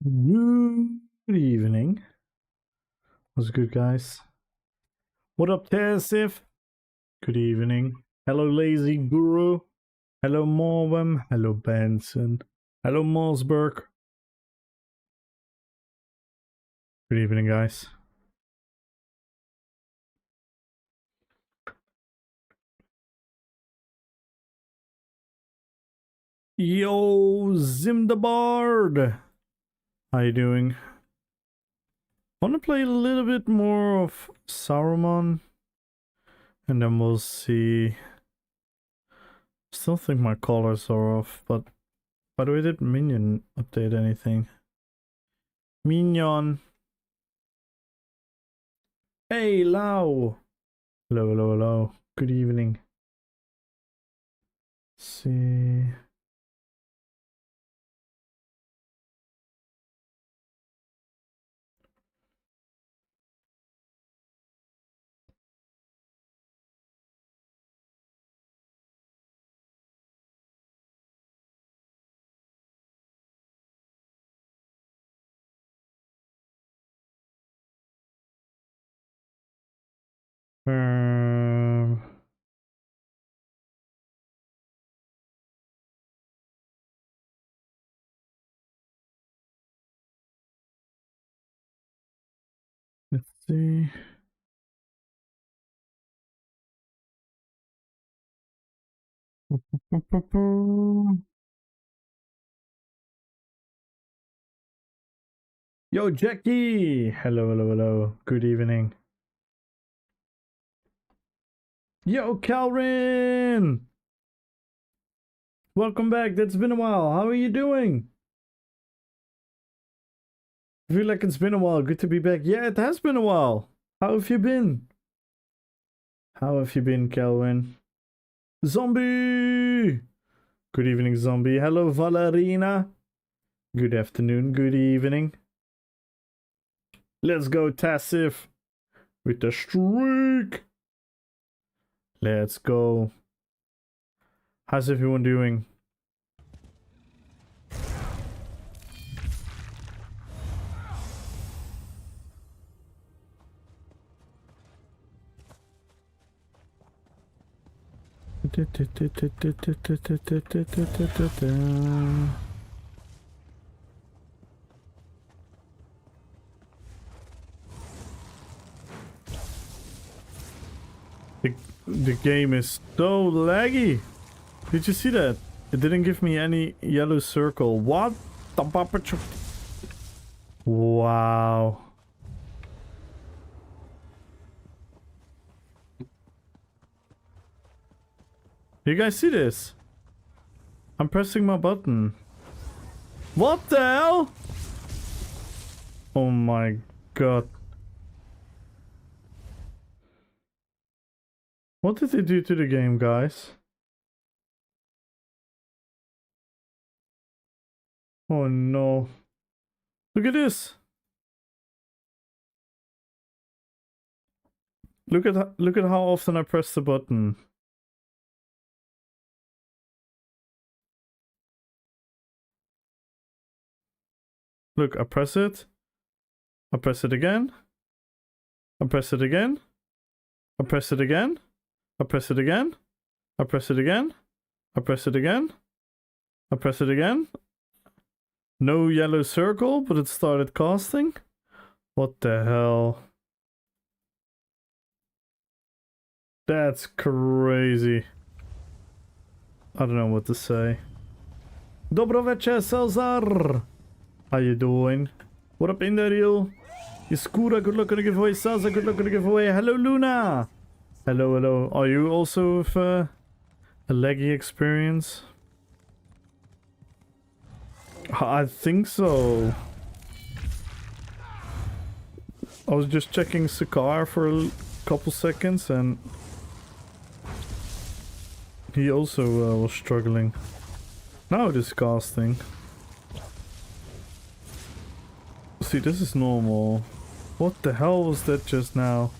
Good evening. What's good, guys? What up, Tassif? Good evening. Hello, Lazy Guru. Hello, Morwem. Hello, Benson. Hello, Mossberg. Good evening, guys. Yo, Zimdabard. How you doing? Want to play a little bit more of Saruman, and then we'll see. Still think my colors are off, but by the way, did Minion update anything? Minion. Hey, Lau. Hello, hello, hello. Good evening. Let's see. Um, let's see. Yo, Jackie! Hello, hello, hello. Good evening. Yo, Calvin! Welcome back. That's been a while. How are you doing? I feel like it's been a while. Good to be back. Yeah, it has been a while. How have you been? How have you been, Calvin? Zombie! Good evening, Zombie. Hello, Valerina. Good afternoon, good evening. Let's go, Tassif. With the streak. Let's go. How's everyone doing? The game is so laggy. Did you see that? It didn't give me any yellow circle. What? Wow. You guys see this? I'm pressing my button. What the hell? Oh my god. What did they do to the game, guys? Oh no. Look at this. Look at how often I press the button. Look, I press it. I press it again. I press it again. I press it again. I press it again. I press it again. I press it again. I press it again. No yellow circle, but it started casting. What the hell? That's crazy. I don't know what to say. Dobro večer, Salzar. How you doing? What up in there, you? Iskura, good luck on the giveaway. Salza, good luck on the giveaway. Hello, Luna. Hello, hello. Are you also with a laggy experience? I think so. I was just checking Sakar for a couple seconds and he also was struggling. Now it is casting. See, this is normal. What the hell was that just now?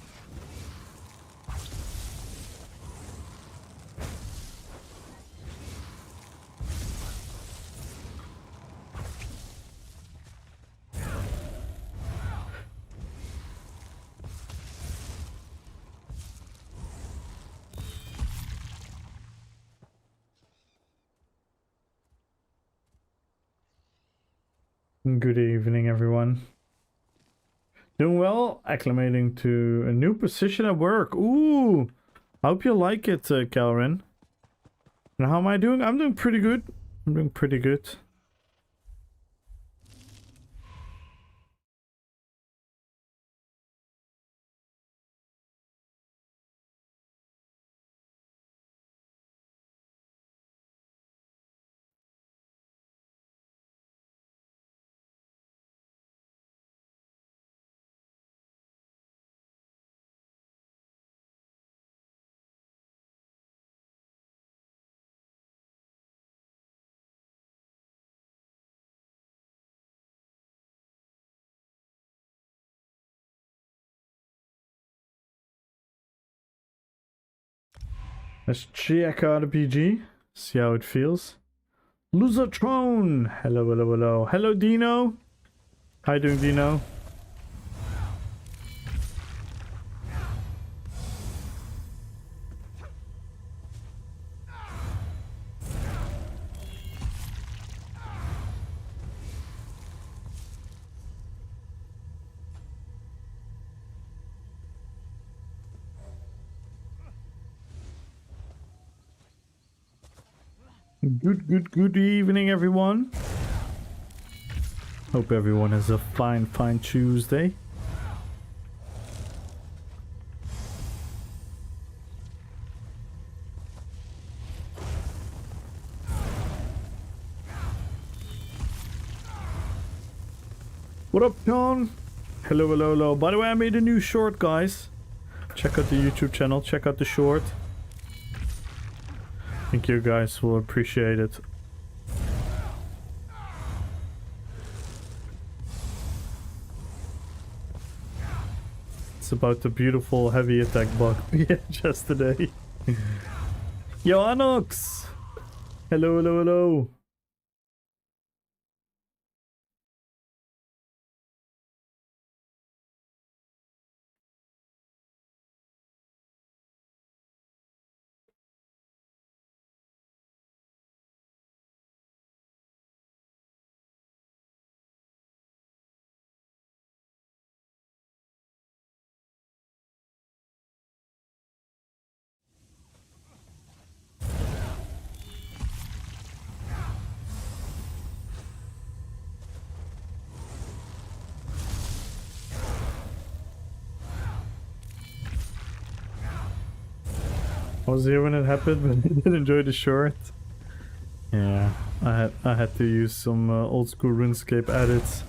Good evening, everyone. Doing well, acclimating to a new position at work. Ooh, I hope you like it, Calvin. And how am I doing? I'm doing pretty good. I'm doing pretty good. Let's check out the PG. See how it feels. Loser Throne. Hello, hello, hello. Hello, Dino. How you doing, Dino? Good evening, everyone. Hope everyone has a fine Tuesday. What up, John? Hello, hello, hello. By the way, I made a new short, guys. Check out the YouTube channel. Check out the short. I think you guys will appreciate it. It's about the beautiful heavy attack bug. Yeah, just today. Yo, Anox! Hello, hello, hello. I was here when it happened, but I didn't enjoy the short. Yeah, I had to use some old school RuneScape edits.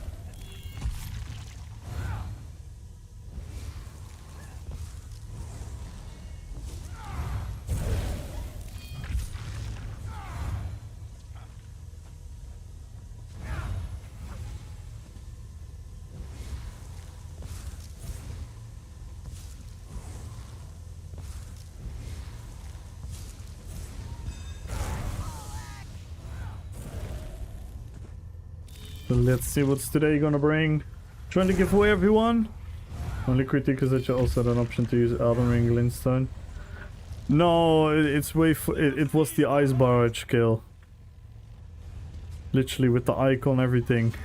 So let's see what's today gonna bring. Trying to give away everyone. Only critique is that you also had an option to use Elden Ring Glintstone. No, it's it was the Ice Barrage kill. Literally with the icon, everything.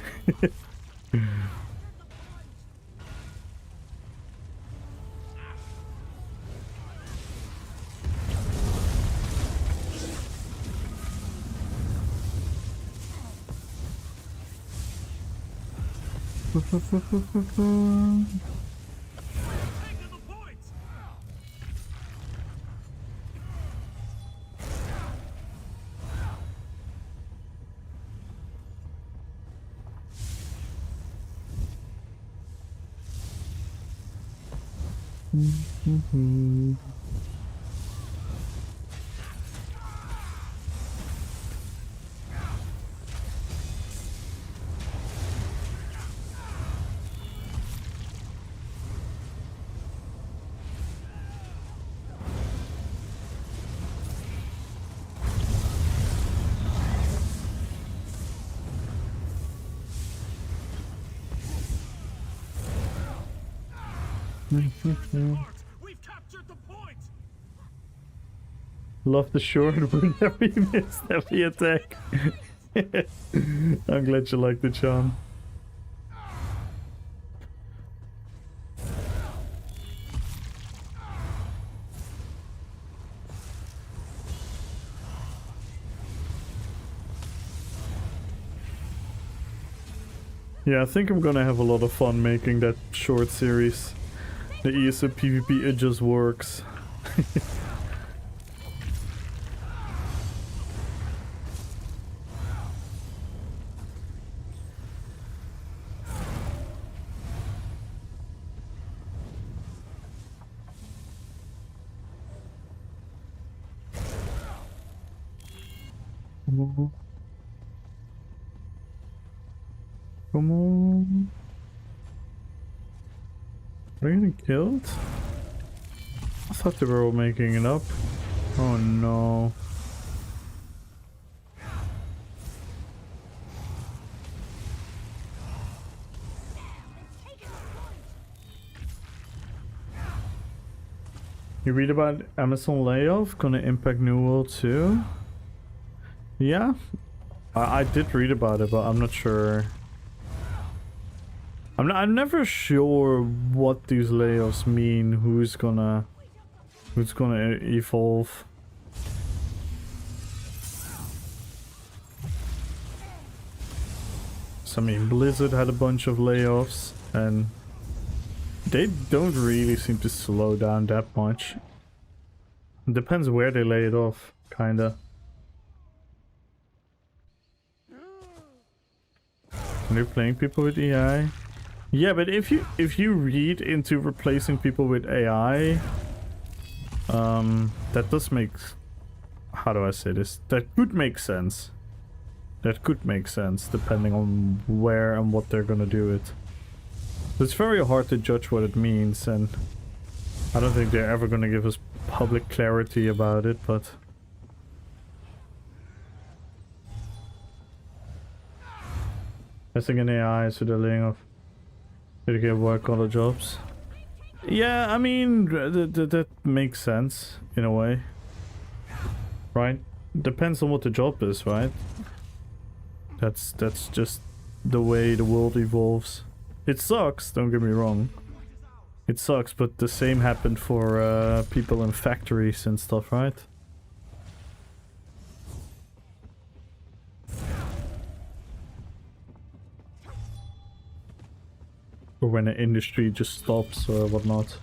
We've captured the point. Love the short, whenever you missed every attack. I'm glad you liked the charm. Yeah, I think I'm gonna have a lot of fun making that short series. The ESO PvP, it just works. Come on. Come on. Are you getting killed? I thought they were all making it up. Oh no. You read about Amazon layoff gonna impact New World too? Yeah, I did read about it, but I'm not sure. I'm never sure what these layoffs mean. Who's gonna evolve? So I mean, Blizzard had a bunch of layoffs, and they don't really seem to slow down that much. It depends where they lay it off, kinda. When you're playing people with AI. Yeah, but if you read into replacing people with AI, that does make, how do I say this? That could make sense. That could make sense depending on where and what they're gonna do it. It's very hard to judge what it means, and I don't think they're ever gonna give us public clarity about it, but investing in AI, so they're laying off dedicated work collar jobs. Yeah, I mean, that makes sense in a way, right? Depends on what the job is, right? That's just the way the world evolves. It sucks, don't get me wrong. It sucks, but the same happened for people in factories and stuff, right? Or when an industry just stops or whatnot.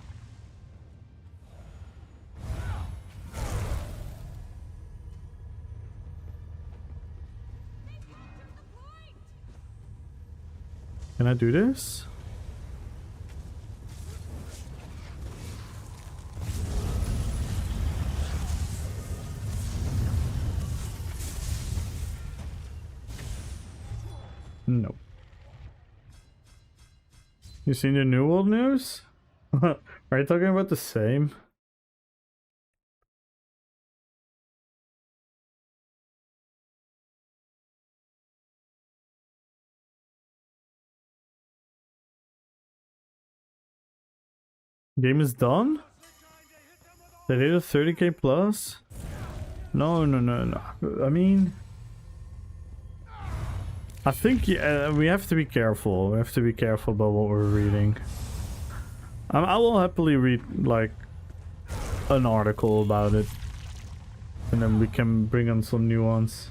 Can I do this? No. You seen the New World news? Are you talking about the same? Game is done? They did a 30k plus? No. I mean, I think we have to be careful. We have to be careful about what we're reading. I will happily read like an article about it, and then we can bring on some nuance.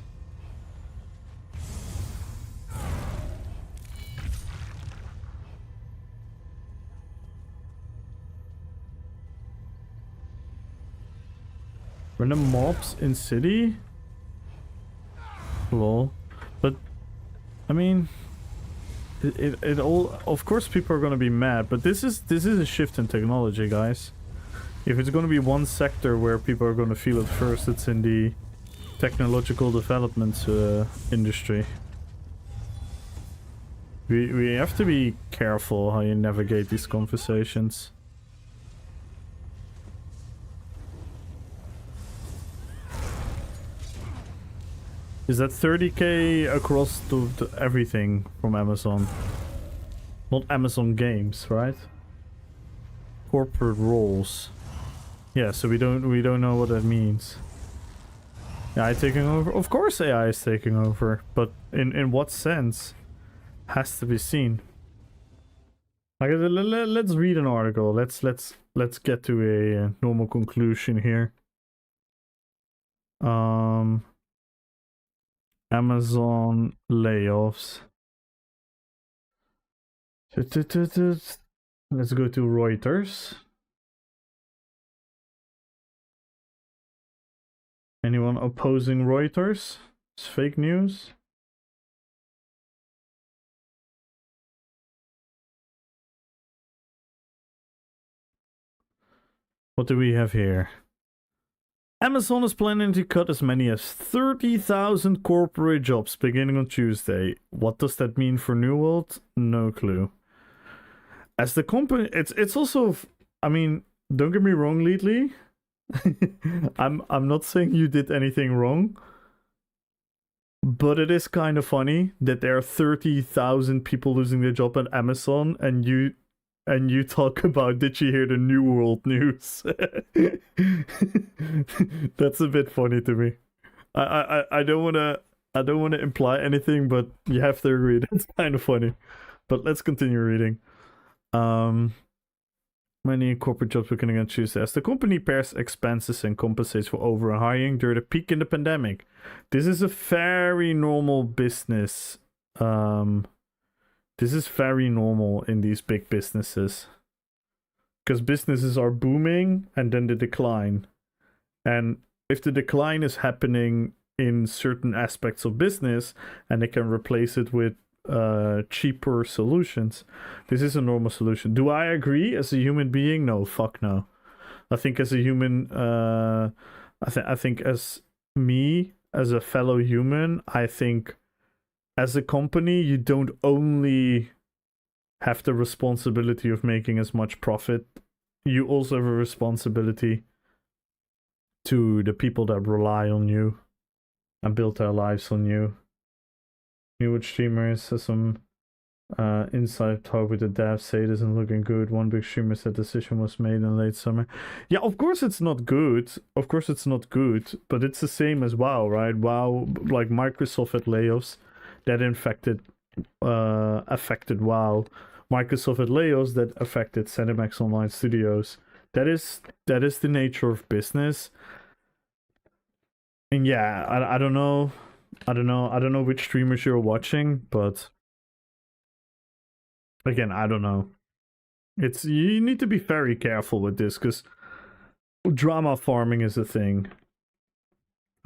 Random mobs in city? Lol. But I mean, it all, of course people are gonna be mad, but this is a shift in technology, guys. If it's gonna be one sector where people are gonna feel it first, it's in the technological development industry. We have to be careful how you navigate these conversations. Is that 30k across to everything from Amazon? Not Amazon Games, right? Corporate roles. Yeah, so we don't know what that means. AI taking over? Of course AI is taking over, but in what sense? Has to be seen. Like, let's read an article. Let's get to a normal conclusion here. Amazon layoffs. Let's go to Reuters. Anyone opposing Reuters? It's fake news. What do we have here? Amazon is planning to cut as many as 30,000 corporate jobs beginning on Tuesday. What does that mean for New World? No clue. As the company, it's also, I mean, don't get me wrong, Leadley. I'm not saying you did anything wrong, but it is kind of funny that there are 30,000 people losing their job at Amazon, and you talk about, did you hear the New World news? That's a bit funny to me. I don't wanna imply anything, but you have to agree that's kind of funny. But let's continue reading. Many corporate jobs beginning on Tuesday as the company bears expenses and compensates for overhiring during the peak in the pandemic. This is a very normal business. This is very normal in these big businesses. Because businesses are booming and then they decline. And if the decline is happening in certain aspects of business and they can replace it with cheaper solutions, this is a normal solution. Do I agree as a human being? No, fuck no. I think as a human, I think as me, as a fellow human, I think as a company, you don't only have the responsibility of making as much profit, you also have a responsibility to the people that rely on you and build their lives on you. New streamers has some inside talk with the devs, say it isn't looking good. One big streamer said decision was made in late summer. Yeah, of course it's not good. Of course it's not good, but it's the same as WoW, right? WoW, like Microsoft had layoffs that affected WoW. Microsoft had layoffs that affected ZeniMax Online Studios. That is the nature of business. And yeah, I don't know. I don't know which streamers you're watching, but again, I don't know. You need to be very careful with this because drama farming is a thing.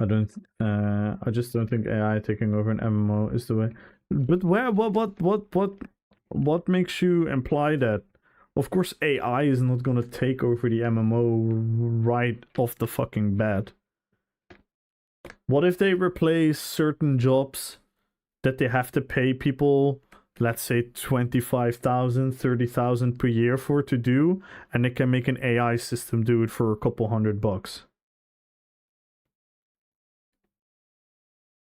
I just don't think AI taking over an MMO is the way. But what makes you imply that? Of course, AI is not gonna take over the MMO right off the fucking bat. What if they replace certain jobs that they have to pay people, let's say 25,000, 30,000 per year for to do, and they can make an AI system do it for a couple $100?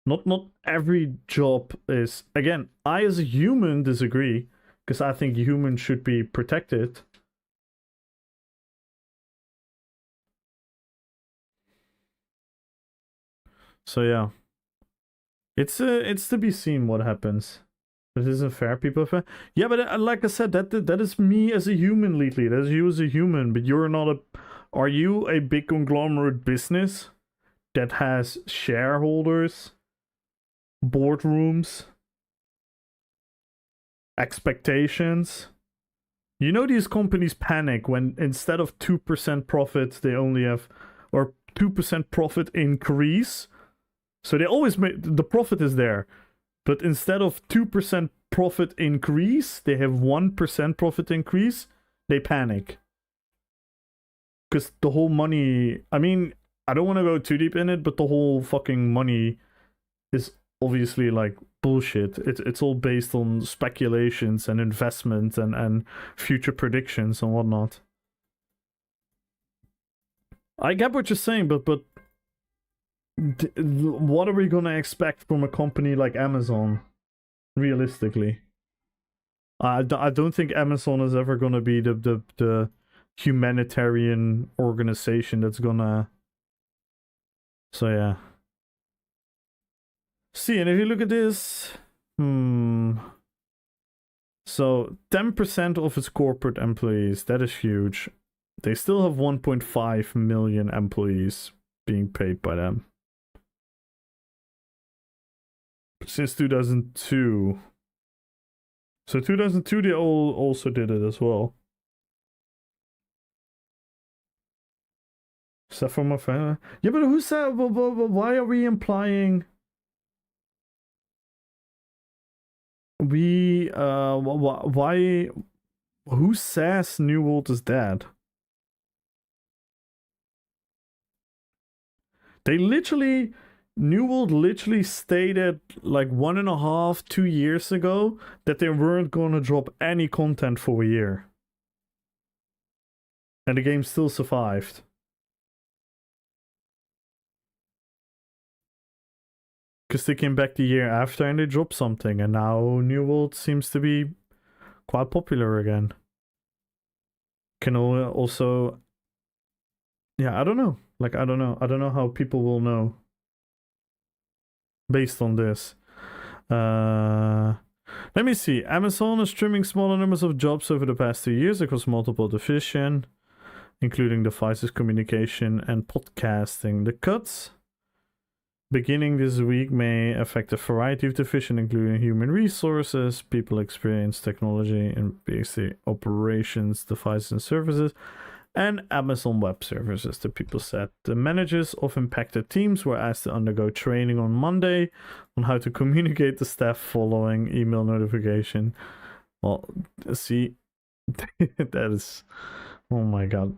Not every job is, again, I as a human disagree, because I think humans should be protected. So yeah, it's to be seen what happens. This isn't fair, people. Yeah, but like I said, that is me as a human, lately. That's you as a human, but you're not a. Are you a big conglomerate business that has shareholders, boardrooms, expectations? You know these companies panic when instead of 2% profits, they only have, or 2% profit increase. So they always make, the profit is there. But instead of 2% profit increase, they have 1% profit increase. They panic. Because the whole money, I mean, I don't want to go too deep in it, but the whole fucking money is obviously like bullshit. It's all based on speculations and investment and future predictions and whatnot. I get what you're saying, but what are we gonna expect from a company like Amazon, realistically? I don't think Amazon is ever gonna be the humanitarian organization that's gonna. So yeah. See, and if you look at this, so 10% of its corporate employees, that is huge. They still have 1.5 million employees being paid by them. Since 2002. So 2002 they also did it as well. Stuff from my friend. Yeah, but who said? Why are we implying? Why? Who says New World is dead? New World literally stated like 1.5, 2 years ago that they weren't gonna drop any content for a year. And the game still survived. Because they came back the year after and they dropped something, and now New World seems to be quite popular again. Can also... Yeah, I don't know. Like, I don't know. I don't know how people will know. Based on this. Let me see. Amazon is trimming smaller numbers of jobs over the past 2 years across multiple divisions, including devices, communication, and podcasting. The cuts beginning this week may affect a variety of divisions, including human resources, people experience, technology, and basic operations, devices and services, and Amazon Web Services, the people said. The managers of impacted teams were asked to undergo training on Monday on how to communicate to staff following email notification. Well, see, that is... Oh my god.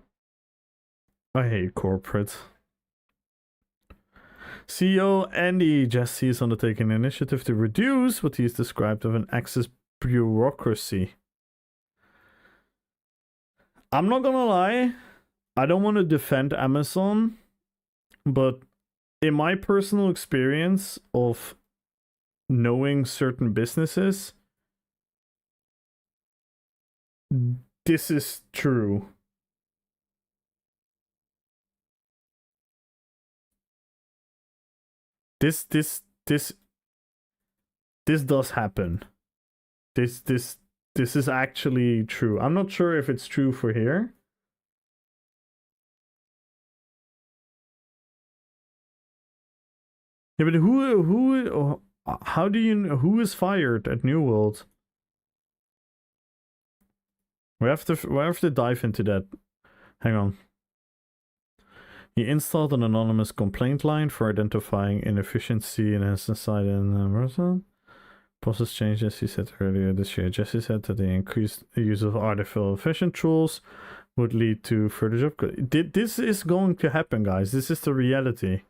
I hate corporate. CEO Andy Jassy is undertaking an initiative to reduce what he has described as an excess bureaucracy. I'm not gonna lie, I don't want to defend Amazon, but in my personal experience of knowing certain businesses, this is true. This does happen. This is actually true. I'm not sure if it's true for here. Yeah, but how do you know who is fired at New World? We have to dive into that. Hang on. He installed an anonymous complaint line for identifying inefficiency and has decided in process changes. He said earlier this year. Jesse said that the increased use of artificial efficient tools would lead to further job. This is going to happen, guys. This is the reality.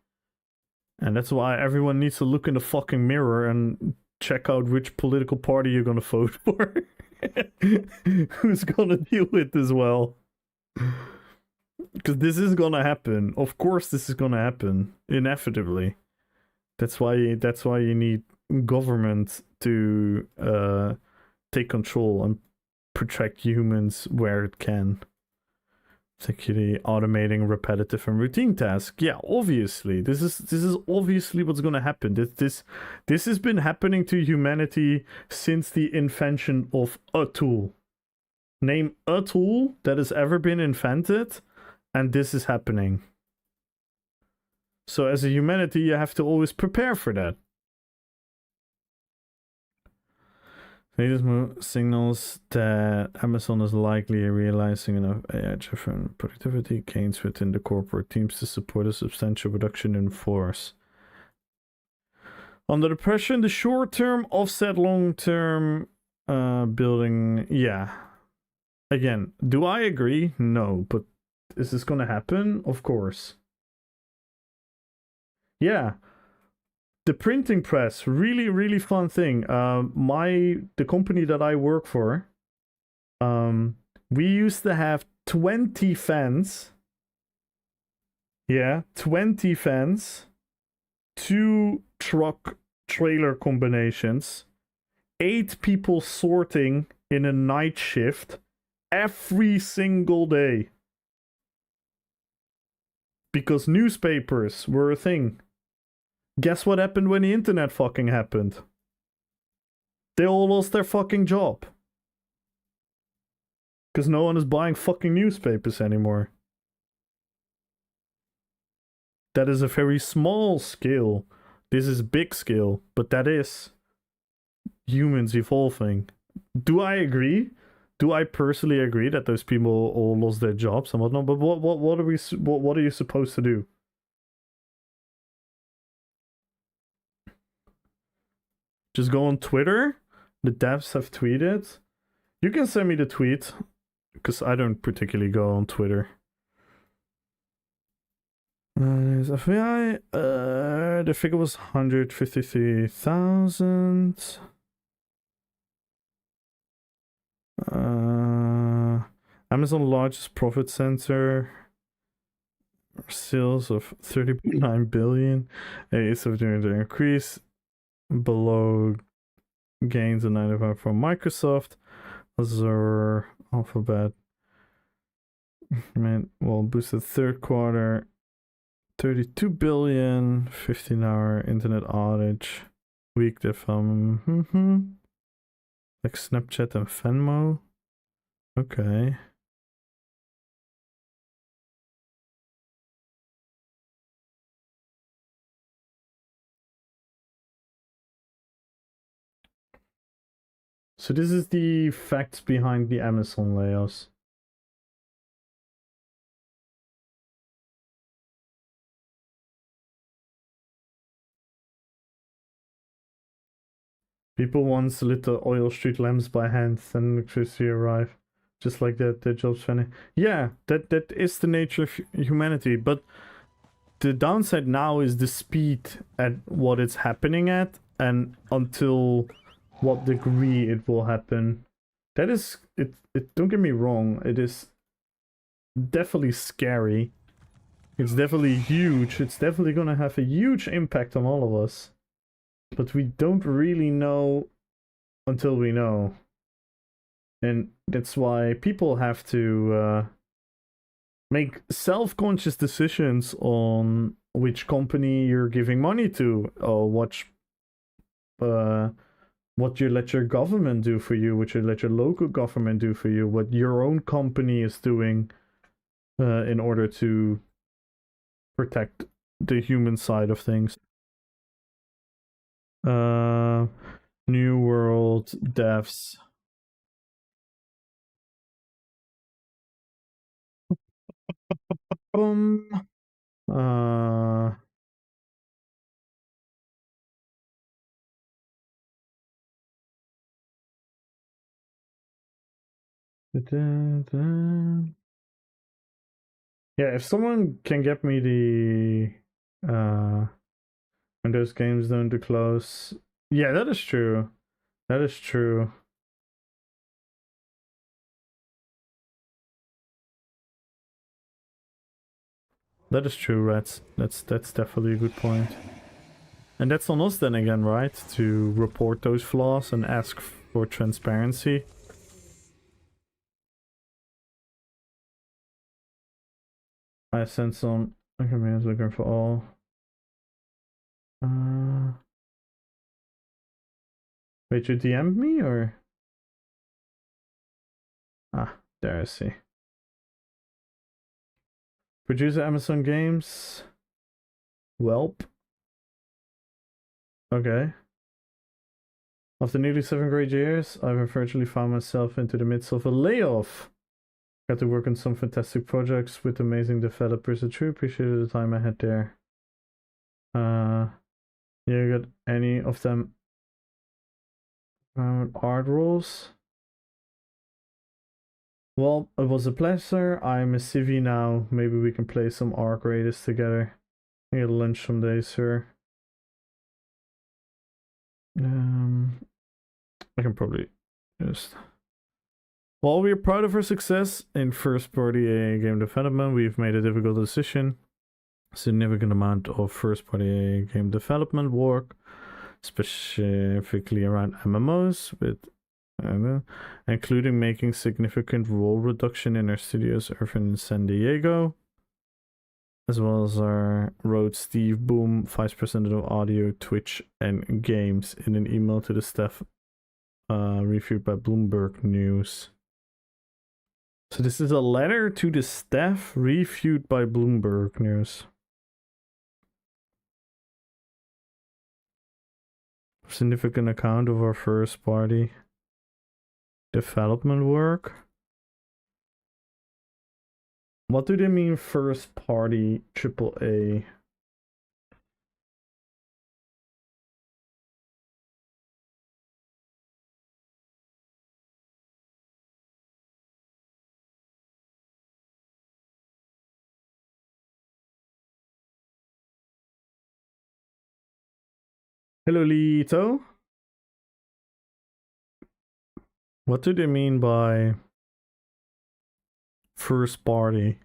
And that's why everyone needs to look in the fucking mirror and check out which political party you're gonna vote for. Who's gonna deal with this well. Because this is gonna happen. Of course this is gonna happen. Inevitably. That's why you need government to take control and protect humans where it can. Particularly automating repetitive and routine tasks. Yeah, obviously. This is obviously what's gonna happen. This has been happening to humanity since the invention of a tool. Name a tool that has ever been invented, and this is happening. So as a humanity, you have to always prepare for that. Latest move signals that Amazon is likely realizing enough AI-driven productivity gains within the corporate teams to support a substantial reduction in force. Under the pressure in the short term, offset long-term building. Yeah. Again, do I agree? No, but is this gonna happen? Of course. Yeah. The printing press, really fun thing. The company that I work for, we used to have 20 fans. Yeah, 20 fans, 2 truck trailer combinations, 8 people sorting in a night shift every single day. Because newspapers were a thing. Guess what happened when the internet fucking happened? They all lost their fucking job. Because no one is buying fucking newspapers anymore. That is a very small scale. This is big scale, but that is humans evolving. do I agree? Do I personally agree that those people all lost their jobs and whatnot? But what are we? What are you supposed to do? Just go on Twitter. The devs have tweeted. You can send me the tweet because I don't particularly go on Twitter. FBI. The figure was 153,000. Amazon largest profit center. Sales of 30.9 billion. ESO doing the increase. Below gains of 95 from Microsoft. Azure, Alphabet. Well, boosted third quarter. 32 billion, 15-hour internet outage, weak diff like Snapchat and Venmo. Okay. So this is the facts behind the Amazon layoffs. People once lit the oil street lamps by hand, then electricity arrived. Just like that, their jobs vanish. Yeah, that is the nature of humanity, but the downside now is the speed at what it's happening at, and until what degree it will happen. That is, it don't get me wrong, it is definitely scary. It's definitely huge. It's definitely gonna have a huge impact on all of us. But we don't really know until we know. And that's why people have to make self-conscious decisions on which company you're giving money to, or what you let your government do for you, what you let your local government do for you, what your own company is doing in order to protect the human side of things. New World devs. Uh, yeah, if someone can get me the when those games don't close. Yeah, that is true. That is true. That is true, Rats. That's definitely a good point. And that's on us then again, right? To report those flaws and ask for transparency. I sent some. Okay, man, I was looking for all. Wait, you DM'd me or? Ah, there I see. Producer Amazon Games. Welp. Okay. After nearly 7 great years, I've unfortunately found myself into the midst of a layoff. Got to work on some fantastic projects with amazing developers. I truly appreciated the time I had there. You got any of them art roles? Well, it was a pleasure. I'm a civvy now. Maybe we can play some Arc Raiders together. I get lunch someday, sir. I can probably just. While we are proud of our success in first-party game development, we've made a difficult decision. A significant amount of first-party game development work, specifically around MMOs, with including making significant role reduction in our studios over in San Diego, as well as our wrote Steve Boom, Vice President of Audio, Twitch, and Games, in an email to the staff, reviewed by Bloomberg News. So this is a letter to the staff reviewed by Bloomberg News. Significant account of our first party. development work. What do they mean first party AAA? Hello, Lito. What do they mean by first party?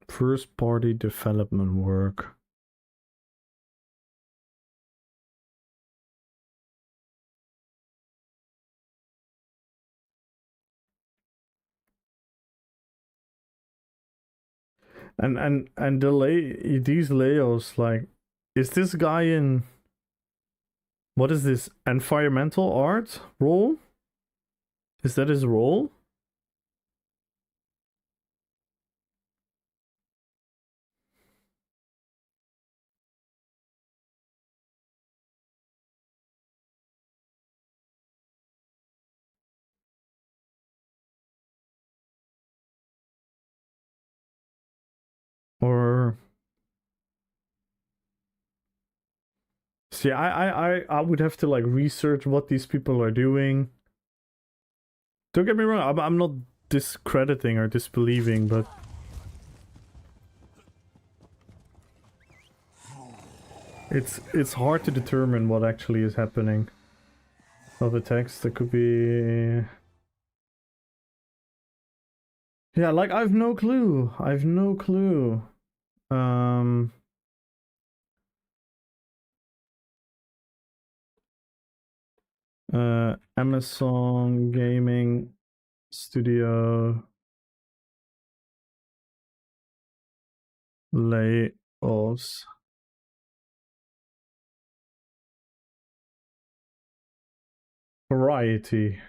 First party development work. And these layouts, like, is this guy in, what is this, environmental art role? Is that his role? Or see, I would have to like research what these people are doing. Don't get me wrong, I'm not discrediting or disbelieving, but it's hard to determine what actually is happening. Of the text, that could be, yeah, like I've no clue. I've no clue. Amazon Gaming Studio layoffs. Variety.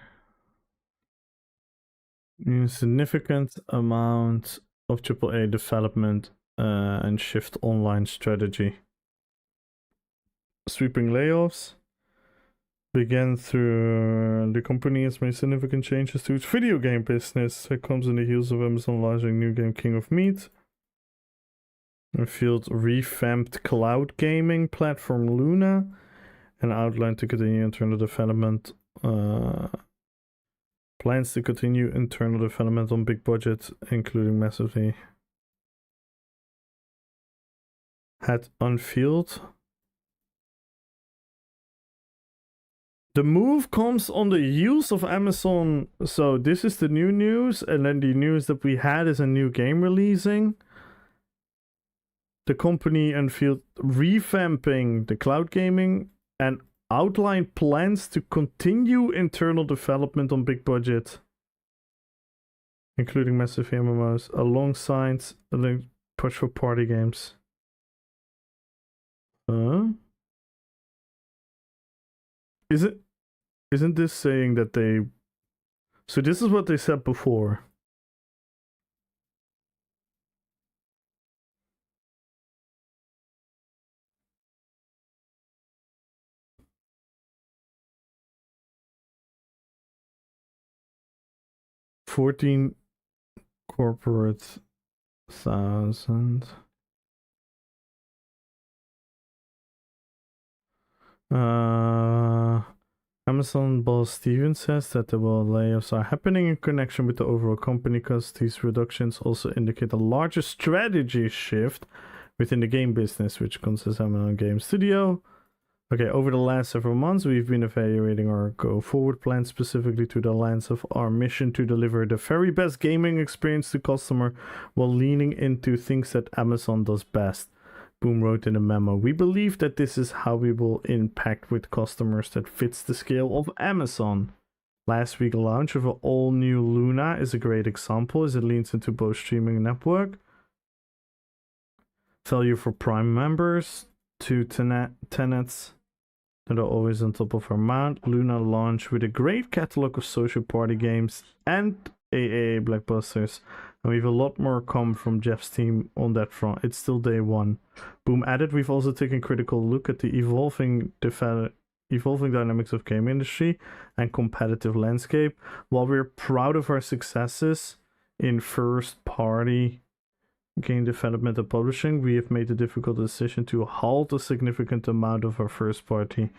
A significant amount of AAA development and shift online strategy. Sweeping layoffs began through the company has made significant changes to its video game business. It comes in the heels of Amazon launching new game King of Meat. Revealed revamped cloud gaming platform Luna and outlined to continue internal development. Plans to continue internal development on big budget, including massively. Had unveiled. The move comes on the heels of Amazon. So this is the new news, and then the news that we had is a new game releasing. The company unveiled revamping the cloud gaming and outlined plans to continue internal development on big budget, including massive MMOs, alongside a push for party games. Isn't this saying that they... So this is what they said before. $14 corporate thousand. Amazon boss Steven says that the layoffs are happening in connection with the overall company because these reductions also indicate a larger strategy shift within the game business, which consists of Amazon Game Studio. Okay, over the last several months, we've been evaluating our go-forward plan specifically to the lens of our mission to deliver the very best gaming experience to customer while leaning into things that Amazon does best. Boom wrote in a memo. We believe that this is how we will impact with customers that fits the scale of Amazon. Last week's launch of an all-new Luna is a great example as it leans into both streaming network, value for Prime members, two tenets that are always on top of our mind. Luna launched with a great catalog of social party games and AAA blockbusters. And we have a lot more come from Jeff's team on that front. It's still day one. Boom added, we've also taken a critical look at the evolving dynamics of game industry and competitive landscape. While we're proud of our successes in first party game development and publishing, we have made the difficult decision to halt a significant amount of our first party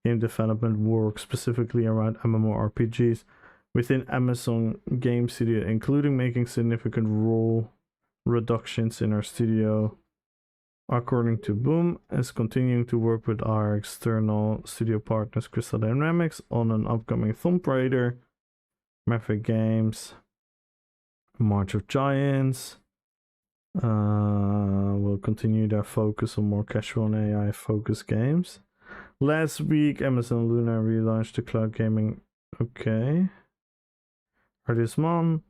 game development work, specifically around MMORPGs within Amazon Game Studio, including making significant role reductions in our studio. According to Boom, is continuing to work with our external studio partners Crystal Dynamics on an upcoming Tomb Raider, Maverick Games, March of Giants. We'll continue their focus on more casual and AI focused games. Last week, Amazon Luna relaunched the cloud gaming. Okay. This month,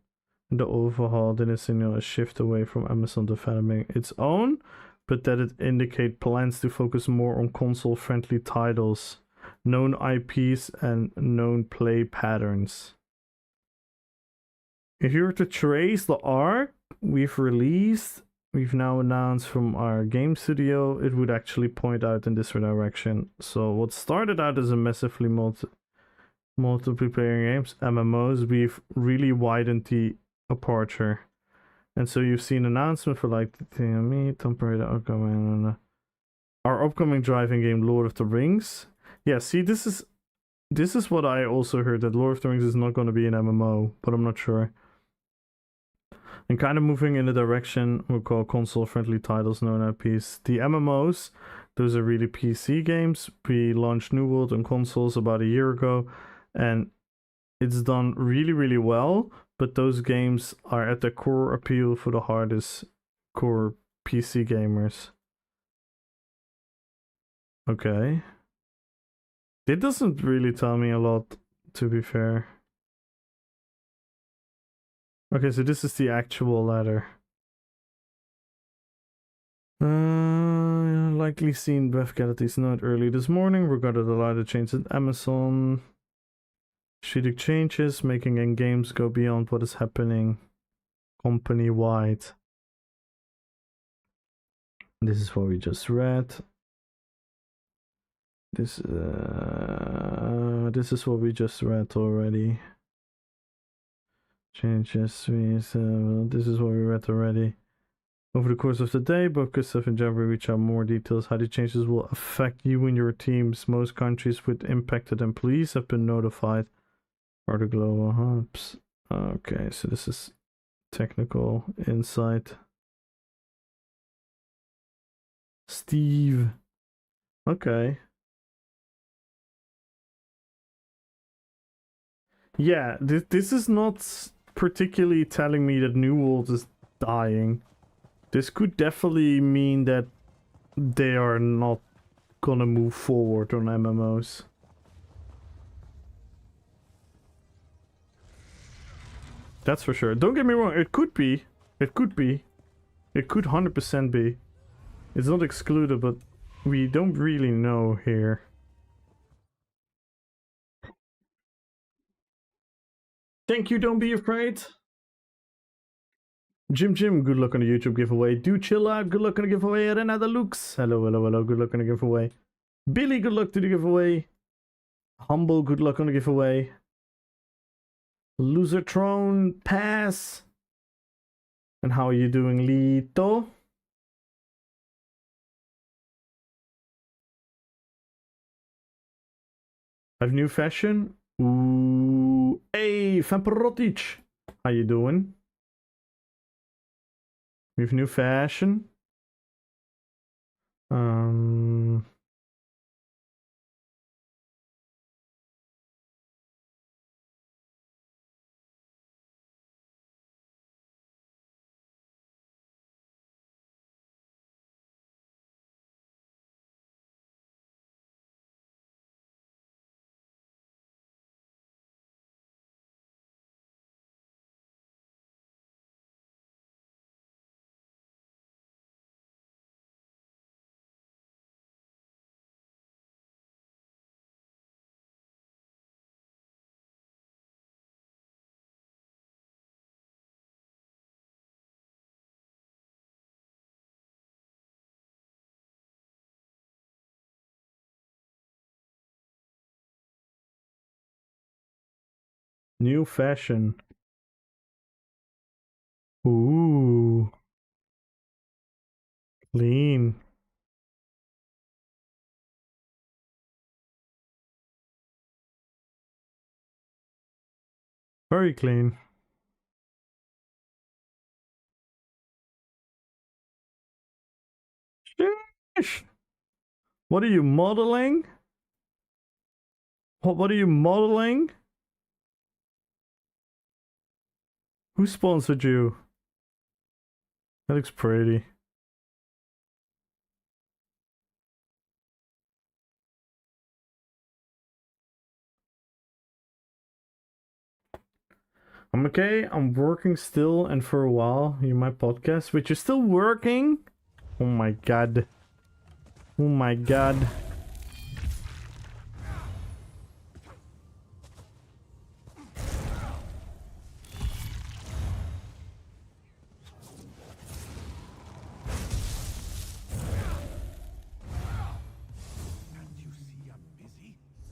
the overhaul didn't signal a shift away from Amazon developing its own, but that it indicate plans to focus more on console-friendly titles, known IPs, and known play patterns. If you were to trace the arc we've now announced from our game studio, it would actually point out in this direction. So what started out as a massively multiplayer games, MMOs, we've really widened the aperture. And so you've seen announcement for like Tomb Raider upcoming, our upcoming driving game Lord of the Rings. Yeah, see, this is what I also heard, that Lord of the Rings is not going to be an MMO, but I'm not sure. And kind of moving in the direction we call console-friendly titles, known IPs. The MMOs, those are really PC games. We launched New World on consoles about a year ago, and it's done really, really well. But those games are at the core appeal for the hardest core PC gamers. Okay. It doesn't really tell me a lot, to be fair. Okay, so this is the actual letter. Likely seen Beth Kennedy's note early this morning regarding the lighter change at Amazon. Strategic changes, making end games go beyond what is happening company-wide. This is what we just read. This is what we just read already. Changes, this is what we read already. Over the course of the day, both Gustav and Jeffrey reach out more details how the changes will affect you and your teams. Most countries with impacted employees have been notified. Or the global hubs. Okay, so this is technical insight. Steve. Okay. Yeah, this is not particularly telling me that New World is dying. This could definitely mean that they are not gonna move forward on MMOs. That's for sure. Don't get me wrong, it could be. It could be. It could 100% be. It's not excluded, but we don't really know here. Thank you, don't be afraid. Jim, good luck on the YouTube giveaway. Do chill out, good luck on the giveaway. Renata Lux, hello, good luck on the giveaway. Billy, good luck to the giveaway. Humble, good luck on the giveaway. Losertron, pass. And how are you doing, Lito? I have new fashion. Ooh, hey, Vampirotic. How you doing? We have new fashion. New fashion. Ooh. Clean. Very clean. Sheesh. What are you modeling? What are you modeling? Who sponsored you? That looks pretty. I'm okay. I'm working still, and for a while, you my podcast, which is still working. Oh my god. Oh my god.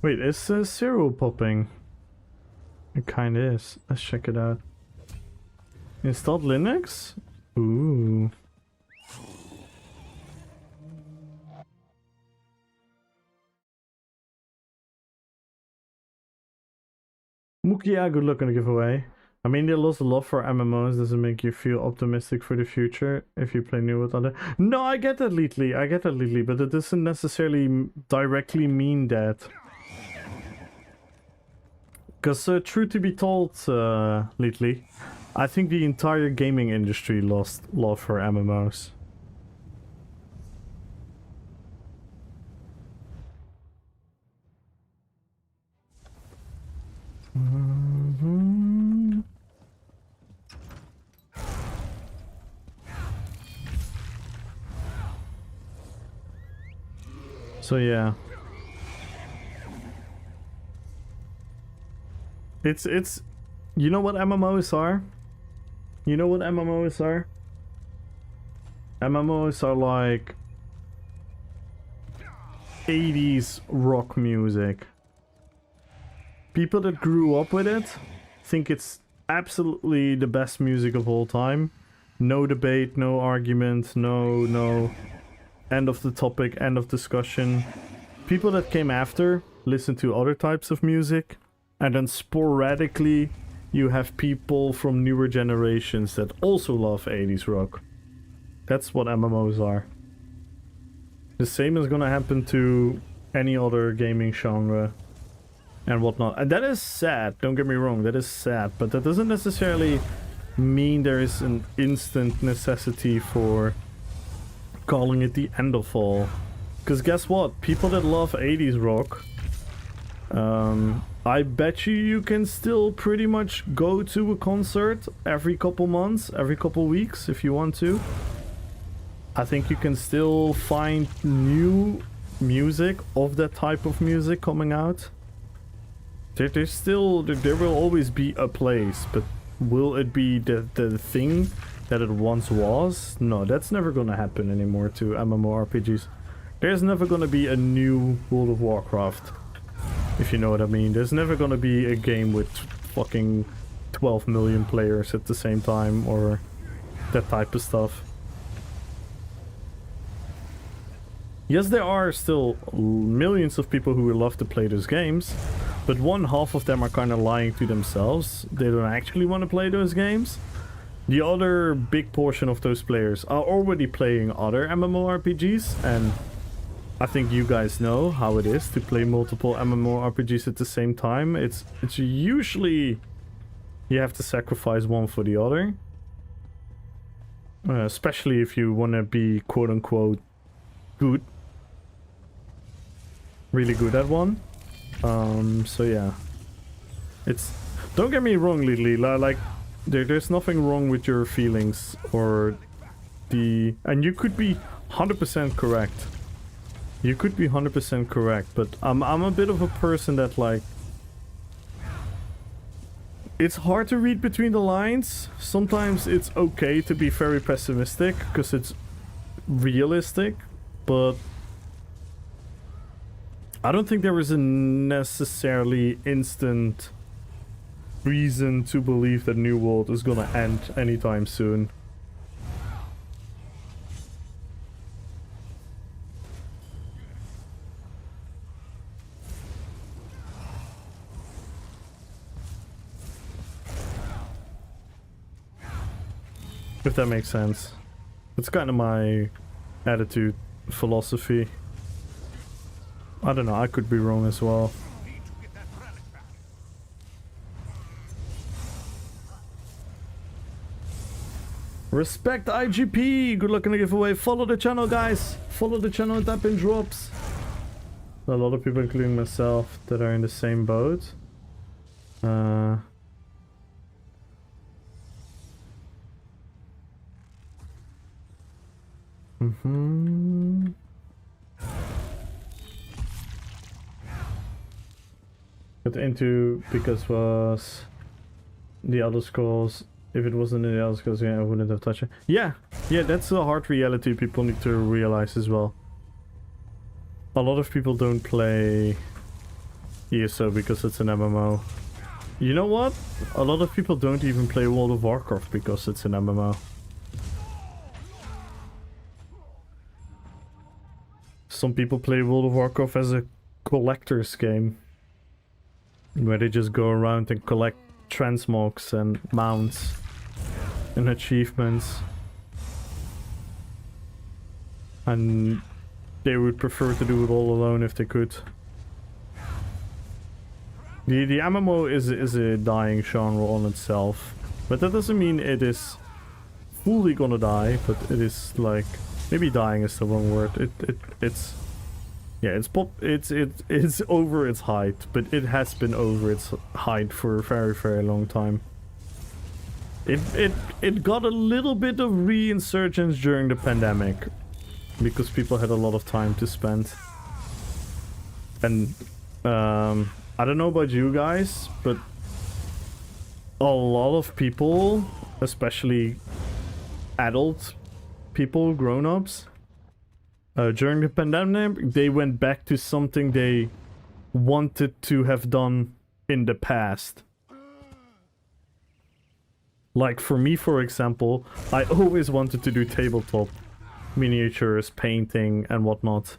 Wait, is Zero popping? It kinda is. Let's check it out. Installed Linux? Ooh. Mukia, good luck on the giveaway. I mean, they lost a lot for MMOs. Does it make you feel optimistic for the future if you play new with other? No, I get that, Leetly. I get that, Leetly, but it doesn't necessarily directly mean that. Because, truth to be told, Leetly, I think the entire gaming industry lost love for MMOs. So yeah. It's you know what MMOs are? You know what MMOs are? MMOs are like 80s rock music. People that grew up with it think it's absolutely the best music of all time. No debate, no argument, no end of the topic, end of discussion. People that came after listen to other types of music, and then sporadically you have people from newer generations that also love 80s rock. That's what MMOs are. The same is gonna happen to any other gaming genre and whatnot. And that is sad, don't get me wrong, that is sad, but that doesn't necessarily mean there is an instant necessity for calling it the end of all. Because guess what? People that love 80s rock, I bet you can still pretty much go to a concert every couple months, every couple weeks if you want to. I think you can still find new music of that type of music coming out. There will always be a place, but will it be the thing that it once was? No, that's never gonna happen anymore to MMORPGs. There's never gonna be a new World of Warcraft, if you know what I mean. There's never gonna be a game with fucking 12 million players at the same time, or that type of stuff. Yes, there are still millions of people who will love to play those games, but one half of them are kind of lying to themselves. They don't actually want to play those games. The other big portion of those players are already playing other MMORPGs, and I think you guys know how it is to play multiple MMORPGs at the same time. It's usually you have to sacrifice one for the other. Especially if you want to be quote-unquote good. Really good at one. So yeah. It's... Don't get me wrong, Lily. Like, there's nothing wrong with your feelings or the... And you could be 100% correct. You could be 100% correct, but I'm a bit of a person that, like... It's hard to read between the lines. Sometimes it's okay to be very pessimistic, because it's realistic, but... I don't think there is a necessarily instant reason to believe that New World is gonna end anytime soon. If that makes sense. It's kind of my attitude, philosophy. I don't know, I could be wrong as well. Respect IGP! Good luck in the giveaway. Follow the channel, guys! Follow the channel and tap in drops. A lot of people, including myself, that are in the same boat. Got into because was the Elder Scrolls. If it wasn't in the Elder Scrolls, yeah, I wouldn't have touched it. Yeah, that's a hard reality people need to realize as well. A lot of people don't play ESO because it's an MMO. You know what? A lot of people don't even play World of Warcraft because it's an MMO. Some people play World of Warcraft as a collector's game, where they just go around and collect transmogs and mounts and achievements, and they would prefer to do it all alone if they could. The MMO is a dying genre on itself, but that doesn't mean it is fully gonna die, but it is like, maybe dying is the wrong word. It's over its height, but it has been over its height for a very, very long time. It got a little bit of re-insurgence during the pandemic because people had a lot of time to spend. And I don't know about you guys, but a lot of people, especially adult people, grown-ups, during the pandemic, they went back to something they wanted to have done in the past. Like for me, for example, I always wanted to do tabletop miniatures, painting and whatnot.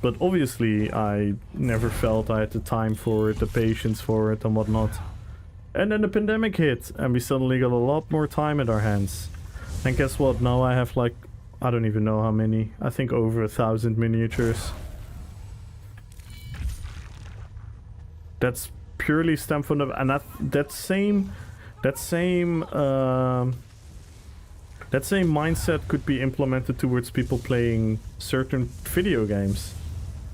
But obviously I never felt I had the time for it, the patience for it and whatnot. And then the pandemic hit and we suddenly got a lot more time at our hands. And guess what? Now I have like, I don't even know how many. I think over 1,000 miniatures. That's purely stemmed from the, and that same mindset could be implemented towards people playing certain video games.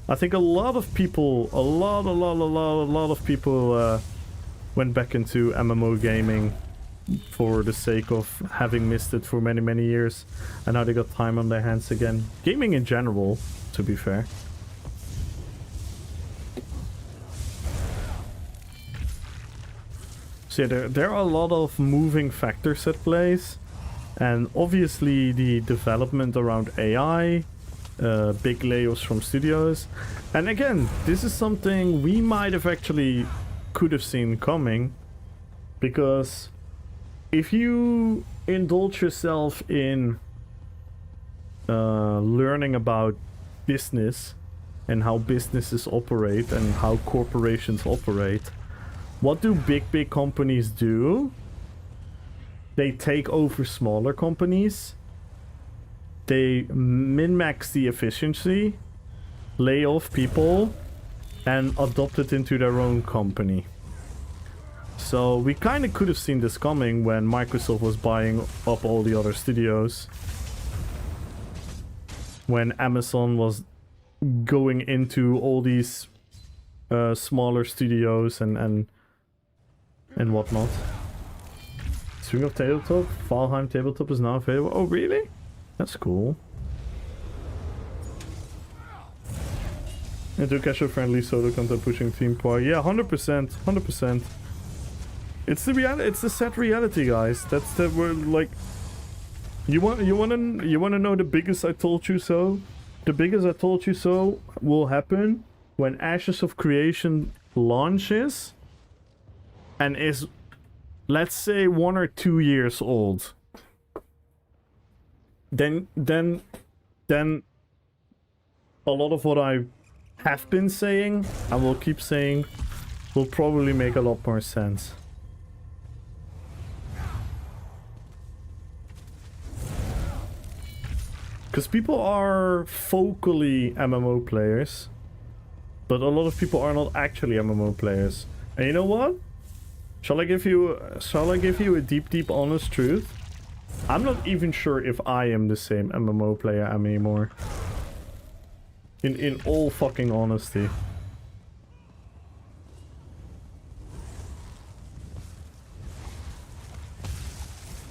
I think a lot of people, a lot of people went back into MMO gaming for the sake of having missed it for many years, and now they got time on their hands again. Gaming in general, to be fair. So yeah, there are a lot of moving factors at plays, and obviously the development around AI, big layoffs from studios, and again, this is something we might have actually could have seen coming, because if you indulge yourself in learning about business and how businesses operate and how corporations operate, what do big companies do? They take over smaller companies, they min-max the efficiency, lay off people, and adopt it into their own company. So we kind of could have seen this coming when Microsoft was buying up all the other studios. When Amazon was going into all these smaller studios and whatnot. Swing of Tabletop, Valheim Tabletop is now available. Oh really? That's cool. And do casual friendly solo content pushing team power. Yeah, 100%, 100%. It's the reality. It's the sad reality, guys. That's the word. Like, you wanna know the biggest I told you so? The biggest I told you so will happen when Ashes of Creation launches and is let's say 1 or 2 years old, then a lot of what I have been saying, I will keep saying, will probably make a lot more sense. Because people are vocally MMO players, but a lot of people are not actually MMO players. And you know what? Shall I give you a deep honest truth? I'm not even sure if I am the same MMO player anymore. In all fucking honesty.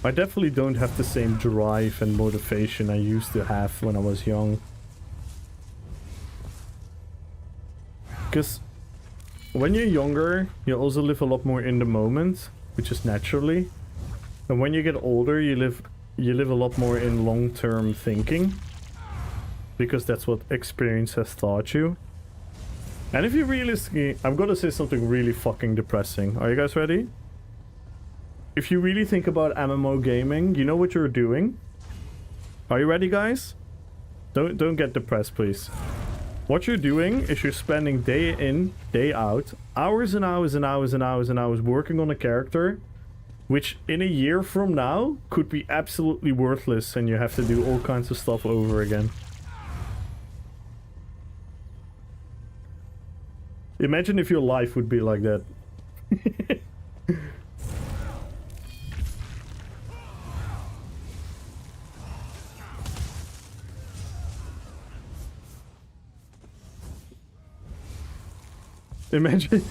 I definitely don't have the same drive and motivation I used to have when I was young. Because when you're younger, you also live a lot more in the moment, which is naturally. And when you get older, you live a lot more in long-term thinking. Because that's what experience has taught you. And if you realistically... I'm gonna say something really fucking depressing. Are you guys ready? If you really think about MMO gaming, you know what you're doing? Are you ready, guys? Don't get depressed, please. What you're doing is you're spending day in, day out, hours and hours and hours and hours and hours working on a character, which in a year from now could be absolutely worthless and you have to do all kinds of stuff over again. Imagine if your life would be like that. Imagine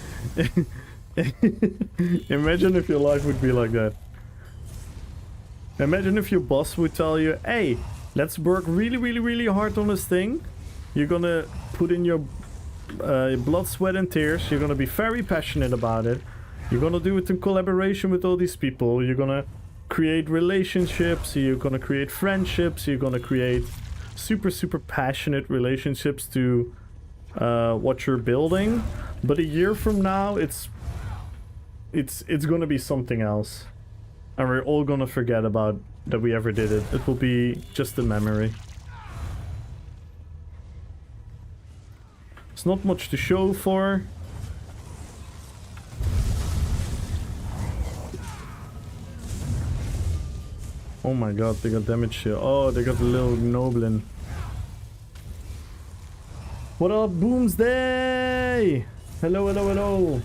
imagine if your life would be like that. Imagine if your boss would tell you, hey, let's work really hard on this thing. You're gonna put in your blood, sweat and tears. You're gonna be very passionate about it. You're gonna do it in collaboration with all these people. You're gonna create relationships. You're gonna create friendships. You're gonna create super passionate relationships to what you're building. But a year from now, it's gonna be something else. And we're all gonna forget about that we ever did it. It will be just a memory. It's not much to show for. Oh my god, they got damage here. Oh, they got a little Noblin. What up, Boomsday? Hello, hello, hello.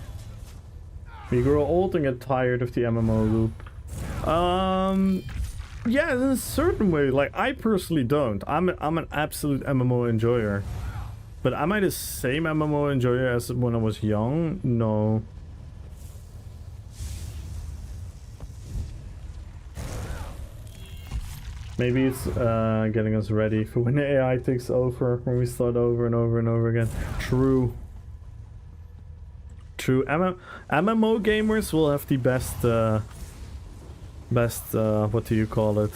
We grow old and get tired of the MMO loop. Yeah, in a certain way. Like, I personally don't. I'm an absolute MMO enjoyer. But am I the same MMO enjoyer as when I was young? No. Maybe it's getting us ready for when the AI takes over, when we start over and over and over again. True. True. MMO gamers will have the best, what do you call it?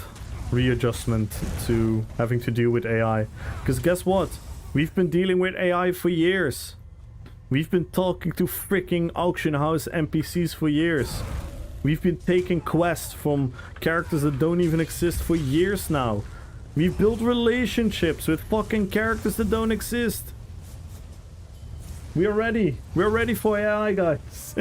Readjustment to having to deal with AI. Because guess what? We've been dealing with AI for years. We've been talking to freaking auction house NPCs for years. We've been taking quests from characters that don't even exist for years now. We've built relationships with fucking characters that don't exist. We are ready. We're ready for AI, guys.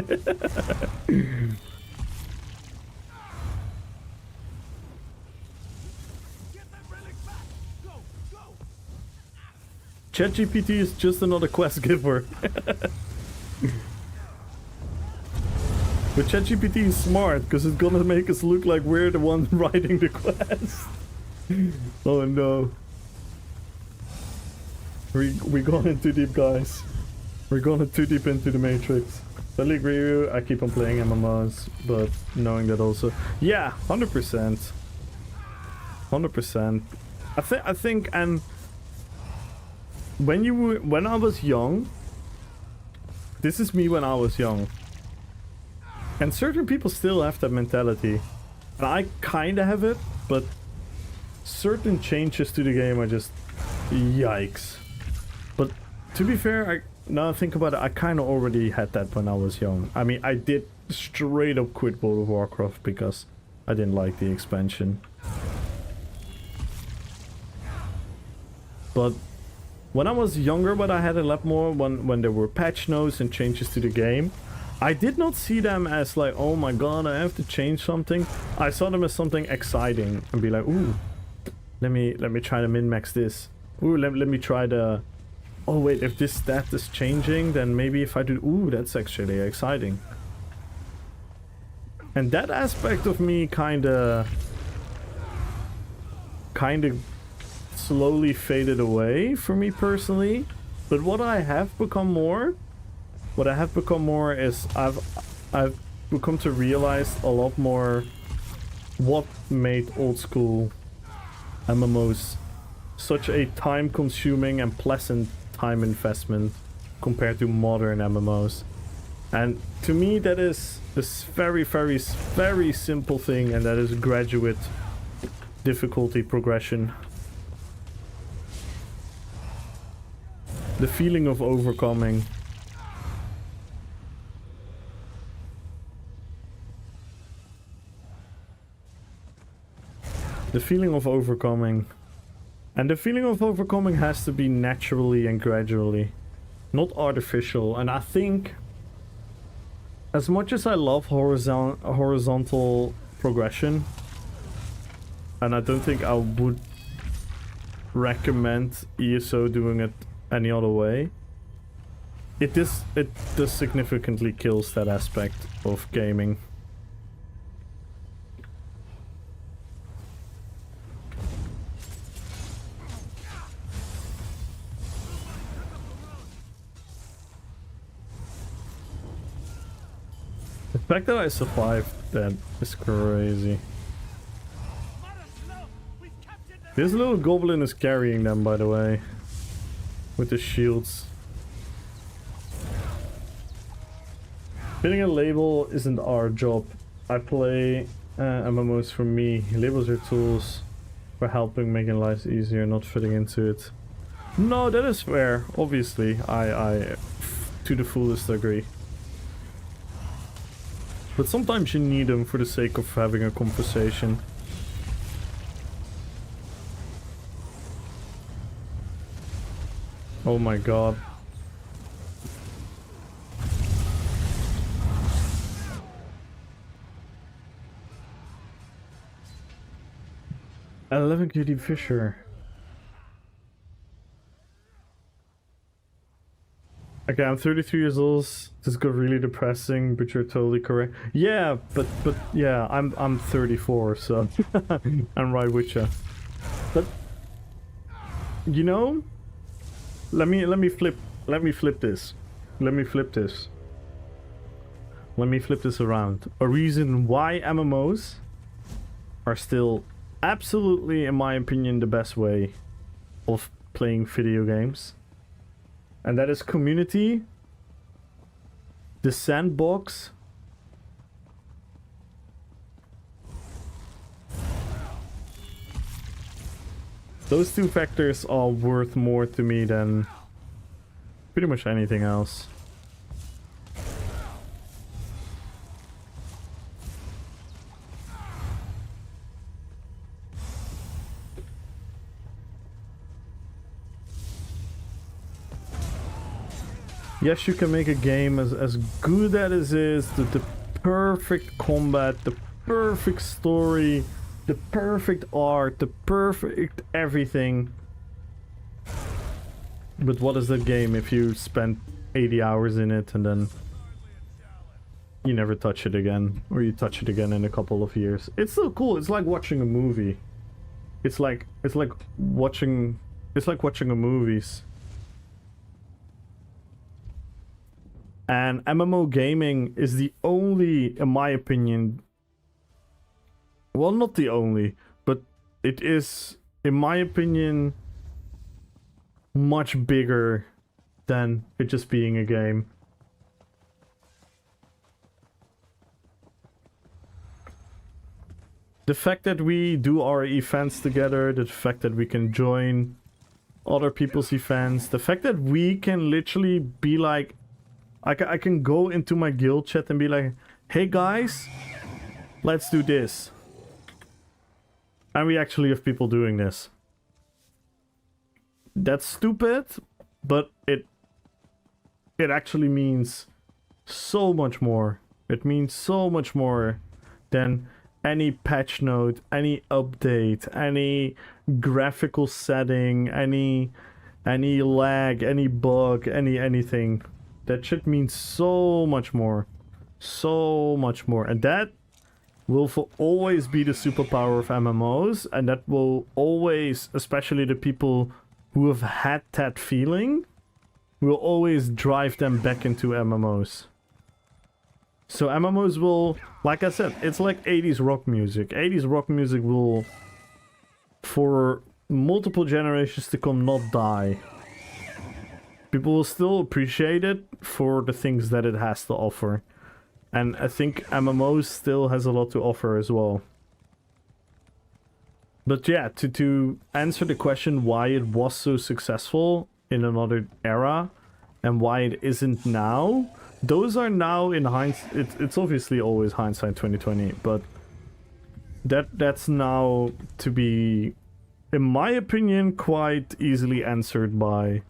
ChatGPT is just another quest giver. But ChatGPT is smart, because it's gonna make us look like we're the one writing the quest. Oh no. We're going too deep, guys. We're going too deep into the Matrix. Totally agree with you. I keep on playing MMOs, but knowing that also. Yeah, 100%. 100%. I think, and when I was young, this is me when I was young. And certain people still have that mentality. And I kinda have it, but certain changes to the game are just yikes. But to be fair, now I think about it, I kind of already had that when I was young. I mean, I did straight up quit World of Warcraft because I didn't like the expansion. But when I was younger, but I had a lot more when there were patch notes and changes to the game, I did not see them as like, oh my god, I have to change something. I saw them as something exciting and be like, ooh, let me try to min-max this. Ooh, let me try the... Oh wait, if this stat is changing, then maybe if I do... Ooh, that's actually exciting. And that aspect of me kinda slowly faded away for me personally. But what I have become more is I've become to realize a lot more what made old school MMOs such a time-consuming and pleasant time investment compared to modern MMOs. And to me that is this very, very, very simple thing, and that is graduate difficulty progression. The feeling of overcoming. The feeling of overcoming. And the feeling of overcoming has to be naturally and gradually, not artificial. And I think, as much as I love horizontal progression, and I don't think I would recommend ESO doing it any other way, it does significantly kills that aspect of gaming. The fact that I survived that is crazy. This little goblin is carrying them, by the way, with the shields. Getting a label isn't our job. I play MMOs for me. Labels are tools for helping making lives easier, not fitting into it. No, that is fair. Obviously, I to the fullest agree. But sometimes you need them for the sake of having a conversation. Oh my god. An 11 QD Fisher. Okay, I'm 33 years old. This got really depressing, but you're totally correct. Yeah, but yeah, I'm 34, so I'm right with you. But you know, let me flip this. Let me flip this around. A reason why MMOs are still absolutely, in my opinion, the best way of playing video games. And that is community, the sandbox, those two factors are worth more to me than pretty much anything else. Yes, you can make a game as good as it is, the perfect combat, the perfect story, the perfect art, the perfect everything. But what is that game if you spend 80 hours in it and then you never touch it again, or you touch it again in a couple of years? It's still cool. It's like watching a movie. It's like watching a movies. And MMO gaming is the only, in my opinion, well, not the only, but it is, in my opinion, much bigger than it just being a game. The fact that we do our events together, the fact that we can join other people's events. The fact that we can literally be like, I can go into my guild chat and be like, hey guys, let's do this. And we actually have people doing this. That's stupid, but it actually means so much more. It means so much more than any patch note, any update, any graphical setting, any lag, any bug, anything. That shit means so much more. So much more. And that will for always be the superpower of MMOs, and that will always, especially the people who have had that feeling, will always drive them back into MMOs. So MMOs will, like I said, it's like 80s rock music. 80s rock music will, for multiple generations to come, not die. People will still appreciate it for the things that it has to offer. And I think MMOs still has a lot to offer as well. But yeah, to answer the question why it was so successful in another era and why it isn't now, those are now in hindsight. It's obviously always hindsight 2020, but that's now to be, in my opinion, quite easily answered by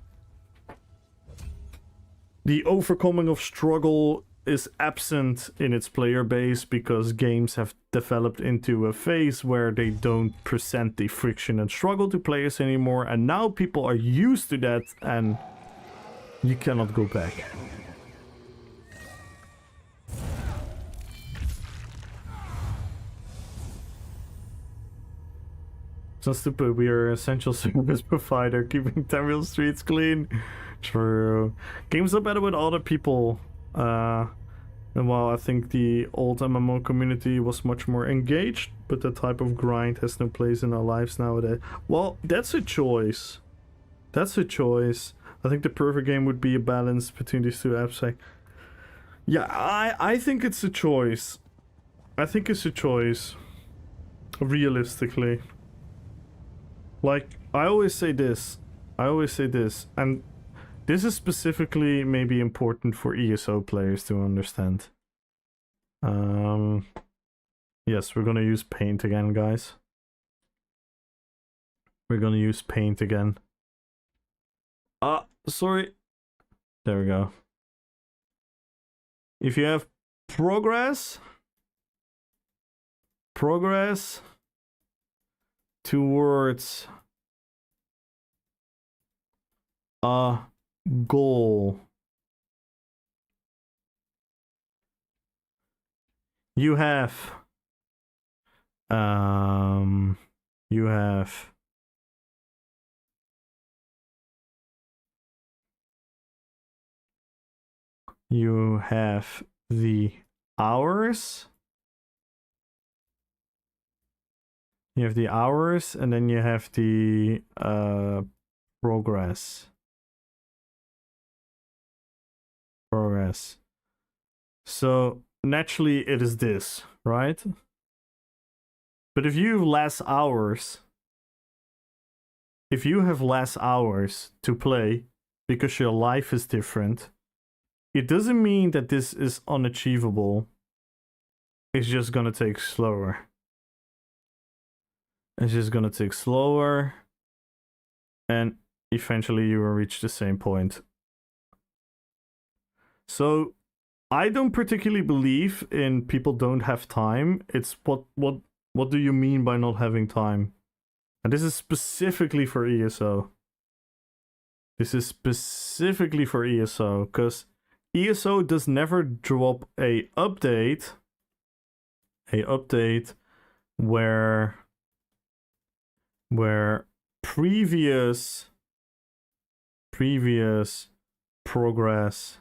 the overcoming of struggle is absent in its player base because games have developed into a phase where they don't present the friction and struggle to players anymore, and now people are used to that and you cannot go back. So stupid, we are essential service provider, keeping Tamriel streets clean. True. Games are better with other people. And while I think the old MMO community was much more engaged, but that type of grind has no place in our lives nowadays. Well, that's a choice. That's a choice. I think the perfect game would be a balance between these two apps. Like, yeah, I think it's a choice. I think it's a choice. Realistically. Like, I always say this, and this is specifically maybe important for ESO players to understand. Yes, we're gonna use paint again, guys. We're gonna use paint again. Sorry. There we go. If you have progress towards a goal, you have the hours. You have the hours, and then you have the progress. So naturally it is this, right? But if you have less hours, to play because your life is different, it doesn't mean that this is unachievable. It's just gonna take slower. It's just gonna take slower, and eventually you will reach the same point. So I don't particularly believe in people don't have time. It's what do you mean by not having time? And this is specifically for ESO. This is specifically for ESO, because ESO does never drop a update where previous progress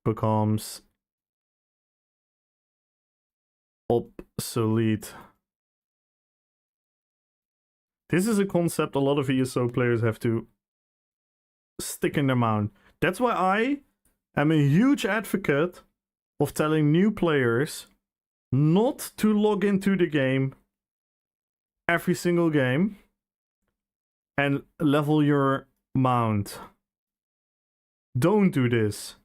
becomes obsolete. This is a concept a lot of ESO players have to stick in their mind. That's why I am a huge advocate of telling new players not to log into the game every single game, and level your mount. Don't do this.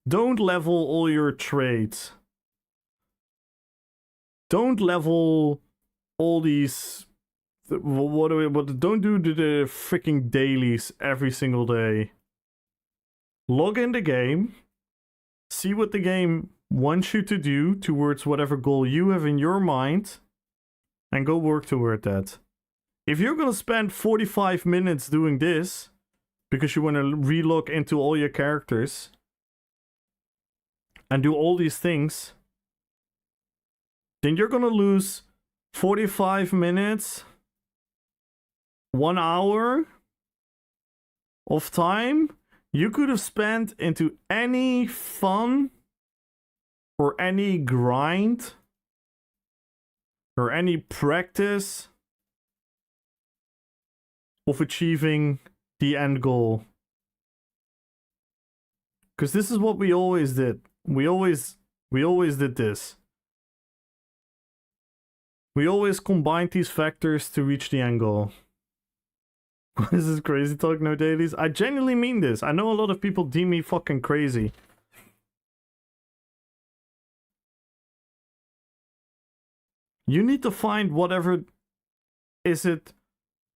Don't level all your traits. Don't level all these... Don't do the freaking dailies every single day. Log in the game. See what the game wants you to do towards whatever goal you have in your mind. And go work toward that. If you're gonna spend 45 minutes doing this, because you want to relog into all your characters, and do all these things, then you're gonna lose 45 minutes, 1 hour of time you could have spent into any fun or any grind or any practice of achieving the end goal. Because this is what we always did. We always did this. We always combined these factors to reach the end goal. What is this crazy talk, no dailies? I genuinely mean this. I know a lot of people deem me fucking crazy. You need to find whatever is it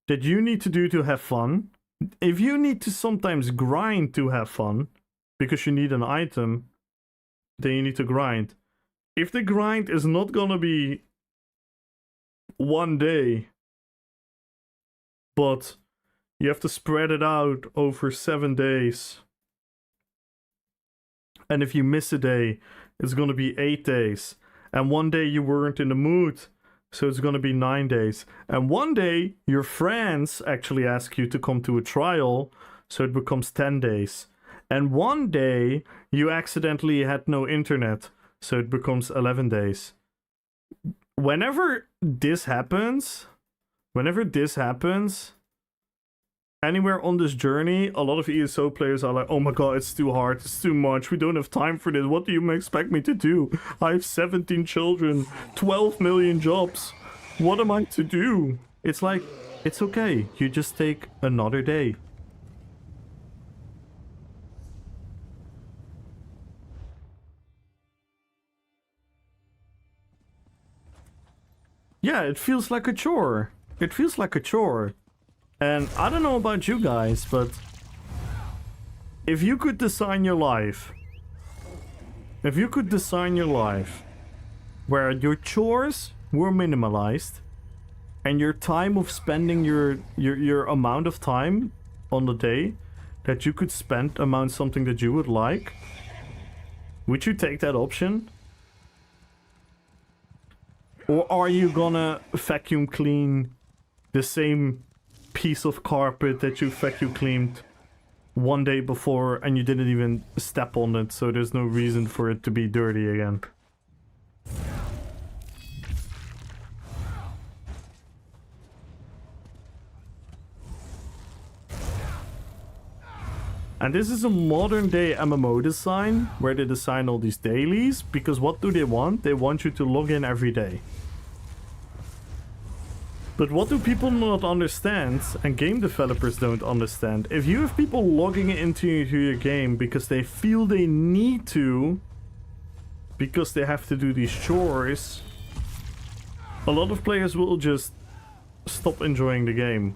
that you need to do to have fun. If you need to sometimes grind to have fun, because you need an item, then you need to grind. If the grind is not gonna be 1 day, but you have to spread it out over 7 days, and if you miss a day, it's gonna be 8 days, and 1 day you weren't in the mood, so it's gonna be 9 days, and 1 day your friends actually ask you to come to a trial, so it becomes 10 days, and 1 day you accidentally had no internet, so it becomes 11 days. Whenever this happens, anywhere on this journey, a lot of ESO players are like, oh my god, it's too hard, it's too much, we don't have time for this, what do you expect me to do? I have 17 children, 12 million jobs, what am I to do? It's like, it's okay, you just take another day. Yeah, it feels like a chore. It feels like a chore. And I don't know about you guys, but if you could design your life, where your chores were minimalized and your time of spending your amount of time on the day that you could spend amount something that you would like, would you take that option? Or are you gonna vacuum clean the same piece of carpet that you vacuum cleaned 1 day before and you didn't even step on it, so there's no reason for it to be dirty again? And this is a modern day MMO design, where they design all these dailies, because what do they want? They want you to log in every day. But what do people not understand, and game developers don't understand? If you have people logging into your game because they feel they need to, because they have to do these chores, a lot of players will just stop enjoying the game.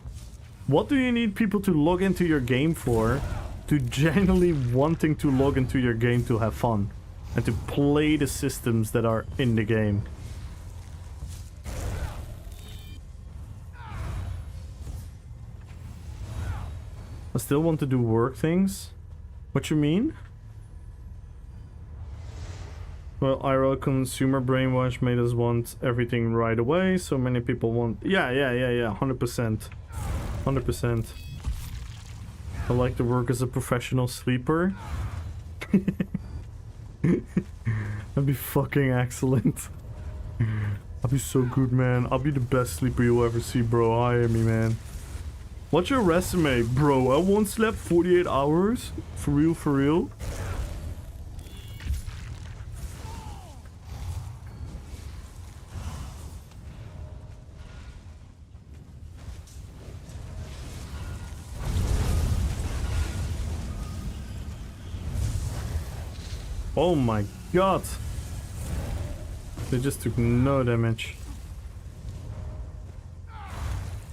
What do you need people to log into your game for? To genuinely wanting to log into your game to have fun and to play the systems that are in the game. I still want to do work things. What you mean? Well, IRL consumer brainwash made us want everything right away. So many people want... Yeah, 100%. 100%. I like to work as a professional sleeper. That'd be fucking excellent. I'll be so good, man. I'll be the best sleeper you'll ever see, bro. Hire me, man. What's your resume? Bro, I once slept 48 hours. For real, for real. Oh my god! They just took no damage.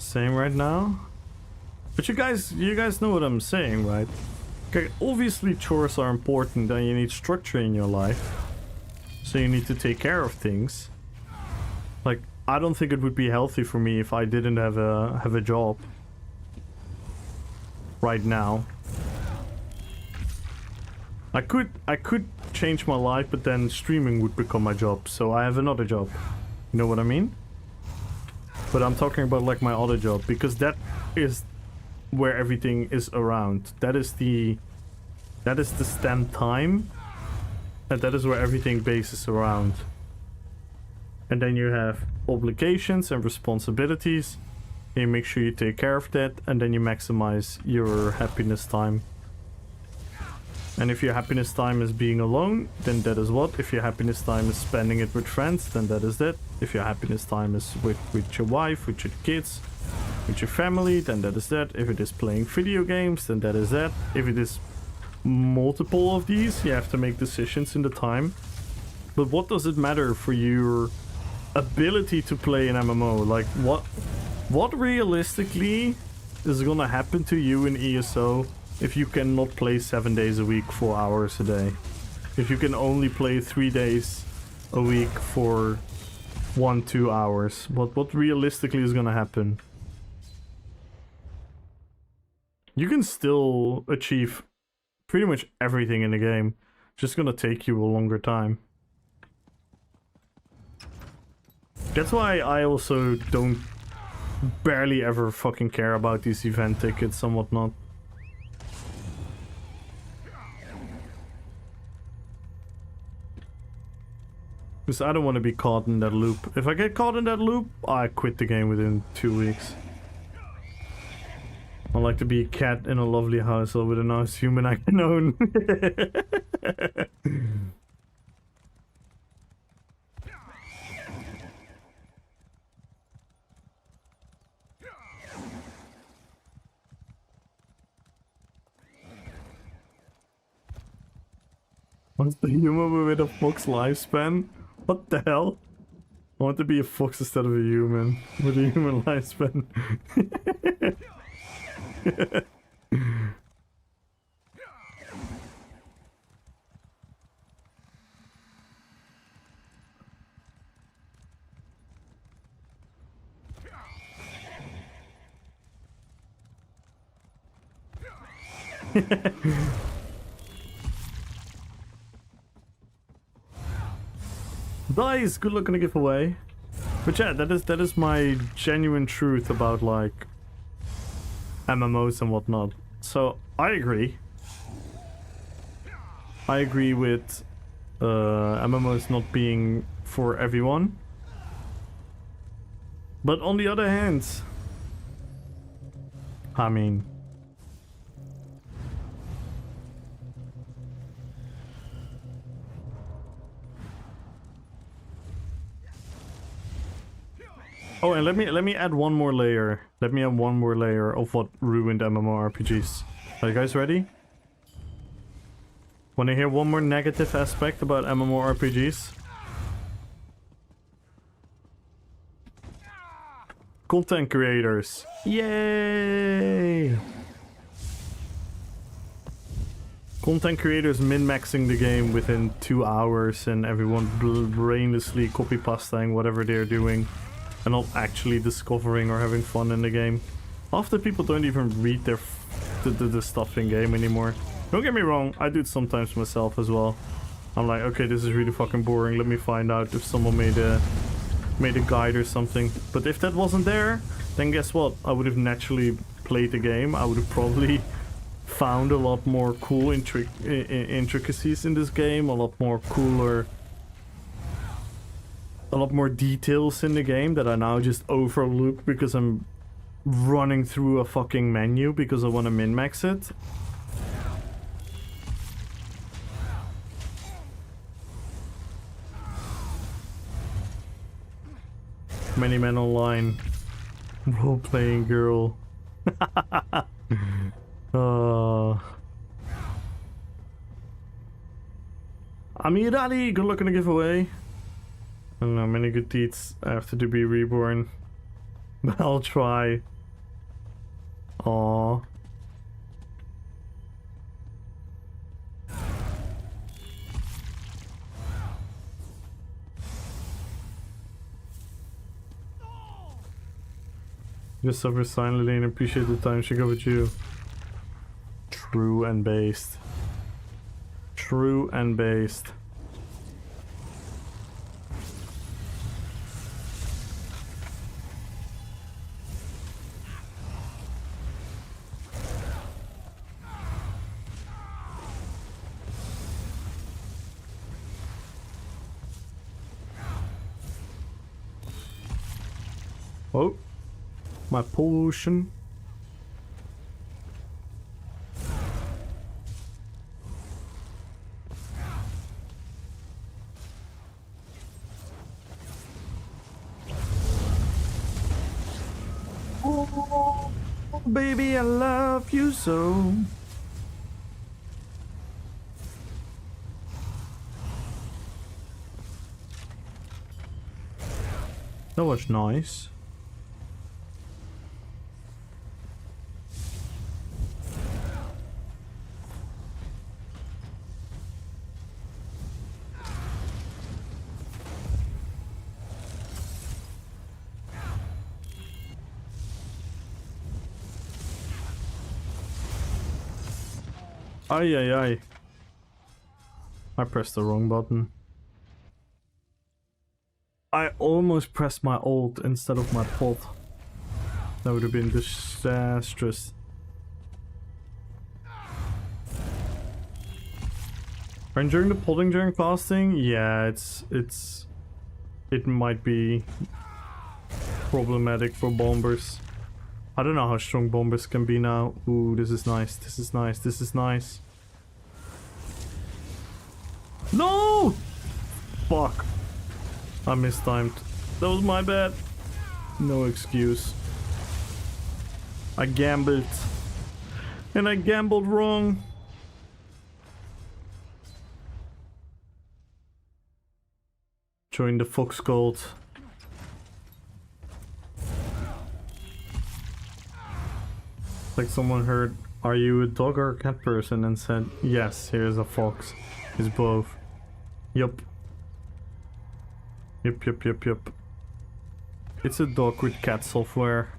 Same right now. But you guys know what I'm saying, right? Okay, obviously chores are important and you need structure in your life. So you need to take care of things. Like, I don't think it would be healthy for me if I didn't have a job. Right now. I could change my life, but then streaming would become my job, so I have another job. You know what I mean? But I'm talking about like my other job, because that is where everything is around. That is the stand time, and that is where everything bases around. And then you have obligations and responsibilities. You make sure you take care of that, and then you maximize your happiness time. And if your happiness time is being alone, then that is what? If your happiness time is spending it with friends, then that is that. If your happiness time is with your wife, with your kids, with your family, then that is that. If it is playing video games, then that is that. If it is multiple of these, you have to make decisions in the time. But what does it matter for your ability to play an MMO? Like, what realistically is gonna happen to you in ESO if you cannot play 7 days a week, 4 hours a day? If you can only play 3 days a week for 1-2 hours, what realistically is gonna happen? You can still achieve pretty much everything in the game. Just gonna take you a longer time. That's why I also don't barely ever fucking care about these event tickets and whatnot. Because I don't want to be caught in that loop. If I get caught in that loop, I quit the game within 2 weeks. I like to be a cat in a lovely household with a nice human I can own. What's the human with a fox lifespan? What the hell? I want to be a fox instead of a human with a human lifespan. Nice, good luck on a giveaway. But yeah, that is my genuine truth about like MMOs and whatnot. So I agree. I agree with MMOs not being for everyone. But on the other hand, I mean, oh, and let me add one more layer. Let me add one more layer of what ruined MMORPGs. Are you guys ready? Want to hear one more negative aspect about MMORPGs? Content creators. Yay! Content creators min-maxing the game within 2 hours and everyone brainlessly copy-pasting whatever they're doing and not actually discovering or having fun in the game. Half the people don't even read the stuff in game anymore. Don't get me wrong, I do it sometimes myself as well. I'm like, okay, this is really fucking boring. Let me find out if someone made a guide or something. But if that wasn't there, then guess what? I would have naturally played the game. I would have probably found a lot more cool intricacies in this game, a lot more details in the game that I now just overlook because I'm running through a fucking menu because I want to min-max it. Many men online. Role-playing girl. Amirali, good luck on the giveaway. I don't know, many good deeds after to be reborn. But I'll try. Aww. Just suffer silently and appreciate the time she got with you. True and based. True and based. Oh, my potion. Oh, baby, I love you so. That was nice. Ay, ay, ay. I pressed the wrong button. I almost pressed my ult instead of my pot. That would have been disastrous. And during the potting during fasting, yeah, it might be problematic for bombers. I don't know how strong bombers can be now. Ooh, this is nice. This is nice. This is nice. No! Fuck. I mistimed. That was my bad. No excuse. I gambled. And I gambled wrong. Join the Fox Gold. Like someone heard, are you a dog or a cat person? And said, yes, here's a fox. It's both. Yup. Yup. It's a dog with cat software.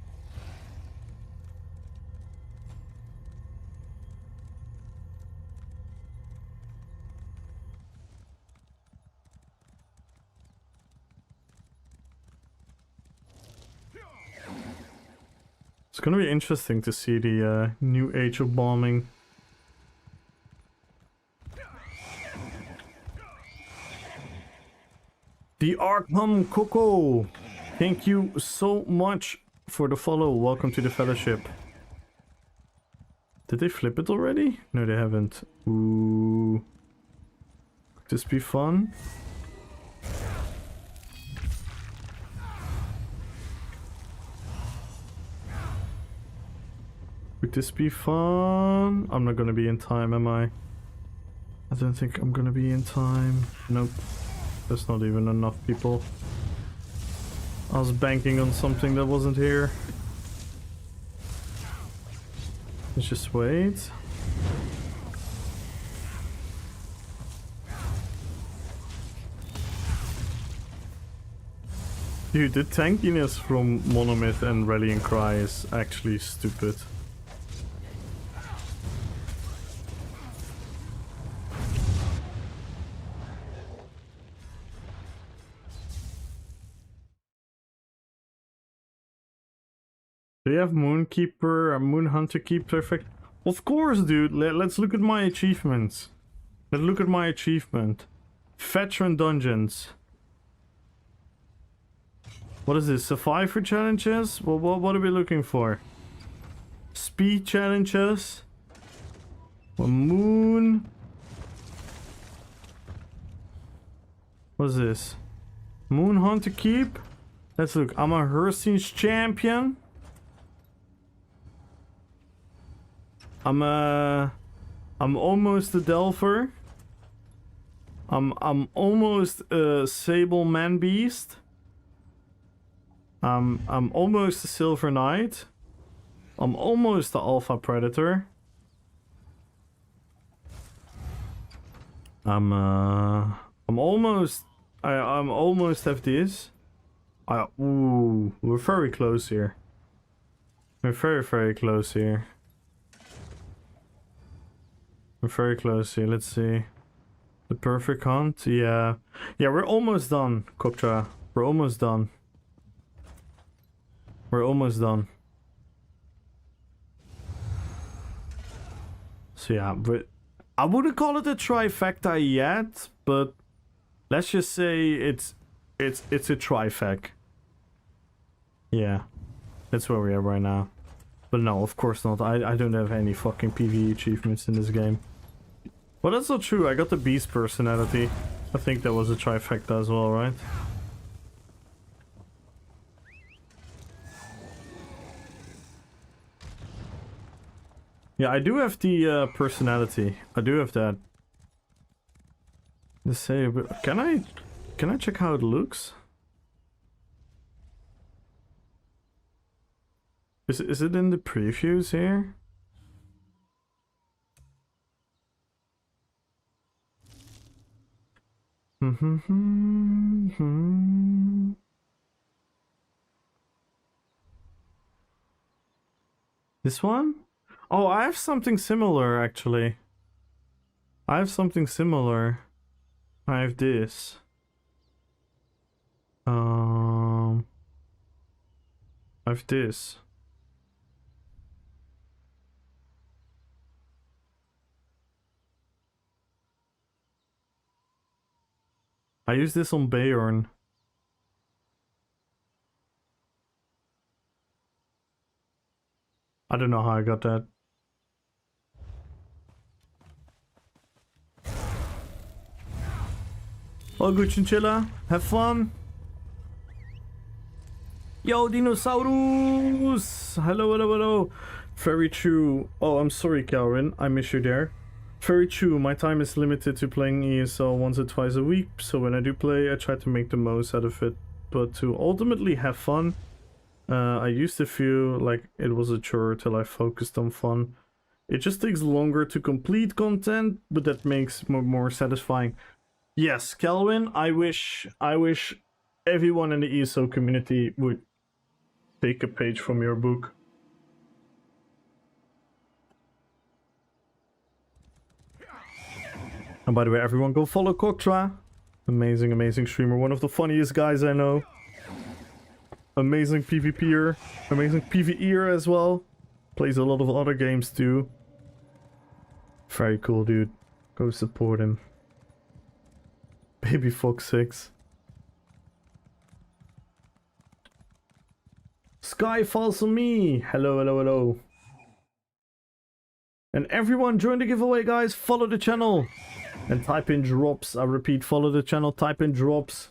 It's gonna be interesting to see the new age of bombing. The Arkham Coco! Thank you so much for the follow. Welcome to the fellowship. Did they flip it already? No, they haven't. Ooh. Could this be fun? Would this be fun? I'm not gonna be in time, am I? I don't think I'm gonna be in time. Nope. There's not even enough people. I was banking on something that wasn't here. Let's just wait. Dude, the tankiness from Monomyth and Rallying Cry is actually stupid. Do you have Moonkeeper or Moonhunter Keep perfect? Of course, dude. Let's look at my achievements. Let's look at my achievement. Veteran Dungeons. What is this? Survivor challenges? Well, what are we looking for? Speed challenges? Well, Moon. What is this? Moonhunter Keep? Let's look. I'm a Herstein's champion. I'm almost a Delver. I'm almost a Sable Man Beast. I'm almost a Silver Knight. I'm almost the Alpha Predator. I'm almost have this. Ooh, we're very close here. We're very close here. We're very close here. Let's see. The perfect hunt? Yeah. Yeah, we're almost done, Koptra. We're almost done. We're almost done. So yeah, but I wouldn't call it a trifecta yet, but let's just say it's a trifec. Yeah. That's where we are right now. But no, of course not. I don't have any fucking PvE achievements in this game. Well, that's not true. I got the beast personality. I think that was a trifecta as well, right? Yeah, I do have the personality. I do have that. Let's say, can I check how it looks? Is it in the previews here? This one? Oh, I have something similar actually. I have something similar. I have this. I have this. I use this on Bayern. I don't know how I got that. Oh, good chinchilla. Have fun. Yo, Dinosaurus! Hello, hello, hello. Very true. Oh, I'm sorry, Calvin. I miss you there. Very true. My time is limited to playing ESO once or twice a week, so when I do play, I try to make the most out of it. But to ultimately have fun, I used to feel like it was a chore till I focused on fun. It just takes longer to complete content, but that makes it more satisfying. Yes, Calvin, I wish everyone in the ESO community would take a page from your book. And by the way, everyone go follow Koktra. Amazing, amazing streamer. One of the funniest guys I know. Amazing PvPer. Amazing PvEer as well. Plays a lot of other games too. Very cool, dude. Go support him. Baby Fox 6. Sky falls on me. Hello, hello, hello. And everyone join the giveaway, guys. Follow the channel. And type in drops. I repeat, follow the channel, type in drops.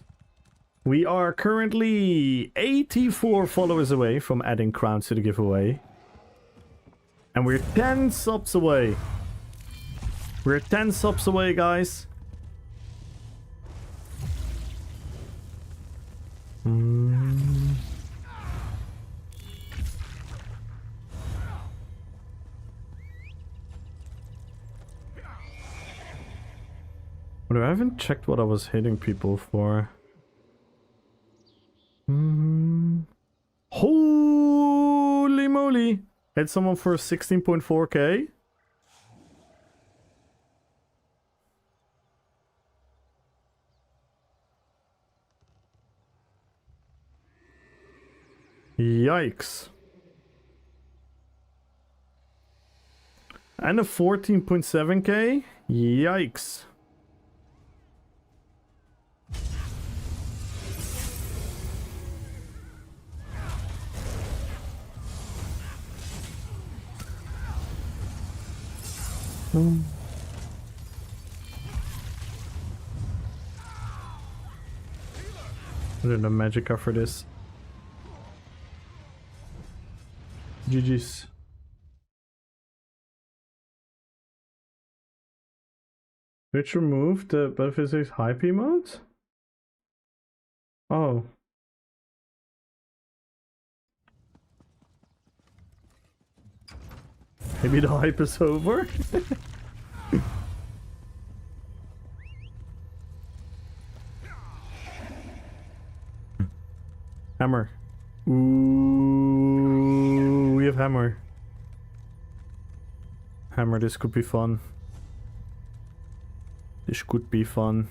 We are currently 84 followers away from adding crowns to the giveaway. And we're 10 subs away. We're 10 subs away, guys. But I haven't checked what I was hitting people for. Holy moly! Hit someone for 16.4k? Yikes. And a 14.7k? Yikes. I don't know Magica for this. GG's. Which removed the Battlefield high P modes? Oh. Maybe the hype is over? Hammer. Ooh, we have hammer. Hammer, this could be fun. This could be fun.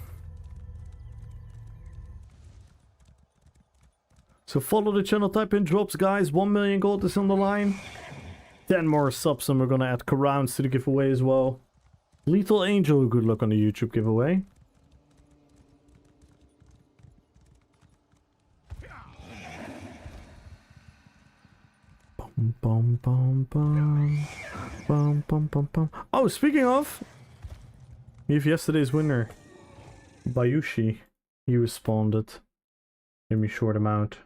So follow the channel, type in drops, guys. 1 million gold is on the line. 10 more subs and we're gonna add crowns to the giveaway as well. Lethal Angel, good luck on the YouTube giveaway. Bum, bum, bum, bum. Bum, bum, bum, bum. Oh, speaking of, we have yesterday's winner, Bayushi. He responded. Let me short him out.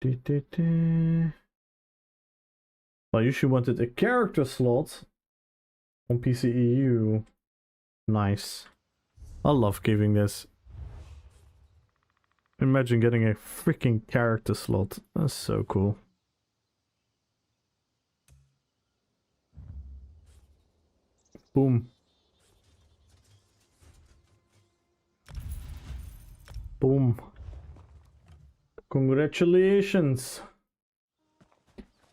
Bayushi wanted a character slot on PCEU. Nice. I love giving this. Imagine getting a freaking character slot. That's so cool. Boom. Boom. Congratulations.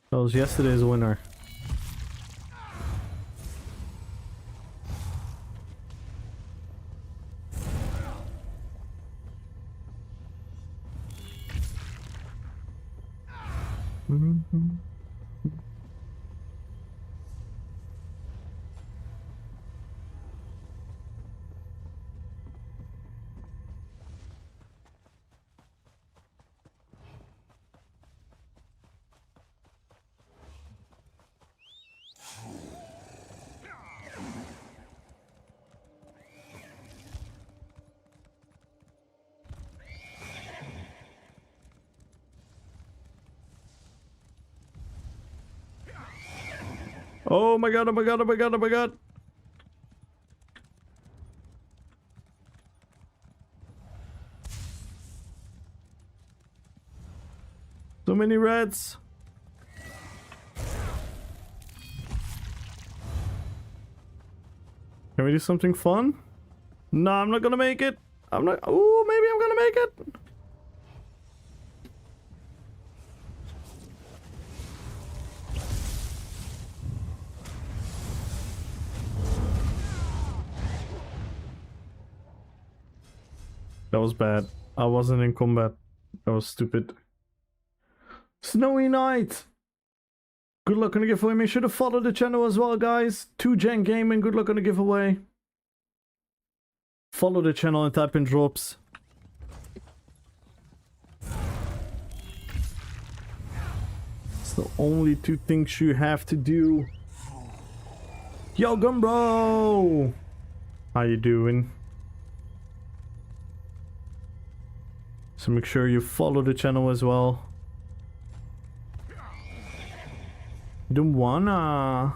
That was yesterday's winner. Oh my god, oh my god, oh my god, oh my god. So many reds. Can we do something fun? No, I'm not gonna make it. I'm not. Oh, maybe I'm gonna make it. That was bad. I wasn't in combat. That was stupid. Snowy Night! Good luck on the giveaway. Make sure to follow the channel as well, guys. 2Gen Gaming, good luck on the giveaway. Follow the channel and type in drops. It's the only two things you have to do. Yo, Gumbro! How you doing? So make sure you follow the channel as well. Don't wanna.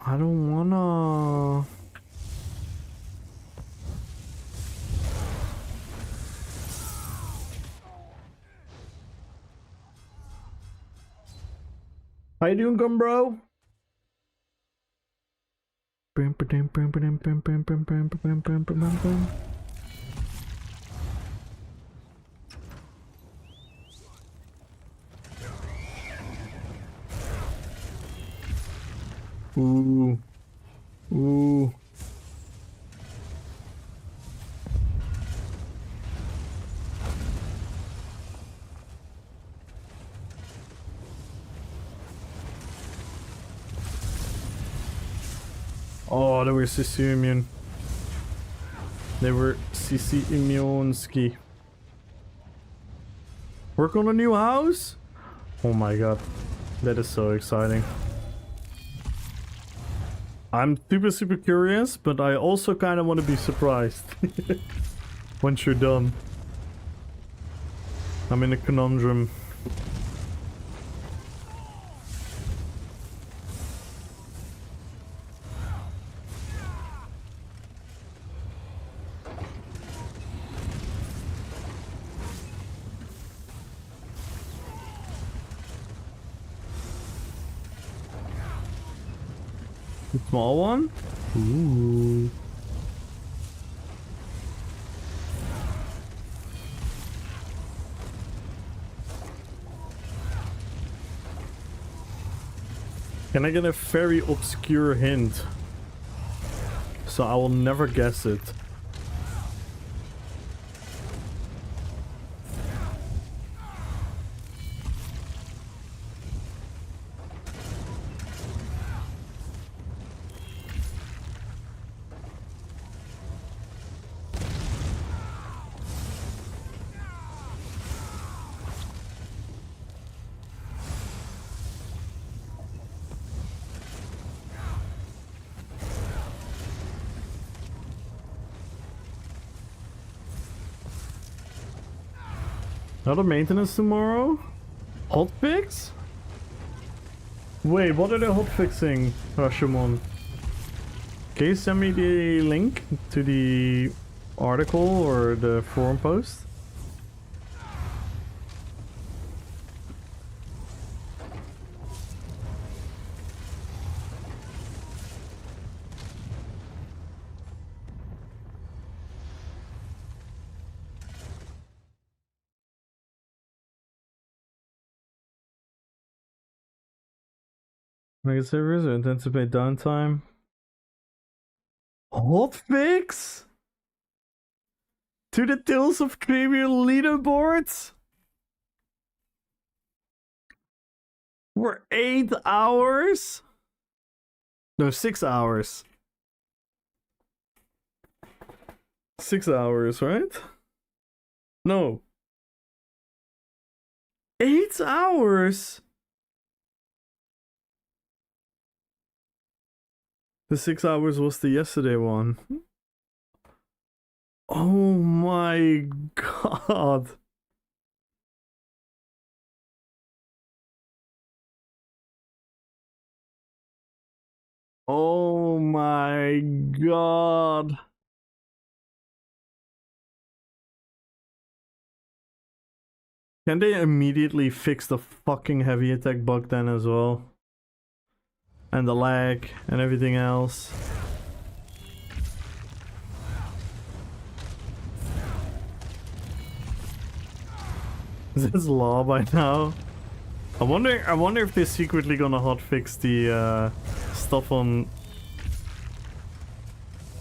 I don't wanna. How you doing, Gumbro? Ooh. Ooh. Oh, they were CC immune. They were CC immune-ski. Work on a new house? Oh my god. That is so exciting. I'm super curious, but I also kind of want to be surprised once you're done. I'm in a conundrum. The small one? Ooh. Can I get a very obscure hint? So I will never guess it. Another maintenance tomorrow? Hotfix? Wait, what are they hotfixing, Rashomon? Can you send me the link to the article or the forum post? Mega servers or anticipate downtime. Hotfix? To the Tales of Premier leaderboards? For 8 hours? No, 6 hours. 6 hours, right? No. 8 hours? The 6 hours was the yesterday one. Oh my god. Oh my god. Can they immediately fix the fucking heavy attack bug then as well? And the lag and everything else. Is this law by now? I wonder if they're secretly gonna hotfix the stuff on.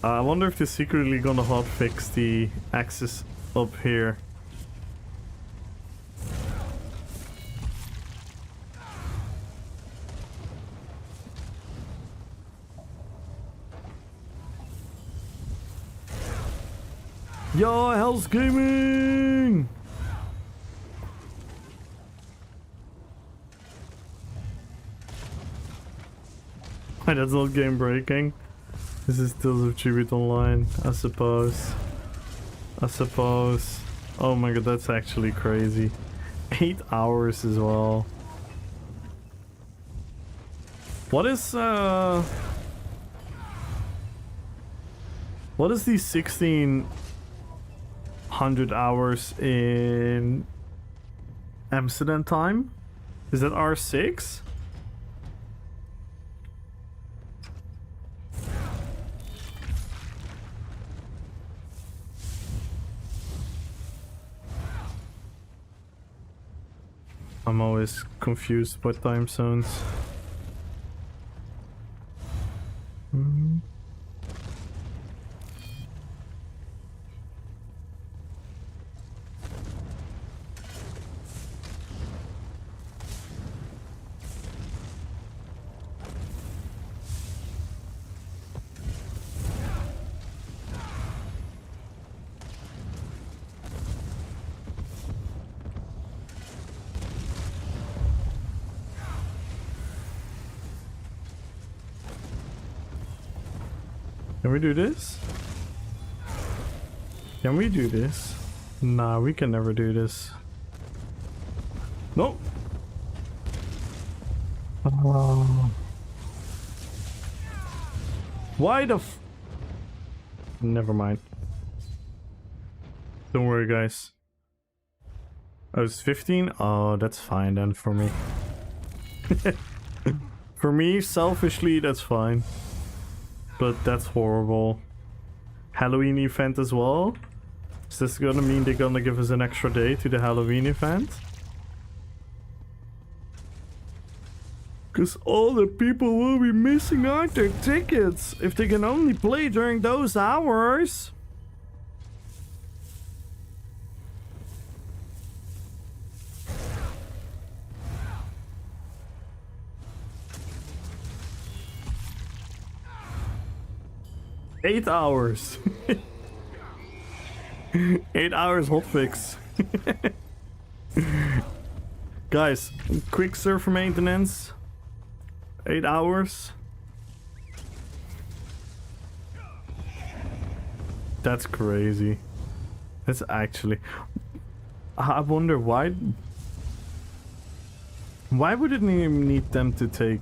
I wonder if they're secretly gonna hotfix the axis up here. Yo, Hell's Gaming! Why, that's not game breaking. This is Tales of Tribute Online, I suppose. Oh my god, that's actually crazy. 8 hours as well. What is the 1600 hours in Amsterdam time? Is that R6? I'm always confused by time zones. Can we do this? Can we do this? Nah, we can never do this. Nope. Why the f— Never mind. Don't worry, guys. I was 15? Oh, that's fine then for me. For me, selfishly, that's fine. but that's horrible. Halloween event as well? Is this gonna mean they're gonna give us an extra day to the Halloween event? Because all the people will be missing out their tickets if they can only play during those hours. Eight hours. 8 hours hotfix. Guys, quick server maintenance. 8 hours. That's crazy. That's actually... I wonder why... Why would it need them to take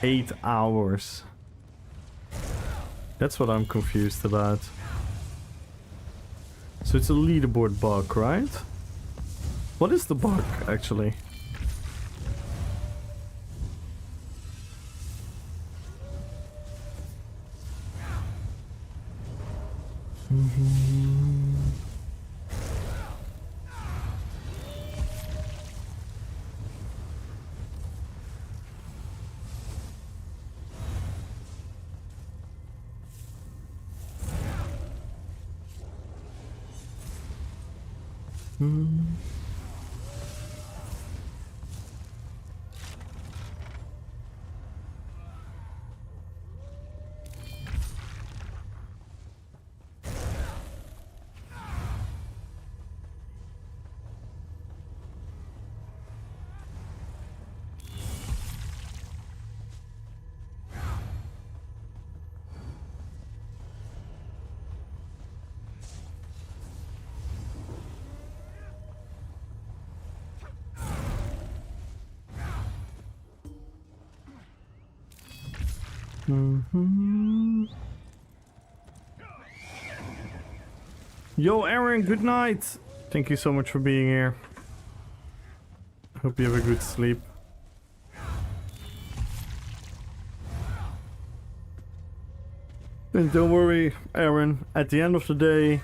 8 hours? That's what I'm confused about. So it's a leaderboard bug, right? What is the bug, actually? Yo, Aaron, good night. Thank you so much for being here. Hope you have a good sleep. And don't worry, Aaron, at the end of the day,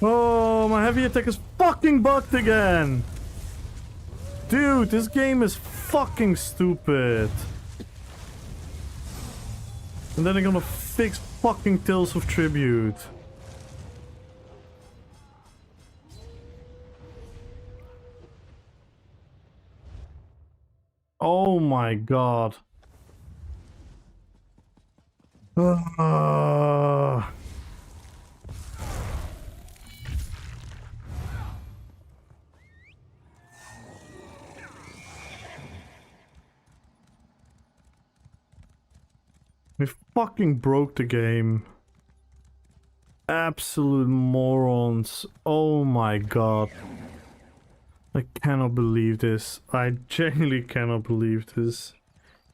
oh, my heavy attack is fucking bugged again. Dude, this game is fucking stupid. And then they're gonna fix fucking Tales of Tribute. Oh my god. We fucking broke the game. Absolute morons. Oh my god. I cannot believe this. I genuinely cannot believe this.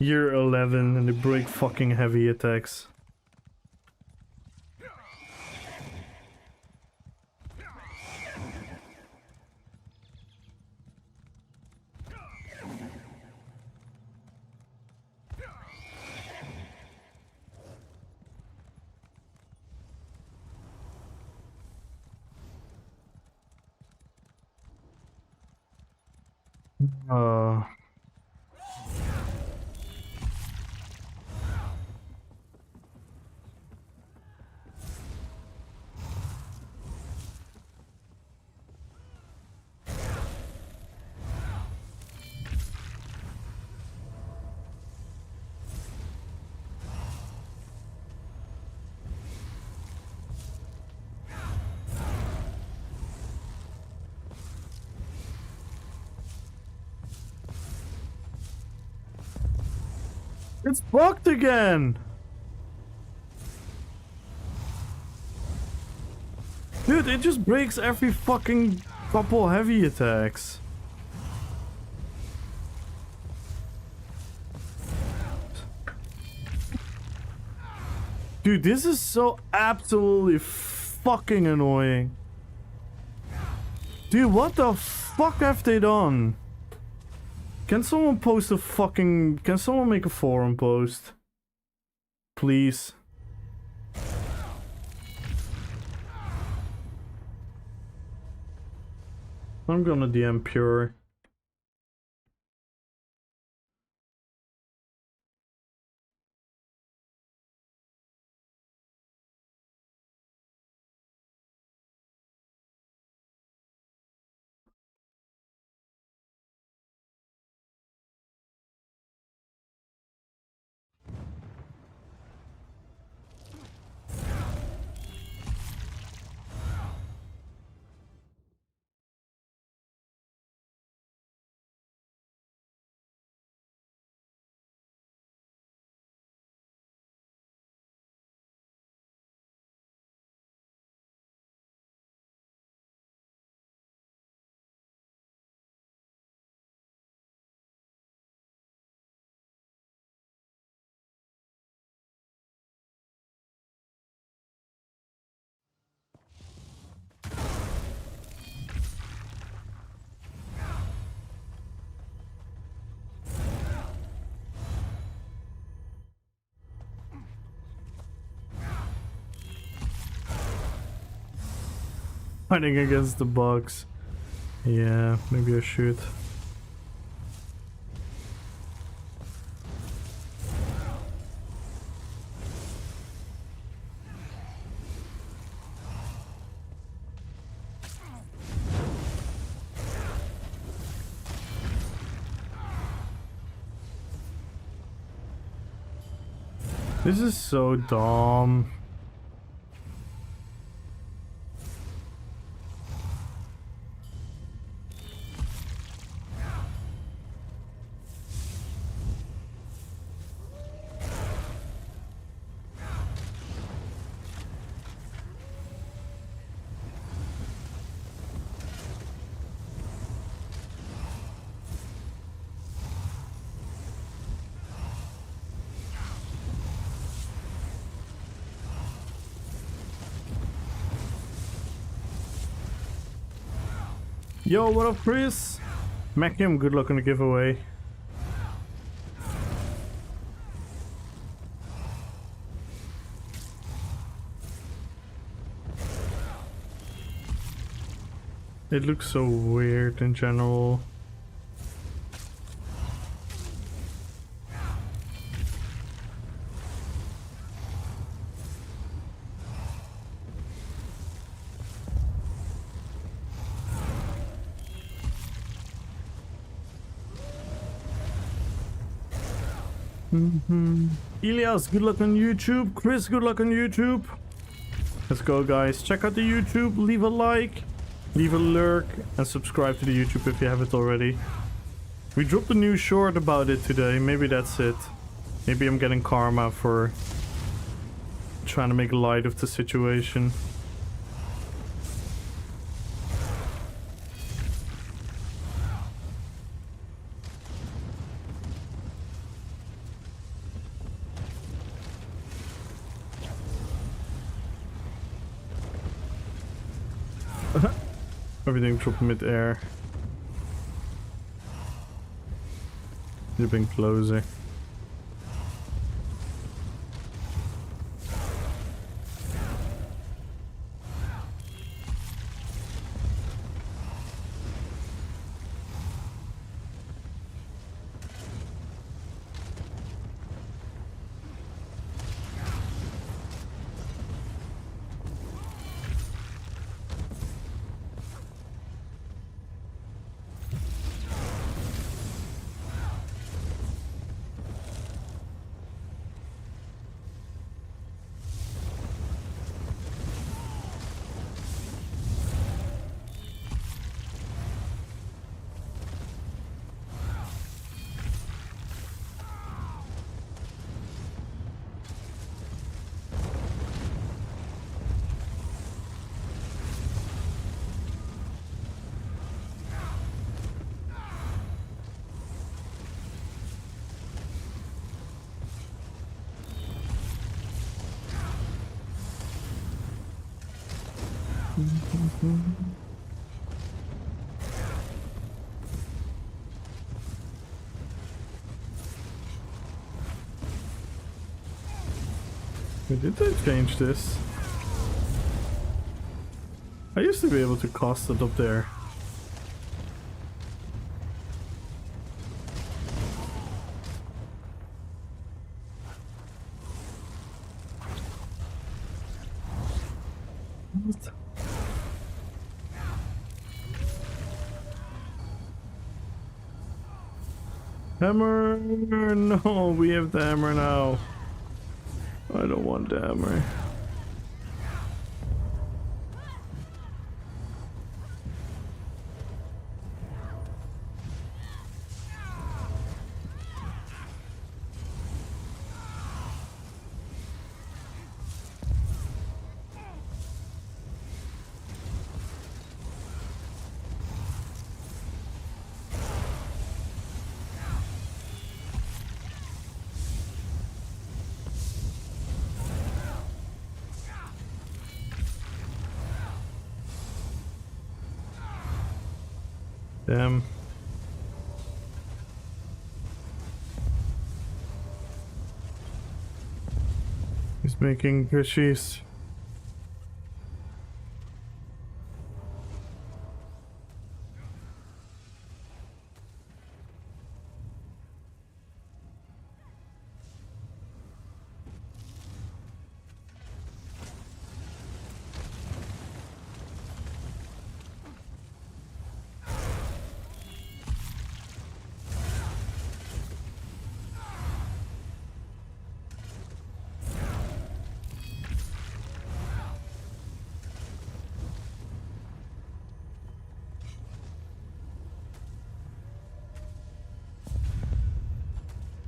Year 11 and they break fucking heavy attacks. Uh... It's bugged again! Dude, it just breaks every fucking couple heavy attacks. Dude, this is so absolutely fucking annoying. Dude, what the fuck have they done? Can someone post a fucking... Can someone make a forum post? Please. I'm gonna DM Pure. Fighting against the bugs. Yeah, maybe I should. This is so dumb. Yo, what up, Chris? Macium, good luck on the giveaway. It looks so weird in general. Elias, good luck on YouTube. Chris, good luck on YouTube. Let's go, guys. Check out the YouTube, leave a like, leave a lurk, and subscribe to the YouTube if you haven't already. We dropped a new short about it today, maybe that's it. Maybe I'm getting karma for trying to make light of the situation. Everything dropped mid-air. You've been closer. Did they change this? I used to be able to cast it up there. What? Hammer! No, we have the hammer now. I don't want the hammer. Damn. He's making fishies.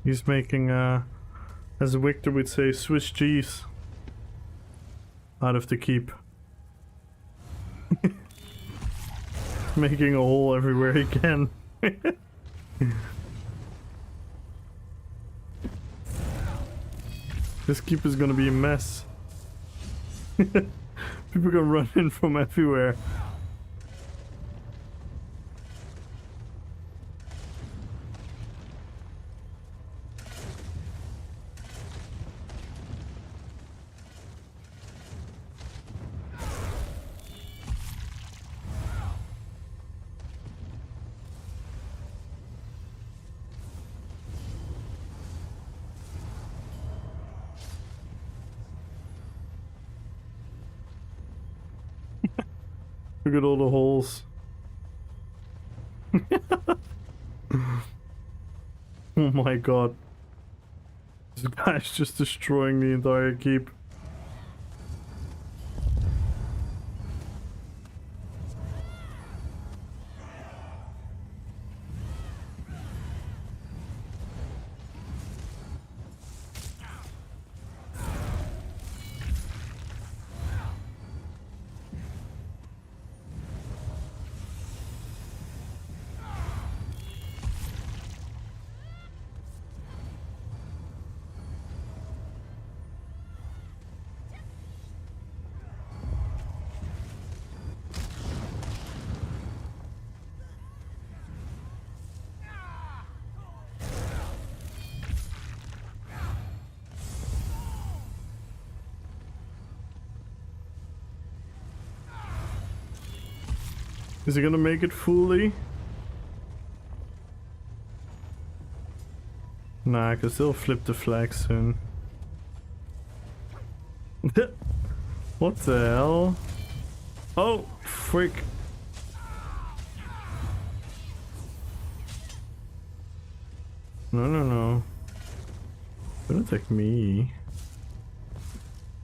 He's making, as Victor would say, Swiss cheese out of the keep. Making a hole everywhere he can. This keep is gonna be a mess. People gonna run in from everywhere. Look at all the holes. Oh my god. This guy's just destroying the entire keep. Is he gonna make it fully? Nah, I can still flip the flag soon. What the hell? Oh, frick. No, no, no. Don't attack me.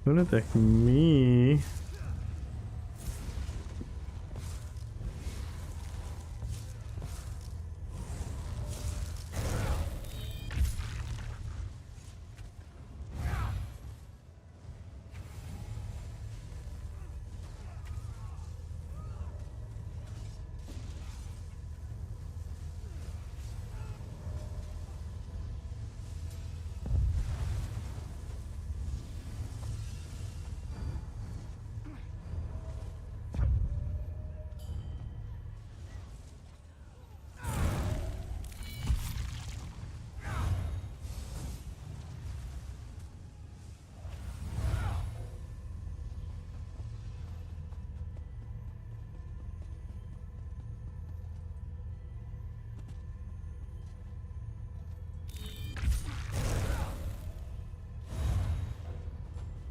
Don't attack me.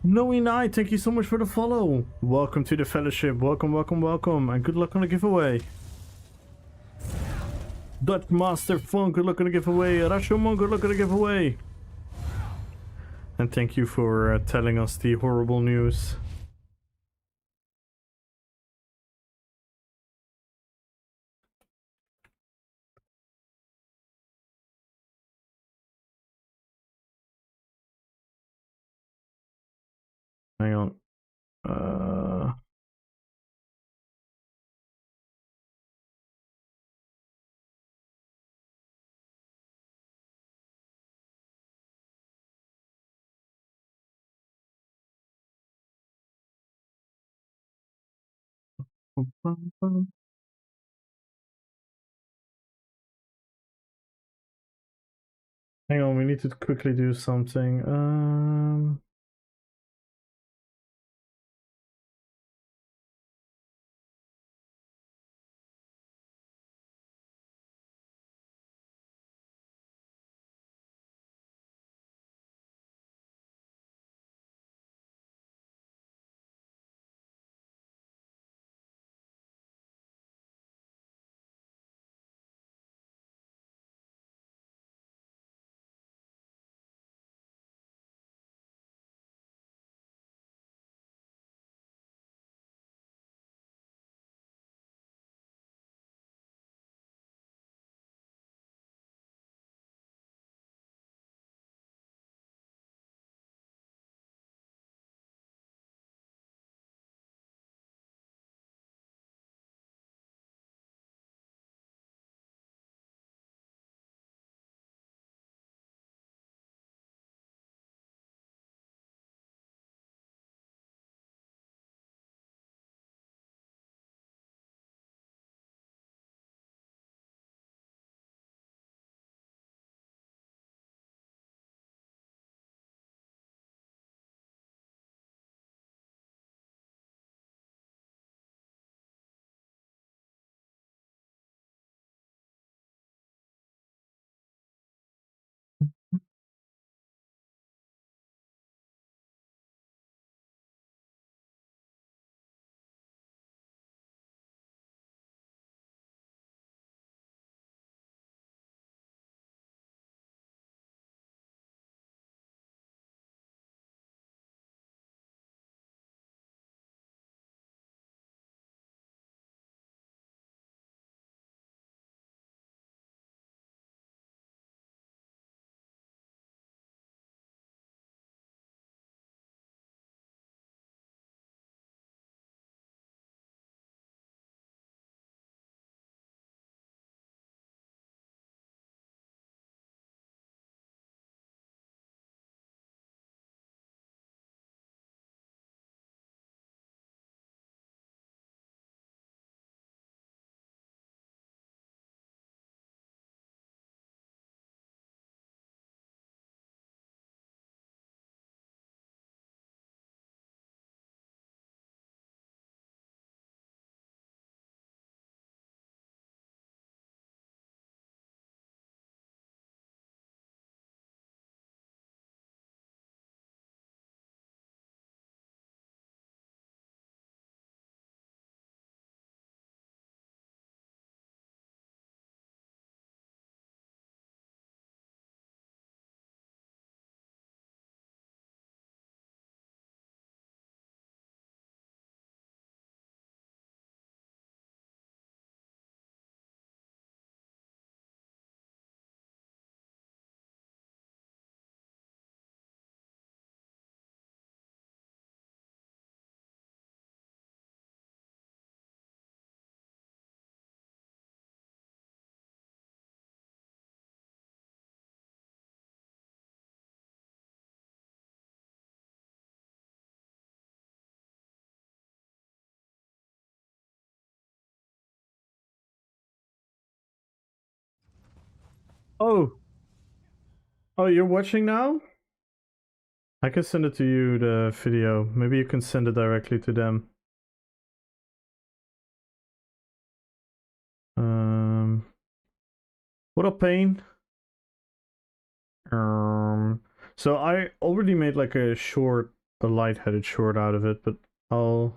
Knowing I, thank you so much for the follow. Welcome to the fellowship. Welcome, welcome, welcome. And good luck on the giveaway. Dutch Master Fun, good luck on the giveaway. Rashomon, good luck on the giveaway. And thank you for telling us the horrible news. Hang on. Hang on, we need to quickly do something. Oh, oh, you're watching now? I can send it to you, the video. Maybe you can send it directly to them. What up, Pain? So I already made like a short, a light-headed short out of it, but I'll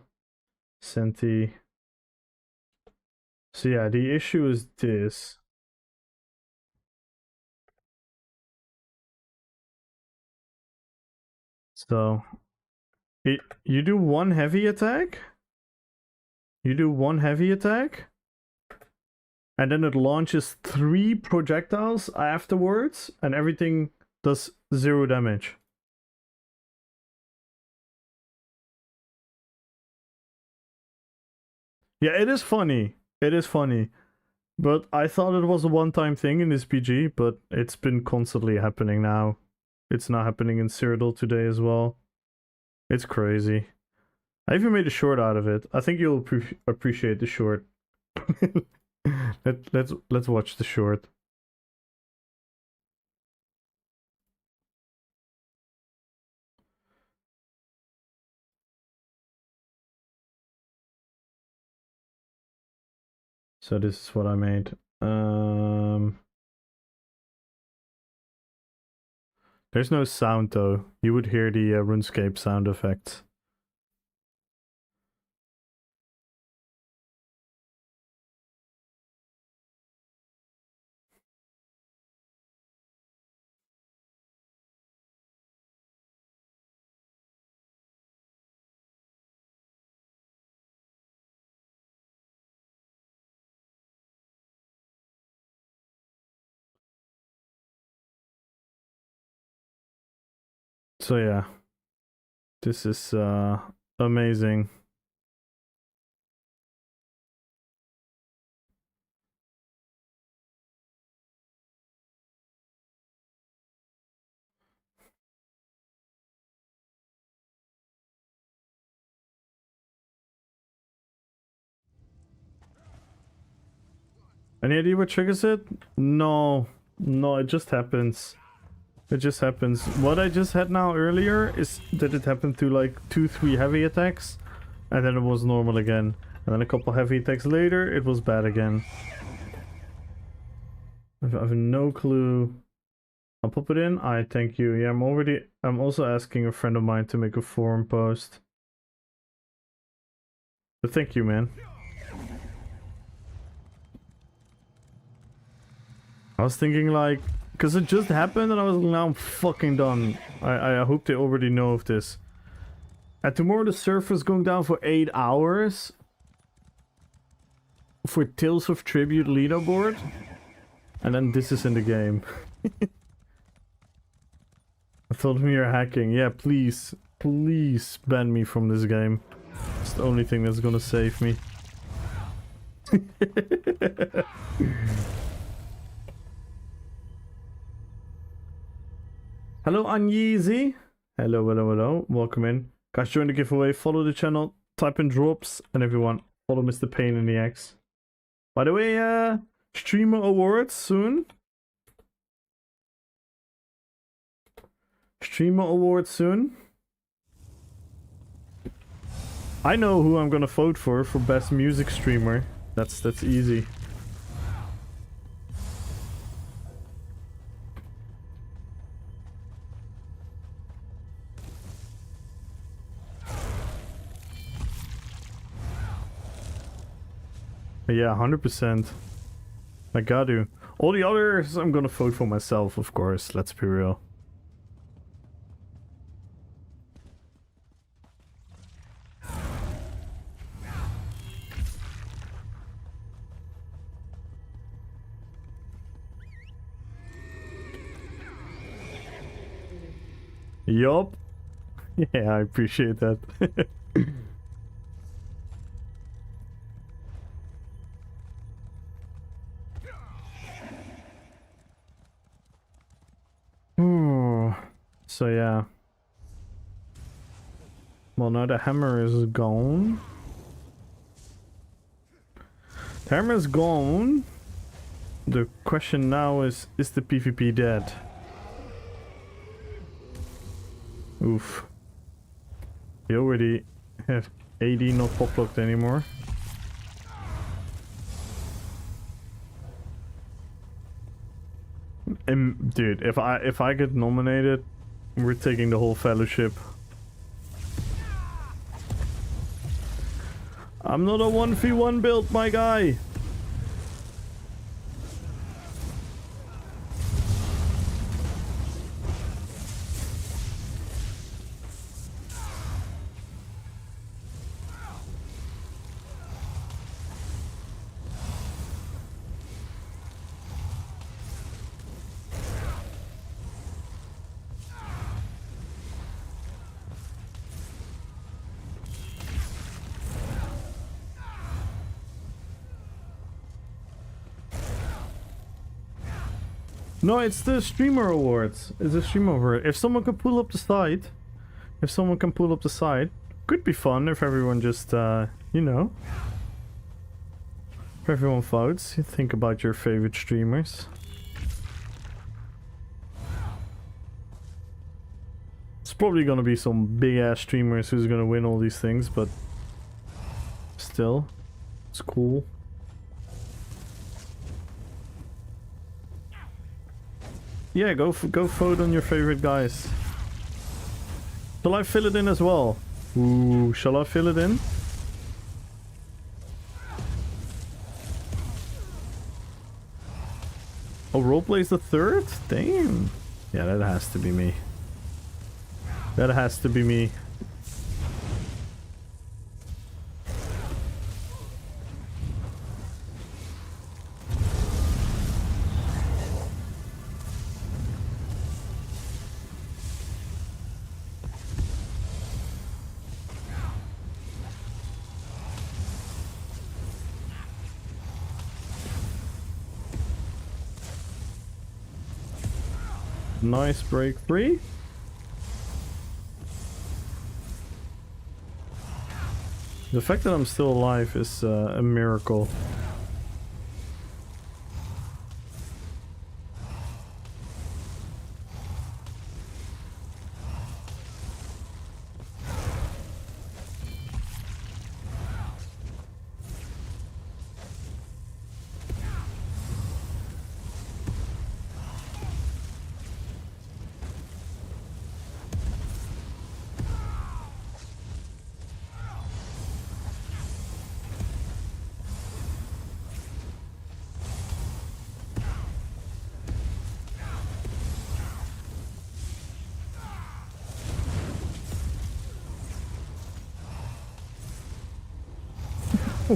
send the... So yeah, the issue is this. So, you do one heavy attack? You do one heavy attack? And then it launches 3 projectiles afterwards, and everything does 0 damage. Yeah, it is funny. It is funny. But I thought it was a one-time thing in this PG, but it's been constantly happening now. It's not happening in Cyrodiil today as well. It's crazy. I even made a short out of it. I think you'll appreciate the short. Let's watch the short. So this is what I made. There's no sound though. You would hear the RuneScape sound effects. So yeah, this is amazing. Any idea what triggers it? No, no, it just happens. It just happens. What I just had now earlier is that it happened to like 2-3 heavy attacks, and then it was normal again. And then a couple heavy attacks later, it was bad again. I have no clue. I'll pop it in. I thank you. Yeah, I'm also asking a friend of mine to make a forum post. But thank you, man. I was thinking like, because it just happened and I was like, now I'm fucking done. I hope they already know of this. And tomorrow the server's going down for 8 hours. For Tales of Tribute leaderboard. And then this is in the game. I told him you're hacking. Yeah, please. Please ban me from this game. It's the only thing that's gonna save me. Hello, Anyeezy. Hello, hello, hello. Welcome in. Guys, join the giveaway. Follow the channel. Type in drops. And everyone, follow Mr. Pain in the X. By the way, streamer awards soon. Streamer awards soon. I know who I'm gonna vote for best music streamer. That's easy. Yeah, 100%. I got to. All the others I'm gonna vote for myself, of course. Let's be real. Yup. Yeah, I appreciate that. So yeah. Well, now the hammer is gone. The hammer is gone. The question now is the PvP dead? Oof. We already have 80 not pop locked anymore. And dude, if I get nominated, we're taking the whole fellowship. I'm not a 1v1 build, my guy. No, it's the streamer awards. It's a streamer award. If someone can pull up the side, could be fun if everyone just, you know, if everyone votes. You think about your favorite streamers. It's probably gonna be some big ass streamers who's gonna win all these things, but still, it's cool. Yeah, go vote on your favorite guys. Shall I fill it in as well? Ooh, shall I fill it in? Oh, roleplay's the third? Damn. Yeah, that has to be me. That has to be me. Nice break free. The fact that I'm still alive is a miracle.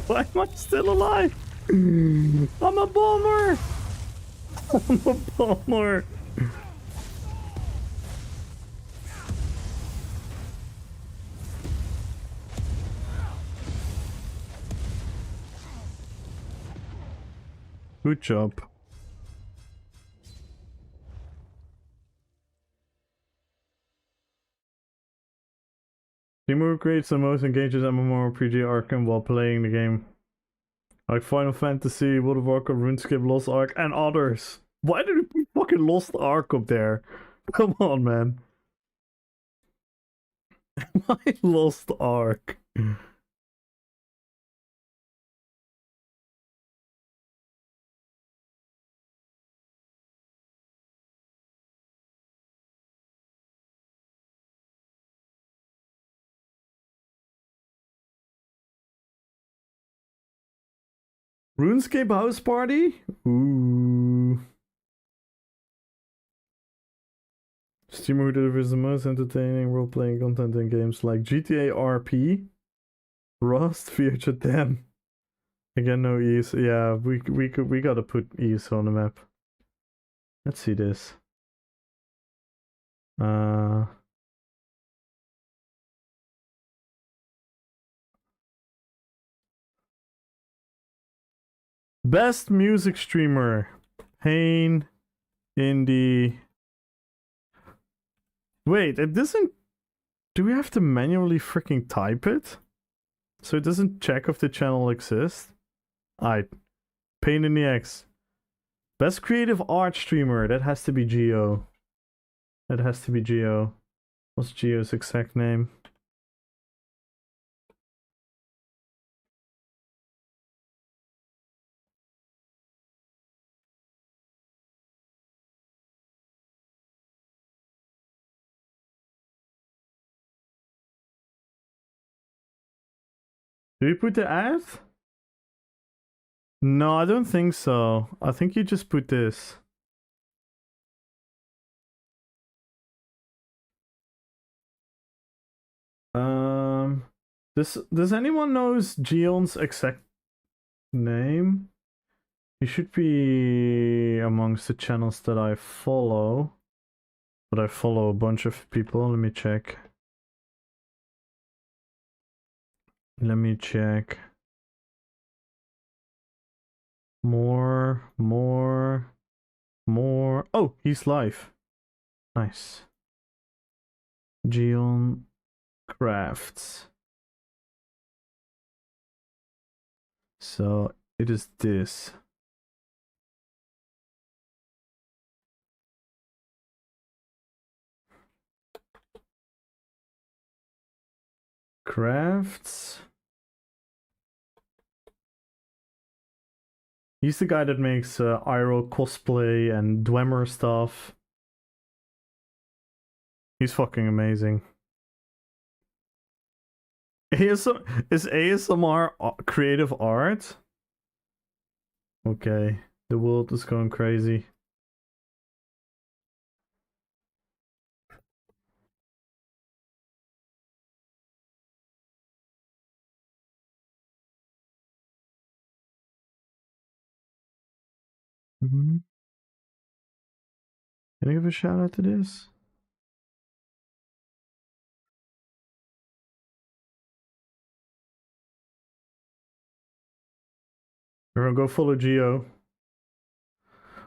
Why am I still alive? I'm a bomber! I'm a bomber! Good job. Team who creates the most engages MMORPG Arkham while playing the game. Like Final Fantasy, World of Warcraft, RuneScape, Lost Ark, and others. Why did we put fucking Lost Ark up there? Come on, man. Why Lost Ark? RuneScape House Party? Ooh. Streamer who delivers the most entertaining role-playing content in games like GTA RP, Rust, Future 10. Again, no ESO. Yeah, we gotta put ESO on the map. Let's see this. Best music streamer. Pain. Indie. Wait, it doesn't... Do we have to manually freaking type it? So it doesn't check if the channel exists? Alright. Pain in the X. Best creative art streamer. That has to be Geo. That has to be Geo. What's Geo's exact name? Do you put the ad? No, I don't think so. I think you just put this. Does anyone knows Gion's exact name? He should be amongst the channels that I follow. But I follow a bunch of people. Let me check. Let me check. More. Oh, he's live. Nice. Gion Crafts. So it is this. Crafts. He's the guy that makes Iroh cosplay and Dwemer stuff. He's fucking amazing. Is ASMR creative art? Okay, the world is going crazy. Can I give a shout out to this? We're gonna go follow Geo.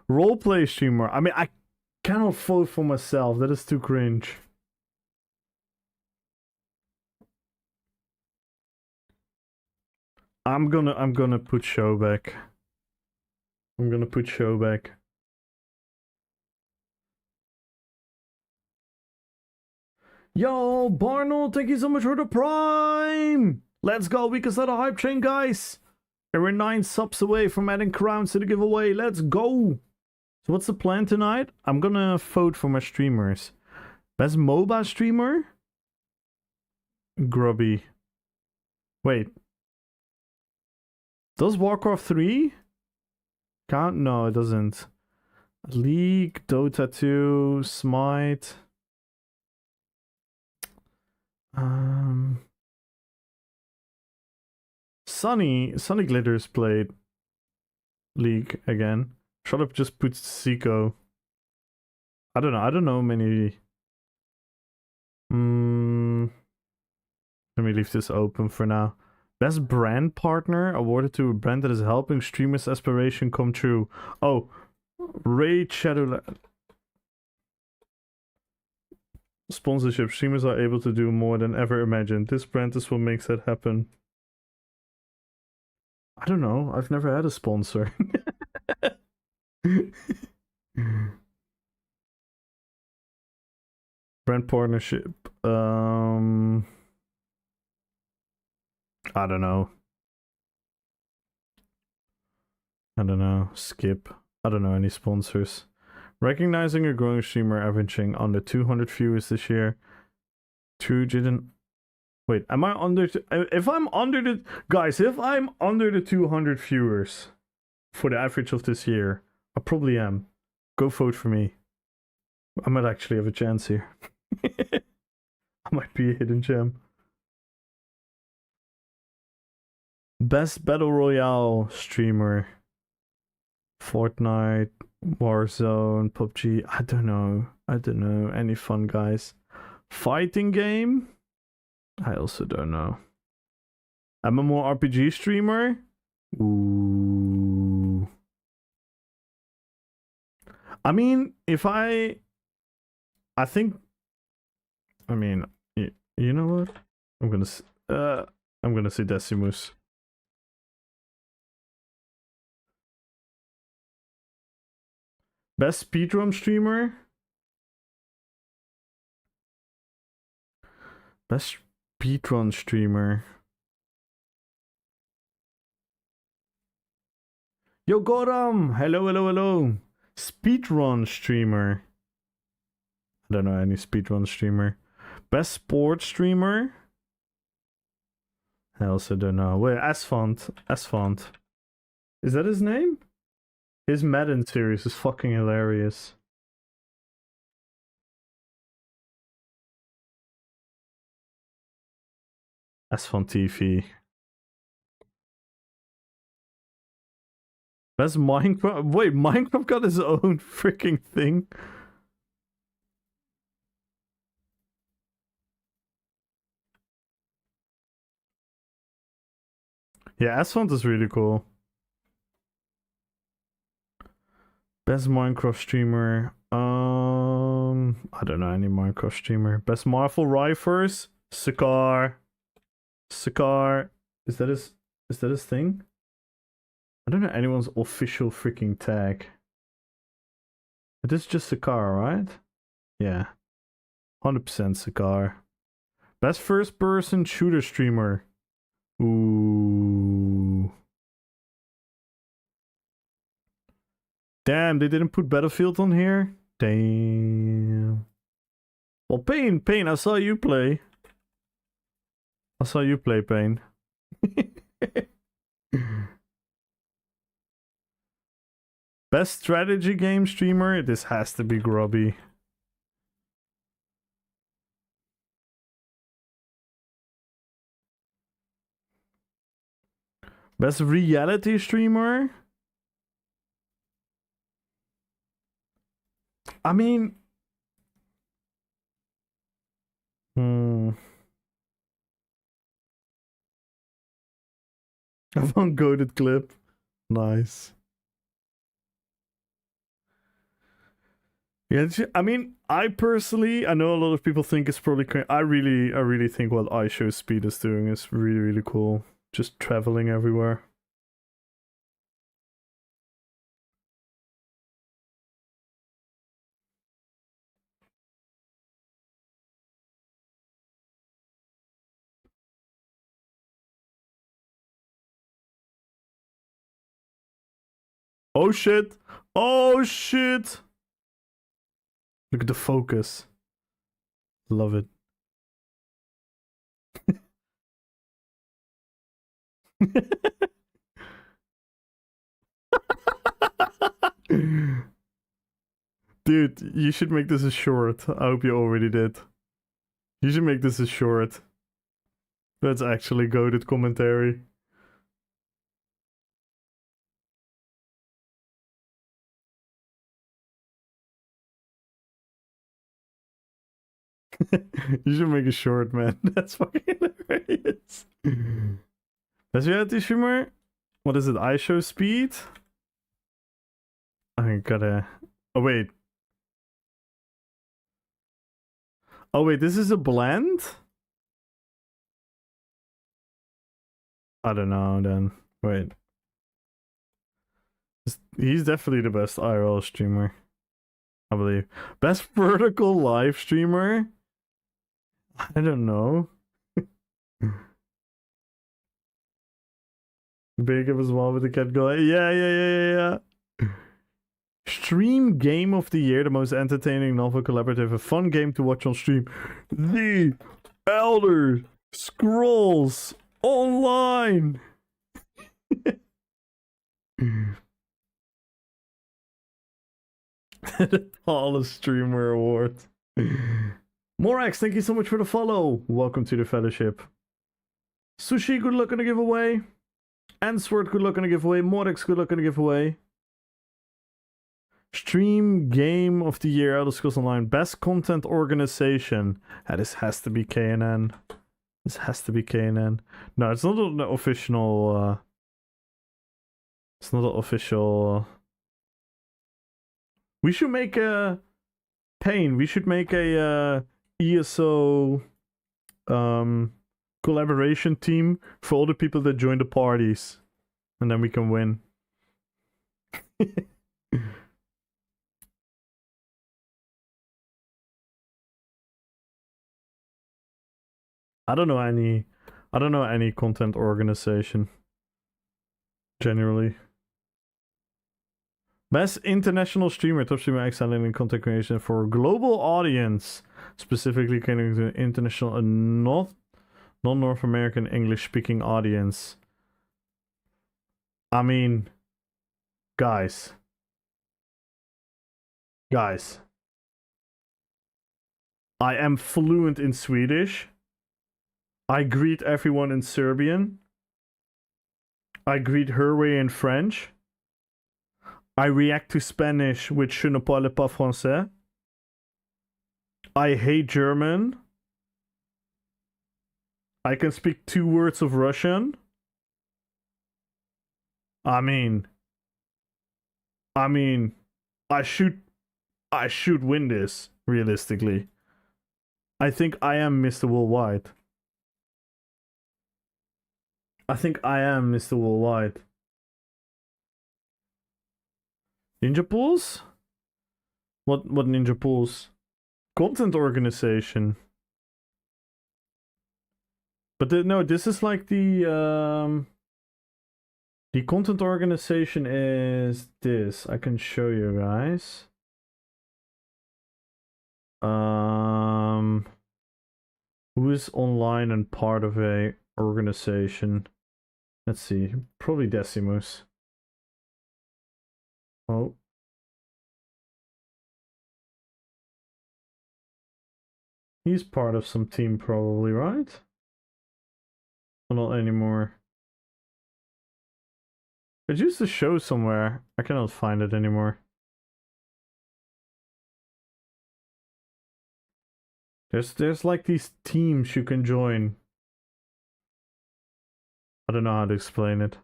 Roleplay streamer. I mean, I cannot vote for myself. That is too cringe. I'm gonna put show back. I'm gonna put show back. Yo, Barnold, thank you so much for the prime. Let's go. We can start a hype train, guys. And we're 9 subs away from adding crowns to the giveaway. Let's go. So what's the plan tonight? I'm gonna vote for my streamers. Best MOBA streamer? Grubby. Wait. Does Warcraft 3 count? No, it doesn't. League, Dota 2, Smite. Sunny Glitters played League again. Shut up, just put Seiko. I don't know many. Let me leave this open for now. Best brand partner awarded to a brand that is helping streamers' aspiration come true. Oh, Raid Shadow. Sponsorship. Streamers are able to do more than ever imagined. This brand is what makes that happen. I don't know. I've never had a sponsor. Brand partnership. I don't know. Skip. I don't know any sponsors. Recognizing a growing streamer averaging under 200 viewers this year. True didn't. Wait, am I under? If I'm under the guys, if I'm under the 200 viewers for the average of this year, I probably am. Go vote for me. I might actually have a chance here. I might be a hidden gem. Best Battle Royale streamer. Fortnite, Warzone, PUBG. I don't know. Any fun guys? Fighting game? I also don't know. MMORPG streamer? Ooh. I mean, I mean, you know what? I'm gonna say Decimus. Best speedrun streamer? Best speedrun streamer. Yo, Goram! Hello, hello, hello. Speedrun streamer. I don't know any speedrun streamer. Best sports streamer? I also don't know. Wait, Asphalt. Asphalt. Is that his name? His Madden series is fucking hilarious. Asphalt TV. Best Minecraft. Wait, Minecraft got his own freaking thing. Yeah, Asphalt is really cool. Best Minecraft streamer. I don't know any Minecraft streamer. Best Marvel Rifers. Sakar. Sakar. Is that his thing? I don't know anyone's official freaking tag. It is just Sakar, right? Yeah. 100% Sakar. Best first person shooter streamer. Ooh. Damn, they didn't put Battlefield on here? Damn. Well, Pain, I saw you play. I saw you play, Pain. Best strategy game streamer? This has to be Grubby. Best reality streamer? I mean... Avant-goated clip. Nice. Yeah, I mean, I personally, I know a lot of people think it's probably I really think what iShow Speed is doing is really, really cool. Just traveling everywhere. Oh shit! Oh shit! Look at the focus. Love it. Dude, you should make this a short. I hope you already did. You should make this a short. That's actually goated commentary. You should make a short, man. That's fucking hilarious. Best reality streamer? What is it? iShow Speed? I gotta... Oh, wait. Oh, wait, this is a blend? I don't know, then. Wait. He's definitely the best IRL streamer. I believe. Best vertical live streamer? I don't know. Big of as well with the cat guy. Yeah. Stream game of the year, the most entertaining, novel, collaborative, a fun game to watch on stream. The Elder Scrolls Online. The tallest streamer award. Morax, thank you so much for the follow. Welcome to the fellowship. Sushi, good luck on the giveaway. Answord, good luck on the giveaway. Morax, good luck on the giveaway. Stream game of the year, Elder Scrolls Online. Best content organization. This has to be KNN. This has to be KNN. No, it's not an official. It's not an official. We should make a Pain. We should make a ESO collaboration team for all the people that join the parties, and then we can win. I don't know any content organization generally. Best international streamer, top streamer excelling in content creation for a global audience, specifically catering to international and non-North American English speaking audience. I mean, guys, I am fluent in Swedish. I greet everyone in Serbian. I greet her way in French. I react to Spanish with Je ne parle pas français. I hate German. I can speak 2 words of Russian. I mean, I should win this, realistically. I think I am Mr. Worldwide. I think I am Mr. Worldwide. Ninja Pools? What Ninja Pools? Content organization. But no, this is like the content organization is this. I can show you guys. Who is online and part of a organization? Let's see. Probably Decimus. Oh. He's part of some team probably, right? Well, not anymore. It used to show somewhere. I cannot find it anymore. There's like these teams you can join. I don't know how to explain it.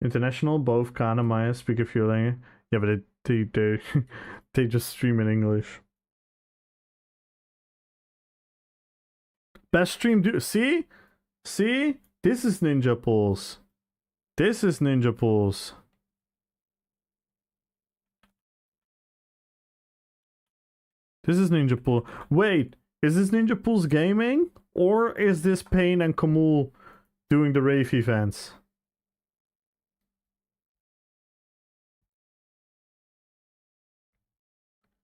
International, both Khan and Maya speak a few languages. Yeah, but they just stream in English. Best stream do see? This is Ninja Pools. This is Ninja Pools. This is Ninja Pool. Wait, is this Ninja Pools gaming? Or is this Payne and Kamul doing the rave events?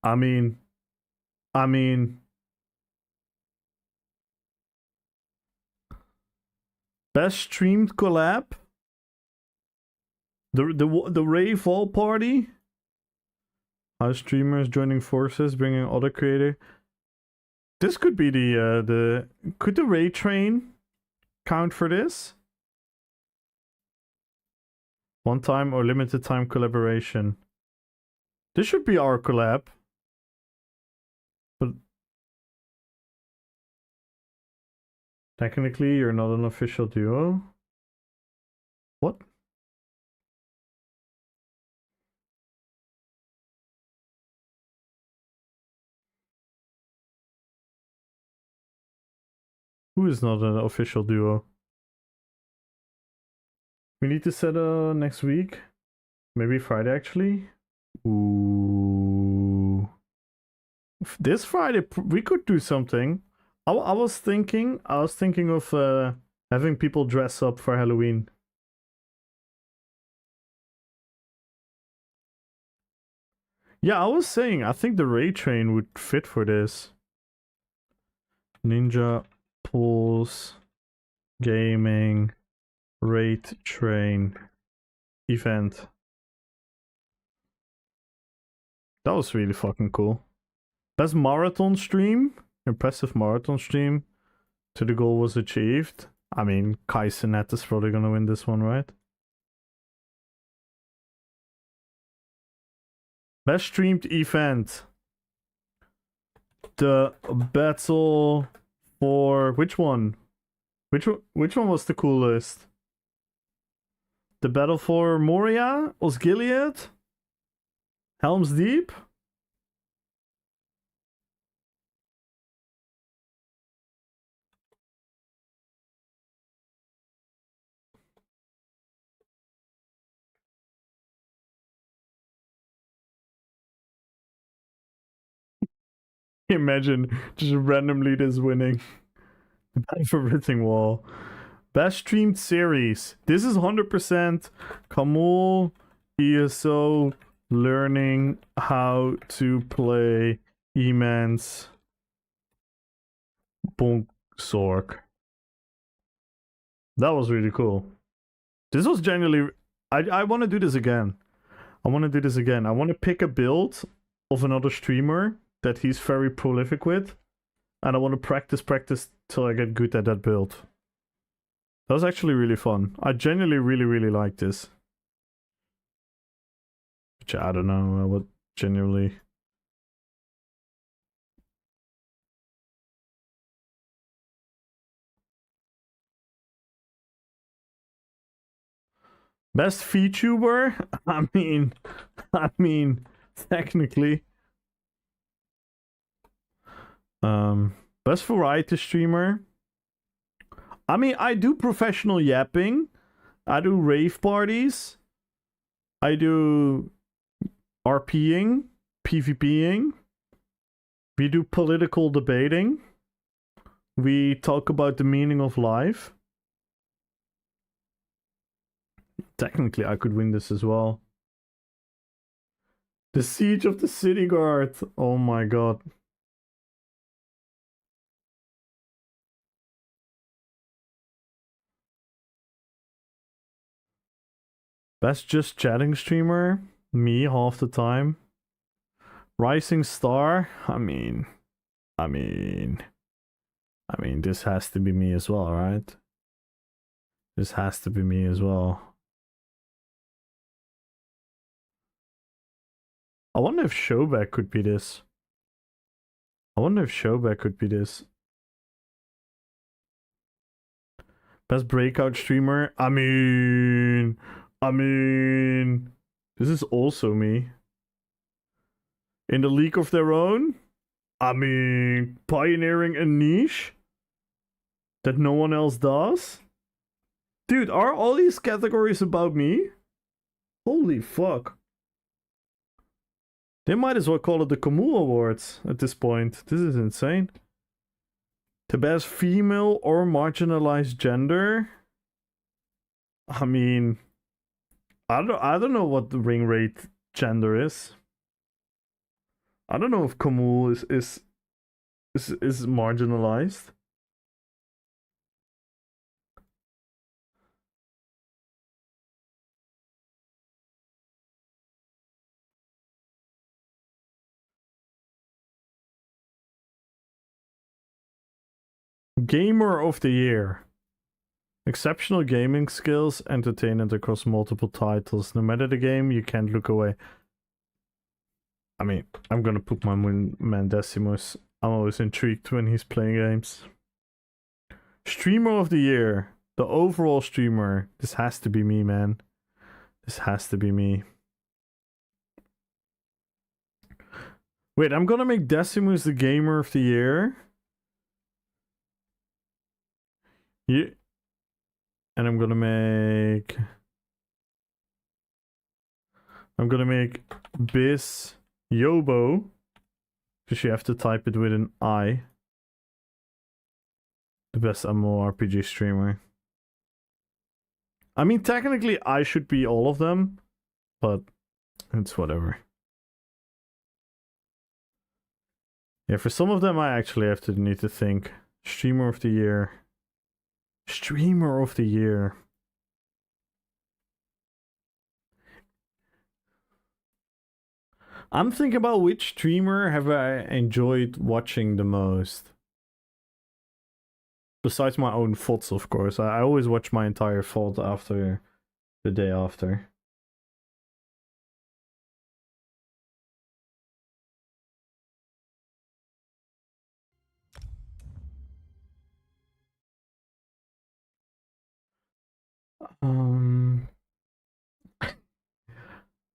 I mean, best streamed collab? The rave all party? How streamers joining forces, bringing other creator. This could be the could the Ray Train count for this? One time or limited time collaboration. This should be our collab. But technically you're not an official duo. What? Who is not an official duo? We need to set next week. Maybe Friday actually. Ooh. This Friday we could do something. I was thinking of having people dress up for Halloween. Yeah, I was saying I think the Ray Train would fit for this. Ninja Pools Gaming Raid Train event. That was really fucking cool. Best marathon stream. Impressive marathon stream. So the goal was achieved. I mean, Kaisenet is probably gonna win this one, right? Best streamed event. The battle for which one? Which one was the coolest? The battle for Moria? Osgiliath? Helm's Deep? Imagine just randomly this winning. Everything wall. Best streamed series. This is 100% Kamul ESO learning how to play E-Man's Bonk Sork. That was really cool. This was genuinely... I want to do this again. I want to pick a build of another streamer that he's very prolific with. And I want to practice till I get good at that build. That was actually really fun. I genuinely really like this. Which I don't know what genuinely... Best VTuber? I mean, technically. Best variety streamer? I mean, I do professional yapping. I do rave parties. I do RPing, PvPing. We do political debating. We talk about the meaning of life. Technically, I could win this as well. The Siege of the City Guard. Oh my god. Best just chatting streamer? Me half the time. Rising star? I mean, this has to be me as well, right? This has to be me as well. I wonder if Showback could be this. Best breakout streamer? I mean, this is also me. In the league of their own? I mean, pioneering a niche that no one else does? Dude, are all these categories about me? Holy fuck. They might as well call it the Kamul Awards at this point. This is insane. The best female or marginalized gender? I mean, I don't know what the ring rate gender is. I don't know if Kamul is marginalized. Gamer of the Year. Exceptional gaming skills, entertainment across multiple titles. No matter the game, you can't look away. I mean, I'm gonna put my man Decimus. I'm always intrigued when he's playing games. Streamer of the Year. The overall streamer. This has to be me, man. This has to be me. Wait, I'm gonna make Decimus the Gamer of the Year. Yeah. And I'm gonna make Biz Yobo. Because you have to type it with an I. The best MMORPG streamer. I mean, technically, I should be all of them, but it's whatever. Yeah, for some of them, I actually need to think. Streamer of the Year. Streamer of the Year. I'm thinking about which streamer have I enjoyed watching the most. Besides my own VODs, of course. I always watch my entire VOD after the day after.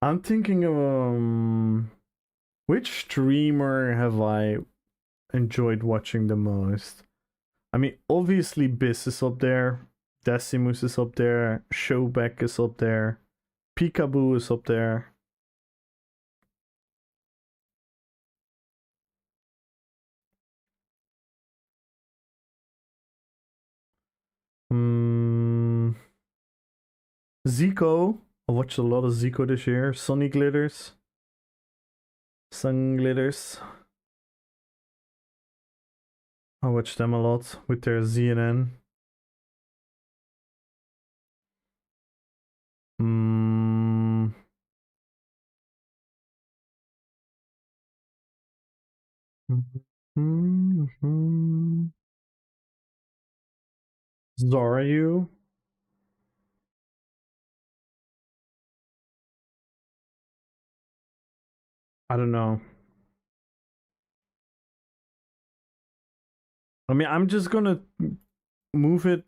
I'm thinking of which streamer have I enjoyed watching the most? I mean, obviously Biz is up there, Decimus is up there, Showback is up there, Peekaboo is up there. Zico. I watched a lot of Zico this year. Sunny Glitters. Sun Glitters. I watch them a lot with their ZNN. Zaryu. I don't know. I mean, I'm just gonna move it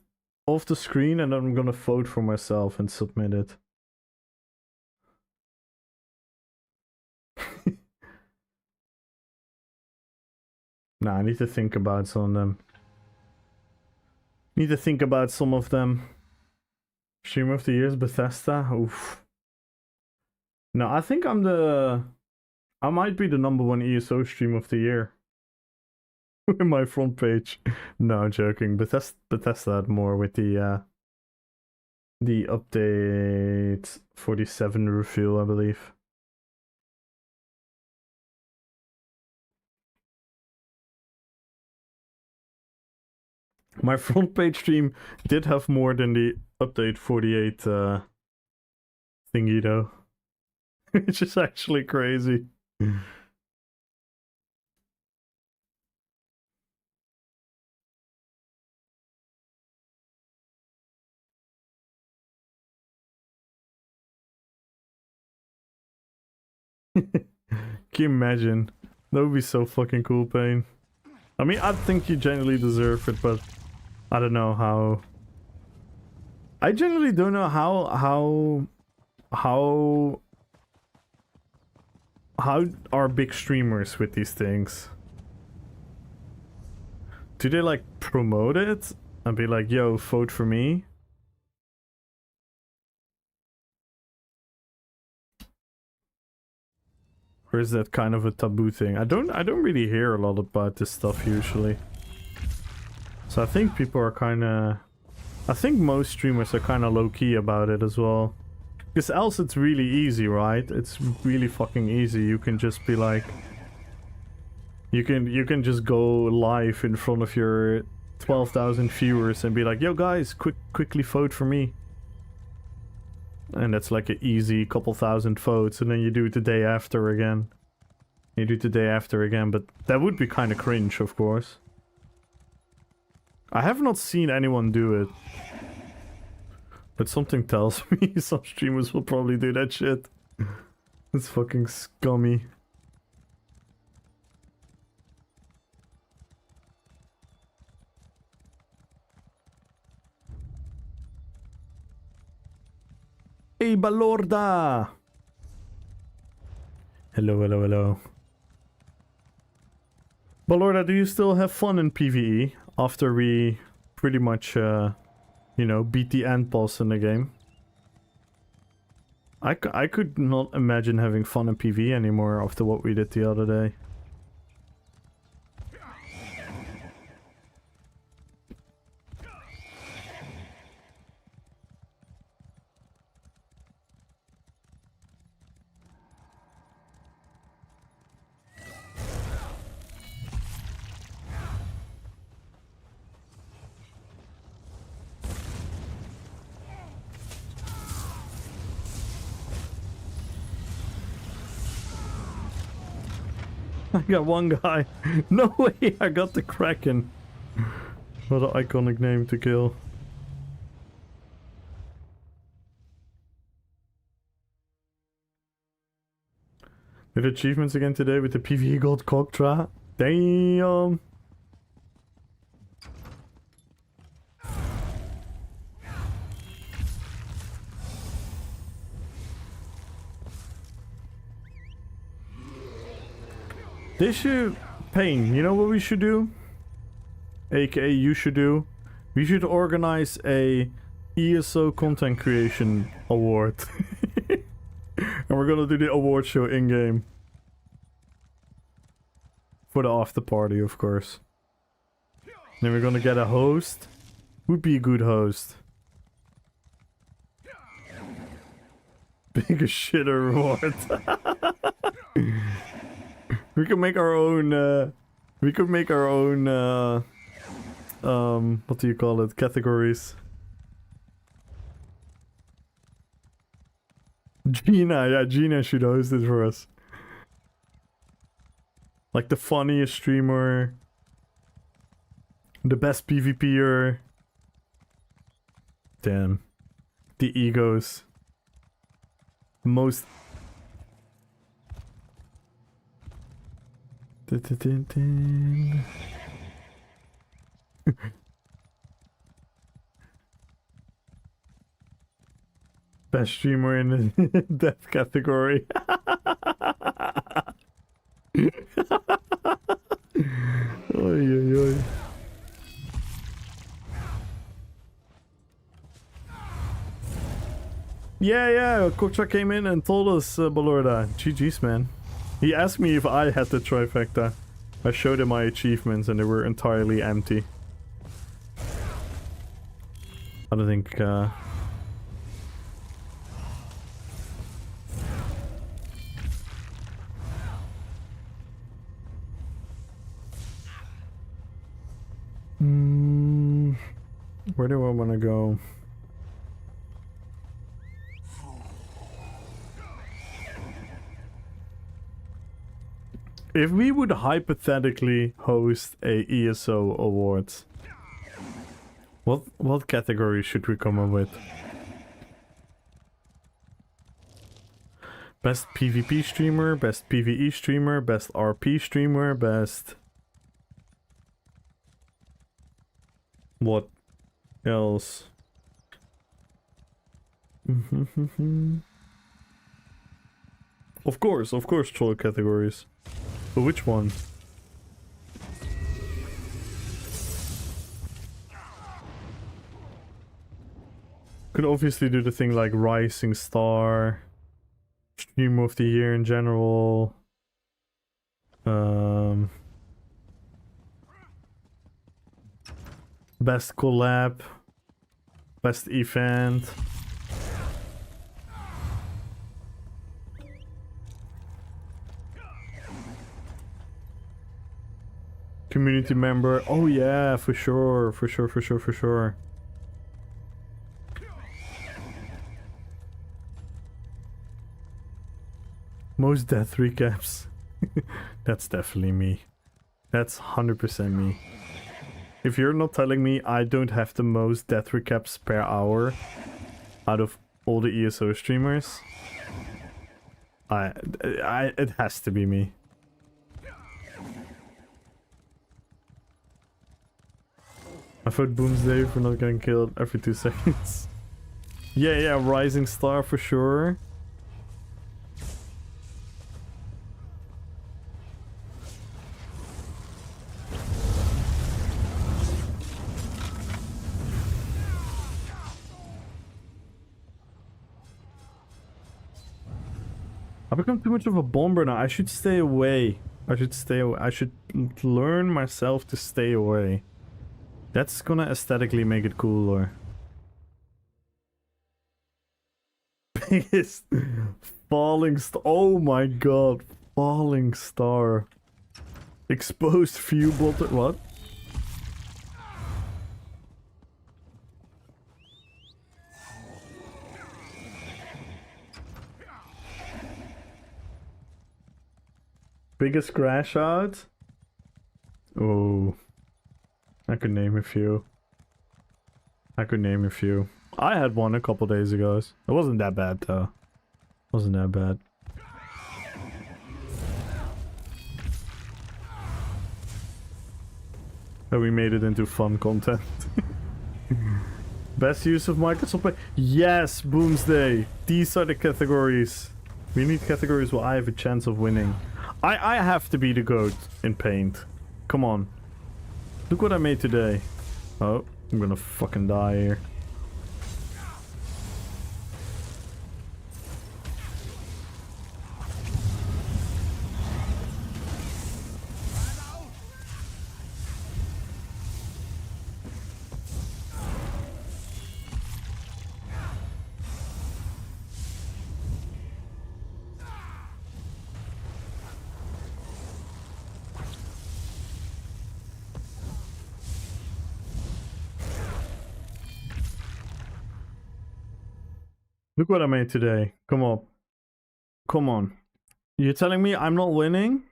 off the screen and I'm gonna vote for myself and submit it. Nah, I need to think about some of them. Need to think about some of them. Stream of the Year is Bethesda. Oof. No, I think I might be the #1 ESO stream of the year. In my front page. No, I'm joking. Bethesda had more with the update 47 reveal, I believe. My front page stream did have more than the update 48 thingy though. Which is actually crazy. Can you imagine? That would be so fucking cool, Pain. I mean, I think you genuinely deserve it, but I don't know how. I genuinely don't know how are big streamers with these things? Do they like promote it and be like, yo, vote for me? Or is that kind of a taboo thing? I don't really hear a lot about this stuff usually. So I think people are kinda... I think most streamers are kinda low-key about it as well. Because else it's really easy, right? It's really fucking easy. You can just be like... You can just go live in front of your 12,000 viewers and be like, yo guys, quickly vote for me. And that's like an easy couple thousand votes, and then you do it the day after again. You do it the day after again, but that would be kind of cringe, of course. I have not seen anyone do it. But something tells me some streamers will probably do that shit. It's fucking scummy. Hey, Balorda! Hello, hello, hello. Balorda, do you still have fun in PvE after we pretty much, you know, beat the end boss in the game? I could not imagine having fun in PvE anymore after what we did the other day. I got one guy. No way, I got the Kraken. What an iconic name to kill. Did achievements again today with the PvE gold Cogtra? Damn! They should... Pain, you know what we should do? AKA you should do? We should organize a ESO content creation award. And we're gonna do the award show in-game. For the after party, of course. Then we're gonna get a host. Would be a good host. biggest shitter reward. We could make our own, we could make our own, what do you call it? Categories. Gina, yeah, Gina should host it for us. Like the funniest streamer, the best PvPer. Damn. The egos. Most. Best streamer in the death category. Oy, oy, oy. Yeah, Kokcha came in and told us, Balorda. GG's, man. He asked me if I had the trifecta. I showed him my achievements and they were entirely empty. I don't think, where do I want to go? If we would hypothetically host a ESO awards, what category should we come up with? Best PvP streamer, best PvE streamer, best RP streamer, best... What else? Of course, troll categories. But which one? Could obviously do the thing like Rising Star, Streamer of the Year in general. Best collab, best event. Community member. Oh yeah, for sure. Most death recaps. That's definitely me. That's 100% me. If you're not telling me I don't have the most death recaps per hour out of all the ESO streamers, it has to be me. I vote Boomsday for not getting killed every 2 seconds. Yeah, Rising Star for sure. I've become too much of a bomber now. I should stay away. I should learn myself to stay away. That's gonna aesthetically make it cooler. Biggest falling star. Oh my god. Falling star. Exposed few bolted. What? Biggest crash out? Oh. I could name a few. I had one a couple days ago. It wasn't that bad though. Wasn't that bad. But we made it into fun content. Best use of Microsoft Paint. Yes, Boomsday. These are the categories. We need categories where I have a chance of winning. I have to be the GOAT in Paint. Come on. Look what I made today. Oh, I'm gonna fucking die here. Look what I made today. Come on. Come on. You're telling me I'm not winning?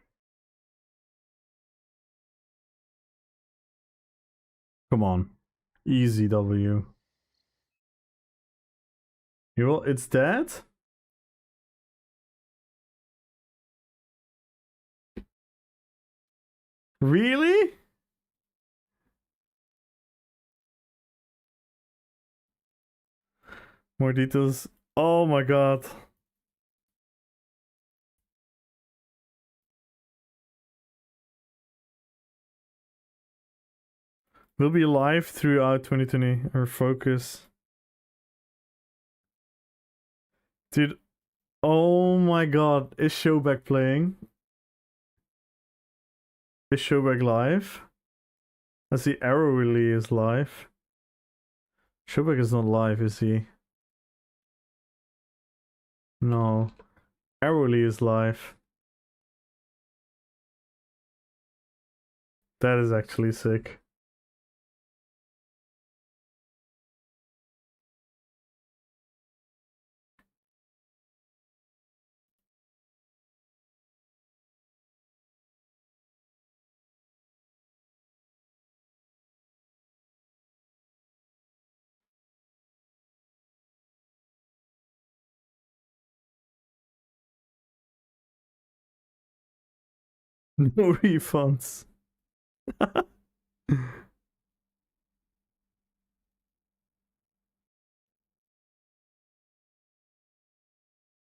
Come on. Easy W. It's dead? Really? More details. Oh my god. We'll be live throughout 2020. Our focus. Dude. Oh my god. Is Showback playing? Is Showback live? I see Arrow Relay is live. Showback is not live, is he? No. Arrow Relay is live. That is actually sick. No refunds.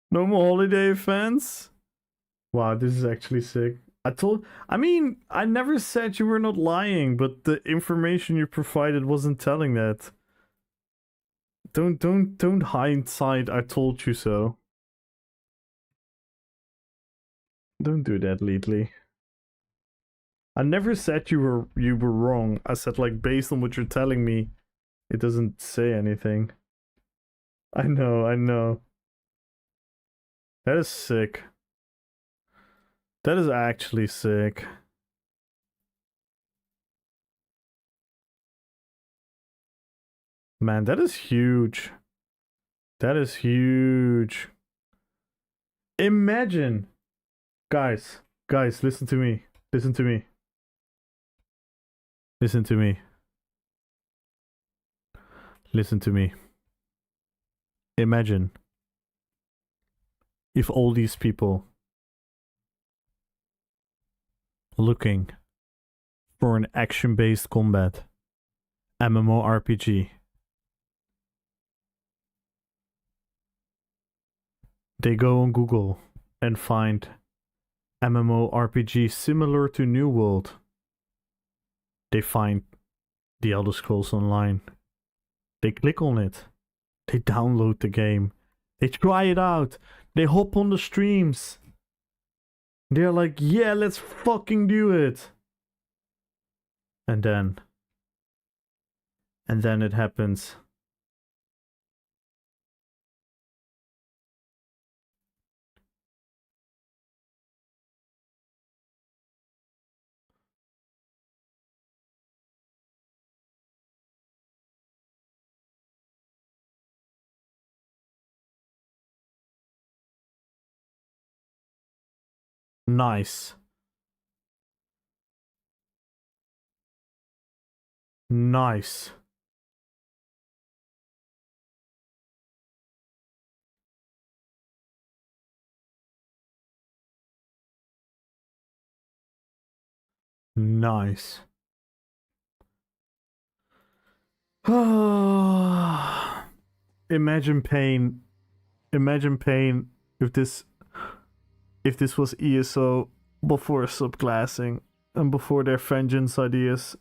No more holiday fans? Wow, this is actually sick. I mean, I never said you were not lying, but the information you provided wasn't telling that. Don't hindsight, I told you so. Don't do that, Leadley. I never said you were wrong. I said, like, based on what you're telling me, it doesn't say anything. I know. That is sick. That is actually sick. Man, that is huge. That is huge. Imagine. Guys, listen to me. Listen to me. Listen to me. Listen to me. Imagine if all these people looking for an action-based combat MMORPG, they go on Google and find MMORPG similar to New World. They find The Elder Scrolls Online. They click on it. They download the game. They try it out. They hop on the streams. They're like, yeah, let's fucking do it. And then it happens. Nice. Nice. Nice. Imagine pain. Imagine pain if this was ESO before subclassing and before their vengeance ideas.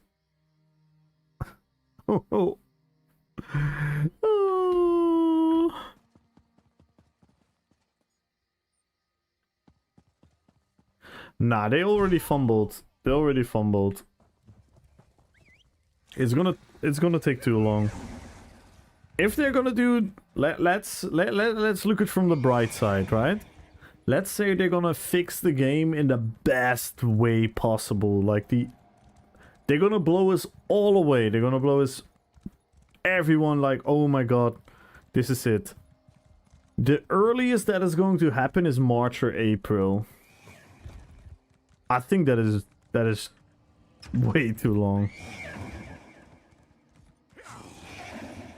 Oh. Nah, they already fumbled. They already fumbled. It's gonna take too long. If they're gonna do, let's look at from the bright side, right? Let's say they're gonna fix the game in the best way possible. Like they're gonna blow us all away. They're gonna blow us, everyone, like, oh my god, this is it. The earliest that is going to happen is March or April. I think that is way too long.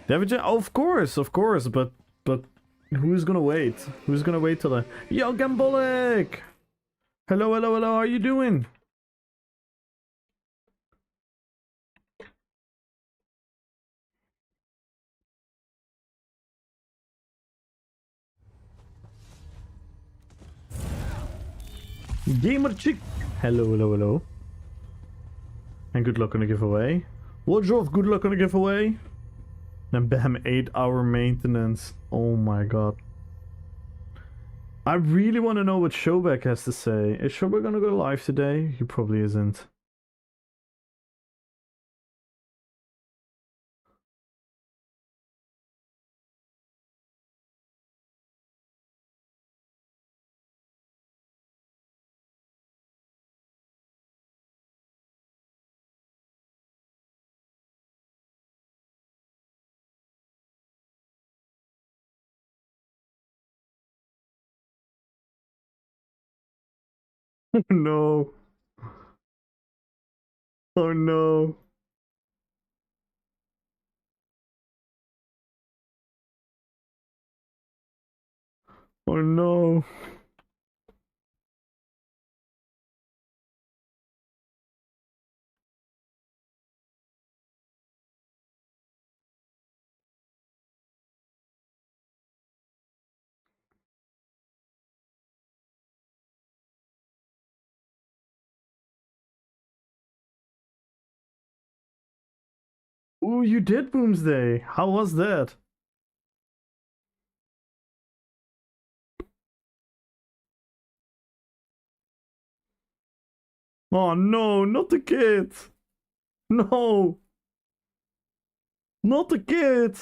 Of course, but who's gonna wait? Who's gonna wait till the Yo Gambolic? Hello, how are you doing? Gamer chick. Hello. And good luck on the giveaway. Wardrobe, good luck on the giveaway. And bam, 8-hour maintenance. Oh my god. I really want to know what Showback has to say. Is Showback gonna go live today? He probably isn't. No. Oh no. Oh no. Ooh, you did Boomsday. How was that? Oh no, not the kid. No. Not the kid.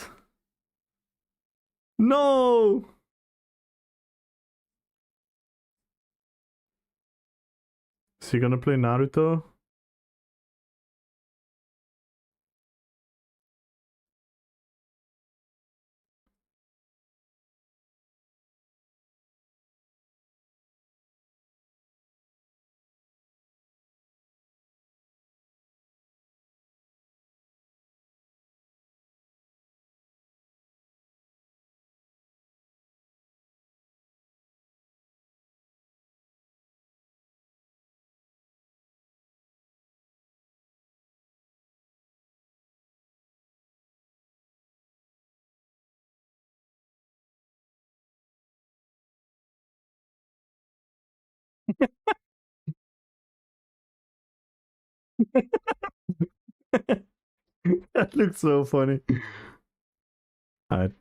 No. Is he gonna play Naruto? That looks so funny. Alright.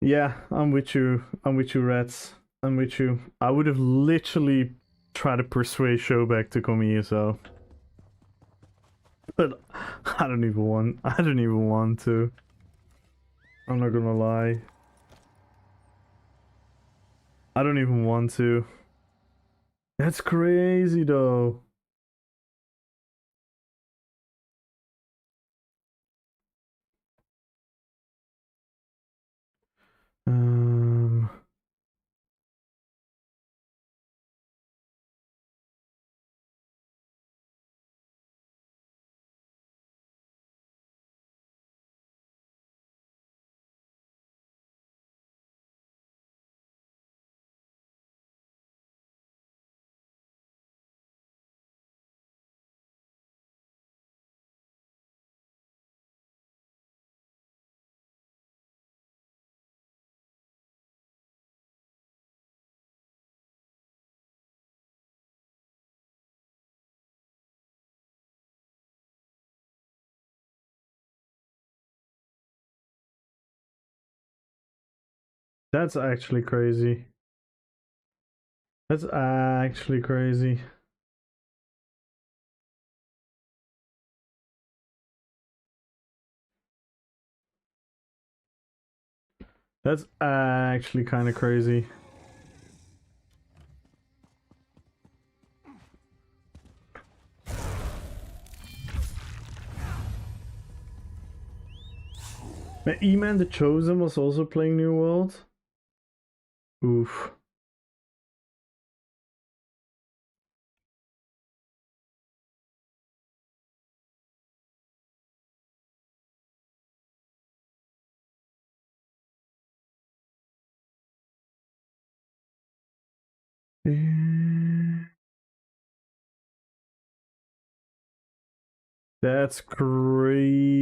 Yeah, I'm with you. I'm with you, Rats. I'm with you. I would have literally tried to persuade Showback to come ESO. But I don't even want to. I'm not gonna lie. I don't even want to. That's crazy though. Um that's actually crazy. That's actually crazy. That's actually kind of crazy. E-Man the Chosen was also playing New World. Oof. That's crazy.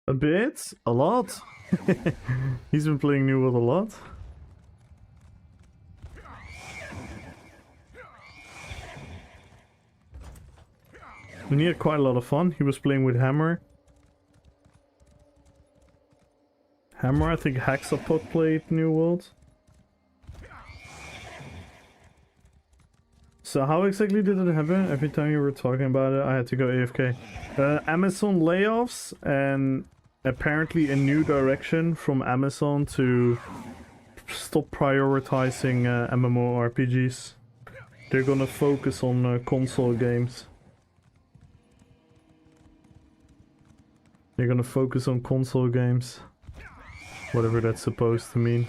A bit? A lot? He's been playing New World a lot. And he had quite a lot of fun. He was playing with Hammer. Hammer, I think Hexapod played New World. So how exactly did it happen? Every time you were talking about it, I had to go AFK. Amazon layoffs and apparently a new direction from Amazon to stop prioritizing MMORPGs. They're gonna focus on console games. They're gonna focus on console games. Whatever that's supposed to mean.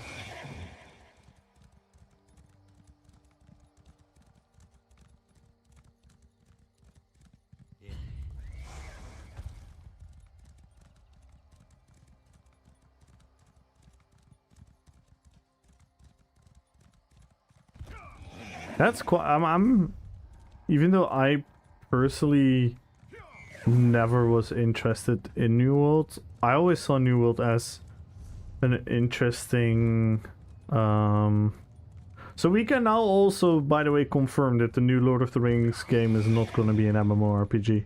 That's quite. I'm. Even though I personally never was interested in New World, I always saw New World as an interesting. So we can now also, by the way, confirm that the new Lord of the Rings game is not going to be an MMORPG.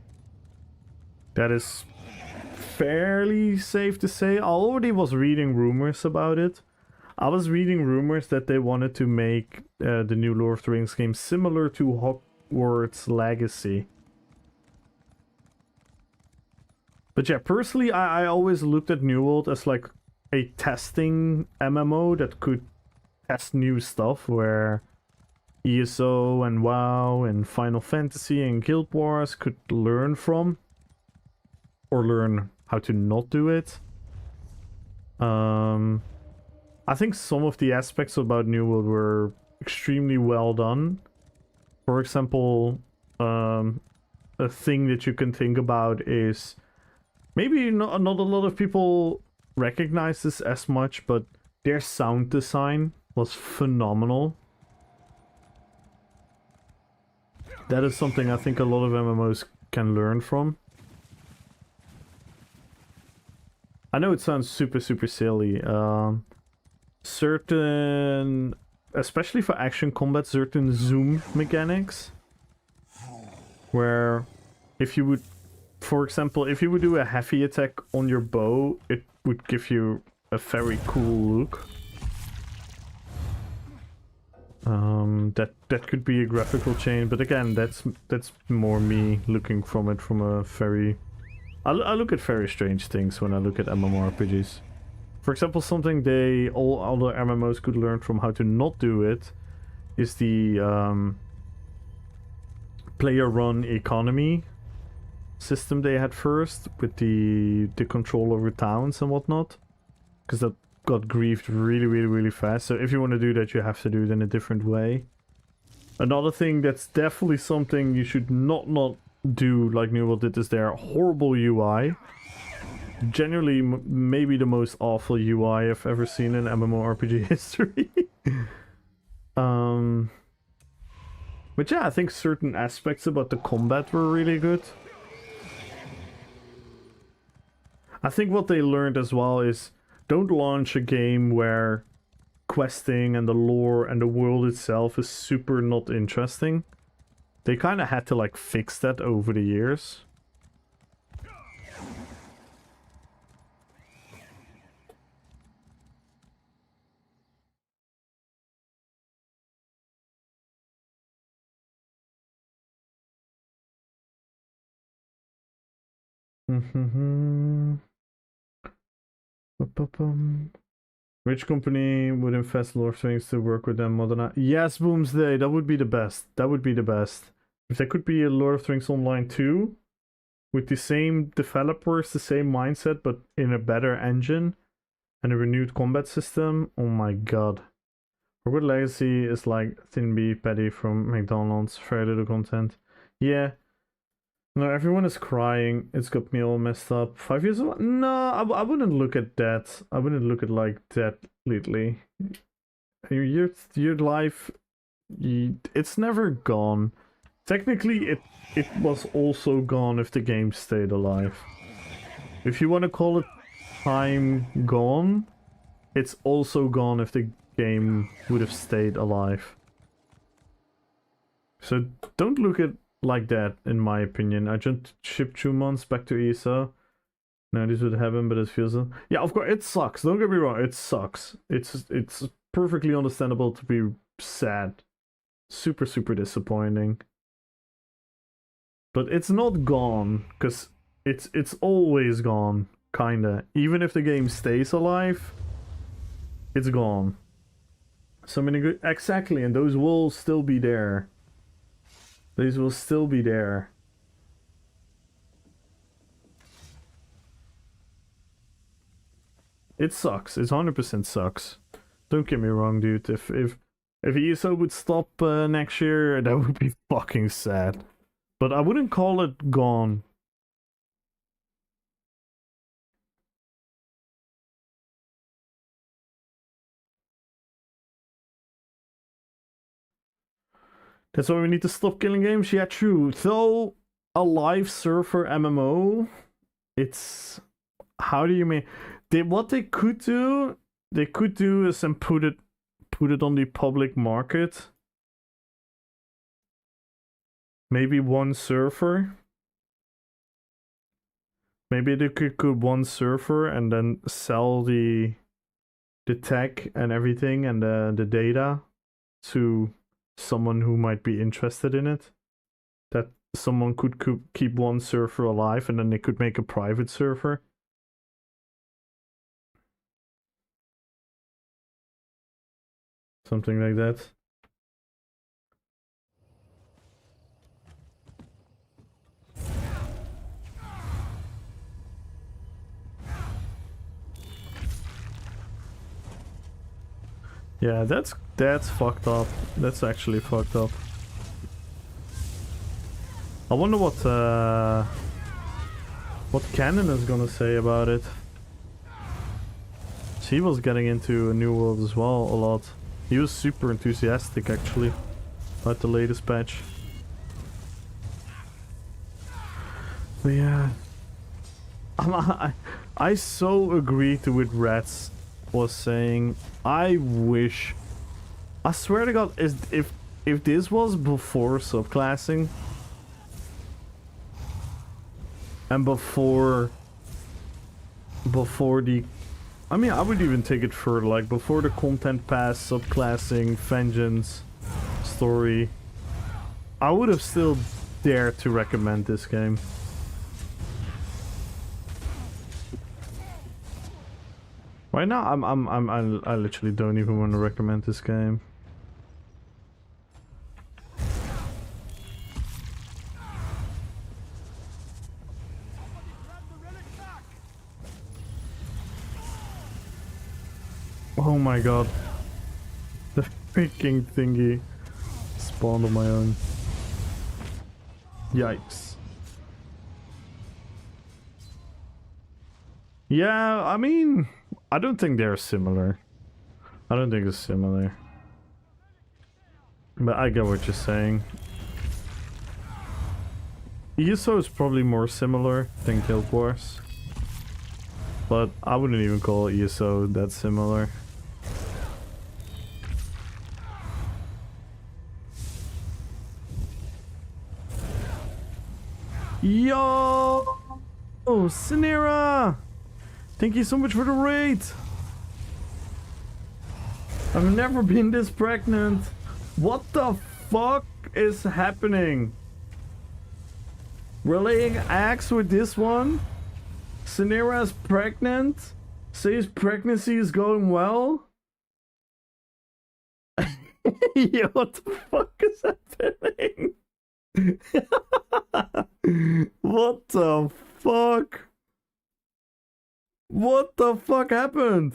That is fairly safe to say. I already was reading rumors about it. I was reading rumors that they wanted to make the new Lord of the Rings game similar to Hogwarts Legacy. But yeah, personally, I always looked at New World as like a testing MMO that could test new stuff, where ESO and WoW and Final Fantasy and Guild Wars could learn from. Or learn how to not do it. I think some of the aspects about New World were extremely well done. For example, a thing that you can think about is maybe not a lot of people recognize this as much, but their sound design was phenomenal. That is something I think a lot of MMOs can learn from. I know it sounds super silly. Certain, especially for action combat, certain zoom mechanics, where if you would, for example, if you would do a heavy attack on your bow, it would give you a very cool look. That could be a graphical change, but again, that's more me looking from it from a very. I look at very strange things when I look at MMORPGs. For example, something all other MMOs could learn from how to not do it is the player-run economy system they had first, with the control over towns and whatnot, because that got griefed really fast. So if you want to do that, you have to do it in a different way. Another thing that's definitely something you should not do, like New World did, is their horrible UI. Generally, maybe the most awful UI I've ever seen in MMORPG history. But yeah, I think certain aspects about the combat were really good. I think what they learned as well is don't launch a game where questing and the lore and the world itself is super not interesting. They kind of had to like fix that over the years. Which company would invest Lord of the Rings to work with them modern? Yes, Boomsday, that would be the best. That would be the best. If there could be a Lord of the Rings Online 2 with the same developers, the same mindset, but in a better engine and a renewed combat system, oh my god. Hogwarts Legacy is like Thin Bee Patty from McDonald's, very little content. Yeah. No, everyone is crying. It's got me all messed up. 5 years ago? No, I wouldn't look at that. I wouldn't look at like that lately. Your life, it's never gone. Technically, it was also gone if the game stayed alive. If you want to call it time gone, it's also gone if the game would have stayed alive. So don't look at like that, in my opinion. I just shipped 2 months back to ESO. No, this would happen, but it feels... Yeah, of course, it sucks. Don't get me wrong, it sucks. It's perfectly understandable to be sad. Super, super disappointing. But it's not gone, because it's always gone, kinda. Even if the game stays alive, it's gone. So many good... Exactly, and those will still be there. These will still be there. It sucks. It 100% sucks. Don't get me wrong, dude. If ESO would stop next year, that would be fucking sad. But I wouldn't call it gone. That's why we need to stop killing games? Yeah, true. Though, a live server MMO, it's... How do you mean... What they could do is then put it on the public market. Maybe one server. Maybe they could one server and then sell the tech and everything and the data to someone who might be interested in it. That someone could keep one server alive and then they could make a private server. Something like that. Yeah, that's fucked up. That's actually fucked up. I wonder what Canon is gonna say about it. He was getting into a new world as well a lot. He was super enthusiastic actually about the latest patch. But yeah, I so agree to what Rats was saying. I wish, I swear to God, if this was before subclassing and before the, I mean, I would even take it further, like before the content pass, subclassing, vengeance, story, I would have still dared to recommend this game. Right now, I literally don't even want to recommend this game. Oh my god. The freaking thingy spawned on my own. Yikes. Yeah, I mean, I don't think they're similar. I don't think it's similar. But I get what you're saying. ESO is probably more similar than Guild Wars. But I wouldn't even call ESO that similar. Yo! Oh, Sinera! Thank you so much for the raid! I've never been this pregnant. What the fuck is happening? We're laying eggs with this one? Sinera's pregnant? Says pregnancy is going well? Yo, what the fuck is happening? What the fuck? What the fuck happened?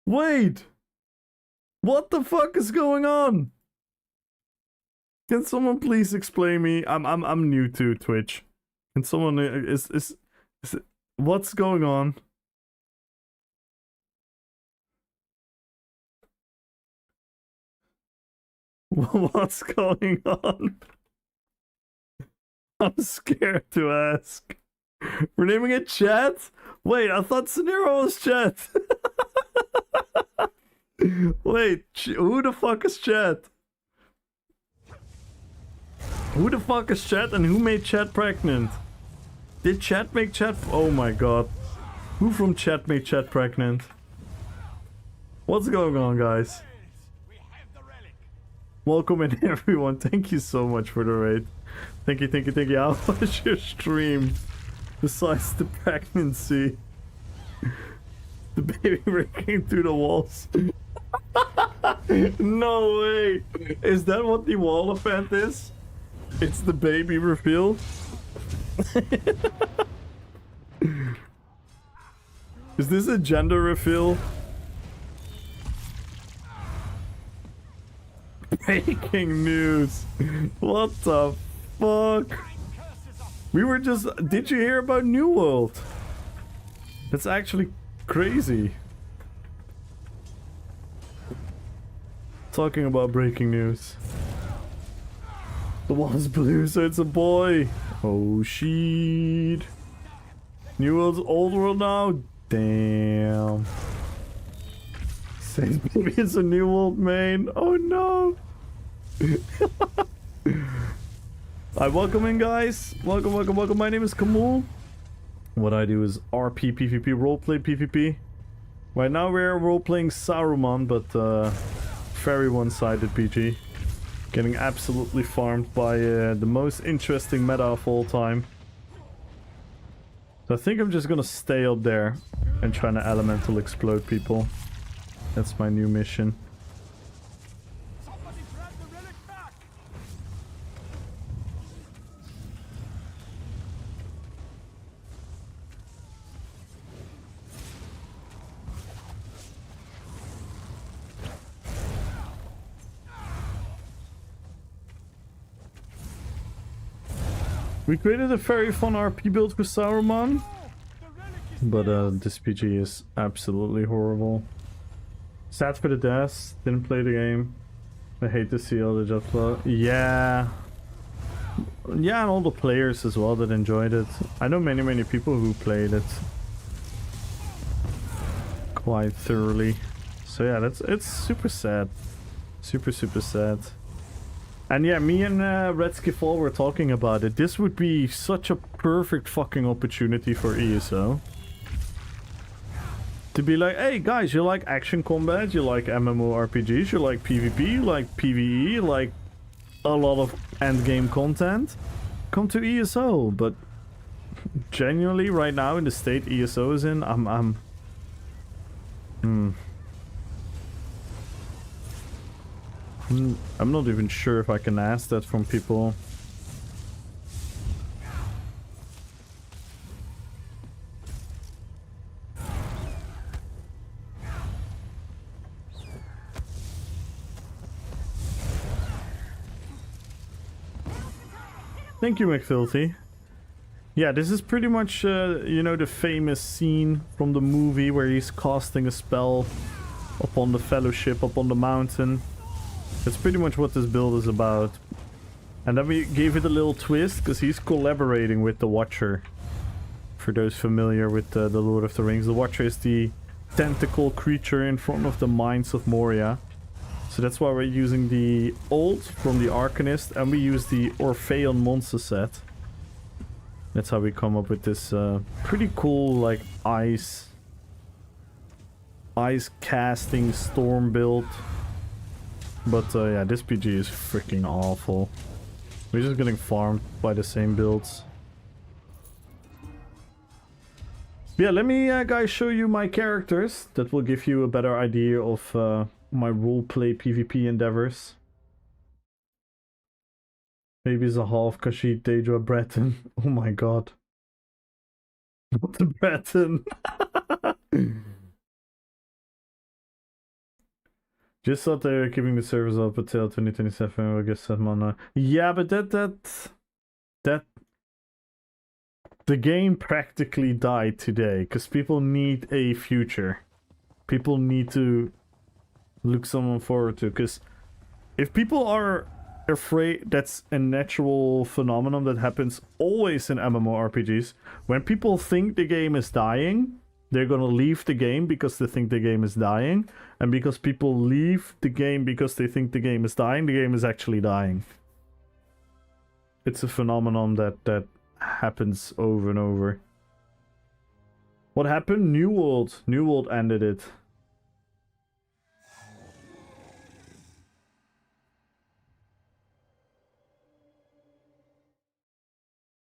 Wait! What the fuck is going on? Can someone please explain me? I'm new to Twitch. Can someone is it, what's going on? What's going on? I'm scared to ask. We're naming it Chat? Wait, I thought Scenario was Chat. Wait, who the fuck is Chat? Who the fuck is Chat and who made Chat pregnant? Did Chat make Chat? Oh my god. Who from Chat made Chat pregnant? What's going on, guys? Welcome in, everyone. Thank you so much for the raid. Thank you, thank you, thank you. How was your stream? Besides the pregnancy. The baby breaking through the walls. No way! Is that what the wall event is? It's the baby reveal? Is this a gender reveal? Breaking news! What the fuck? We were just... Did you hear about New World? That's actually crazy. Talking about breaking news. The wall's blue, so it's a boy. Oh shit. New World's old world now? Damn. Says maybe it's a New World main. Oh no. Alright, welcome in, guys. Welcome, welcome, welcome. My name is Kamul. What I do is RP-PvP, roleplay PvP. Right now we're roleplaying Saruman, but very one-sided PG. Getting absolutely farmed by the most interesting meta of all time. So I think I'm just gonna stay up there and try to elemental explode people. That's my new mission. We created a very fun RP build for Saruman, but this PG is absolutely horrible. Sad for the devs, didn't play the game. I hate to see all the jobs. Yeah, and all the players as well that enjoyed it. I know many people who played it quite thoroughly. So yeah, it's super sad, super sad. And yeah, me and Redsky Fall were talking about it. This would be such a perfect fucking opportunity for ESO. To be like, hey guys, you like action combat, you like MMORPGs, you like PvP, you like PvE, you like a lot of endgame content. Come to ESO, but genuinely right now in the state ESO is in, I'm not even sure if I can ask that from people. Thank you, McFilthy. Yeah, this is pretty much, you know, the famous scene from the movie where he's casting a spell upon the Fellowship, up on the mountain. That's pretty much what this build is about. And then we gave it a little twist, because he's collaborating with the Watcher. For those familiar with the Lord of the Rings, the Watcher is the tentacle creature in front of the Mines of Moria. So that's why we're using the Old from the Arcanist, and we use the Orpheon monster set. That's how we come up with this pretty cool, like, ice casting storm build. But yeah, this PG is freaking awful. We're just getting farmed by the same builds. Yeah, let me guys show you my characters. That will give you a better idea of my roleplay PvP endeavors. Maybe it's a half Kashid Daedra Breton. Oh my god. Not the Breton. Just thought they were keeping the servers up until 2027. I guess that mana. Yeah, but that the game practically died today because people need a future. People need to look someone forward to, because if people are afraid, that's a natural phenomenon that happens always in MMORPGs. When people think the game is dying, they're gonna leave the game because they think the game is dying, and because people leave the game because they think the game is dying, the game is actually dying. It's a phenomenon that happens over and over. What happened? New World. New World ended it.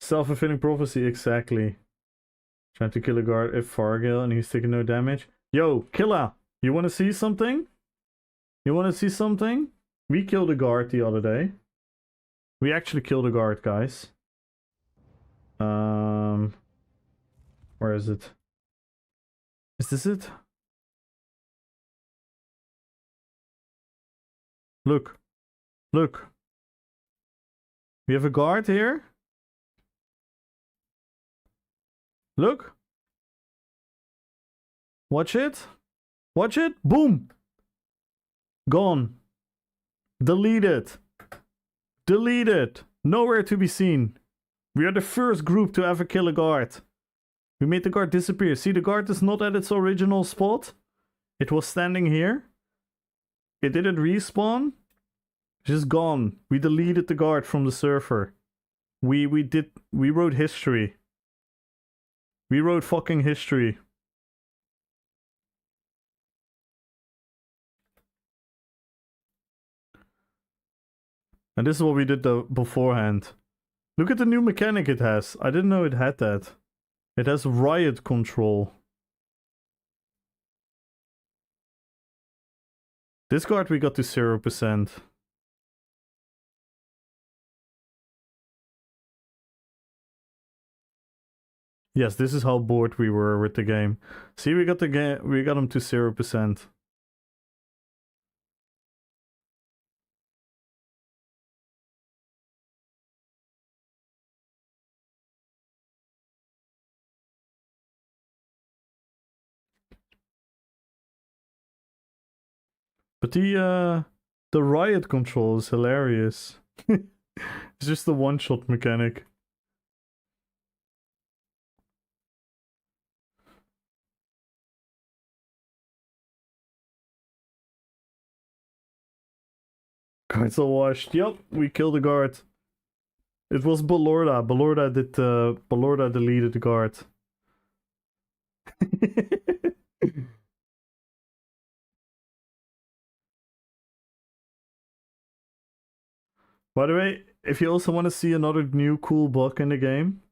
Self-fulfilling prophecy, exactly. Trying to kill a guard at Fargale and he's taking no damage. Yo, Killa, you wanna see something? You wanna see something? We killed a guard the other day. We actually killed a guard, guys. Where is it? Is this it? Look. Look. We have a guard here. Look. Watch it. Watch it. Boom. Gone. Deleted. Deleted. Nowhere to be seen. We are the first group to ever kill a guard. We made the guard disappear. See, the guard is not at its original spot. It was standing here. It didn't respawn. Just gone. We deleted the guard from the server. We wrote history. We wrote fucking history. And this is what we did beforehand. Look at the new mechanic it has. I didn't know it had that. It has riot control. This guard we got to 0%. Yes, this is how bored we were with the game. See, we got him to 0%. But the riot control is hilarious. It's just the one-shot mechanic. Guards are washed. Yup, we killed the guard. It was Balorda. Balorda deleted the guard. By the way, if you also want to see another new cool bug in the game,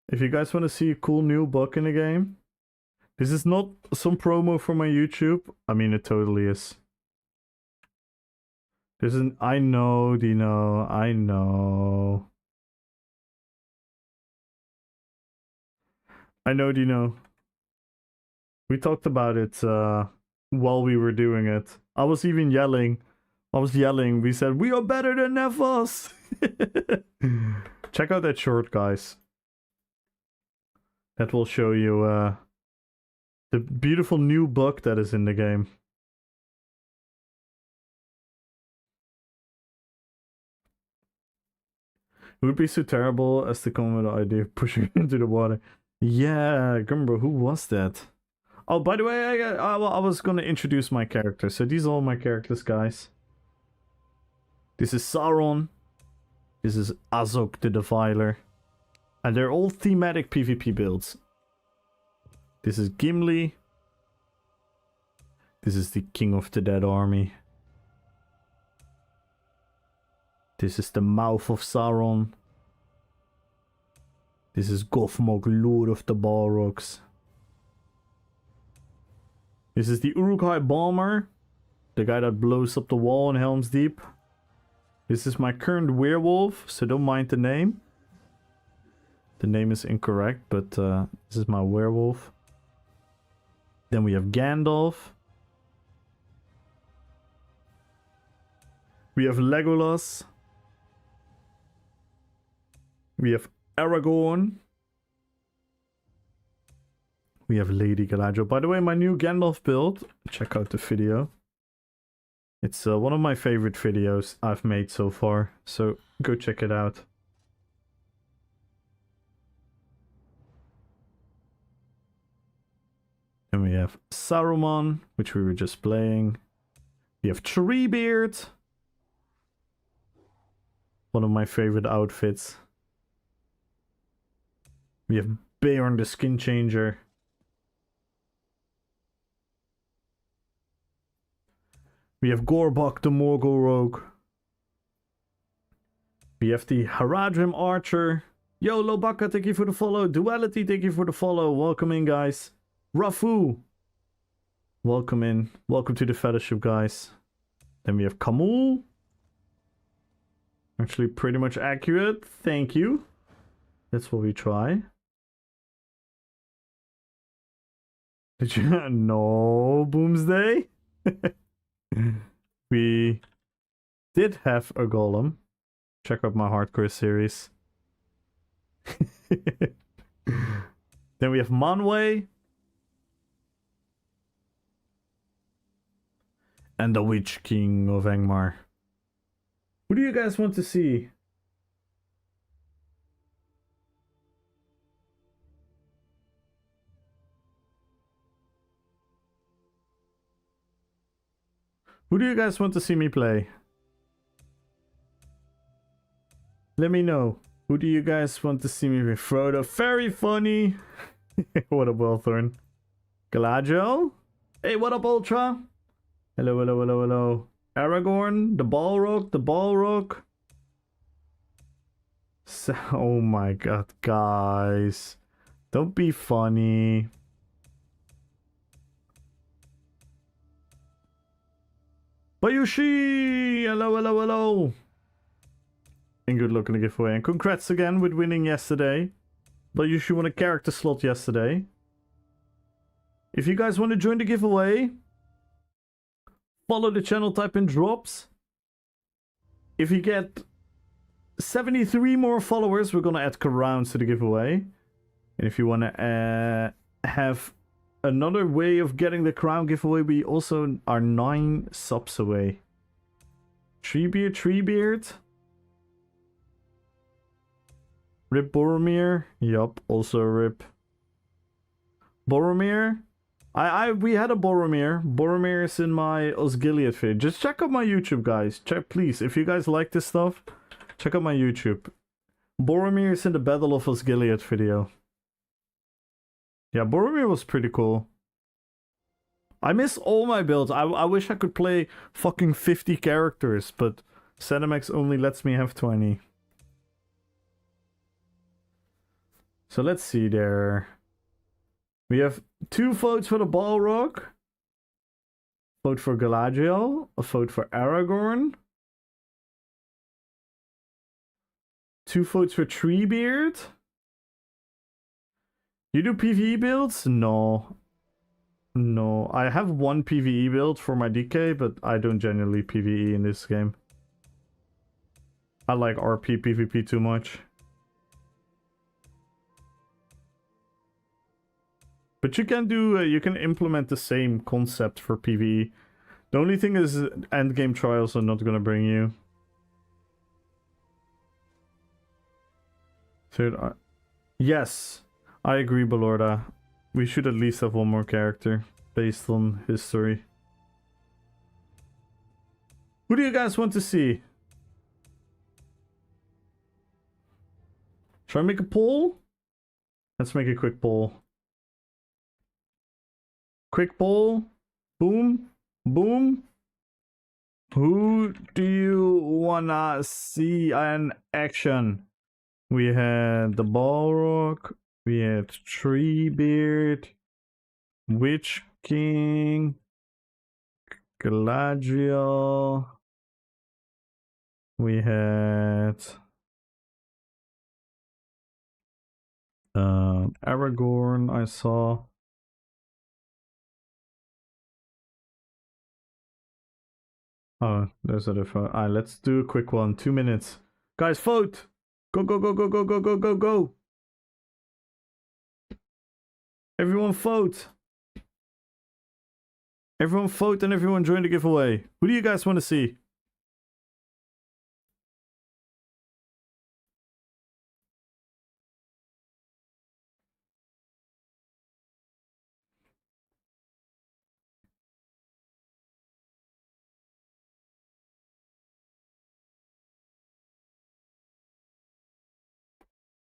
if you guys want to see a cool new bug in the game, this is not some promo for my YouTube. I mean, it totally is. This is I know, Dino. I know. I know, Dino. We talked about it while we were doing it. I was even yelling. We said, we are better than Nevos! Check out that short, guys. That will show you the beautiful new bug that is in the game. It would be so terrible as to come with the idea of pushing into the water. Yeah, I remember, who was that? Oh, by the way, I was gonna introduce my characters. So these are all my characters, guys. This is Sauron. This is Azog the Defiler. And they're all thematic PvP builds. This is Gimli. This is the King of the Dead Army. This is the Mouth of Sauron. This is Gothmog, Lord of the Balrogs. This is the Uruk-hai Bomber. The guy that blows up the wall in Helm's Deep. This is my current werewolf, so don't mind the name. The name is incorrect, but this is my werewolf. Then we have Gandalf. We have Legolas. We have Aragorn. We have Lady Galadriel. By the way, my new Gandalf build, check out the video. It's one of my favorite videos I've made so far, so go check it out. And we have Saruman, which we were just playing. We have Treebeard. One of my favorite outfits. We have Beorn the Skin Changer. We have Gorbok the Morgul Rogue. We have the Haradrim Archer. Yo, Lobaka, thank you for the follow. Duality, thank you for the follow. Welcome in, guys. Rafu. Welcome in. Welcome to the Fellowship, guys. Then we have Kamul. Actually, pretty much accurate. Thank you. That's what we try. Did you? No, Boomsday. We did have a golem. Check out my hardcore series. Then we have Manwë. And the Witch King of Angmar. Who do you guys want to see? Who do you guys want to see me play? Let me know. Who do you guys want to see me play? Frodo, very funny. What up, Welthorn? Galadriel? Hey, what up, Ultra? Hello, hello, hello, hello. Aragorn, the Balrog. So, oh my god, guys. Don't be funny. Bayushi! Hello, hello, hello. And good luck in the giveaway. And congrats again with winning yesterday. Bayushi won a character slot yesterday. If you guys want to join the giveaway, follow the channel, type in drops. If you get 73 more followers, we're gonna add crowns to the giveaway. And if you want to have another way of getting the crown giveaway, we also are 9 subs away. Treebeard. Rip Boromir. Yup, also rip. Boromir. We had a Boromir. Boromir is in my Osgiliath video. Just check out my YouTube, guys. Check, please. If you guys like this stuff, check out my YouTube. Boromir is in the Battle of Osgiliath video. Yeah, Boromir was pretty cool. I miss all my builds. I wish I could play fucking 50 characters, but ZeniMax only lets me have 20. So let's see there. We have 2 votes for the Balrog. Vote for Galadriel. A vote for Aragorn. 2 votes for Treebeard. You do PvE builds? No. No. I have 1 PvE build for my DK, but I don't generally PvE in this game. I like RP-PvP too much. But you can do, you can implement the same concept for PvE. The only thing is endgame trials are not gonna bring you. Dude, yes, I agree, Balorda. We should at least have one more character based on history. Who do you guys want to see? Should I make a poll? Let's make a quick poll. Quick poll. Boom. Boom. Who do you wanna see in action? We had the Balrog. We had Treebeard. Witch King. Galadriel. We had Aragorn, I saw. Oh, there's other phone. Alright, let's do a quick one. 2 minutes. Guys, vote! Go, go, go, go, go, go, go, go, go! Everyone vote! Everyone vote and everyone join the giveaway. Who do you guys want to see?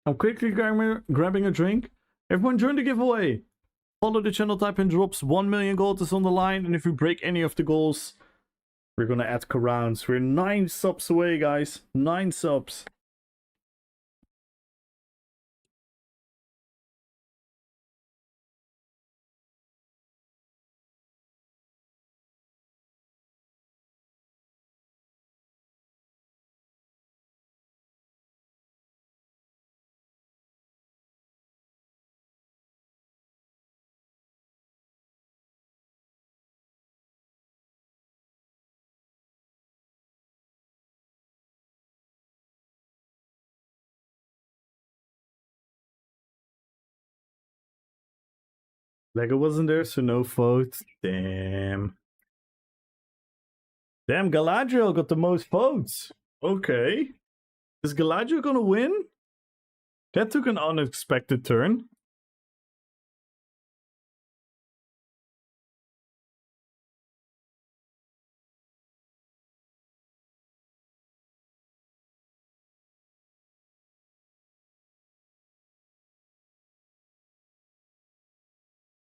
I'm quickly grabbing a drink. Everyone join the giveaway. Follow the channel, type in drops. 1 million gold is on the line. And if we break any of the goals, we're gonna add crowns. We're 9 subs away, guys. 9 subs. Lego wasn't there, so no votes. Damn. Damn, Galadriel got the most votes. Okay. Is Galadriel gonna win? That took an unexpected turn.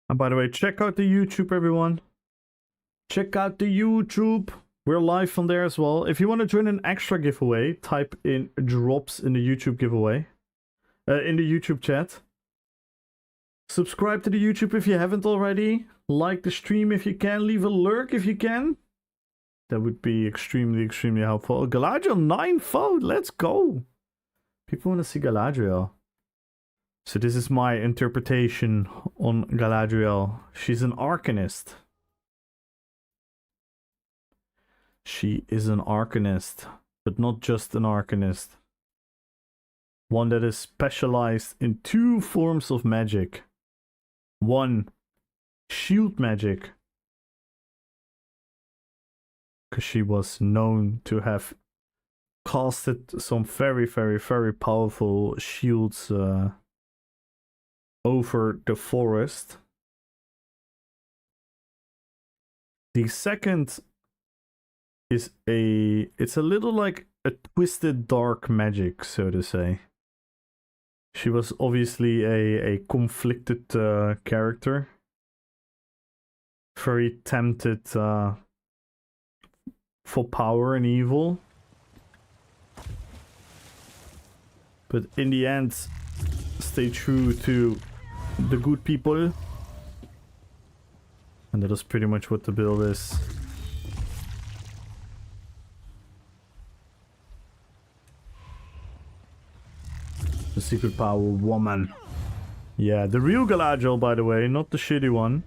And by the way, check out the YouTube, everyone. Check out the YouTube. We're live on there as well. If you want to join an extra giveaway, type in drops in the YouTube giveaway. In the YouTube chat. Subscribe to the YouTube if you haven't already. Like the stream if you can. Leave a lurk if you can. That would be extremely, extremely helpful. Galadriel 9 vote. Let's go. People want to see Galadriel. So this is my interpretation on Galadriel. She's an Arcanist. She is an Arcanist, but not just an Arcanist. One that is specialized in 2 forms of magic. 1, shield magic. Because she was known to have casted some very, very, very powerful shields over the forest. The second is it's a little like a twisted dark magic, so to say. She was obviously a conflicted character. Very tempted for power and evil. But in the end, stay true to the good people. And that is pretty much what the build is. The secret power woman. Yeah, the real Galadriel, by the way, not the shitty one.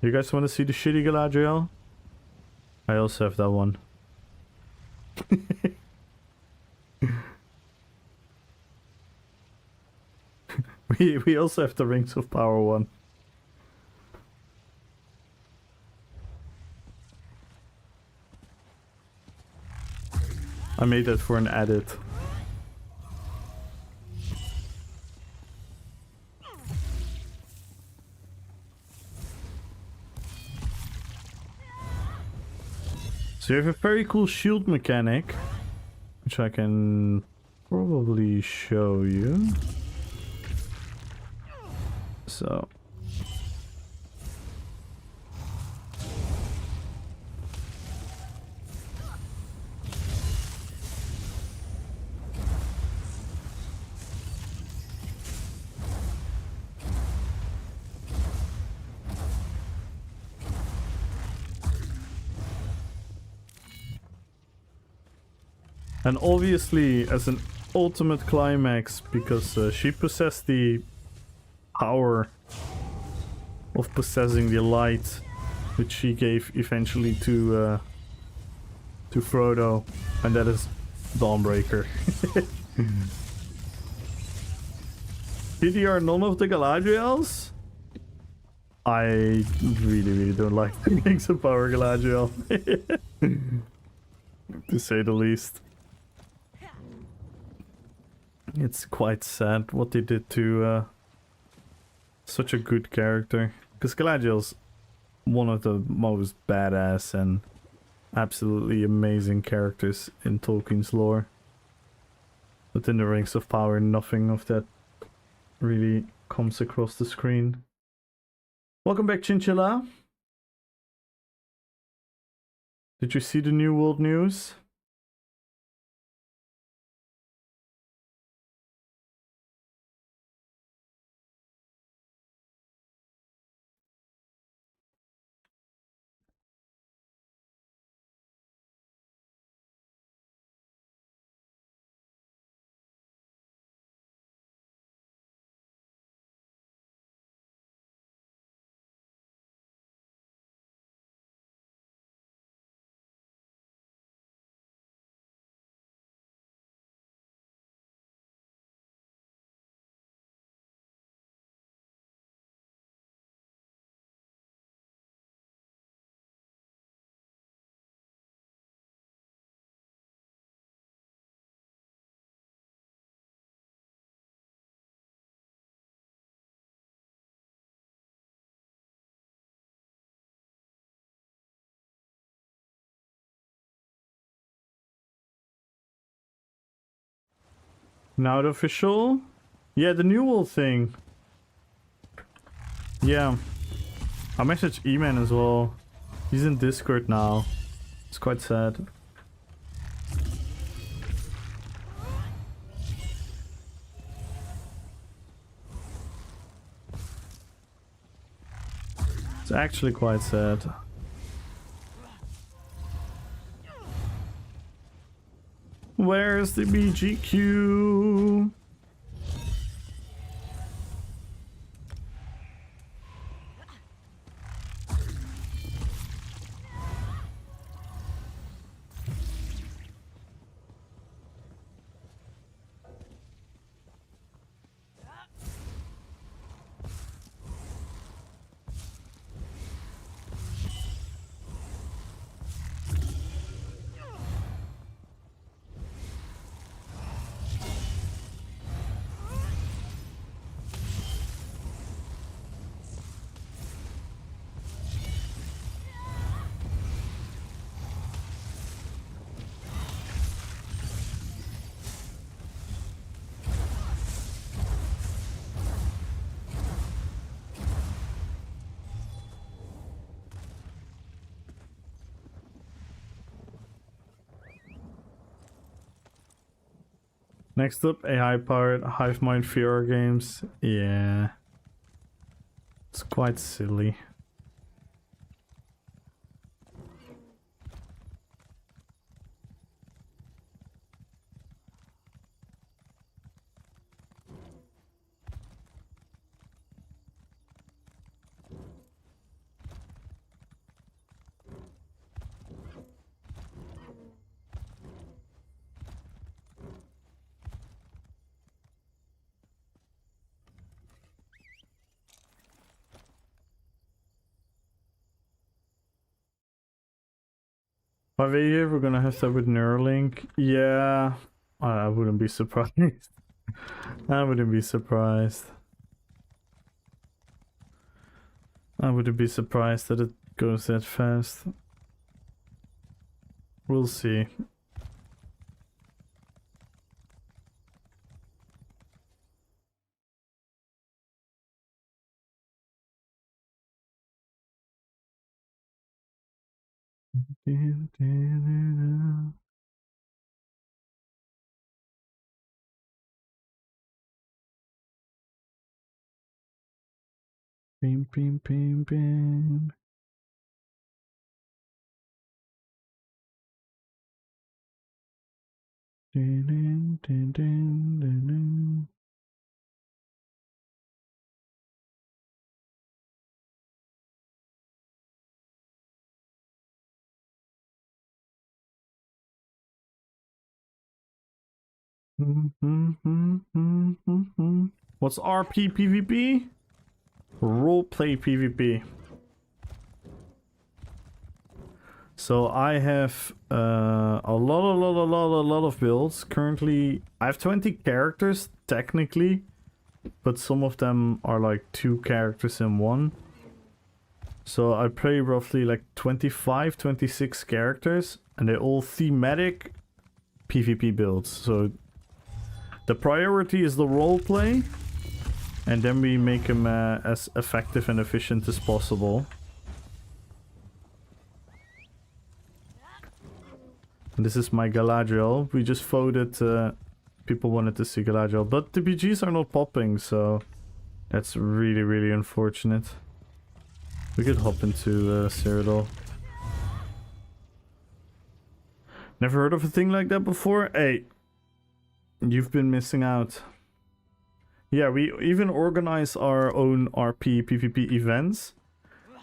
You guys want to see the shitty Galadriel? I also have that one. we also have the Rings of Power one. I made that for an edit. So you have a very cool shield mechanic, which I can probably show you. So and obviously as an ultimate climax, because she possessed the power of possessing the light, which she gave eventually to Frodo, and that is Dawnbreaker. PDR none of the Galadriels? I really don't like the Rings of Power Galadriel. To say the least. It's quite sad what they did to such a good character. Because Galadriel's one of the most badass and absolutely amazing characters in Tolkien's lore. But in the Rings of Power, nothing of that really comes across the screen. Welcome back, Chinchilla. Did you see the New World news? Now the official? Yeah, the New World thing. Yeah. I messaged E-Man as well. He's in Discord now. It's quite sad. It's actually quite sad. Where's the BGQ? Next up, AI-powered hive mind VR games. Yeah. It's quite silly. By the year, we're gonna have that with Neuralink. Yeah, I wouldn't be surprised. I wouldn't be surprised. I wouldn't be surprised that it goes that fast. We'll see. Bim, bim, bim, bim. Dun, dun, dun, dun, dun. What's RP-PvP? Roleplay PvP. So I have a lot of builds. Currently, I have 20 characters, technically. But some of them are like 2 characters in one. So I play roughly like 25, 26 characters. And they're all thematic PvP builds. So the priority is the roleplay. And then we make them as effective and efficient as possible. And this is my Galadriel. We just voted, people wanted to see Galadriel. But the BGs are not popping, so that's really, really unfortunate. We could hop into Cyrodiil. Never heard of a thing like that before? Hey, you've been missing out. Yeah, we even organize our own RP-PvP events,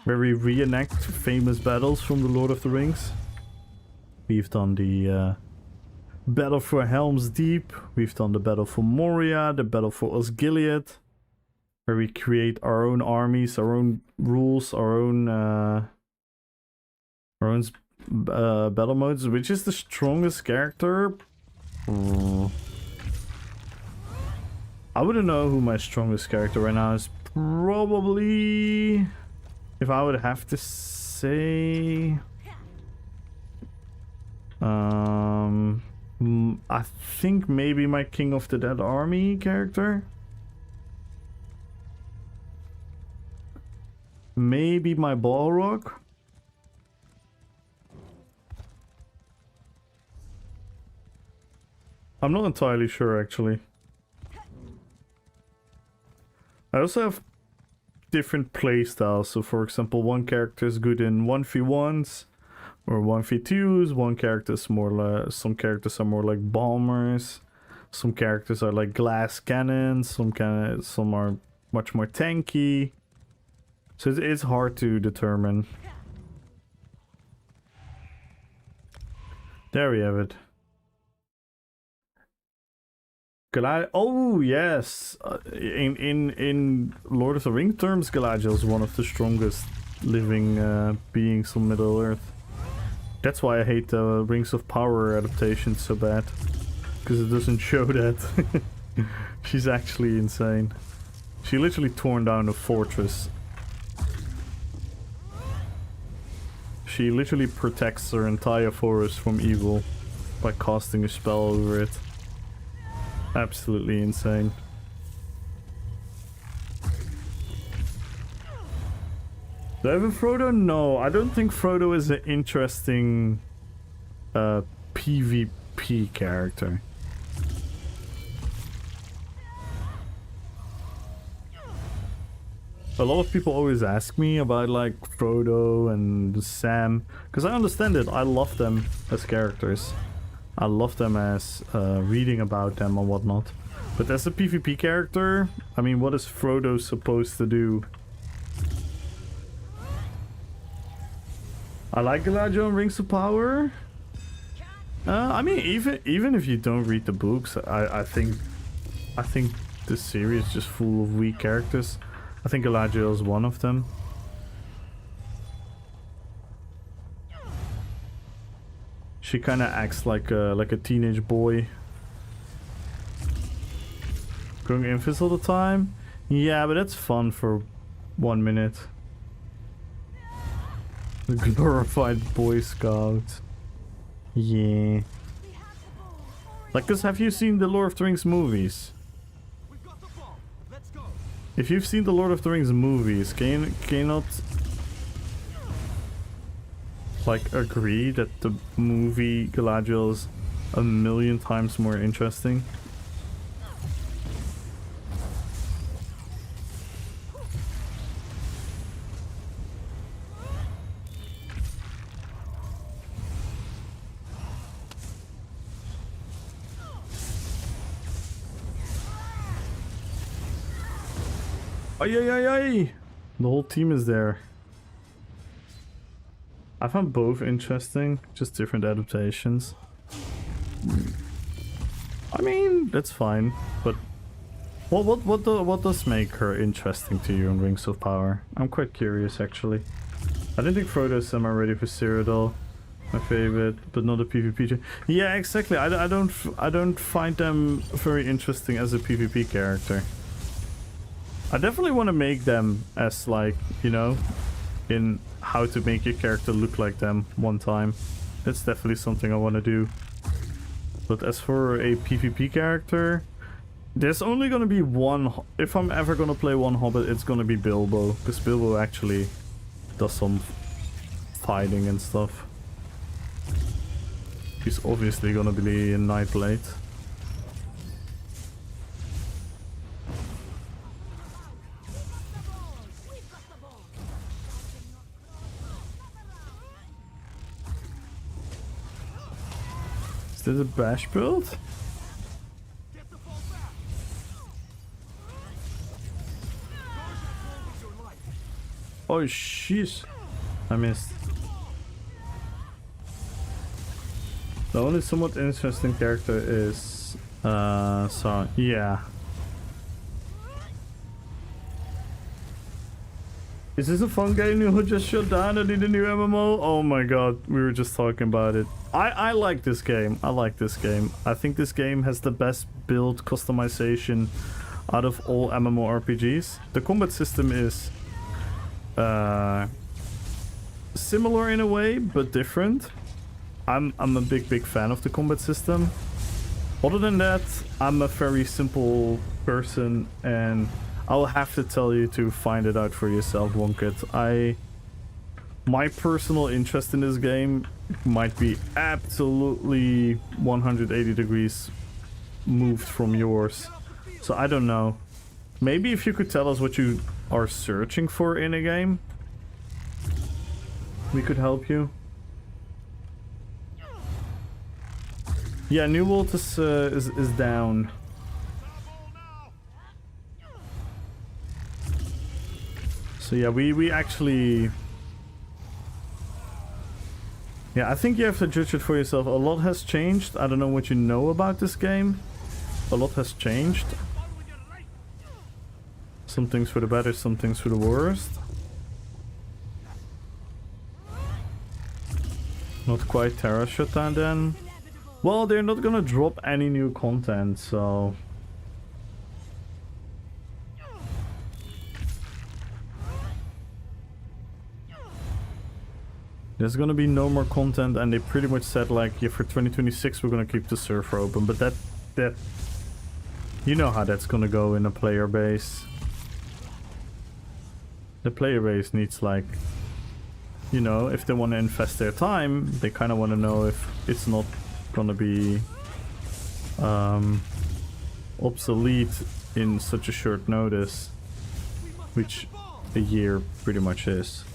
where we reenact famous battles from the Lord of the Rings. We've done the battle for Helm's Deep, we've done the battle for Moria, the battle for Osgiliath, where we create our own armies, our own rules, our own battle modes. Which is the strongest character? I wouldn't know who my strongest character right now is. Probably, if I would have to say, I think maybe my King of the Dead Army character. Maybe my Balrog. I'm not entirely sure, actually. I also have different playstyles. So, for example, one character is good in 1v1s or 1v2s. One character is more like, some characters are more like bombers. Some characters are like glass cannons. Some are much more tanky. So it's hard to determine. There we have it. Oh yes, in Lord of the Rings terms, Galadriel is one of the strongest living beings on Middle Earth. That's why I hate the Rings of Power adaptation so bad, because it doesn't show that. She's actually insane. She literally torn down a fortress. She literally protects her entire forest from evil by casting a spell over it. Absolutely insane. Do I have a Frodo? No, I don't think Frodo is an interesting PvP character. A lot of people always ask me about like Frodo and Sam, because I understand it. I love them as characters. I love them as reading about them and whatnot. But as a PvP character, I mean, what is Frodo supposed to do? I like Galadriel and Rings of Power. I mean, even if you don't read the books, I think this series is just full of weak characters. I think Galadriel is one of them. She kind of acts like a teenage boy. Going invis all the time? Yeah, but that's fun for 1 minute. The glorified Boy Scout. Yeah. Like, cause have you seen the Lord of the Rings movies? If you've seen the Lord of the Rings movies, can you not like agree that the movie Galadriel is a million times more interesting? Ay ay ay ay! The whole team is there. I found both interesting, just different adaptations. I mean, that's fine, but what does make her interesting to you in Rings of Power? I'm quite curious, actually. I didn't think Frodo is semi-ready for Cyrodiil. My favorite, but not a PvP. Yeah, exactly. I don't find them very interesting as a PvP character. I definitely want to make them as, like, you know, in how to make your character look like them one time. That's definitely something I want to do. But as for a PvP character, there's only going to be one. If I'm ever going to play one Hobbit, it's going to be Bilbo, because Bilbo actually does some fighting and stuff. He's obviously going to be a Nightblade. Is this a bash build? Oh sheesh. I missed. The only somewhat interesting character is so yeah. Is this a fun game who just shut down and did a new MMO? Oh my god, we were just talking about it. I like this game. I like this game. I think this game has the best build customization out of all MMORPGs. The combat system is similar in a way, but different. I'm a big fan of the combat system. Other than that, I'm a very simple person, and I'll have to tell you to find it out for yourself, Wonkit. My personal interest in this game might be absolutely 180 degrees moved from yours. So I don't know. Maybe if you could tell us what you are searching for in a game, we could help you. Yeah, New World is down. So yeah, we actually... Yeah, I think you have to judge it for yourself. A lot has changed. I don't know what you know about this game. A lot has changed. Some things for the better, some things for the worst. Not quite Terra shutdown then. Well, they're not gonna drop any new content, so... There's gonna be no more content, and they pretty much said, like, yeah, for 2026 we're gonna keep the server open, but that... You know how that's gonna go in a player base. The player base needs, like... You know, if they want to invest their time, they kind of want to know if it's not gonna be obsolete in such a short notice, which a year pretty much is.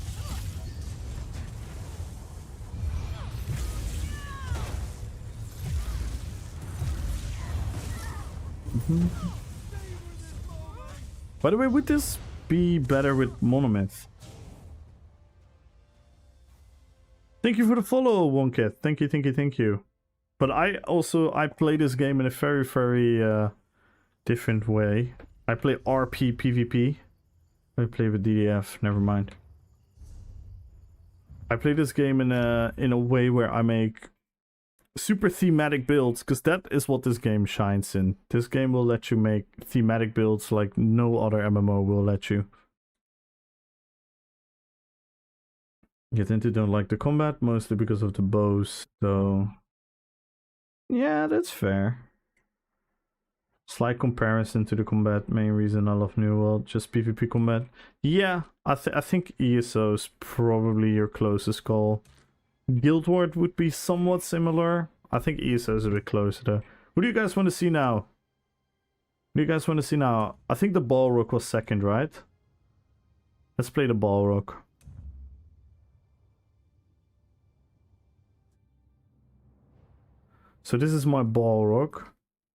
By the way, would this be better with Monomyth? Thank you for the follow, Wonkit. Thank you. But I play this game in a very different way. I play RP-PvP. I play with DDF, never mind. I play this game in a way where I make super thematic builds, because that is what this game shines in. This game will let you make thematic builds like no other MMO will let you. Get into don't like the combat, mostly because of the bows, though. Yeah, that's fair. Slight comparison to the combat. Main reason I love New World, just PvP combat. Yeah, I think ESO is probably your closest call. Guild Wars would be somewhat similar. I think ESO is a bit closer though. What do you guys want to see now? What do you guys want to see now? I think the Balrog was second, right? Let's play the Balrog. So this is my Balrog,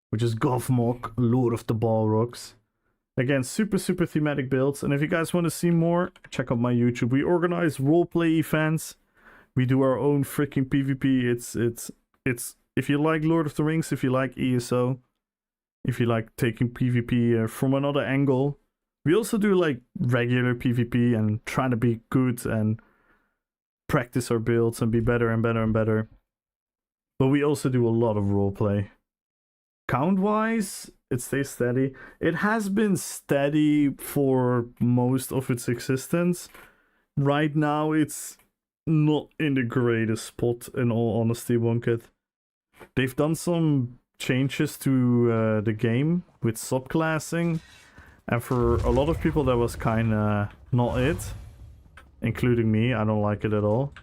which is Govmok, Lord of the Balrogs. Again, super thematic builds. And if you guys want to see more, check out my YouTube. We organize roleplay events. We do our own freaking PvP. It's if you like Lord of the Rings, if you like ESO, if you like taking PvP from another angle. We also do like regular PvP and trying to be good and practice our builds and be better and better and better. But we also do a lot of roleplay. Count-wise, it stays steady. It has been steady for most of its existence. Right now, it's not in the greatest spot, in all honesty, Wonkit. They've done some changes to the game with subclassing, and for a lot of people that was kinda not it, including me. I don't like it at all.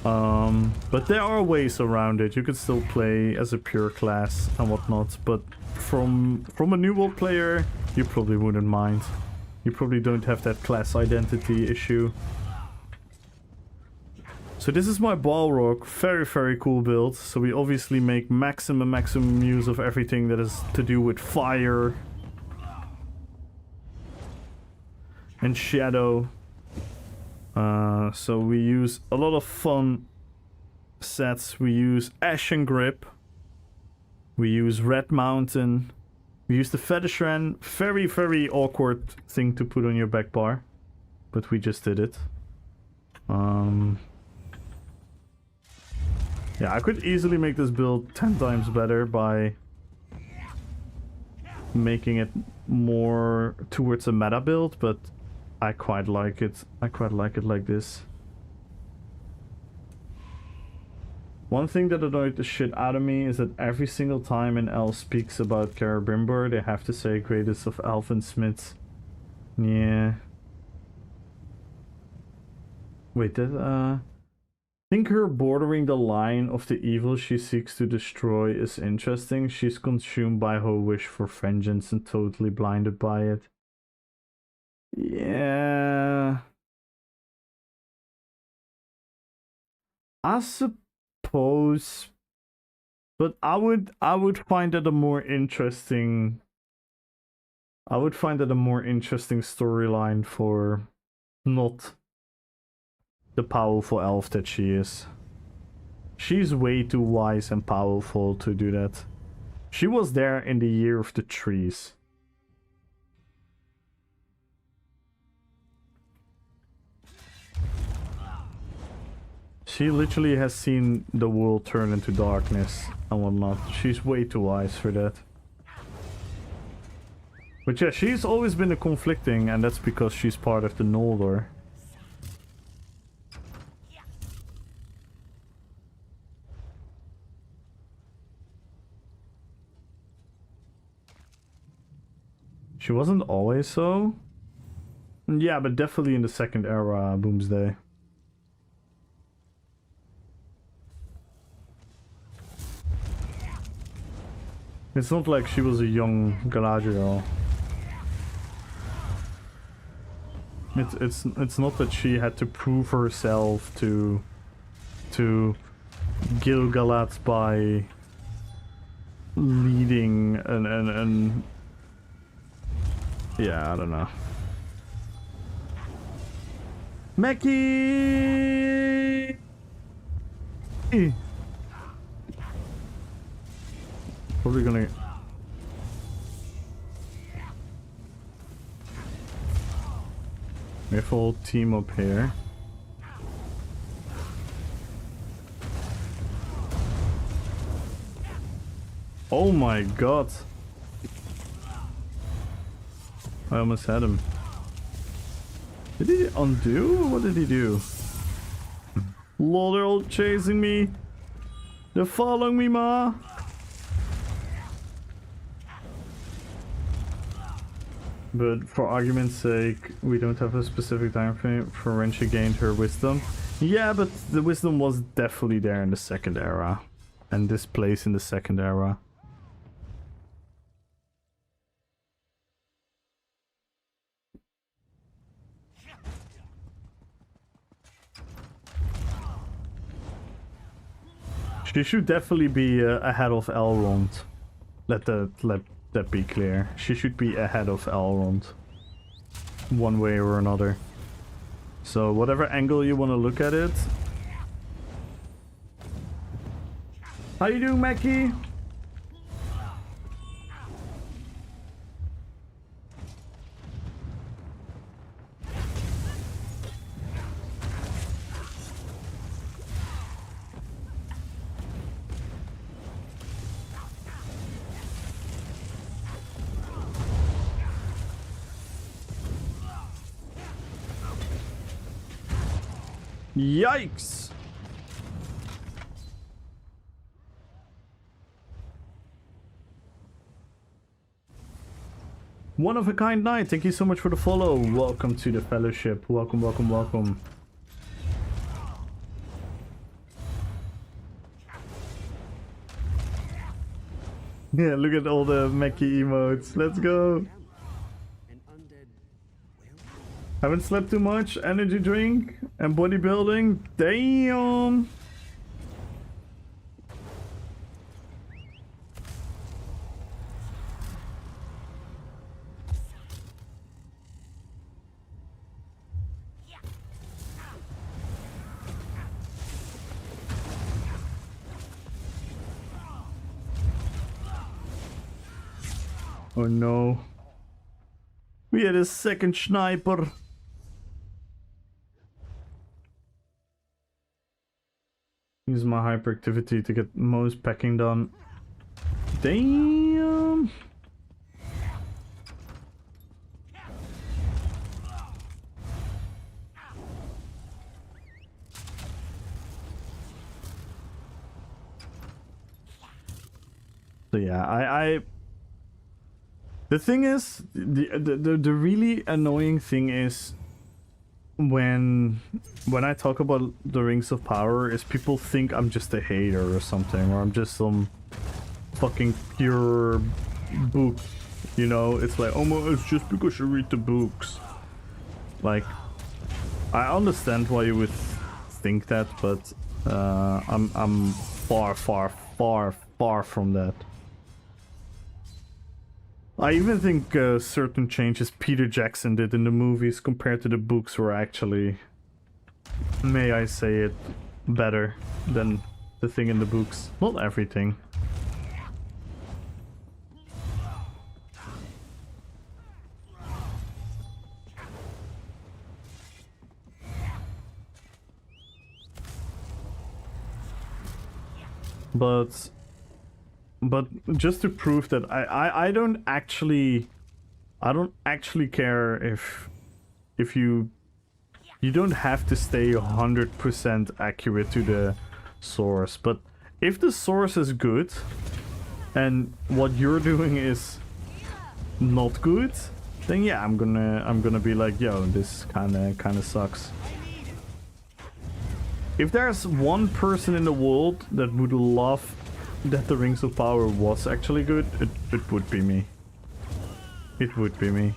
But there are ways around it. You could still play as a pure class and whatnot, but from a New World player, you probably wouldn't mind. You probably don't have that class identity issue. So this is my Balrog, very cool build. So we obviously make maximum use of everything that is to do with fire and shadow. So we use a lot of fun sets. We use Ashen Grip. We use Red Mountain. We use the Featherstrand. Very awkward thing to put on your back bar, but we just did it. Yeah, I could easily make this build 10 times better by making it more towards a meta build, but I quite like it. I quite like it like this. One thing that annoyed the shit out of me is that every single time an elf speaks about Celebrimbor, they have to say greatest of elven smiths. Yeah. Wait, that think her bordering the line of the evil she seeks to destroy is interesting. She's consumed by her wish for vengeance and totally blinded by it. Yeah. I suppose, but I would find that a more interesting storyline for not the powerful elf that she is. She's way too wise and powerful to do that. She was there in the year of the trees. She literally has seen the world turn into darkness and whatnot. She's way too wise for that. But yeah, she's always been a conflicting, and that's because she's part of the Noldor. She wasn't always so. Yeah, but definitely in the second era, Boomsday. It's not like she was a young Galadriel. It's not that she had to prove herself to Gil-galad by leading and yeah, I don't know. Mackie! Probably gonna... We have a whole team up here. Oh my god! I almost had him. Did he undo? What did he do? Lol, they're all chasing me. They're following me, ma. But for argument's sake, we don't have a specific time frame for when she gained her wisdom. Yeah, but the wisdom was definitely there in the second era. And this place in the second era. She should definitely be ahead of Elrond. Let that be clear. She should be ahead of Elrond. One way or another. So whatever angle you want to look at it. How you doing, Mackie? Yikes! One of a kind night. Thank you so much for the follow. Welcome to the fellowship. Welcome, welcome, welcome. Yeah, look at all the Mechie emotes. Let's go. Haven't slept too much. Energy drink and bodybuilding. Damn. Oh no. We had a second sniper. Use my hyperactivity to get most packing done. Damn. So yeah, the thing is, the really annoying thing is when I talk about the Rings of Power is people think I'm just a hater or something, or I'm just some fucking pure book, you know? It's like, oh, it's just because you read the books. Like, I understand why you would think that, but I'm far from that. I even think certain changes Peter Jackson did in the movies compared to the books were actually, may I say it, better than the thing in the books. Not everything. But just to prove that I don't actually care if you don't have to stay 100% accurate to the source, but if the source is good and what you're doing is not good, then yeah, I'm gonna be like, yo, this kinda sucks. If there's one person in the world that would love that the Rings of Power was actually good, it would be me. It would be me.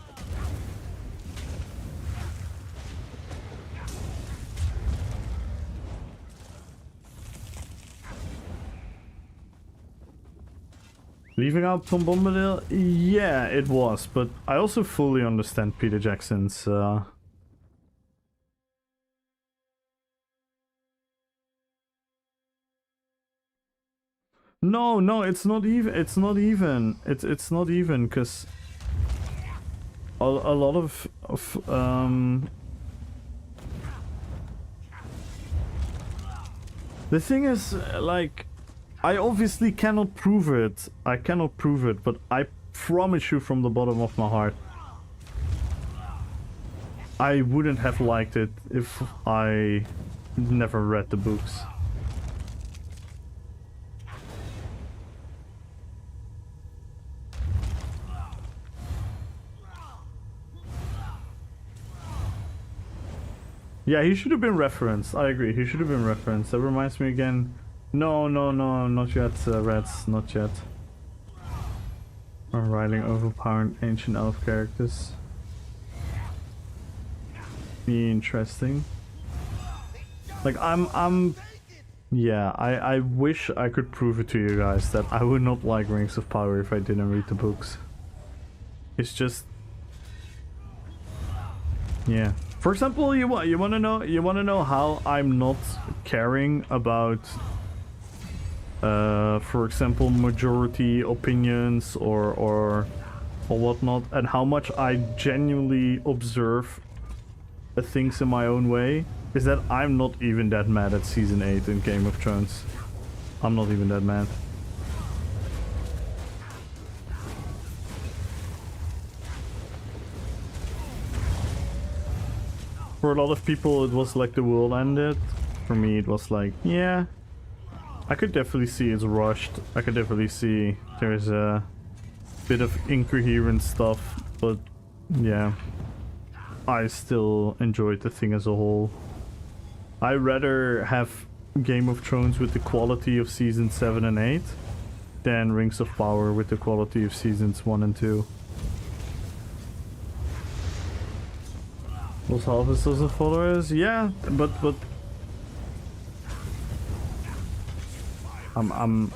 Leaving out Tom Bombadil? Yeah, it was, but I also fully understand Peter Jackson's No, it's not even. It's not even. It's not even because a lot of the thing is, like, I obviously cannot prove it. I cannot prove it, but I promise you from the bottom of my heart, I wouldn't have liked it if I never read the books. Yeah, he should have been referenced. I agree. He should have been referenced. That reminds me again. No, no, no, not yet, Reds. Not yet. We're writing overpowered ancient elf characters. Interesting. Like, yeah, I wish I could prove it to you guys that I would not like Rings of Power if I didn't read the books. It's just... yeah. For example, you wanna know how I'm not caring about for example majority opinions or whatnot, and how much I genuinely observe things in my own way, is that I'm not even that mad at season 8 in Game of Thrones. I'm not even that mad. For a lot of people it was like the world ended. For me it was like, yeah, I could definitely see it's rushed. I could definitely see there's a bit of incoherent stuff, but yeah, I still enjoyed the thing as a whole. I'd rather have Game of Thrones with the quality of season 7 and 8 than Rings of Power with the quality of seasons 1 and 2. Los Halves doesn't follow us? Yeah, but I'm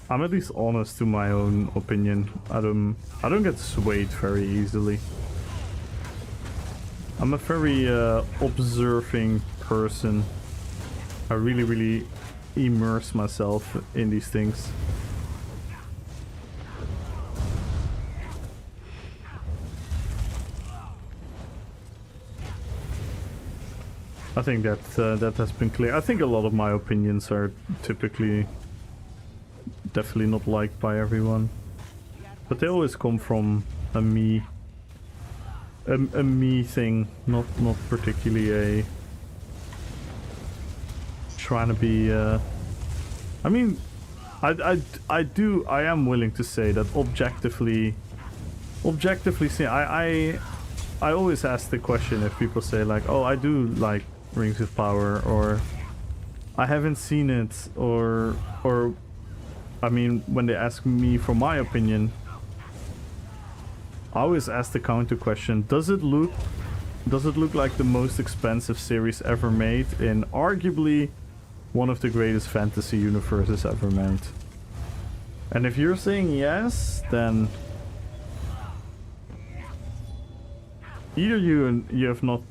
at least honest to my own opinion. I don't get swayed very easily. I'm a very observing person. I really immerse myself in these things. I think that that has been clear. I think a lot of my opinions are typically definitely not liked by everyone, but they always come from a me thing, not particularly a trying to be I mean, I am willing to say that objectively see, I always ask the question if people say like, oh, I do like Rings of Power, or I haven't seen it, or I mean, when they ask me for my opinion, I always ask the counter question, does it look like the most expensive series ever made in arguably one of the greatest fantasy universes ever made? And if you're saying yes, then either you've not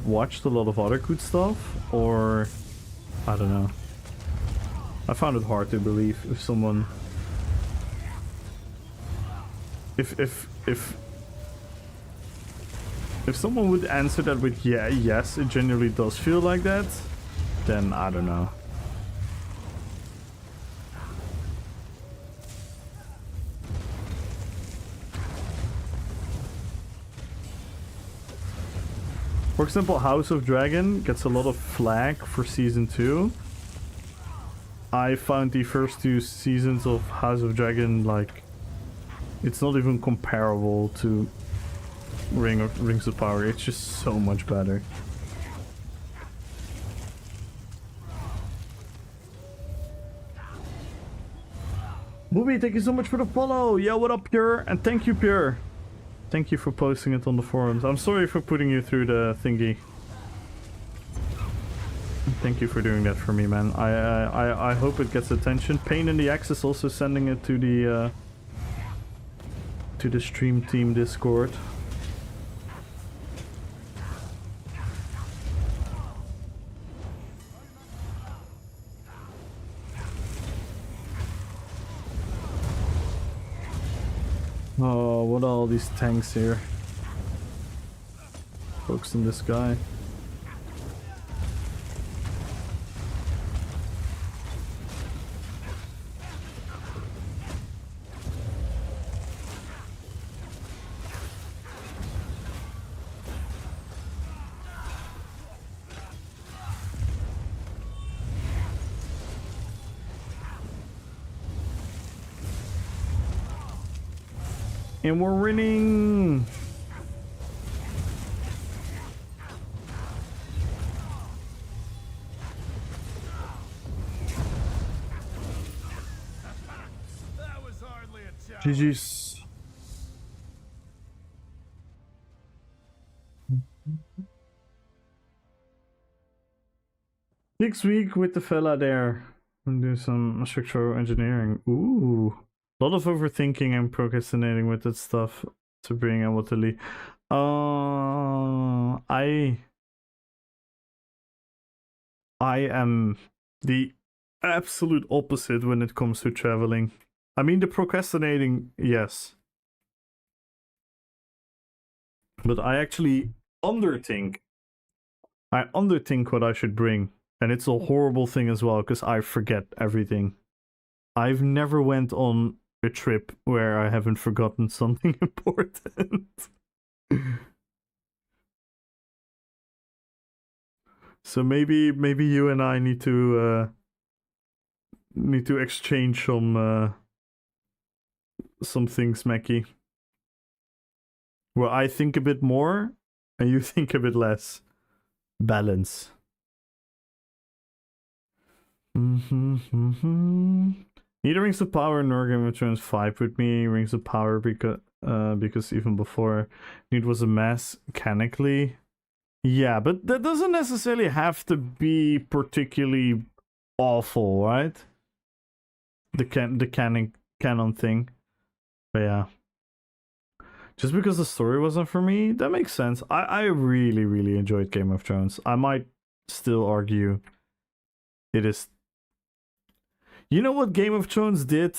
watched a lot of other good stuff, or I don't know. I found it hard to believe if someone if someone would answer that with yeah, yes, it genuinely does feel like that, then I don't know. For example, House of Dragon gets a lot of flack for season 2. I found the first 2 seasons of House of Dragon, like, it's not even comparable to Rings of Power. It's just so much better. Booby, thank you so much for the follow. Yo, what up, Pure? And thank you, Pure. Thank you for posting it on the forums. I'm sorry for putting you through the thingy. Thank you for doing that for me, man. I hope it gets attention. Pain in the Axe is also sending it to the stream team Discord. Oh, what are all these tanks here? Focus on this guy. And we're winning! GG's. Next week with the fella there. And do some structural engineering. Ooh. A lot of overthinking and procrastinating with that stuff to bring out what to leave. I am the absolute opposite when it comes to traveling. I mean, the procrastinating, yes. But I actually underthink. I underthink what I should bring. And it's a horrible thing as well, because I forget everything. I've never went on a trip where I haven't forgotten something important. So maybe you and I need to exchange some things, Mackie. Where I think a bit more and you think a bit less. Balance. Neither Rings of Power nor Game of Thrones 5 with me. Rings of Power because even before it was a mess mechanically. Yeah, but that doesn't necessarily have to be particularly awful, right? The canon thing. But yeah. Just because the story wasn't for me, that makes sense. I really, really enjoyed Game of Thrones. I might still argue it is. You know what Game of Thrones did?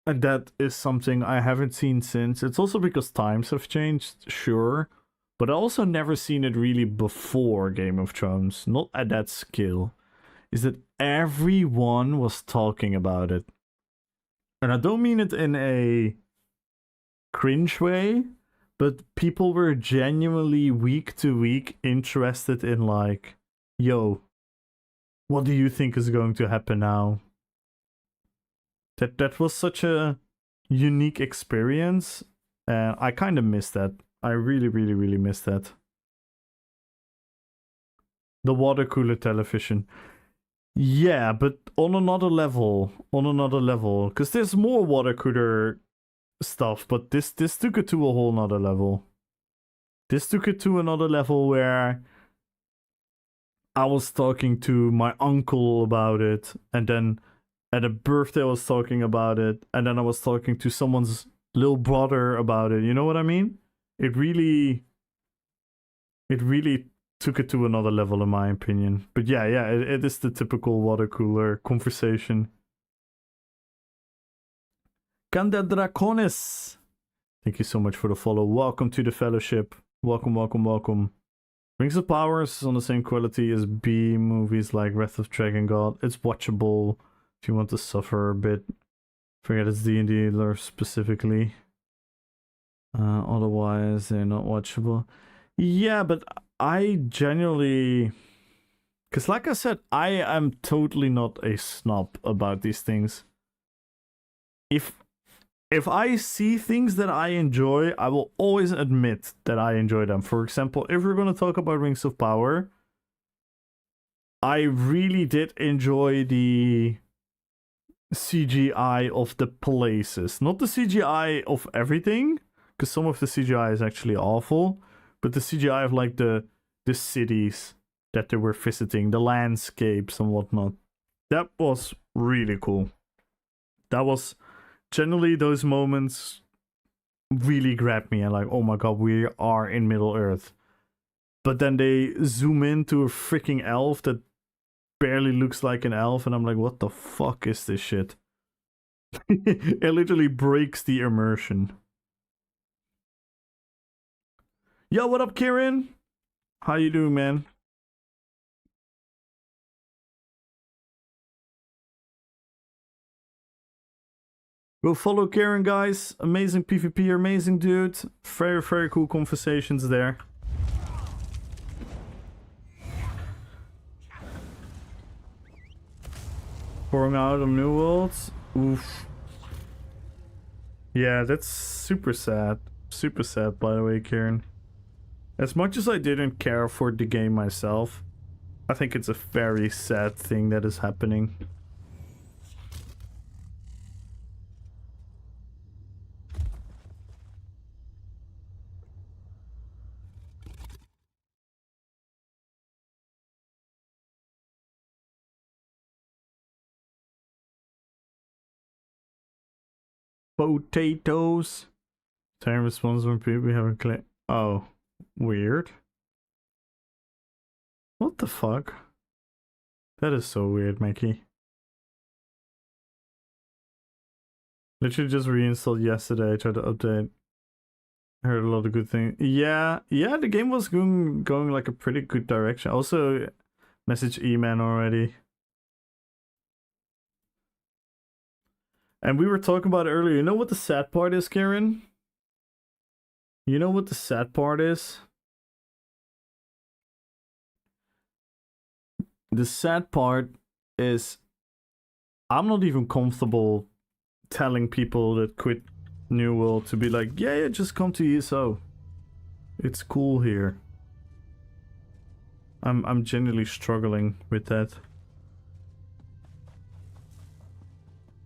And that is something I haven't seen since. It's also because times have changed, sure. But I also never seen it really before Game of Thrones. Not at that scale. Is that everyone was talking about it. And I don't mean it in a cringe way, but people were genuinely week to week interested in like, yo, what do you think is going to happen now? That was such a unique experience, and I kind of miss that. I really, really, really miss that. The water cooler television. Yeah, but on another level. On another level. Because there's more water cooler stuff, but this took it to a whole nother level. This took it to another level where I was talking to my uncle about it, and then at a birthday I was talking about it, and then I was talking to someone's little brother about it. You know what I mean? It really took it to another level in my opinion. But yeah, it is the typical water cooler conversation. Canda Draconis, thank you so much for the follow. Welcome to the fellowship. Welcome, welcome, welcome. Rings of Power is on the same quality as B movies like Wrath of Dragon God. It's watchable if you want to suffer a bit. Forget it's D&D lore specifically. Otherwise, they're not watchable. Yeah, but I genuinely... Because like I said, I am totally not a snob about these things. If I see things that I enjoy, I will always admit that I enjoy them. For example, if we're going to talk about Rings of Power, I really did enjoy the CGI of the places. Not the CGI of everything, because some of the CGI is actually awful, but the CGI of like the cities that they were visiting, the landscapes and whatnot. That was really cool. That was generally, those moments really grabbed me and like, oh my god, we are in Middle Earth. But then they zoom into a freaking elf that barely looks like an elf, and I'm like, what the fuck is this shit? It literally breaks the immersion. Yo, what up, Kieran? How you doing, man? Go follow Karen, guys. Amazing PvP, amazing dude. Very, very cool conversations there. Pouring out on New Worlds. Oof. Yeah, that's super sad. Super sad, by the way, Karen. As much as I didn't care for the game myself, I think it's a very sad thing that is happening. Potatoes. Time response when people haven't clicked. Oh, weird. What the fuck? That is so weird, Mickey. Literally just reinstalled yesterday. I tried to update. Heard a lot of good things. Yeah, the game was going like a pretty good direction. Also, message E-Man already. And we were talking about it earlier. You know what the sad part is, Karen? You know what the sad part is? The sad part is I'm not even comfortable telling people that quit New World to be like, yeah, just come to ESO. It's cool here. I'm genuinely struggling with that.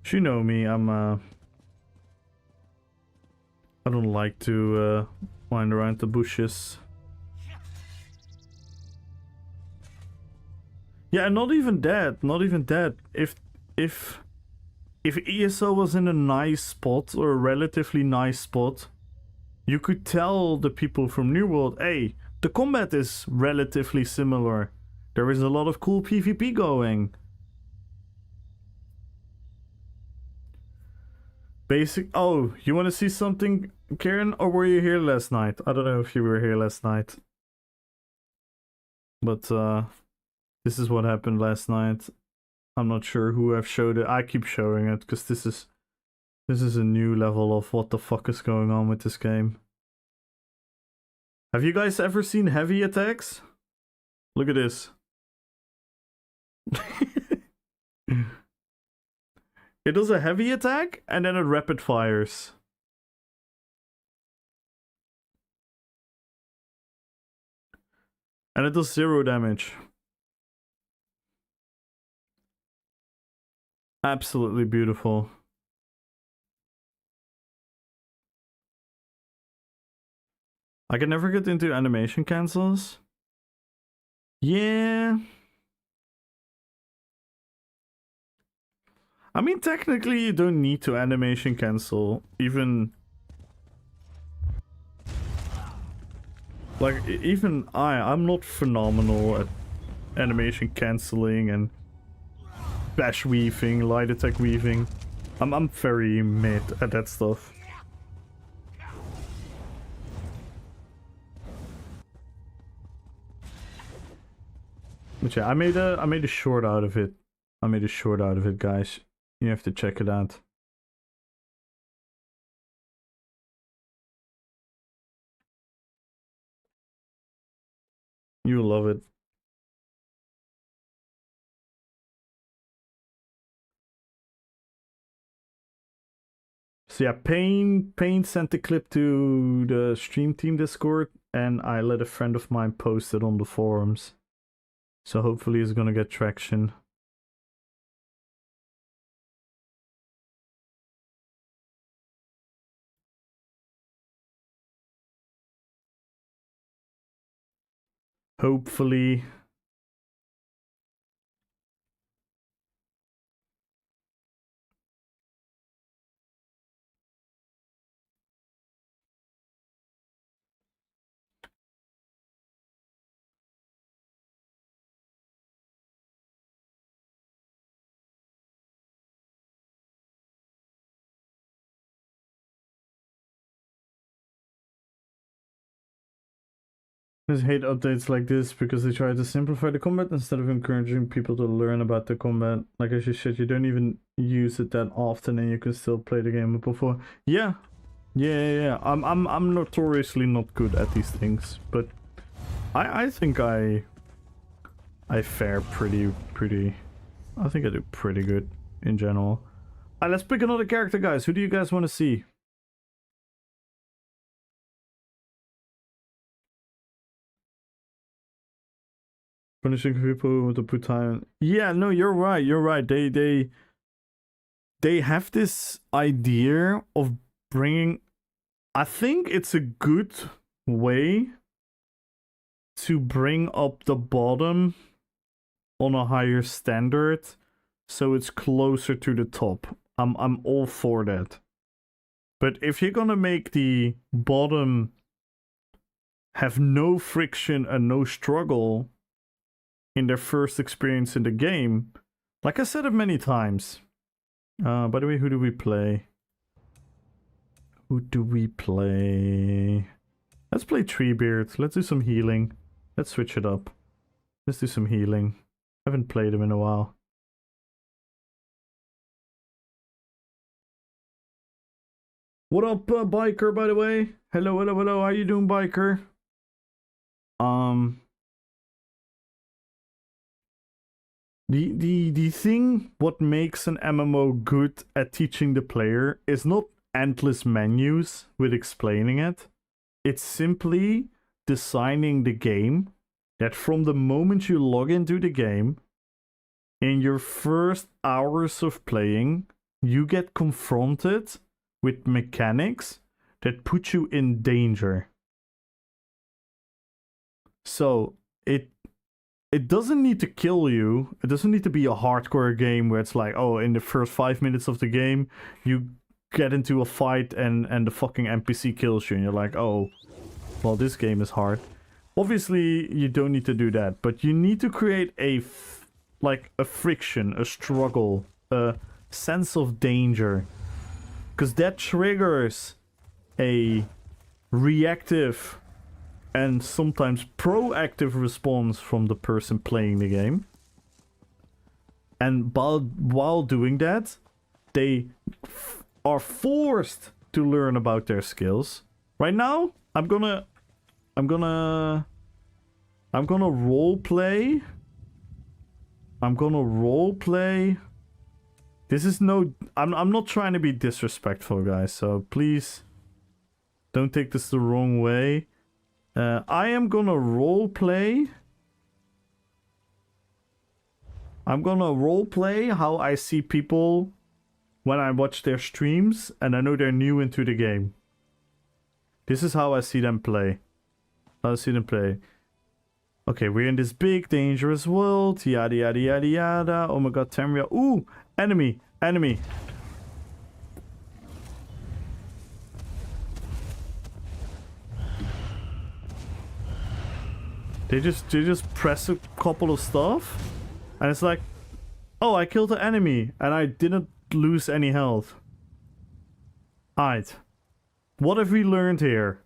You know me, I don't like to wind around the bushes. Yeah, not even that. Not even that. If ESO was in a nice spot or a relatively nice spot, you could tell the people from New World, hey, the combat is relatively similar. There is a lot of cool PvP going. Oh, you want to see something, Karen? Or were you here last night? I don't know if you were here last night. But this is what happened last night. I'm not sure who I've showed it. I keep showing it because this is a new level of what the fuck is going on with this game. Have you guys ever seen heavy attacks? Look at this. It does a heavy attack and then it rapid fires. And it does 0 damage. Absolutely beautiful. I can never get into animation cancels. Yeah. I mean, technically you don't need to animation cancel, even... Like, even I'm not phenomenal at animation cancelling and bash weaving, light attack weaving. I'm very mid at that stuff. But yeah, I made a short out of it. I made a short out of it, guys. You have to check it out. You'll love it. So yeah, Payne sent the clip to the stream team Discord, and I let a friend of mine post it on the forums. So hopefully it's gonna get traction. Hopefully. I just hate updates like this because they try to simplify the combat instead of encouraging people to learn about the combat. Like as you said, you don't even use it that often and you can still play the game before. Yeah. I'm notoriously not good at these things, but I think I fare pretty I think I do pretty good in general. Alright, let's pick another character, guys. Who do you guys want to see? Punishing people with the put time. Yeah, no, you're right. You're right. They have this idea of bringing. I think it's a good way to bring up the bottom on a higher standard, so it's closer to the top. I'm all for that. But if you're gonna make the bottom have no friction and no struggle in their first experience in the game, like I said it many times. By the way, who do we play? Who do we play? Let's play Treebeard. Let's do some healing. Let's switch it up. Let's do some healing. Haven't played him in a while. What up, Biker, by the way? Hello, hello, hello. How you doing, Biker? The thing what makes an MMO good at teaching the player is not endless menus with explaining it. It's simply designing the game that from the moment you log into the game, in your first hours of playing, you get confronted with mechanics that put you in danger. So it doesn't need to kill you. It doesn't need to be a hardcore game where it's like, oh, in the first 5 minutes of the game, you get into a fight and the fucking NPC kills you and you're like, oh, well, this game is hard. Obviously, you don't need to do that, but you need to create a friction, a struggle, a sense of danger. Because that triggers a reactive and sometimes proactive response from the person playing the game. And while doing that, they are forced to learn about their skills. Right now, I'm gonna role play. This is no... I'm not trying to be disrespectful, guys, so please don't take this the wrong way. I am gonna roleplay. I'm gonna roleplay how I see people when I watch their streams and I know they're new into the game. This is how I see them play. Okay, we're in this big dangerous world. Yada yada yada yada. Oh my god, Tamria. Ooh! Enemy! Enemy! They just press a couple of stuff and it's like, oh, I killed the enemy and I didn't lose any health. Alright. What have we learned here?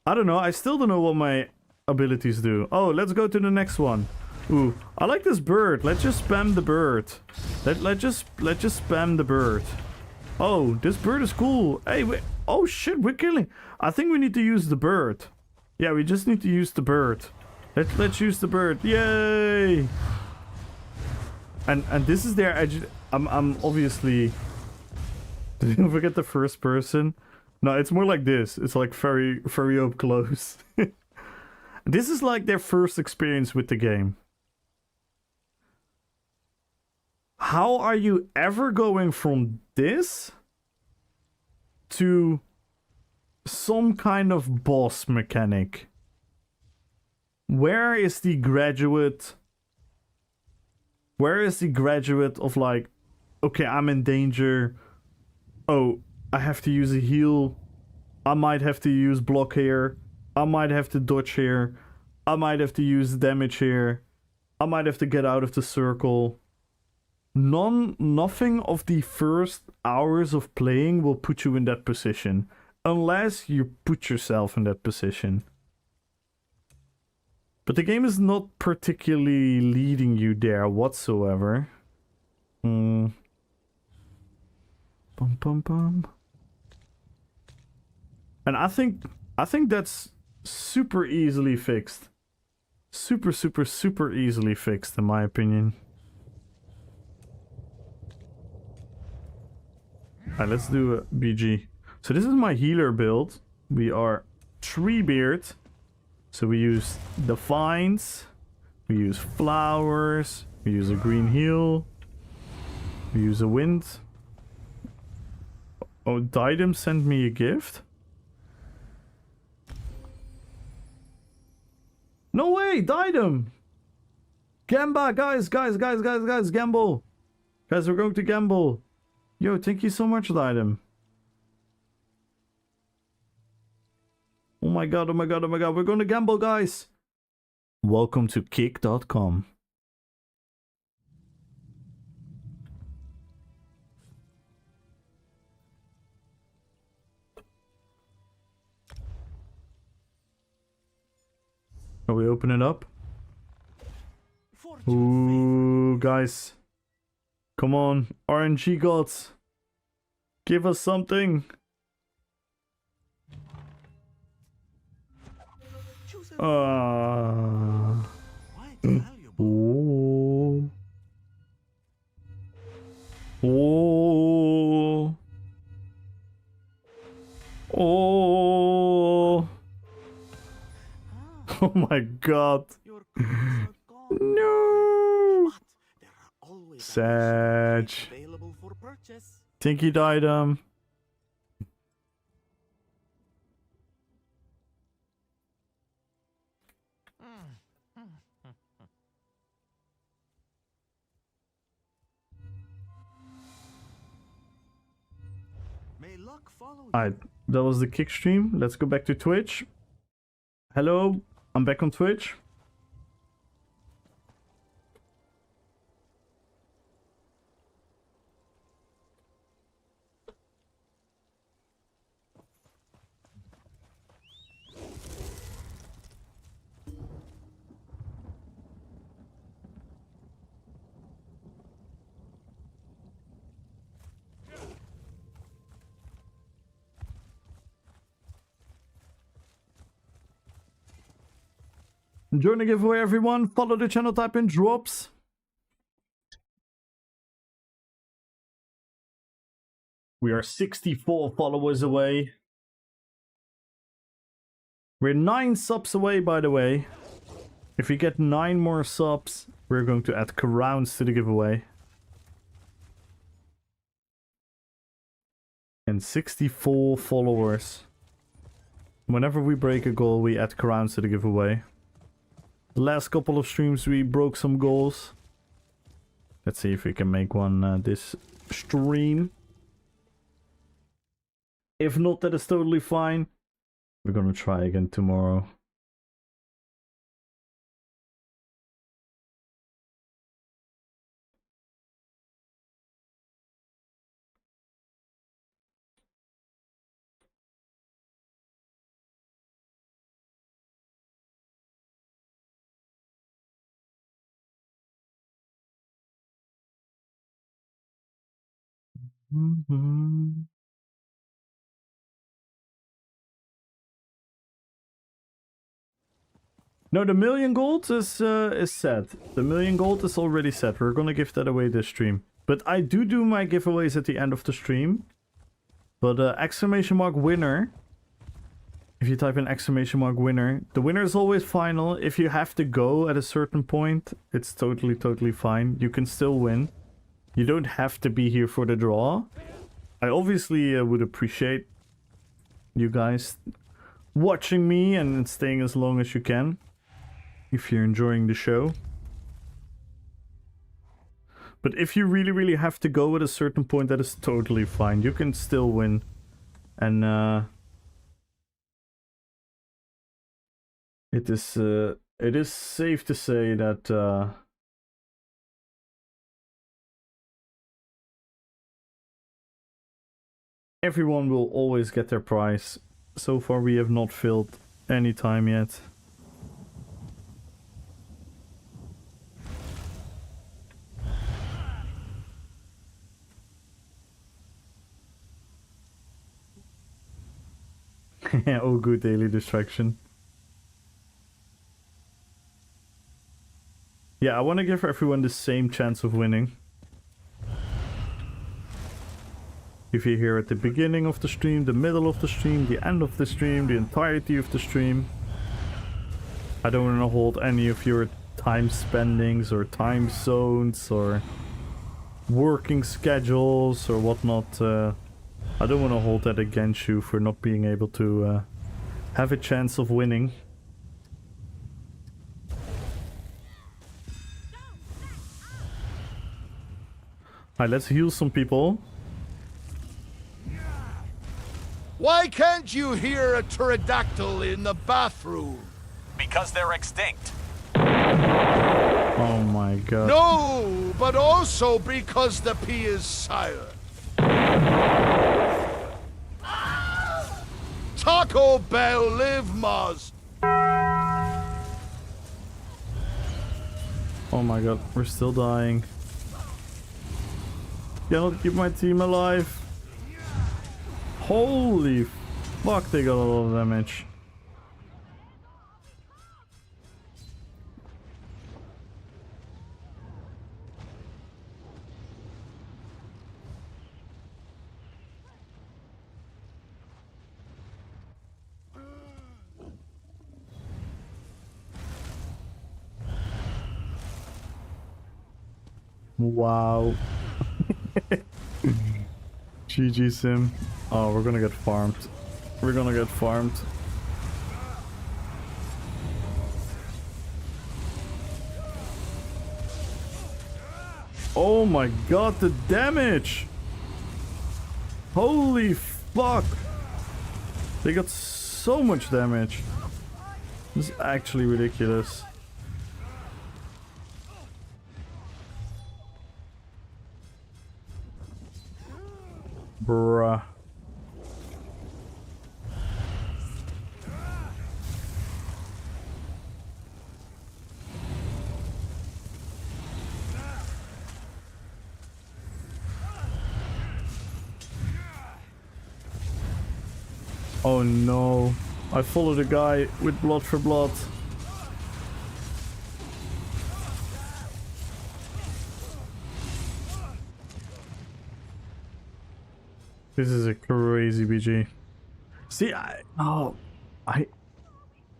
I don't know. I still don't know what my abilities do. Oh, let's go to the next one. Ooh, I like this bird. Let's just spam the bird. Let's just spam the bird. Oh, this bird is cool. Hey, wait. Oh shit, we're killing. I think we need to use the bird. Yeah, we just need to use the bird. Let's use the bird. Yay! And this is their edge. I'm obviously. Did you forget the first person? No, it's more like this. It's like very up close. This is like their first experience with the game. How are you ever going from this to some kind of boss mechanic? Where is the graduate? Where is the graduate of like, okay, I'm in danger. Oh, I have to use a heal. I might have to use block here. I might have to dodge here. I might have to use damage here. I might have to get out of the circle. Nothing of the first hours of playing will put you in that position. Unless you put yourself in that position. But the game is not particularly leading you there whatsoever. Bum bum bum. And I think that's super easily fixed. Super easily fixed in my opinion. Alright, let's do a BG. So this is my healer build. We are Treebeard. So we use the vines, we use flowers, we use a green heal, we use a wind. Oh, Didem sent me a gift? No way, Didem! Gamba, guys, gamble! Guys, we're going to gamble. Yo, thank you so much, Didem. Oh my god, oh my god, oh my god. We're gonna gamble, guys. Welcome to kick.com. Are we open it up? Ooh, guys. Come on, RNG gods. Give us something. Oh. Oh. Oh. Oh my god. No. Sad. Tinky died. Alright, that was the kick stream. Let's go back to Twitch. Hello, I'm back on Twitch. Join the giveaway, everyone. Follow the channel, type in drops. We are 64 followers away. We're 9 subs away, by the way. If we get 9 more subs, we're going to add crowns to the giveaway. And 64 followers. Whenever we break a goal, we add crowns to the giveaway. The last couple of streams we broke some goals. Let's see if we can make one this stream. If not, that is totally fine. We're gonna try again tomorrow. Mm-hmm. No, the million gold is set. The million gold is already set. We're gonna give that away this stream. But I do my giveaways at the end of the stream. But exclamation mark winner. If you type in exclamation mark winner, the winner is always final. If you have to go at a certain point, it's totally fine. You can still win. You don't have to be here for the draw. I obviously would appreciate you guys watching me and staying as long as you can. If you're enjoying the show. But if you really have to go at a certain point, that is totally fine. You can still win. And it is safe to say that everyone will always get their prize. So far we have not failed any time yet. Oh, good daily distraction. Yeah, I want to give everyone the same chance of winning. If you're here at the beginning of the stream, the middle of the stream, the end of the stream, the entirety of the stream. I don't want to hold any of your time spendings or time zones or working schedules or whatnot. I don't want to hold that against you for not being able to have a chance of winning. Alright, let's heal some people. Why can't you hear a pterodactyl in the bathroom? Because they're extinct. Oh my god. No, but also because the P is silent. Taco Bell live, Maz. Oh my god, we're still dying. Cannot keep my team alive. Holy fuck, they got a lot of damage. Wow. GG Sim. Oh, we're gonna get farmed. We're gonna get farmed. Oh my god, the damage! Holy fuck! They got so much damage. This is actually ridiculous. Bruh. Oh no. I followed a guy with blood for blood. This is a crazy BG. See, how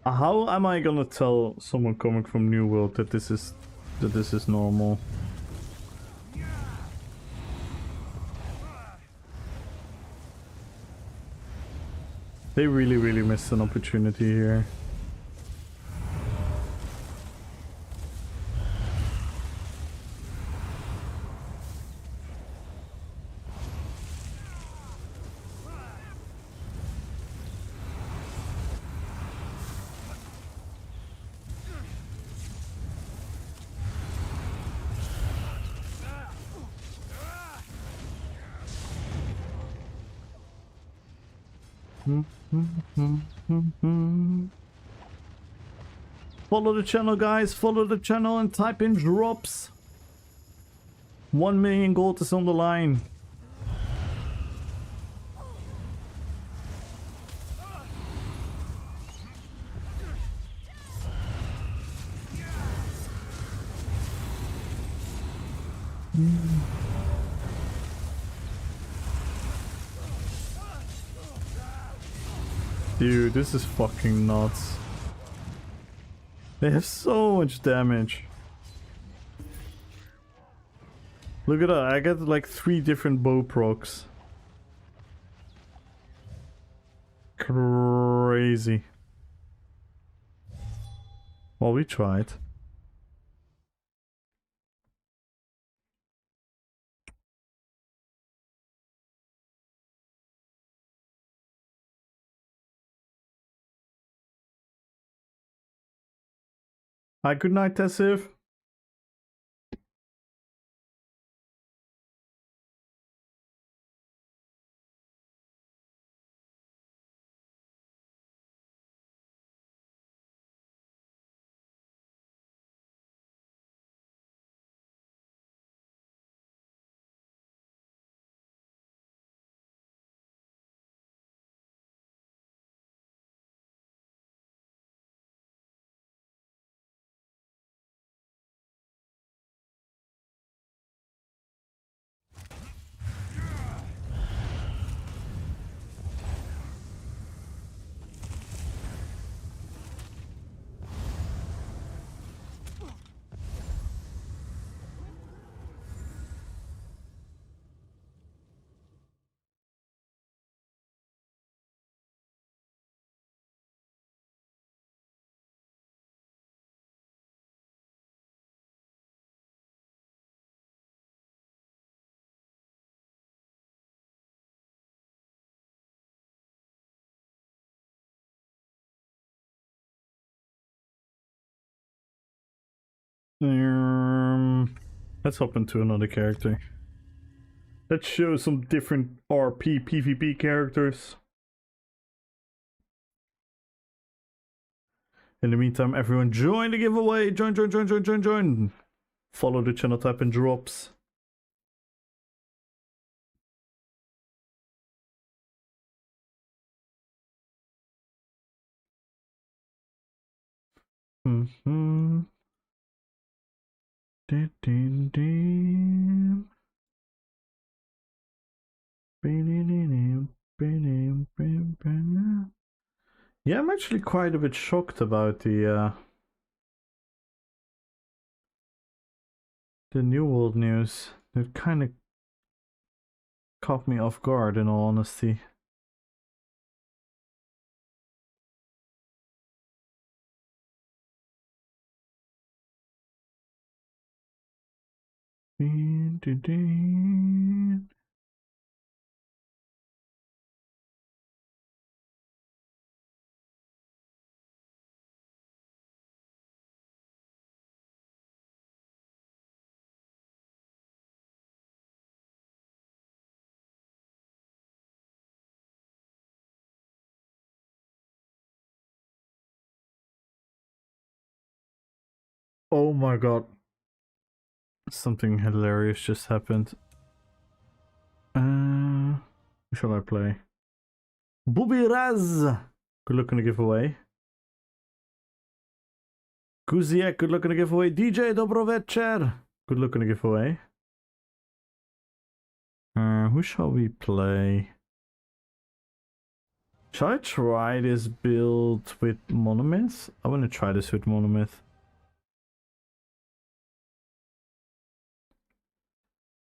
am I gonna tell someone coming from New World that this is normal? They really missed an opportunity here. Follow the channel, guys. Follow the channel and type in drops. 1 million gold is on the line. Dude, this is fucking nuts. They have so much damage. Look at that, I get like 3 different bow procs. Crazy. Well, we tried. Hi, good night, Tessiv. Let's hop into another character. Let's show some different RP-PvP characters. In the meantime, everyone join the giveaway. Join. Follow the channel, type in drops. Yeah, I'm actually quite a bit shocked about the New World news. It kind of caught me off guard, in all honesty. Oh my god. Something hilarious just happened. Who shall I play? Booby Raz! Good luck on the giveaway. Kuziek, good luck on the giveaway. DJ Dobrovecher, good luck on the giveaway. Who shall we play? Shall I try this build with Monomyth? I want to try this with Monomyth.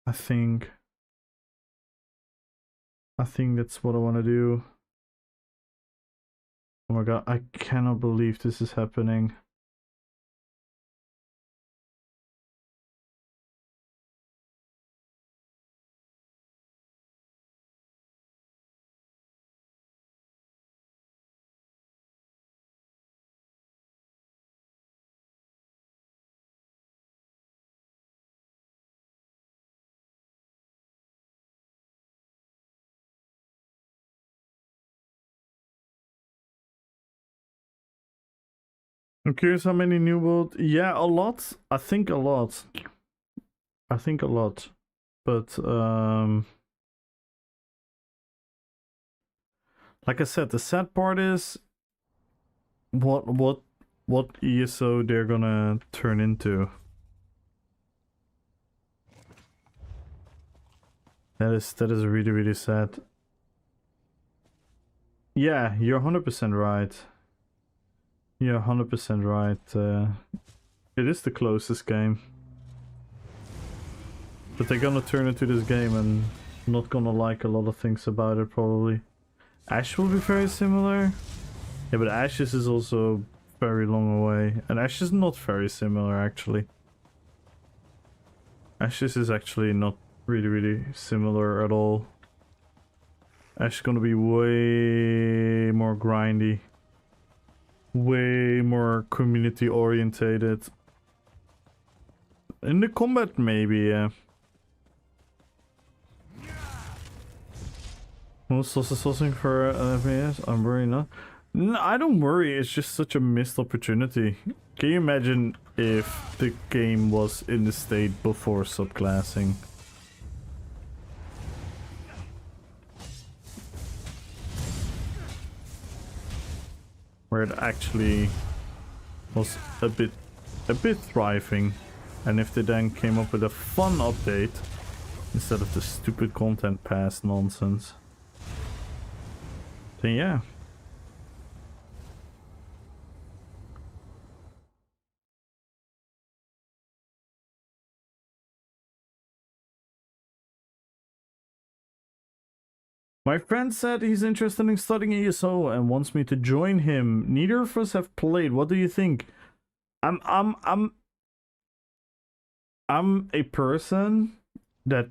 I think that's what I want to do. Oh my god, I cannot believe this is happening. I'm curious how many new world. Yeah, a lot. I think a lot. But like I said, the sad part is what ESO they're gonna turn into. That is really, really sad. Yeah, you're 100% right. You're 100% right. It is the closest game. But they're gonna turn into this game and not gonna like a lot of things about it, probably. Ash will be very similar. Yeah, but Ashes is also very long away. And Ash is not very similar, actually. Ashes is actually not really similar at all. Ash is gonna be way more grindy. Way more community orientated. In the combat, maybe, yeah. Most sourcing for FPS? I'm worried not. No, I don't worry, it's just such a missed opportunity. Can you imagine if the game was in the state before subclassing? Where it actually was a bit thriving, and if they then came up with a fun update instead of the stupid content pass nonsense, then yeah. My friend said he's interested in studying ESO and wants me to join him. Neither of us have played. What do you think? I'm a person that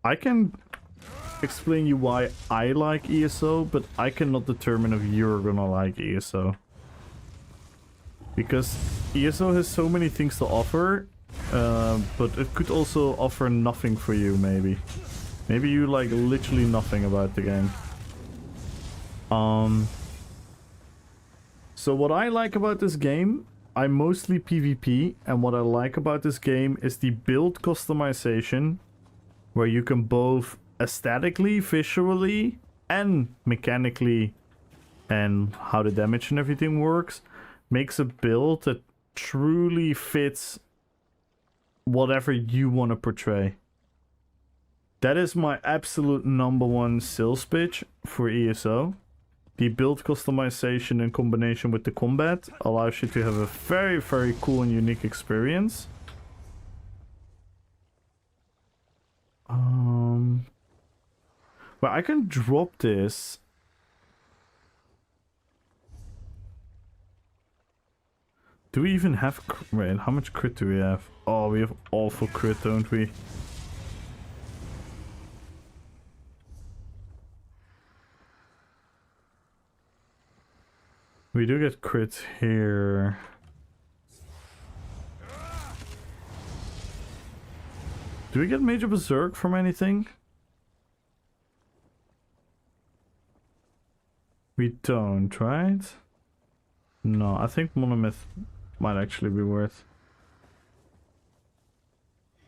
I can explain you why I like ESO, but I cannot determine if you're gonna like ESO. Because ESO has so many things to offer, but it could also offer nothing for you, maybe. Maybe you like literally nothing about the game. So what I like about this game, I mostly PvP, and what I like about this game is the build customization, where you can both aesthetically, visually, and mechanically, and how the damage and everything works, makes a build that truly fits whatever you want to portray. That is my absolute #1 sales pitch for ESO. The build customization in combination with the combat allows you to have a very, very cool and unique experience. Well, I can drop this. Do we even have... Wait, how much crit do we have? Oh, we have awful crit, don't we? We do get crits here. Do we get Major Berserk from anything? We don't, right? No, I think Monomyth might actually be worth.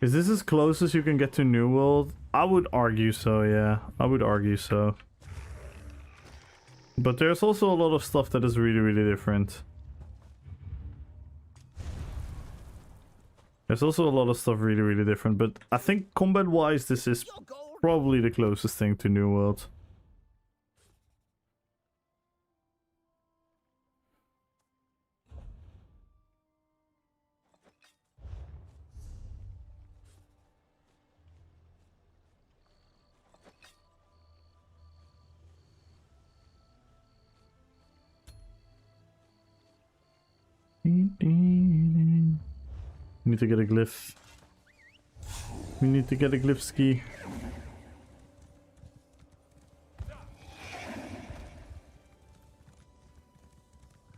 Is this as close as you can get to New World? I would argue so, yeah. I would argue so. But there's also a lot of stuff that is really, really different. There's also a lot of stuff really, really different. But I think combat-wise, this is probably the closest thing to New World. We need to get a glyph. We need to get a glyph ski.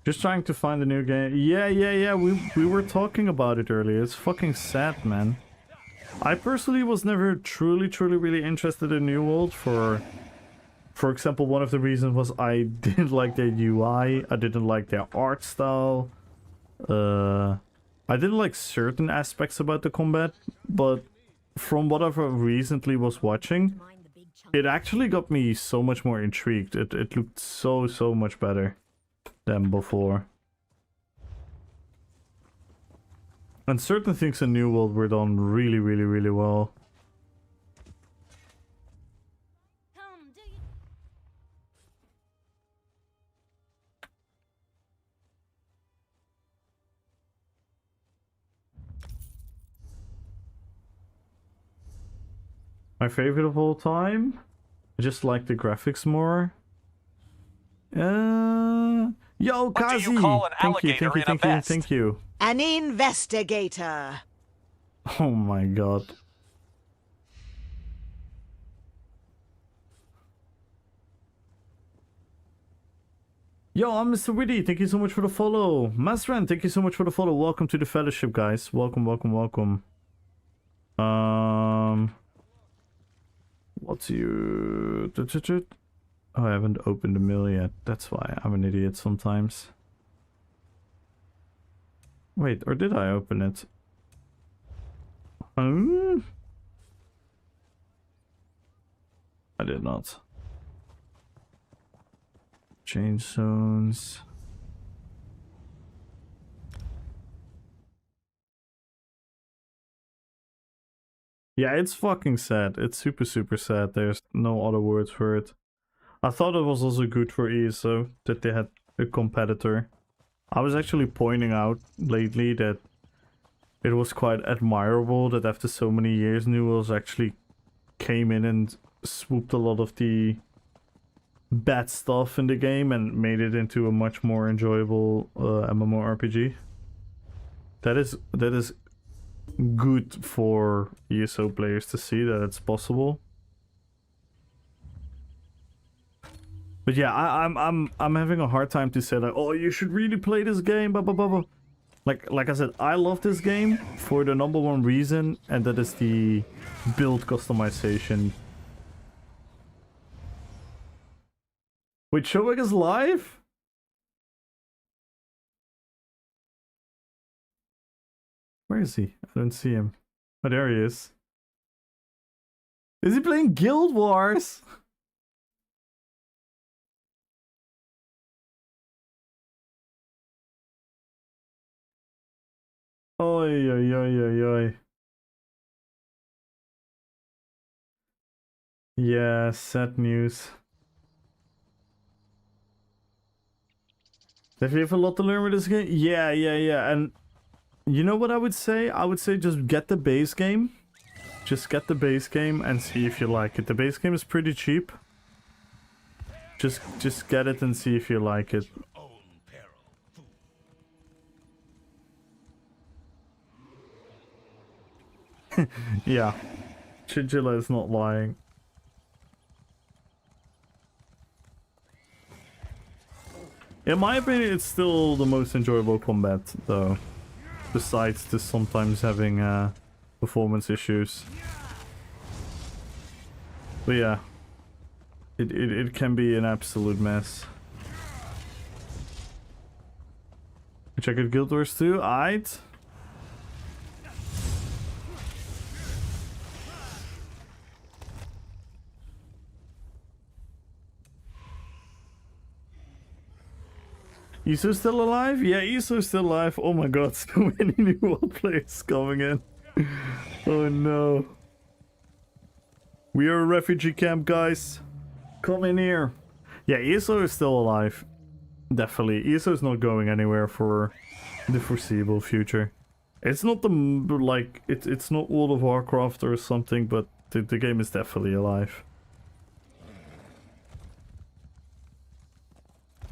Just trying to find a new game. Yeah. We were talking about it earlier. It's fucking sad, man. I personally was never truly really interested in New World for example, one of the reasons was I didn't like their UI. I didn't like their art style. I didn't like certain aspects about the combat, but from what I recently was watching, it actually got me so much more intrigued. It looked so much better than before. And certain things in New World were done really well. My favorite of all time? I just like the graphics more. Yo, Kazi! What do you call an alligator in a vest? Thank you. An investigator. Oh my god. Yo, I'm Mr. Witty. Thank you so much for the follow. Masran, thank you so much for the follow. Welcome to the fellowship, guys. Welcome. What's you? Oh, I haven't opened the mail yet. That's why I'm an idiot sometimes. Wait, or did I open it? I did not. Change zones. Yeah, it's fucking sad. It's super sad. There's no other words for it. I thought it was also good for ESO that they had a competitor. I was actually pointing out lately that it was quite admirable that after so many years, New Worlds actually came in and swooped a lot of the bad stuff in the game and made it into a much more enjoyable MMORPG. That is good for ESO players to see that it's possible. But yeah, I'm having a hard time to say like, oh, you should really play this game, blah blah blah blah. Like I said, I love this game for the number one reason, and that is the build customization. Wait, Showek is live? Where is he? I don't see him. Oh, there he is. Is he playing Guild Wars? Oi, oi, oi, oi, oi. Yeah, sad news. Have you have a lot to learn with this game? Yeah, yeah. And you know what I would say? I would say just get the base game. Just get the base game and see if you like it. The base game is pretty cheap. Just get it and see if you like it. Yeah. Chigilla is not lying. In my opinion, it's still the most enjoyable combat, though. Besides just sometimes having performance issues. But yeah. It can be an absolute mess. Check out Guild Wars 2, aight. ESO still alive? Yeah, ESO still alive. Oh my god, so many new world players coming in. Oh no. We are a refugee camp, guys. Come in here. Yeah, ESO is still alive. Definitely. ESO is not going anywhere for the foreseeable future. It's not the, like, it's not World of Warcraft or something, but the game is definitely alive.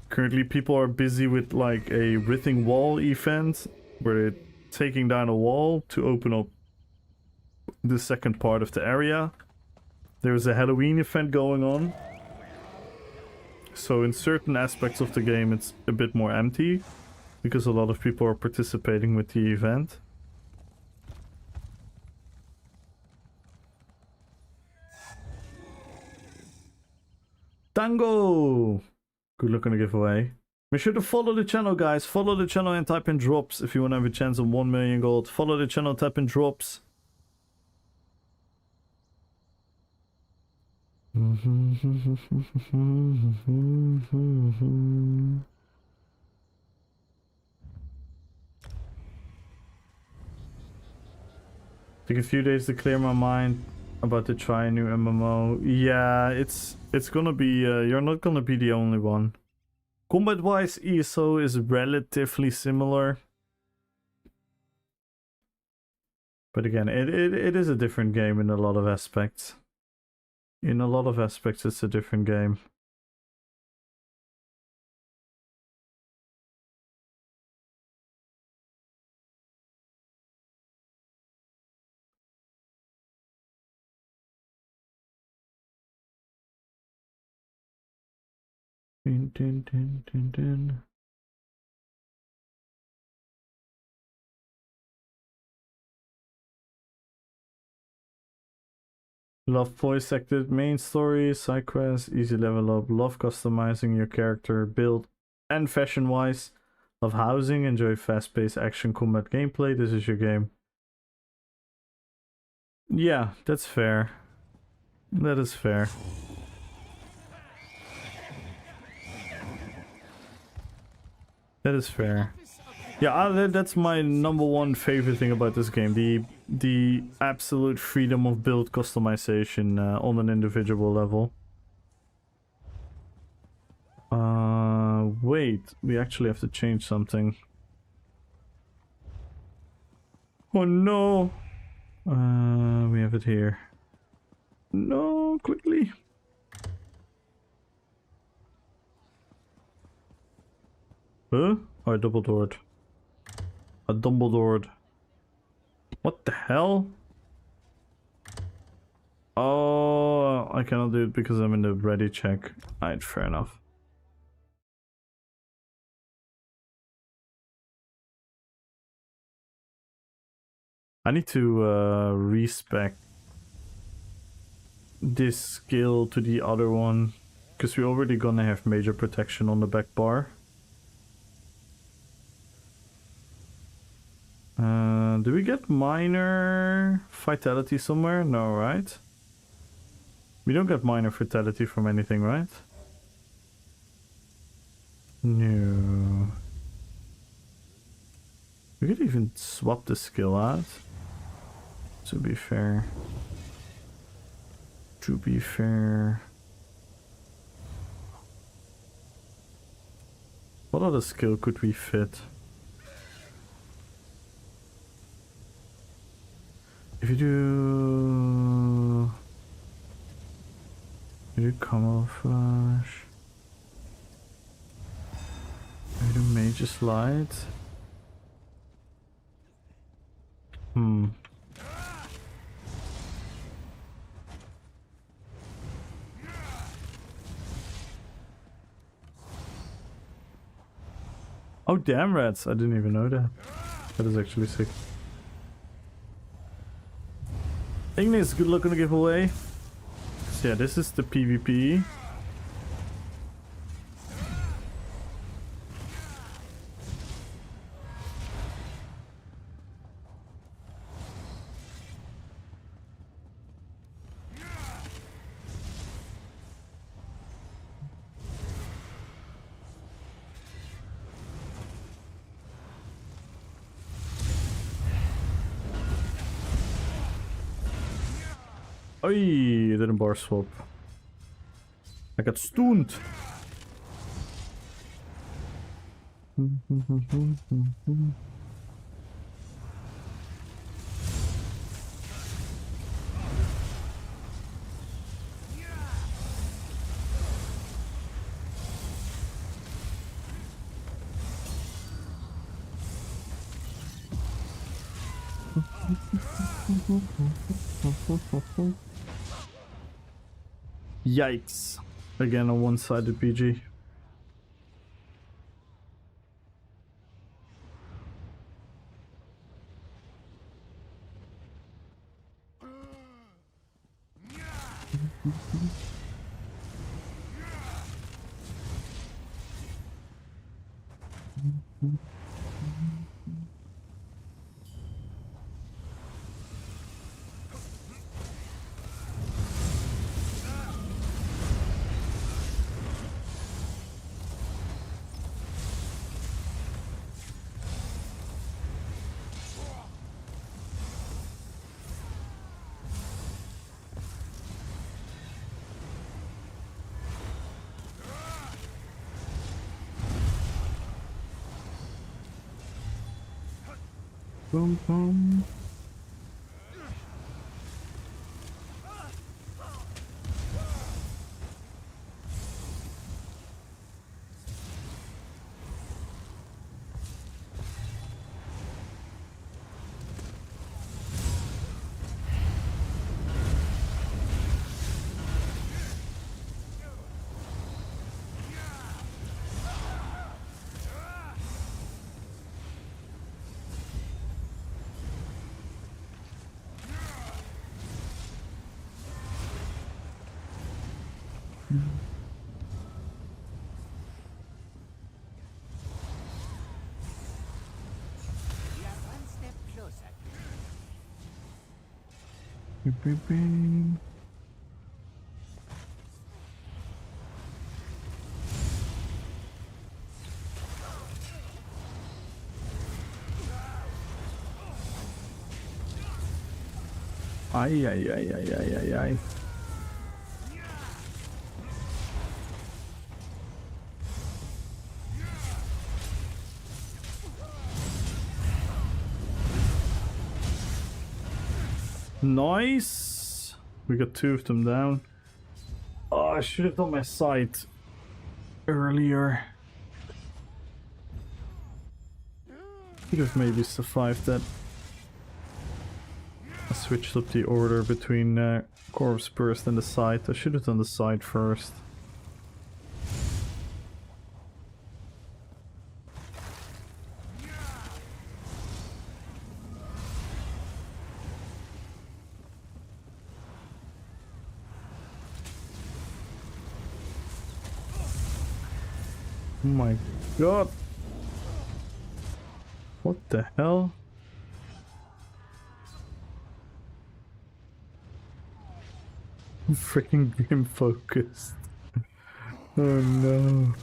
Currently people are busy with like a Writhing Wall event where they're taking down a wall to open up the second part of the area. There's a Halloween event going on. So in certain aspects of the game it's a bit more empty because a lot of people are participating with the event. Tango! Good luck on the giveaway. Make sure to follow the channel, guys. Follow the channel and type in drops if you want to have a chance on 1 million gold. Follow the channel, type in drops. Took a few days to clear my mind about to try a new MMO. Yeah, it's gonna be, you're not gonna be the only one. Combat-wise, ESO is relatively similar. But again, it is a different game in a lot of aspects. In a lot of aspects, it's a different game. Dun, dun, dun, dun, dun. Love voice acted main story, side quests, easy level up, love customizing your character, build and fashion wise. Love housing, enjoy fast paced action combat gameplay, this is your game. Yeah, that's fair. That is fair. That is fair. Yeah, that's my number one favorite thing about this game. The absolute freedom of build customization on an individual level. Wait, we actually have to change something. Oh no! We have it here. No, quickly. Huh? Oh, I double-doored. A Dumbledore. What the hell? Oh, I cannot do it because I'm in the ready check. Alright, fair enough. I need to respec this skill to the other one, because we're already gonna have major protection on the back bar. Do we get minor vitality somewhere? No, right? We don't get minor vitality from anything, right? No. We could even swap the skill out. To be fair. To be fair. What other skill could we fit? If you do... You do camouflage. You do major slide. Oh damn rats, I didn't even know that. That is actually sick. Ignis, good luck on the giveaway. So yeah, this is the PvP. Oei, I did a bar swap. I got stunned. Yikes. Again, a one-sided PG. Boom, boom. Beep, beep. Ay, ay, ay, ay, ay, ay, ay. Nice. We got two of them down. Oh, I should have done my sight earlier. Could have maybe survived that. I switched up the order between corpse burst and the sight. I should have done the sight first. Oh my god. What the hell? Freaking game focused. Oh no.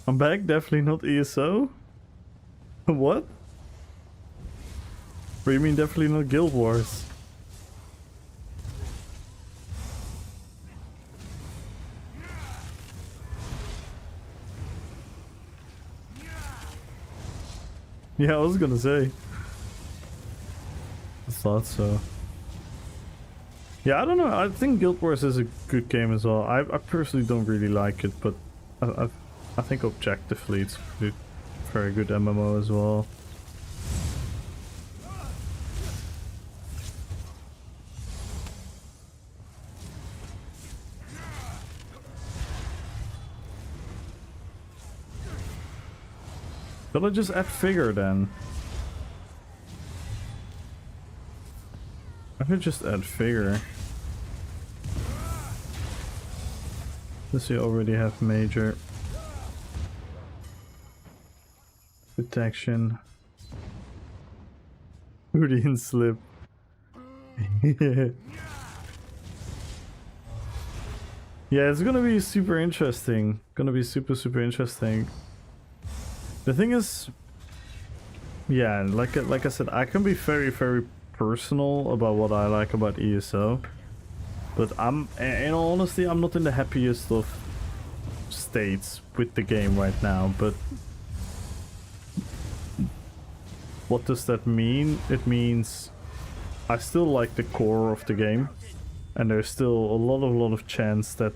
I'm back, definitely not ESO. What? What do you mean definitely not Guild Wars? Yeah, I was gonna say. I thought so. Yeah, I don't know. I think Guild Wars is a good game as well. I personally don't really like it, but I think objectively it's a very good MMO as well. Shall I just add figure then? I could just add figure. Does he already have major protection? Freudian slip. Yeah, it's gonna be super interesting. Gonna be super interesting. The thing is, yeah, like I said, I can be very personal about what I like about ESO, but in all honesty, I'm not in the happiest of states with the game right now. But what does that mean? It means I still like the core of the game, and there's still a lot of chance that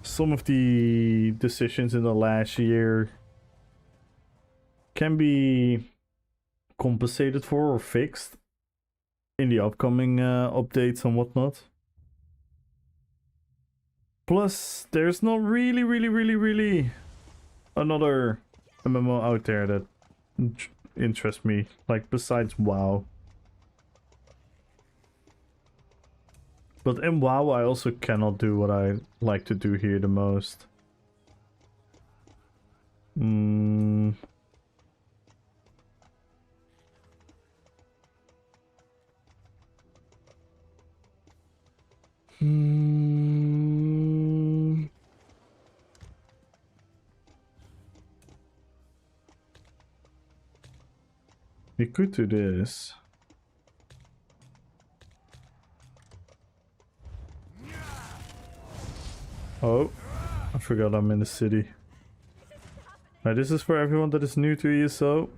some of the decisions in the last year can be compensated for or fixed in the upcoming updates and whatnot. Plus, there's not really another MMO out there that interests me, like besides WoW. But in WoW, I also cannot do what I like to do here the most. We could do this. Oh, I forgot I'm in the city. Now this is for everyone that is new to ESO.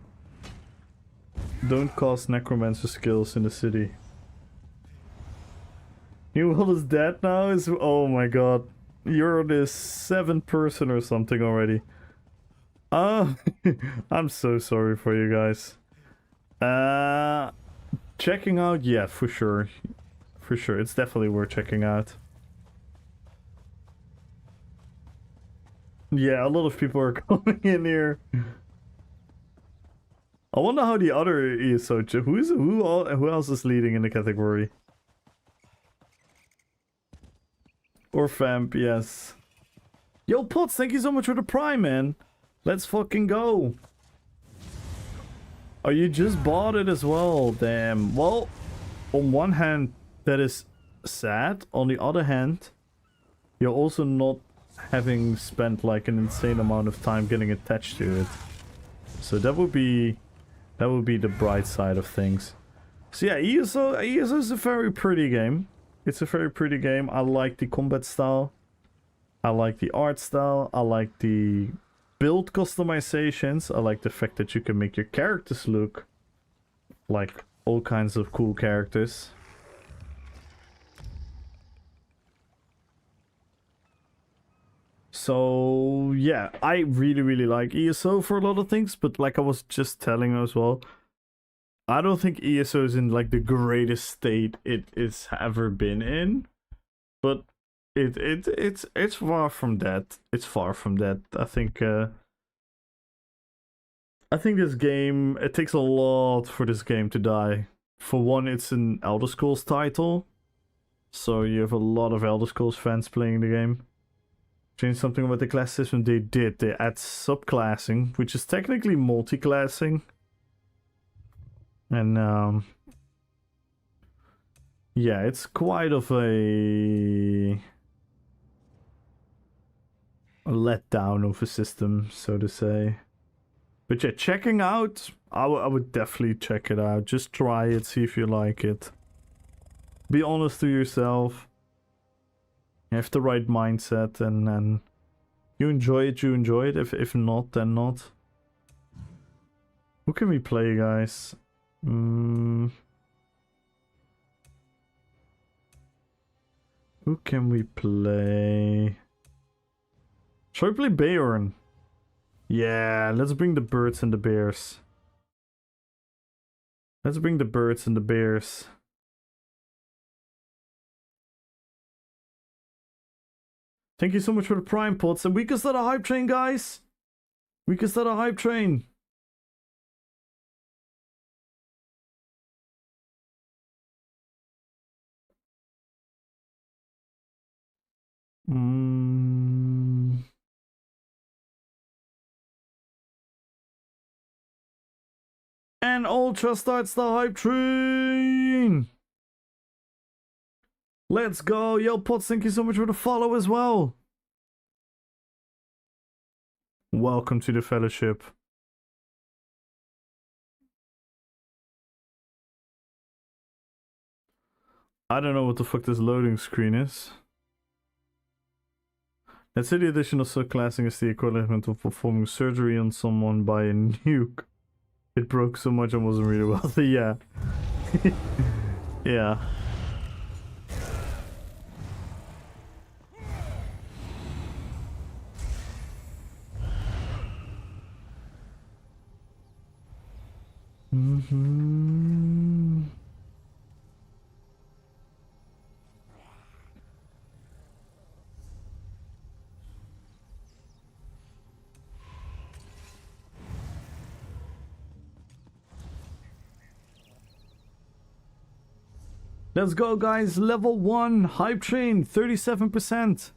Don't cast necromancer skills in the city. New world is dead now? Oh my god. You're the 7th person or something already. I'm so sorry for you guys. Checking out, yeah, for sure. For sure, it's definitely worth checking out. Yeah, a lot of people are coming in here. I wonder how the other ESO who else is leading in the category? Or Vamp, yes. Yo, Potts, thank you so much for the prime, man. Let's fucking go. Oh, you just bought it as well. Damn. Well, on one hand, that is sad. On the other hand, you're also not having spent like an insane amount of time getting attached to it. So that would be the bright side of things. So yeah, ESO is a very pretty game. It's a very pretty game. I like the combat style. I like the art style. I like the build customizations. I like the fact that you can make your characters look like all kinds of cool characters. So yeah, I really like ESO for a lot of things, but like I was just telling as well, I don't think ESO is in like the greatest state it has ever been in, but it's far from that. It's far from that. I think I think this game, it takes a lot for this game to die. For one, it's an Elder Scrolls title, so you have a lot of Elder Scrolls fans playing the game. Change something about the class system, they did. They add subclassing, which is technically multi-classing. And yeah, it's quite of a letdown of a system, so to say. But yeah, checking out, I would definitely check it out. Just try it, see if you like it. Be honest to yourself. You have the right mindset, and you enjoy it, you enjoy it. If not, then not. Who can we play, guys? Who can we play? Shall we play Bayern? Yeah, let's bring the birds and the bears. Let's bring the birds and the bears. Thank you so much for the prime pots. And we can start a hype train, guys. We can start a hype train. And Ultra starts the hype train. Let's go. Yo, Pots, thank you so much for the follow as well. Welcome to the fellowship. I don't know what the fuck this loading screen is. Let's say the additional subclassing is the equivalent of performing surgery on someone by a nuke. It broke so much and wasn't really wealthy, yeah. Yeah. Let's go, guys. Level 1 hype train, 37%.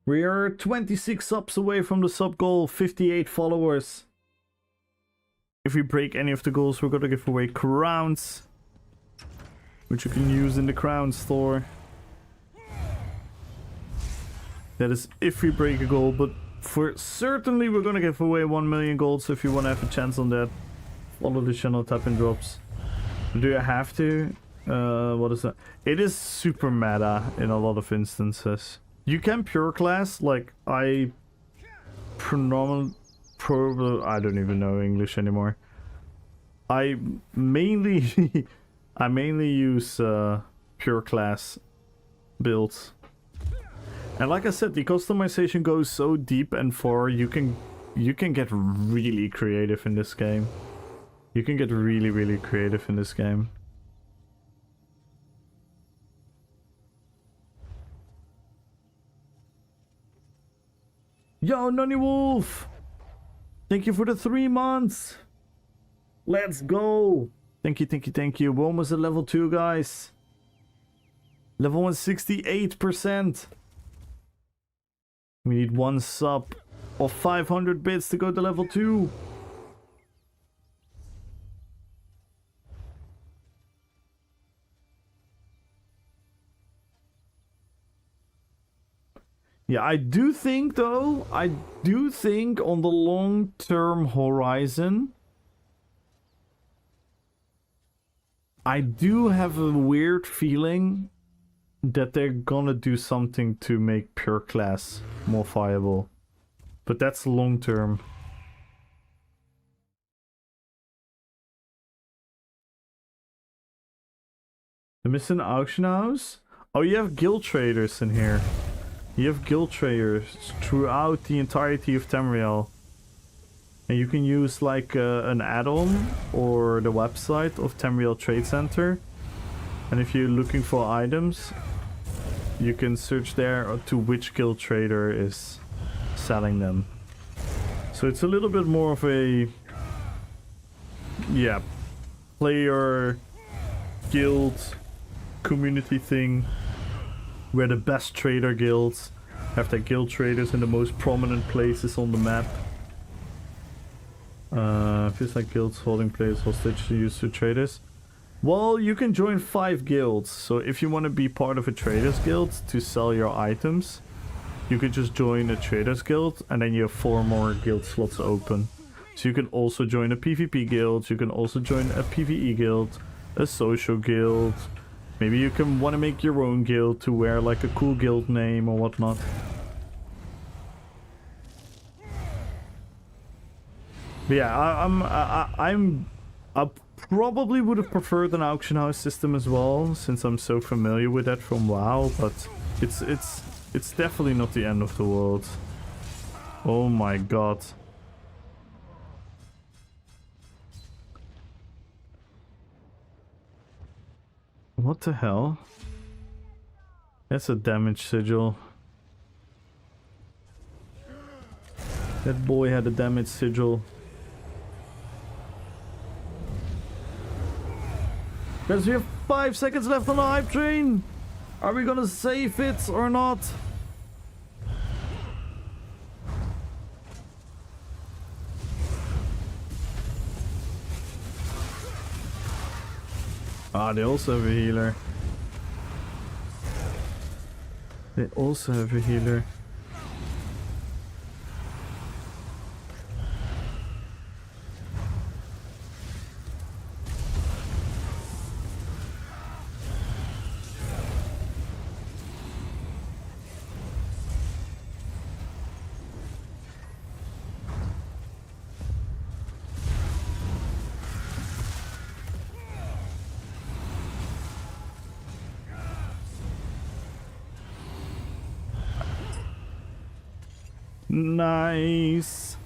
We are 26 subs away from the sub goal, 58 followers. If we break any of the goals, we're gonna give away crowns, which you can use in the crown store. That is if we break a goal, but for certainly we're gonna give away 1 million gold, so if you wanna have a chance on that, follow the channel, tap in drops. Do you have to? What is that? It is super meta in a lot of instances. You can pure class, like I probably I don't even know English anymore. I mainly use pure class builds. And like I said, the customization goes so deep and far, you can get really creative in this game. You can get really creative in this game. Yo, Nunny Wolf! Thank you for the 3 months! Let's go! Thank you, thank you, thank you. We're almost at level 2, guys. Level 1, 68%. We need 1 sub of 500 bits to go to level 2. Yeah, I do think though, on the long-term horizon, I do have a weird feeling that they're gonna do something to make pure class more viable. But that's long-term. The missing auction house? Oh, you have guild traders in here. You have guild traders throughout the entirety of Tamriel. And you can use like an add-on or the website of Tamriel Trade Center. And if you're looking for items, you can search there to which guild trader is selling them. So it's a little bit more of a, yeah, player guild community thing, where the best trader guilds have their guild traders in the most prominent places on the map. Feels like guilds holding players hostage to use to traders. Well, you can join 5 guilds, so if you want to be part of a traders guild to sell your items, you could just join a traders guild and then you have 4 more guild slots open. So you can also join a PvP guild, you can also join a PvE guild, a social guild. Maybe you can want to make your own guild to wear like a cool guild name or whatnot. But yeah, I probably would have preferred an auction house system as well, since I'm so familiar with that from WoW, but it's definitely not the end of the world. Oh my god. What the hell? That's a damage sigil. That boy had a damage sigil. Guys, we have 5 seconds left on the hype train. Are we gonna save it or not? Ah, they also have a healer. They also have a healer. Nice.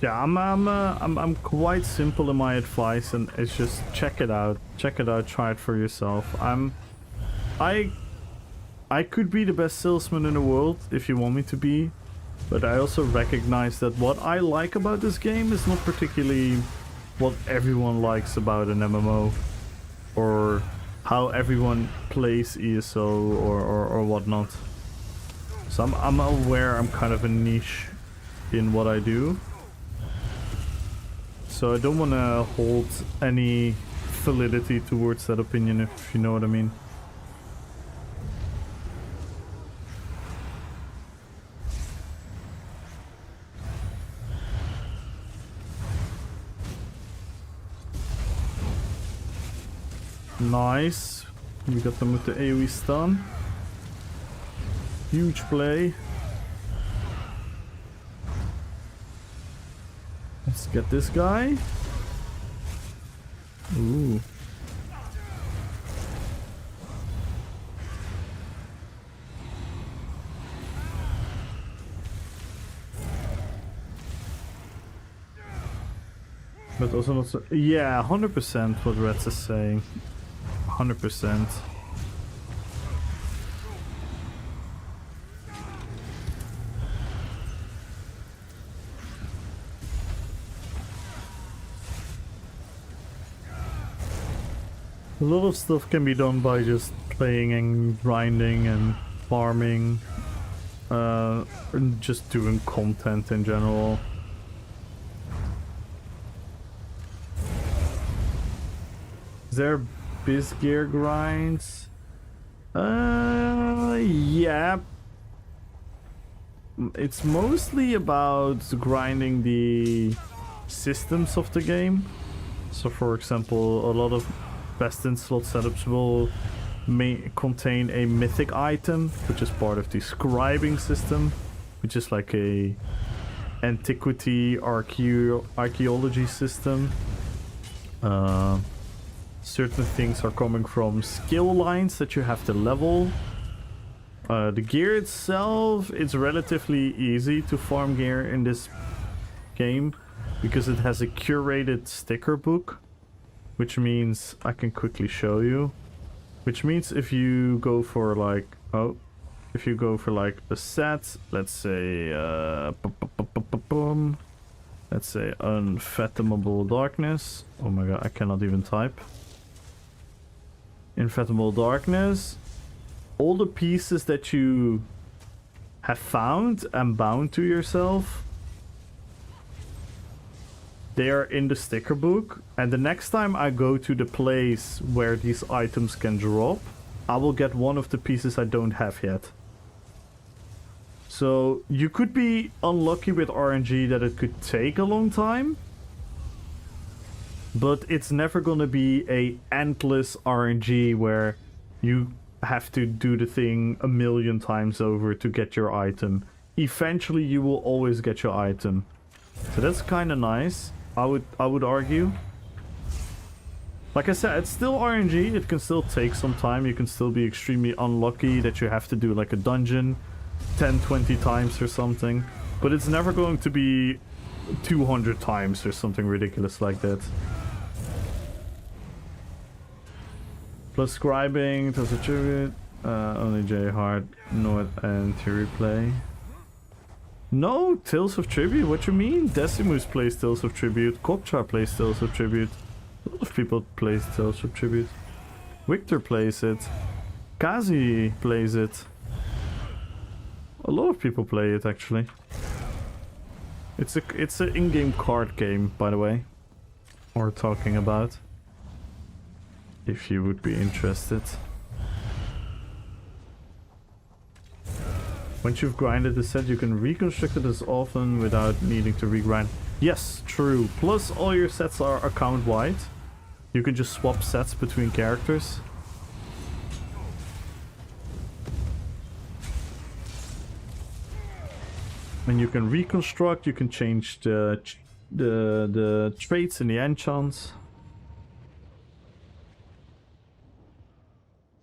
Yeah, I'm quite simple in my advice, and it's just check it out, try it for yourself. I could be the best salesman in the world if you want me to be, but I also recognize that what I like about this game is not particularly what everyone likes about an MMO, or how everyone plays ESO or whatnot. So I'm aware I'm kind of a niche in what I do. So I don't want to hold any validity towards that opinion, if you know what I mean. Nice. We got them with the AoE stun. Huge play. Let's get this guy. Ooh. But also not so... Yeah, 100% what Reds is saying. 100%. A lot of stuff can be done by just playing and grinding and farming and just doing content in general. Is there biz gear grinds? Yeah. It's mostly about grinding the systems of the game. So for example, a lot of best in slot setups will contain a mythic item, which is part of the scribing system, which is like a antiquity archaeology system. Certain things are coming from skill lines that you have to level. The gear itself, it's relatively easy to farm gear in this game because it has a curated sticker book, which means I can quickly show you. Which means if you go for like, if you go for like a set, let's say, let's say Unfathomable Darkness. Oh my god, I cannot even type. Unfathomable Darkness. All the pieces that you have found and bound to yourself, they are in the sticker book, and the next time I go to the place where these items can drop, I will get one of the pieces I don't have yet. So you could be unlucky with RNG that it could take a long time, but it's never gonna be a endless RNG where you have to do the thing a million times over to get your item. Eventually you will always get your item. So that's kind of nice. I would argue. Like I said, it's still RNG. It can still take some time. You can still be extremely unlucky that you have to do like a dungeon 10-20 times or something. But it's never going to be 200 times or something ridiculous like that. Plus scribing, does a tribute. Only J Hard, North, and Theory play. No, Tales of Tribute, what you mean? Decimus plays Tales of Tribute, Kopchar plays Tales of Tribute. A lot of people play Tales of Tribute. Victor plays it. Kazi plays it. A lot of people play it actually. It's an in-game card game, by the way. We're talking about. If you would be interested. Once you've grinded the set, you can reconstruct it as often without needing to regrind. Yes, true. Plus all your sets are account-wide. You can just swap sets between characters. And you can reconstruct, you can change the traits and the enchants.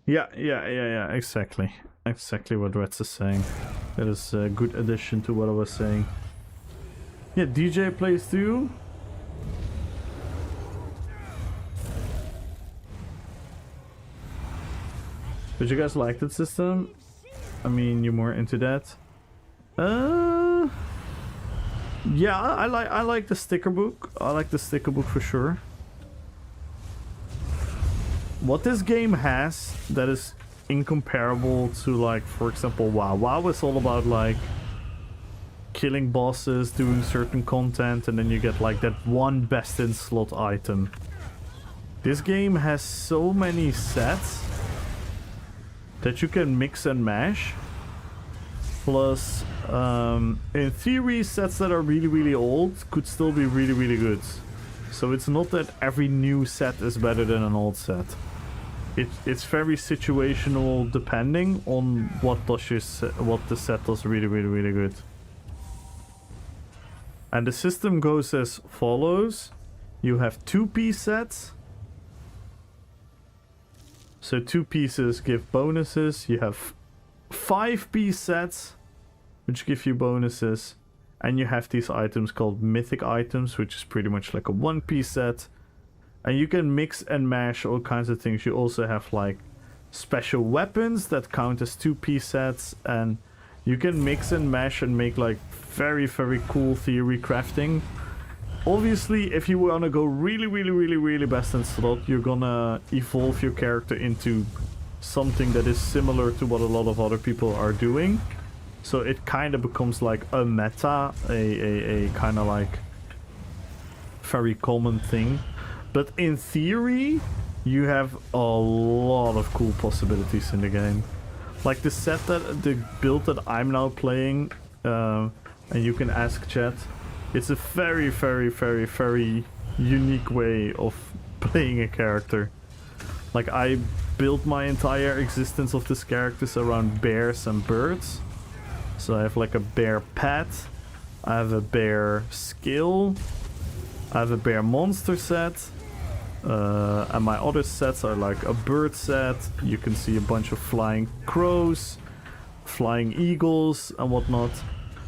Yeah, exactly. Exactly what Reds is saying. That is a good addition to what I was saying. Yeah, DJ plays too. Did you guys like that system? I mean, you're more into that. Yeah, I like the sticker book. I like the sticker book for sure. What this game has that is incomparable to, like, for example, WoW. WoW is all about like killing bosses, doing certain content, and then you get like that one best in slot item. This game has so many sets that you can mix and mash. Plus, in theory, sets that are really old could still be really good. So it's not that every new set is better than an old set. It's very situational depending on what the set does really good. And the system goes as follows. You have 2-piece sets. So 2 pieces give bonuses. You have 5-piece sets, which give you bonuses. And you have these items called mythic items, which is pretty much like a 1-piece set. And you can mix and mash all kinds of things. You also have like special weapons that count as 2-piece sets. And you can mix and mash and make like very cool theory crafting. Obviously, if you want to go really best in slot, you're gonna evolve your character into something that is similar to what a lot of other people are doing. So it kind of becomes like a meta, a kind of like very common thing. But in theory, you have a lot of cool possibilities in the game. Like the build that I'm now playing, and you can ask chat, it's a very, very, very, very unique way of playing a character. Like, I built my entire existence of this characters around bears and birds. So I have like a bear pet, I have a bear skill, I have a bear monster set, and my other sets are like a bird set. You can see a bunch of flying crows, flying eagles and whatnot.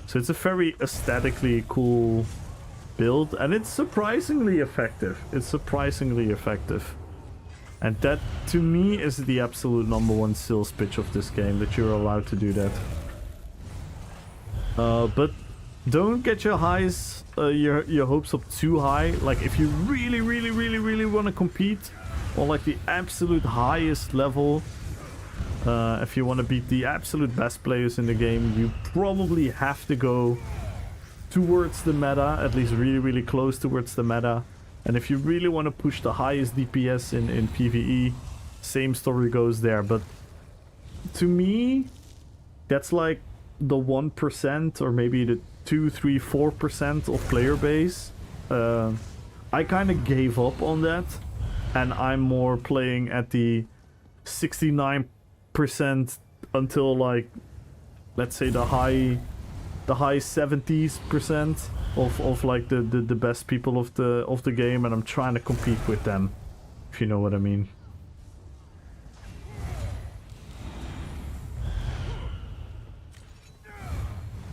So it's a very aesthetically cool build, and it's surprisingly effective. And that, to me, is the absolute #1 sales pitch of this game, that you're allowed to do that. But don't get your hopes up too high. Like, if you really want to compete on like the absolute highest level, if you want to beat the absolute best players in the game, you probably have to go towards the meta, at least really close towards the meta. And if you really want to push the highest DPS in PvE, same story goes there. But to me, that's like the 1% or maybe the 2, 3, 4% of player base. I kind of gave up on that, and I'm more playing at the 69% until like, let's say the high 70s% of like the best people of the game, and I'm trying to compete with them, if you know what I mean.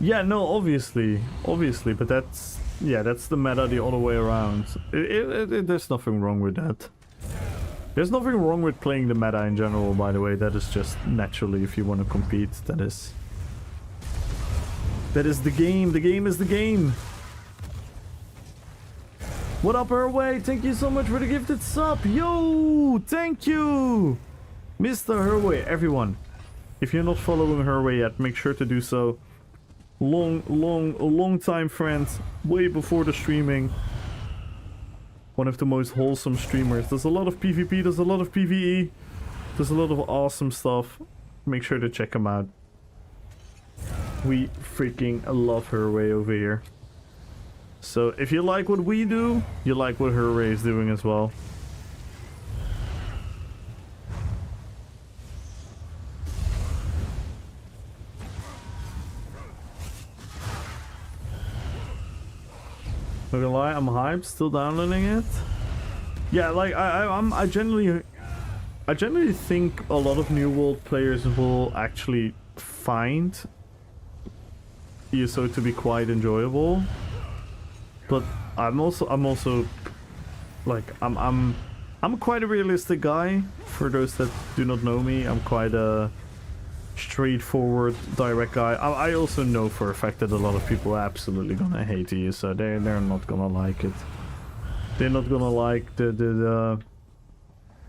Yeah, no, obviously, but that's the meta the other way around. There's nothing wrong with that. There's nothing wrong with playing the meta in general, by the way. That is just naturally, if you want to compete, that is the game. The game is the game. What up, Herway? Thank you so much for the gifted sub. Yo, thank you, Mr. Herway. Everyone, if you're not following Herway yet, make sure to do so. Long time friend, way before the streaming. One of the most wholesome streamers. There's a lot of PvP, there's a lot of PvE, there's a lot of awesome stuff. Make sure to check him out. We freaking love Herway over here. So if you like what we do, you like what Herway is doing as well. Not gonna lie, I'm hyped, still downloading it. Yeah, like I generally think a lot of New World players will actually find ESO to be quite enjoyable. But I'm also like I'm quite a realistic guy. For those that do not know me, I'm quite a straightforward, direct guy. I also know for a fact that a lot of people are absolutely gonna hate ESO. They're not gonna like it. They're not gonna like the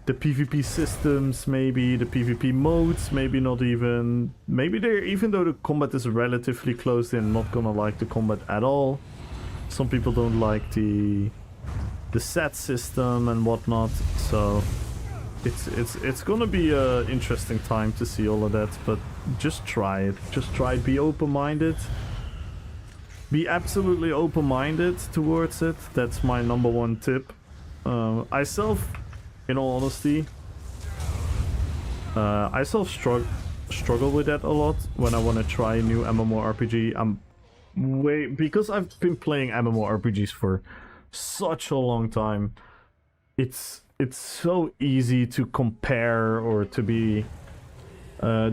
PvP systems, maybe the PvP modes, maybe not even. Maybe they're, even though the combat is relatively close, they're not gonna like the combat at all. Some people don't like the set system and whatnot, so it's gonna be an interesting time to see all of that. But just try it. Just try it. Be open-minded. Be absolutely open-minded towards it. That's my #1 tip. I in all honesty, I struggle with that a lot when I want to try a new MMORPG. Because I've been playing MMORPGs for such a long time. It's so easy to compare or to be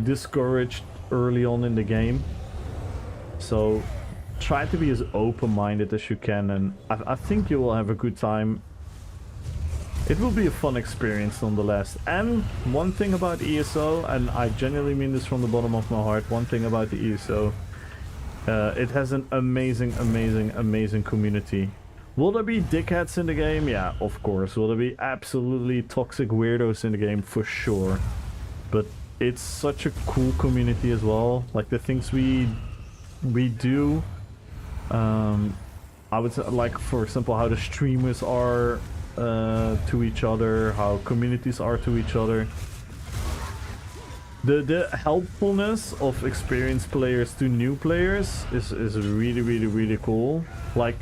discouraged early on in the game. So try to be as open-minded as you can, and I think you will have a good time. It will be a fun experience nonetheless. And one thing about ESO, and I genuinely mean this from the bottom of my heart, one thing about the ESO, it has an amazing community. Will there be dickheads in the game? Yeah, of course. Will there be absolutely toxic weirdos in the game? For sure. But it's such a cool community as well. Like, the things we we do. I would say, like, for example, how the streamers are to each other, how communities are to each other. The helpfulness of experienced players to new players is really, really, really cool. Like,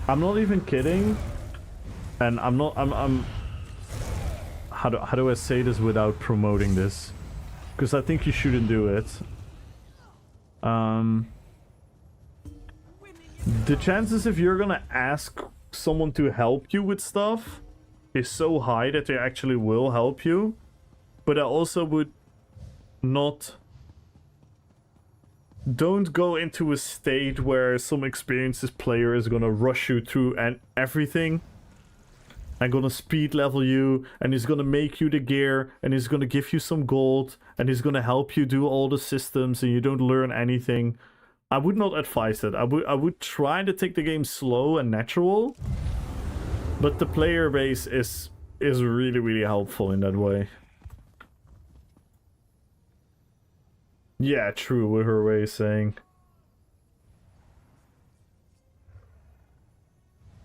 I'm not even kidding, and I'm how do I say this without promoting this? Because I think you shouldn't do it. The chances if you're gonna ask someone to help you with stuff is so high that they actually will help you. But I also would not... Don't go into a state where some experienced player is gonna rush you through and everything. And gonna speed level you, and he's gonna make you the gear, and he's gonna give you some gold, and he's gonna help you do all the systems, and you don't learn anything. I would not advise that. I would try to take the game slow and natural, but the player base is really, really helpful in that way. Yeah, true, what her way is saying.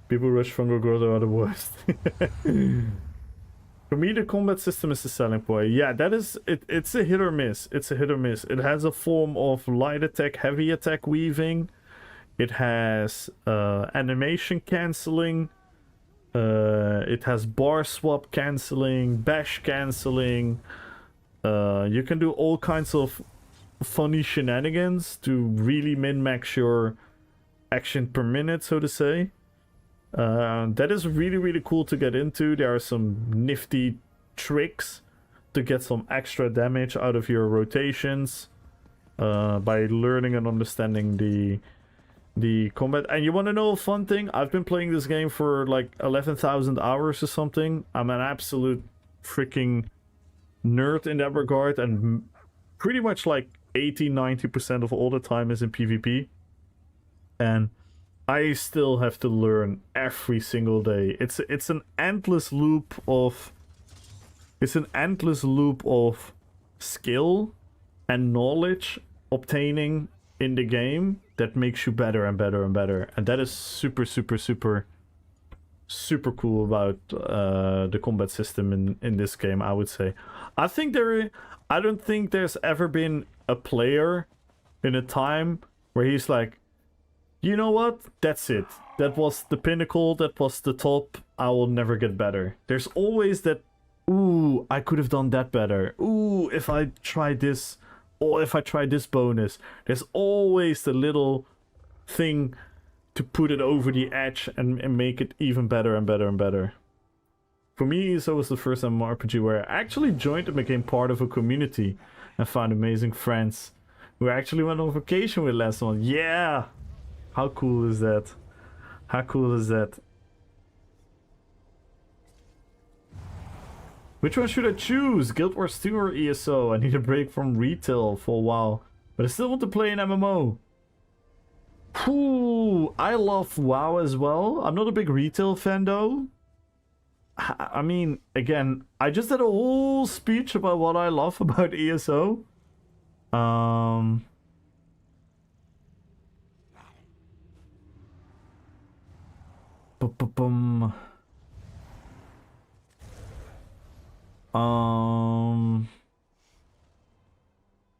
People rush from Grotto are the worst. For me, the combat system is the selling point. Yeah, that is... It's a hit or miss. It's a hit or miss. It has a form of light attack, heavy attack weaving. It has animation cancelling. It has bar swap cancelling, bash cancelling. You can do all kinds of funny shenanigans to really min-max your action per minute, so to say. That is really, really cool to get into. There are some nifty tricks to get some extra damage out of your rotations by learning and understanding the combat. And you want to know a fun thing? I've been playing this game for like 11,000 hours or something. I'm an absolute freaking nerd in that regard, and pretty much like 80-90% of all the time is in PvP. And I still have to learn every single day. It's an endless loop of skill and knowledge obtaining in the game that makes you better and better and better. And that is super, super, super, super cool about the combat system in this game, I would say. I don't think there's ever been a player in a time where he's like, you know what? That's it. That was the pinnacle. That was the top. I will never get better. There's always that, ooh, I could have done that better. Ooh, if I tried this, or if I tried this bonus. There's always the little thing to put it over the edge and make it even better and better and better. For me, ESO was the first MMORPG where I actually joined and became part of a community and found amazing friends who actually went on vacation with last one. Yeah! How cool is that? How cool is that? Which one should I choose? Guild Wars 2 or ESO? I need a break from retail for a while, but I still want to play an MMO. Ooh, I love WoW as well. I'm not a big retail fan though. I mean, again, I just had a whole speech about what I love about ESO.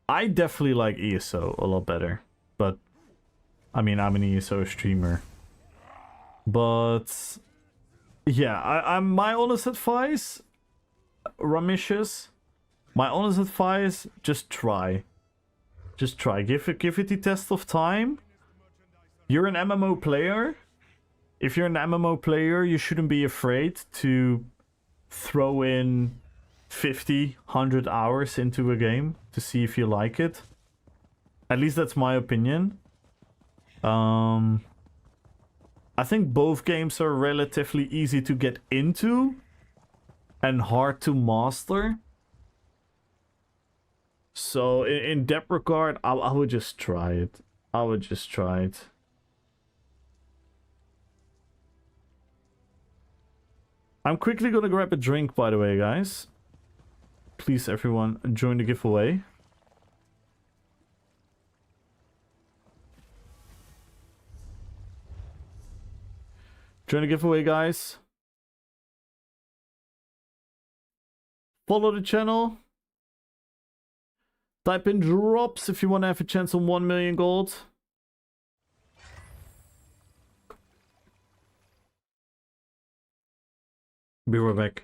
I definitely like ESO a lot better, but I mean, I'm an ESO streamer. But yeah, I'm my honest advice, Ramicious, my honest advice, just try. Just try. Give it the test of time. You're an MMO player. If you're an MMO player, you shouldn't be afraid to throw in 50, 100 hours into a game to see if you like it. At least that's my opinion. I think both games are relatively easy to get into and hard to master. So in that regard, I would just try it. I would just try it. I'm quickly gonna grab a drink, by the way, guys. Please, everyone, join the giveaway. Join the giveaway, guys. Follow the channel. Type in drops if you want to have a chance on 1 million gold. Be right back.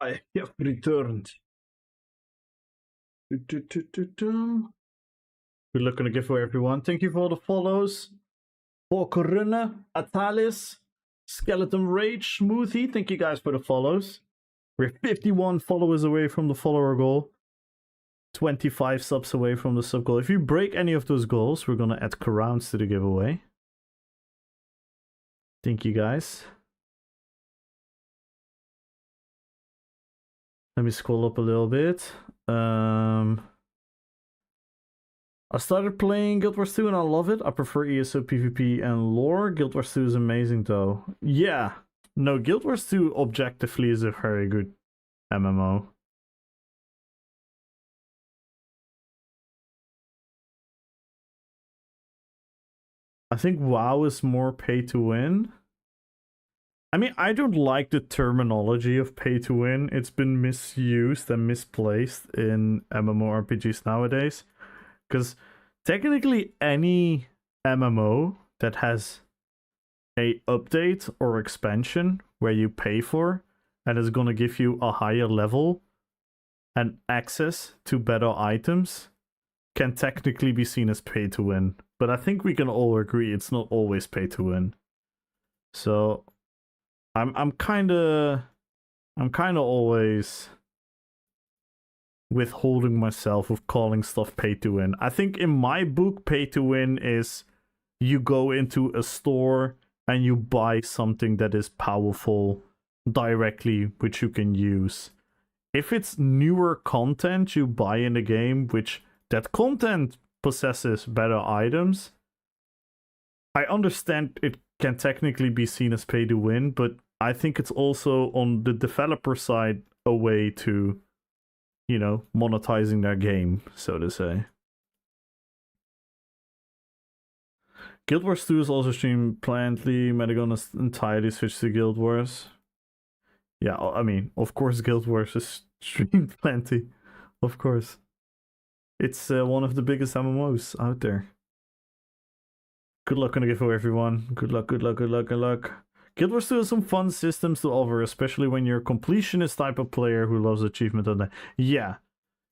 I have returned. Good luck on the giveaway, everyone. Thank you for all the follows. For Corona, Atalis, Skeleton Rage, Smoothie, thank you guys for the follows. We're 51 followers away from the follower goal. 25 subs away from the sub goal. If you break any of those goals, we're gonna add crowns to the giveaway. Thank you guys. Let me scroll up a little bit. I started playing Guild Wars 2 and I love it. I prefer ESO, PvP, and lore. Guild Wars 2 is amazing though. Yeah. No, Guild Wars 2 objectively is a very good MMO. I think WoW is more pay to win. I mean, I don't like the terminology of pay to win. It's been misused and misplaced in MMORPGs nowadays. Because technically any MMO that has a update or expansion where you pay for and is going to give you a higher level and access to better items can technically be seen as pay to win. But I think we can all agree it's not always pay to win. So I'm kind of always withholding myself of calling stuff pay to win. I think in my book, pay to win is you go into a store and you buy something that is powerful directly, which you can use. If it's newer content you buy in the game, which that content possesses better items, I understand it can technically be seen as pay to win, but I think it's also on the developer side a way to, you know, monetizing their game, so to say. Guild Wars 2 is also streamed plannedly. Metagon has entirely switched to Guild Wars. Yeah, I mean, of course Guild Wars is streamed plenty. Of course. It's one of the biggest MMOs out there. Good luck on the giveaway, everyone. Good luck, good luck, good luck, good luck. Guild Wars 2 has some fun systems to offer, especially when you're a completionist type of player who loves achievement on that. Yeah.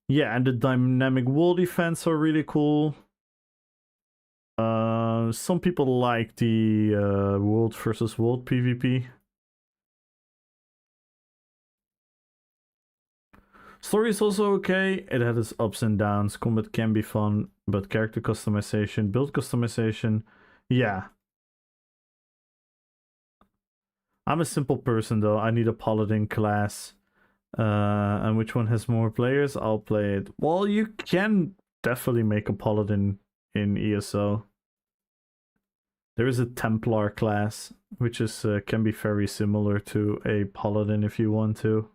Yeah, and the dynamic world events are really cool. Some people like the world versus world PvP. Story is also okay. It had its ups and downs. Combat can be fun, but character customization, build customization, yeah. I'm a simple person though. I need a paladin class. And which one has more players? I'll play it. Well, you can definitely make a paladin in ESO. There is a Templar class, which is can be very similar to a paladin if you want to.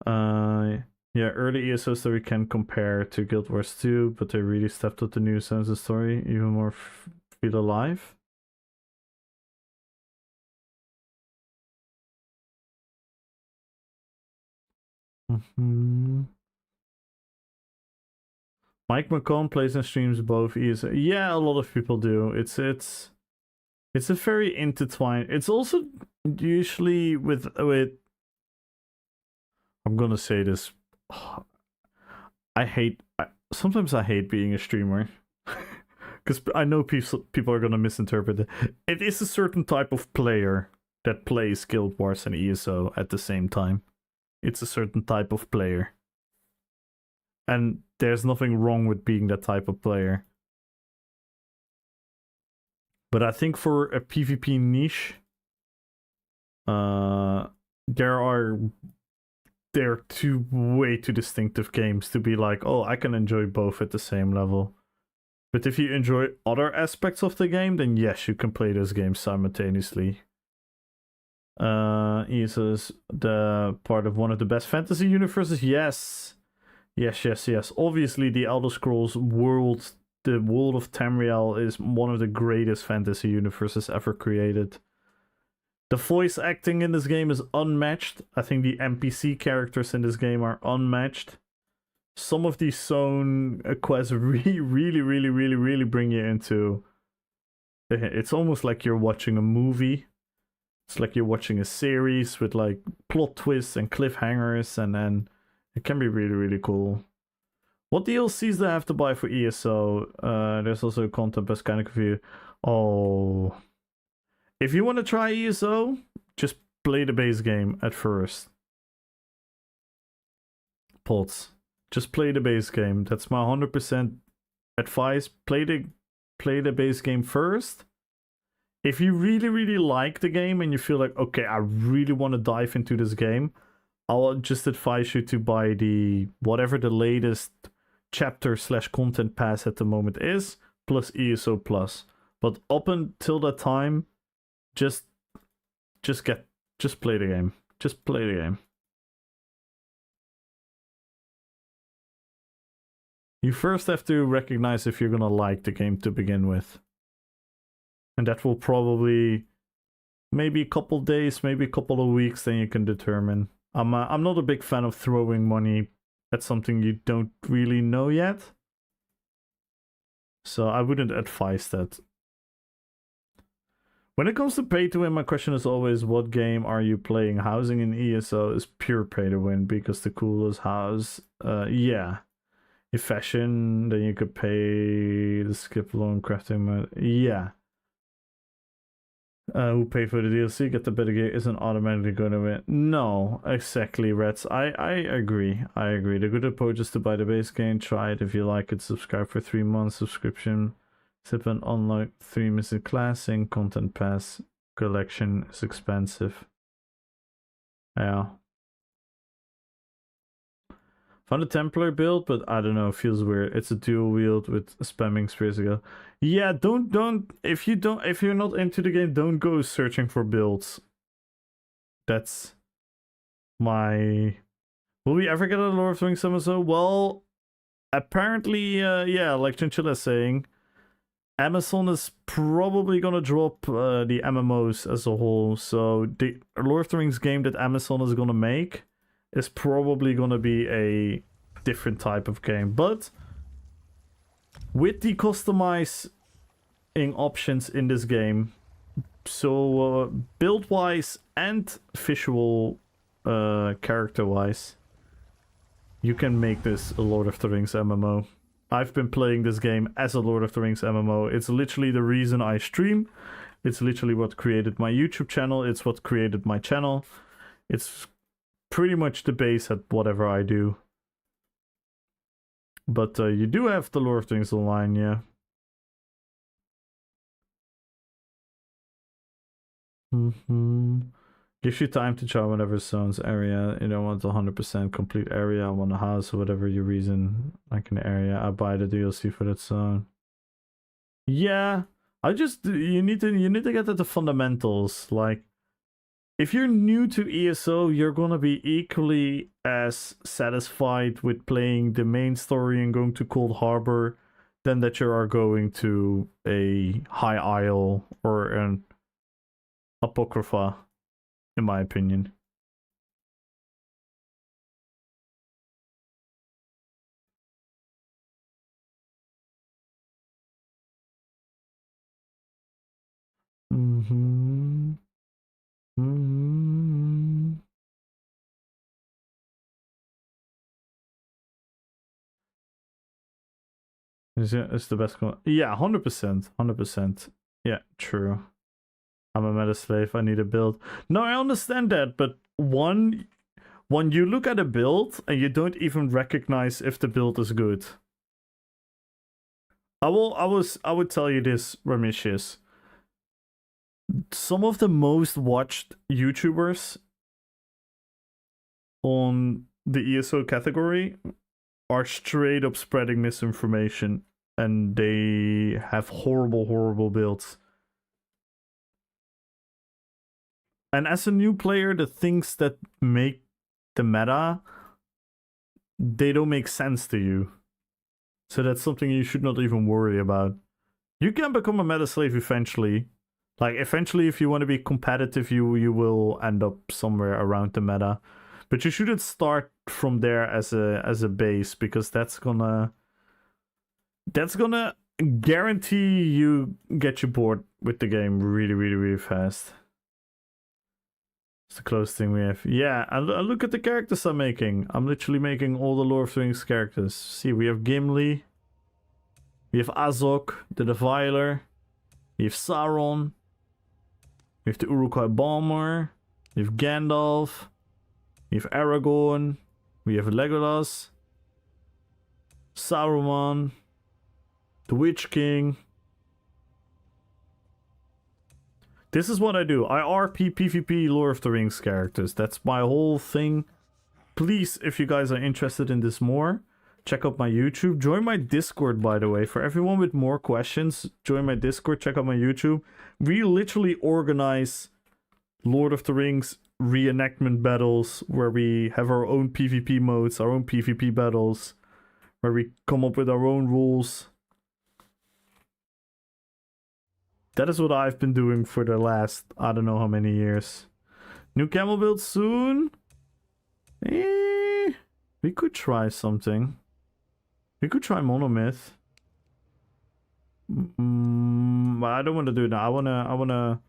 Yeah, early ESO story can compare to Guild Wars 2, but they really stepped up the new sense of story, even more feel alive. Mike McComb plays and streams both ESO. Yeah, a lot of people do. It's a very intertwined. It's also usually with I'm gonna say this. Sometimes I hate being a streamer. Because I know people are gonna misinterpret it. It is a certain type of player that plays Guild Wars and ESO at the same time. It's a certain type of player. And there's nothing wrong with being that type of player. But I think for a PvP niche, they're way too distinctive games to be like, oh, I can enjoy both at the same level. But if you enjoy other aspects of the game, then yes, you can play those games simultaneously. ESO is the part of one of the best fantasy universes. Yes. Yes. Obviously, the Elder Scrolls world, the world of Tamriel, is one of the greatest fantasy universes ever created. The voice acting in this game is unmatched. I think the NPC characters in this game are unmatched. Some of these zone quests really bring you into... It's almost like you're watching a movie. It's like you're watching a series with like plot twists and cliffhangers, and then it can be really cool. What DLCs do I have to buy for ESO? There's also a content best kind of review. Oh... If you want to try ESO, just play the base game at first. Pots. Just play the base game. That's my 100% advice. Play the base game first. If you really like the game and you feel like, okay, I really want to dive into this game, I'll just advise you to buy the whatever the latest chapter/content pass at the moment is, plus ESO Plus. But up until that time, just play the game. Just play the game. You first have to recognize if you're gonna like the game to begin with. And that will probably maybe a couple days, maybe a couple of weeks, then you can determine. I'm not a big fan of throwing money at something you don't really know yet. So I wouldn't advise that. When it comes to pay to win, my question is always, what game are you playing? Housing in ESO is pure pay to win because the coolest house. Yeah. If fashion, then you could pay the skip loan crafting mode. Yeah. Who pay for the DLC, get the better gear, isn't automatically going to win. No, exactly, Reds. I agree. I agree. The good approach is to buy the base game, try it if you like it, subscribe for 3 months subscription. Sip and unlock 3 missing classing, content pass, collection is expensive. Yeah. Found a Templar build, but I don't know, feels weird. It's a dual wield with spamming spears ago. Yeah, if you're not into the game, don't go searching for builds. That's my... Will we ever get a Lord of the Rings MSO? Well, apparently, yeah, like Chinchilla is saying, Amazon is probably gonna drop the MMOs as a whole, so the Lord of the Rings game that Amazon is gonna make is probably gonna be a different type of game. But with the customizing options in this game, So build-wise and visual character-wise, you can make this a Lord of the Rings MMO. I've been playing this game as a Lord of the Rings MMO. It's literally the reason I stream. It's literally what created my YouTube channel. It's what created my channel. It's pretty much the base at whatever I do. But you do have the Lord of the Rings Online, yeah. Gives you time to try whatever zone's area. You don't want 100% complete area. I want a house or whatever your reason. Like an area. I buy the DLC for that zone. Yeah. You need to get at the fundamentals. Like, if you're new to ESO, you're gonna be equally as satisfied with playing the main story and going to Cold Harbor than that you are going to a High Isle or an Apocrypha, in my opinion. It's the best one. Yeah, 100%. 100%. Yeah, true. I'm a meta slave. I need a build. No, I understand that, but when you look at a build and you don't even recognize if the build is good. I would tell you this, Ramicius. Some of the most watched YouTubers on the ESO category are straight up spreading misinformation, and they have horrible builds. And as a new player, the things that make the meta, they don't make sense to you. So that's something you should not even worry about. You can become a meta slave eventually. Like, eventually, if you want to be competitive, you will end up somewhere around the meta. But you shouldn't start from there as a base, because that's gonna guarantee you get you bored with the game really fast. It's the closest thing we have. Yeah, and look at the characters I'm making. I'm literally making all the Lord of the Rings characters. See, we have Gimli, we have Azog, the Defiler, we have Sauron, we have the Uruk-hai Bomber, we have Gandalf, we have Aragorn, we have Legolas, Saruman, the Witch King. This is what I do. I RP-PvP Lord of the Rings characters. That's my whole thing. Please, if you guys are interested in this more, check out my YouTube. Join my Discord, by the way. For everyone with more questions, join my Discord. Check out my YouTube. We literally organize Lord of the Rings reenactment battles where we have our own PvP modes, our own PvP battles, where we come up with our own rules. That is what I've been doing for the last, I don't know how many years. New camel build soon? We could try something. We could try Monomyth. But I don't want to do that. I wanna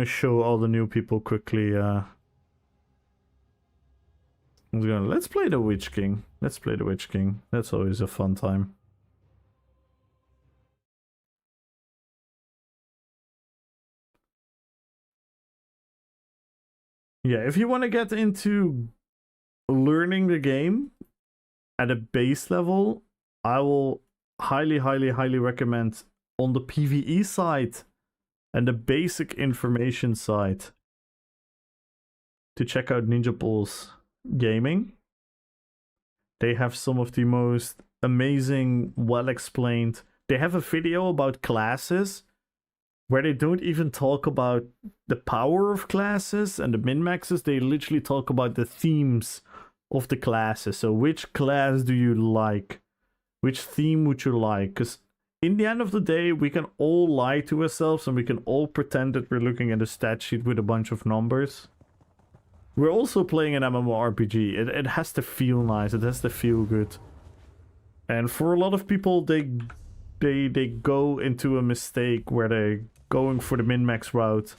show all the new people quickly. Let's play the Witch King. Let's play the Witch King. That's always a fun time. Yeah, if you want to get into learning the game at a base level, I will highly recommend on the PvE side and the basic information side to check out Ninja Pulse Gaming. They have some of the most amazing, well explained. They have a video about classes where they don't even talk about the power of classes and the min-maxes. They literally talk about the themes of the classes. So which class do you like? Which theme would you like? Because in the end of the day, we can all lie to ourselves and we can all pretend that we're looking at a stat sheet with a bunch of numbers. We're also playing an MMORPG. It has to feel nice. It has to feel good. And for a lot of people, they go into a mistake where they going for the min-max route,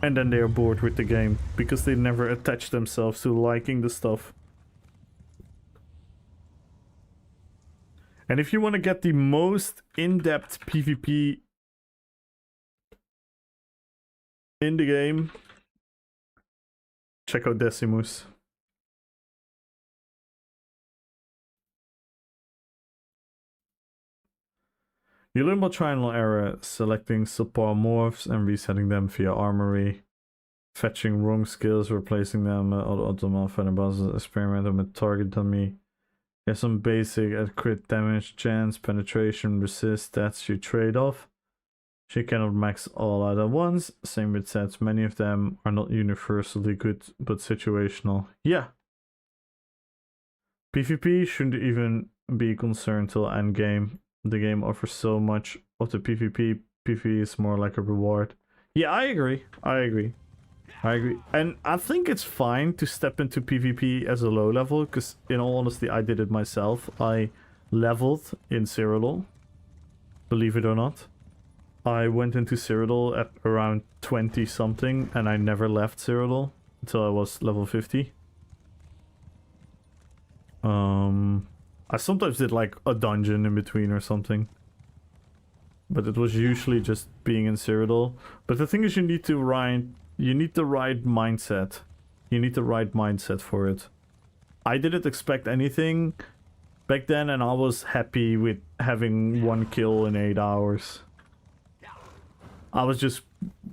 and then they're bored with the game because they never attach themselves to liking the stuff. And if you want to get the most in-depth PvP in the game, check out Decimus. You learn about trial and error, selecting subpar morphs and resetting them via armory, fetching wrong skills, replacing them with automatic feather bosses, experimenting with target dummy. Get some basic at crit damage, chance, penetration, resist, stats you trade off. She cannot max all out at once. Same with sets, many of them are not universally good but situational. Yeah. PvP shouldn't even be concerned till endgame. The game offers so much of the PvP. PvE is more like a reward. Yeah, I agree. I agree. And I think it's fine to step into PvP as a low level, because in all honesty, I did it myself. I leveled in Cyrodiil, believe it or not. I went into Cyrodiil at around 20 something, and I never left Cyrodiil until I was level 50. I sometimes did like a dungeon in between or something, but it was usually just being in Cyrodiil. But the thing is, you need the right mindset. You need the right mindset for it. I didn't expect anything back then, and I was happy with having 1 kill in 8 hours. I was just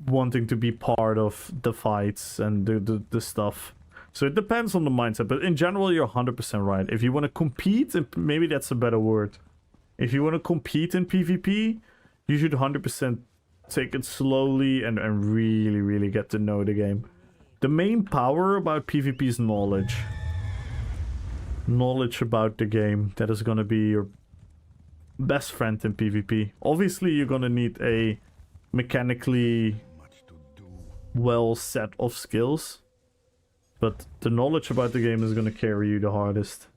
wanting to be part of the fights and the stuff. So it depends on the mindset, but in general, you're 100% right. If you want to compete, and maybe that's a better word. If you want to compete in PvP, you should 100% take it slowly and really, really get to know the game. The main power about PvP is knowledge. Knowledge about the game. That is going to be your best friend in PvP. Obviously, you're going to need a mechanically well set of skills. But the knowledge about the game is going to carry you the hardest.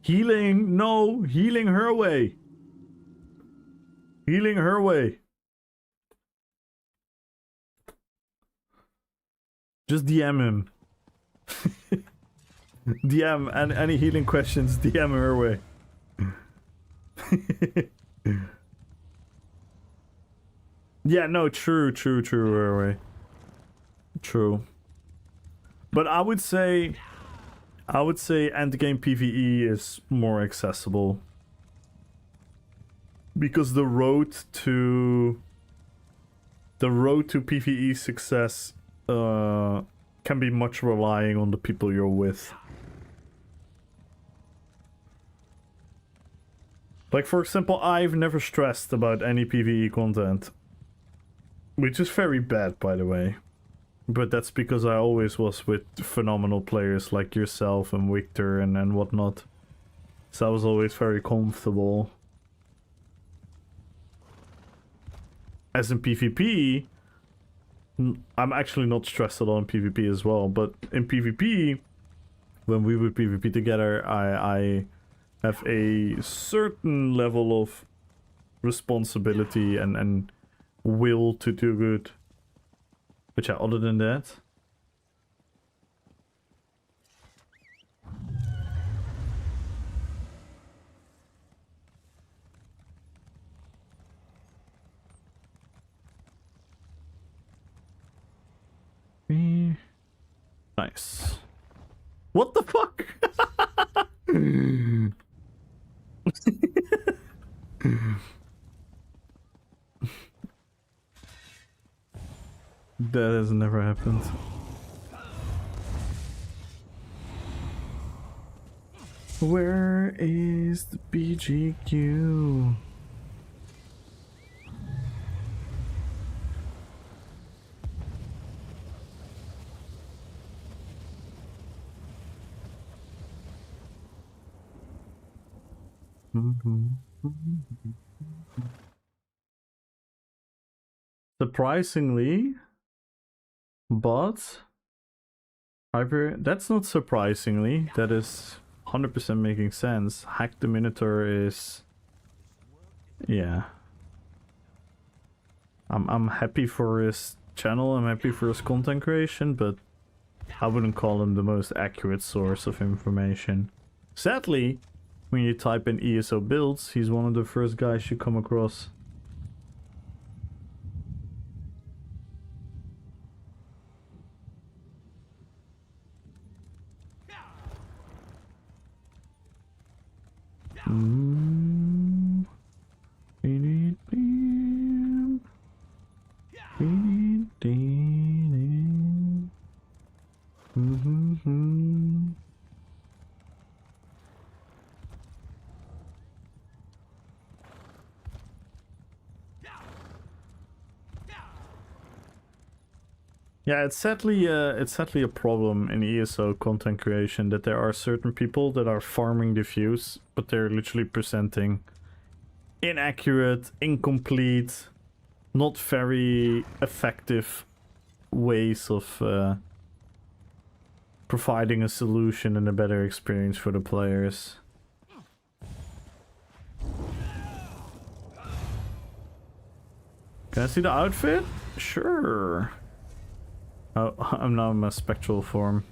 Healing! No! Healing her way! Healing her way! Just DM him. DM, and any healing questions, DM her way. Yeah, no, true, Roy. True. But I would say endgame PvE is more accessible. Because the road to PvE success can be much relying on the people you're with. Like, for example, I've never stressed about any PvE content. Which is very bad, by the way. But that's because I always was with phenomenal players like yourself and Victor and whatnot. So I was always very comfortable. As in PvP, I'm actually not stressed at all in PvP as well. But in PvP, when we would PvP together, I have a certain level of responsibility and will to do good. But yeah, other than that, nice. What the fuck? That has never happened. Where is the BGQ? Surprisingly, but that's not surprisingly, that is 100% making sense. Hack the Minotaur is... yeah. I'm happy for his channel, I'm happy for his content creation, but I wouldn't call him the most accurate source of information. Sadly, when you type in ESO builds, he's one of the first guys you come across. Yeah, it's sadly a problem in ESO content creation that there are certain people that are farming the views, but they're literally presenting inaccurate, incomplete, not very effective ways of providing a solution and a better experience for the players. Can I see the outfit? Sure. Oh, I'm now in my spectral form.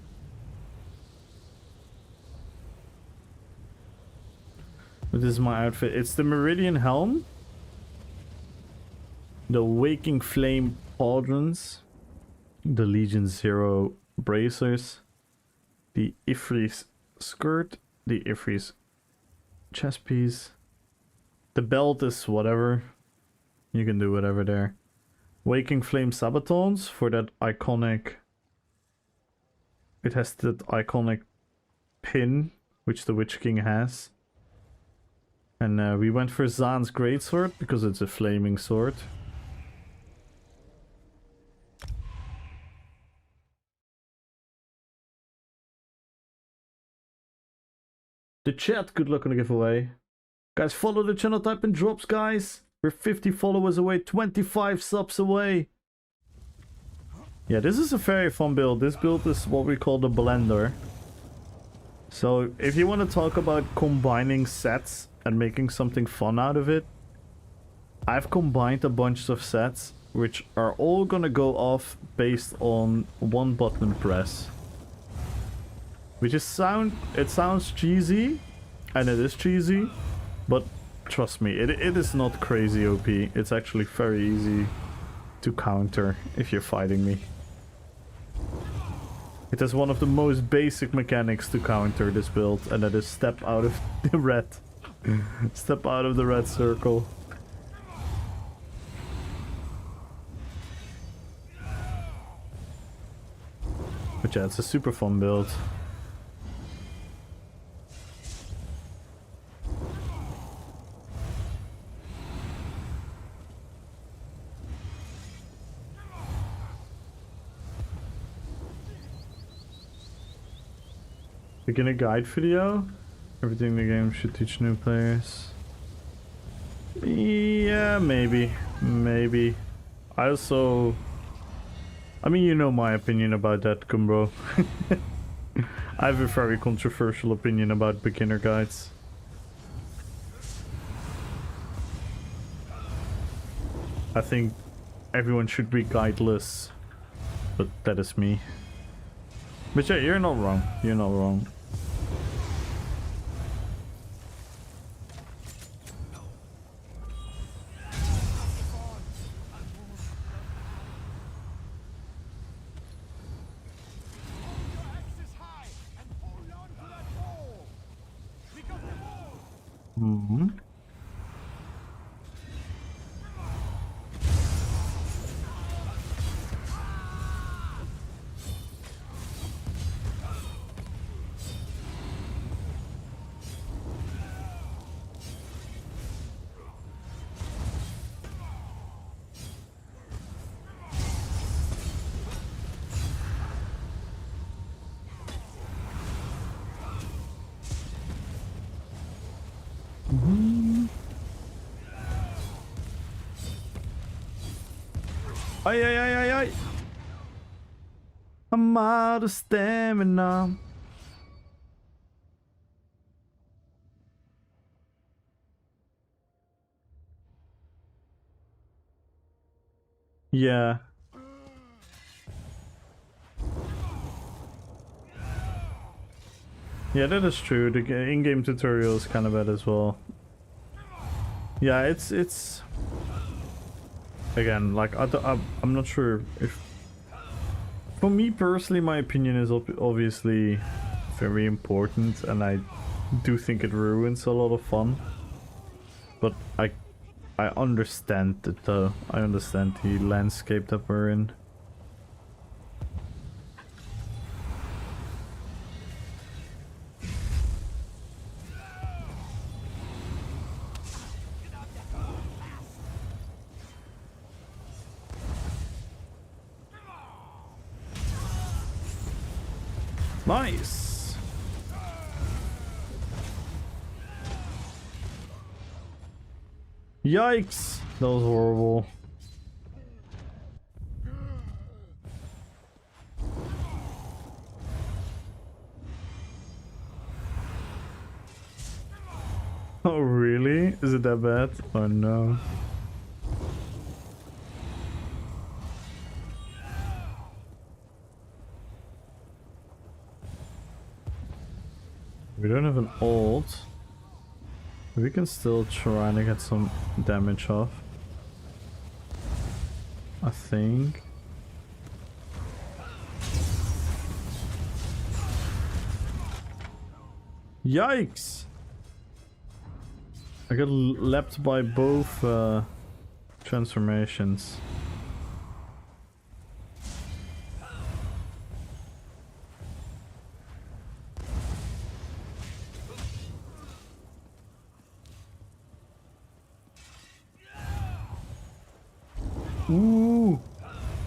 But this is my outfit. It's the Meridian Helm. The Waking Flame Pauldrons. The Legion Zero Bracers. The Ifris skirt. The Ifris chest piece. The belt is whatever. You can do whatever there. Waking Flame Sabatons for that iconic... it has that iconic pin, which the Witch King has. And we went for Zaan's Greatsword, because it's a flaming sword. The chat, good luck on the giveaway. Guys, follow the channel, type in drops, guys. We're 50 followers away, 25 subs away. Yeah, this is a very fun build. This build is what we call the blender. So if you want to talk about combining sets and making something fun out of it, I've combined a bunch of sets which are all gonna go off based on one button press. Which is it sounds cheesy, and it is cheesy, but trust me, it is not crazy OP. It's actually very easy to counter if you're fighting me. It has one of the most basic mechanics to counter this build, and that is step out of the red. Step out of the red circle. But yeah, it's a super fun build. Beginner guide video? Everything in the game should teach new players. Yeah, maybe. Maybe. I mean, you know my opinion about that, Kumbro. I have a very controversial opinion about beginner guides. I think everyone should be guideless. But that is me. But yeah, you're not wrong. You're not wrong. Mm-hmm. Ay, ay, ay, ay, ay. I'm out of stamina. Yeah. Yeah, that is true. The in-game tutorial is kind of bad as well. Yeah, it's again, like I'm not sure if. For me personally, my opinion is obviously very important, and I do think it ruins a lot of fun. But I understand it though. I understand the landscape that we're in. Nice! Yikes! That was horrible. Oh really? Is it that bad? Oh no. We don't have an ult. We can still try to get some damage off. I think. Yikes! I got lapped by both transformations. Ooh!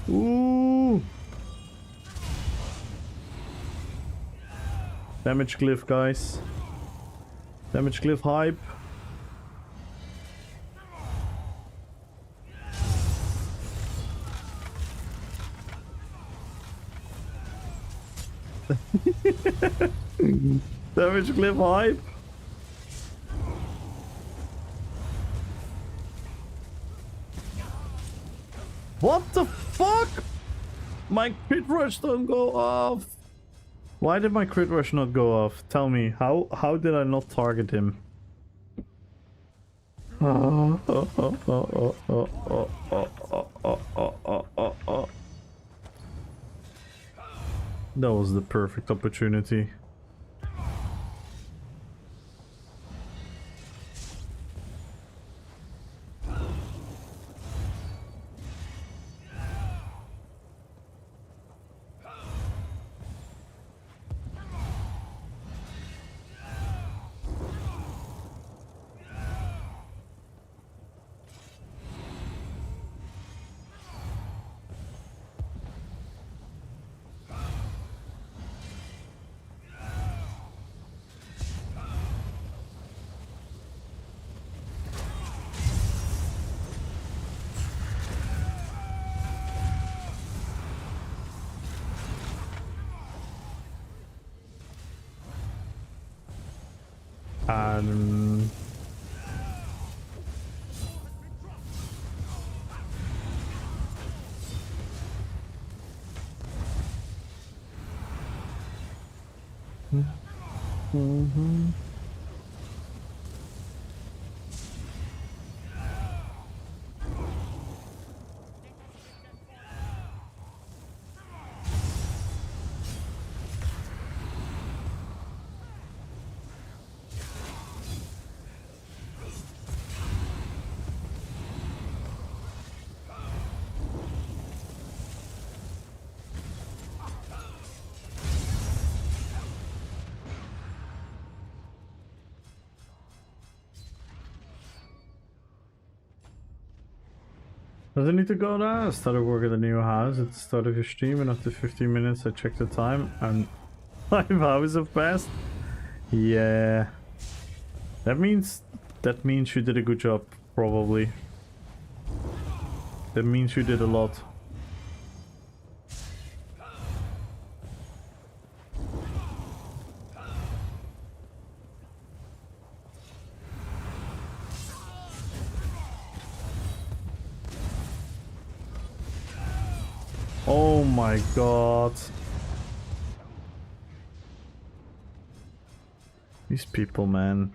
Ooh! Damage glyph, guys. Damage glyph hype. Damage glyph hype. What the fuck? My crit rush don't go off. Why did my crit rush not go off? Tell me, how did I not target him? That was the perfect opportunity. Does it need to go there? I started work at the new house at the start of your stream, and after 15 minutes I checked the time and 5 hours have passed. Yeah. That means you did a good job, probably. That means you did a lot. Oh my god. These people, man.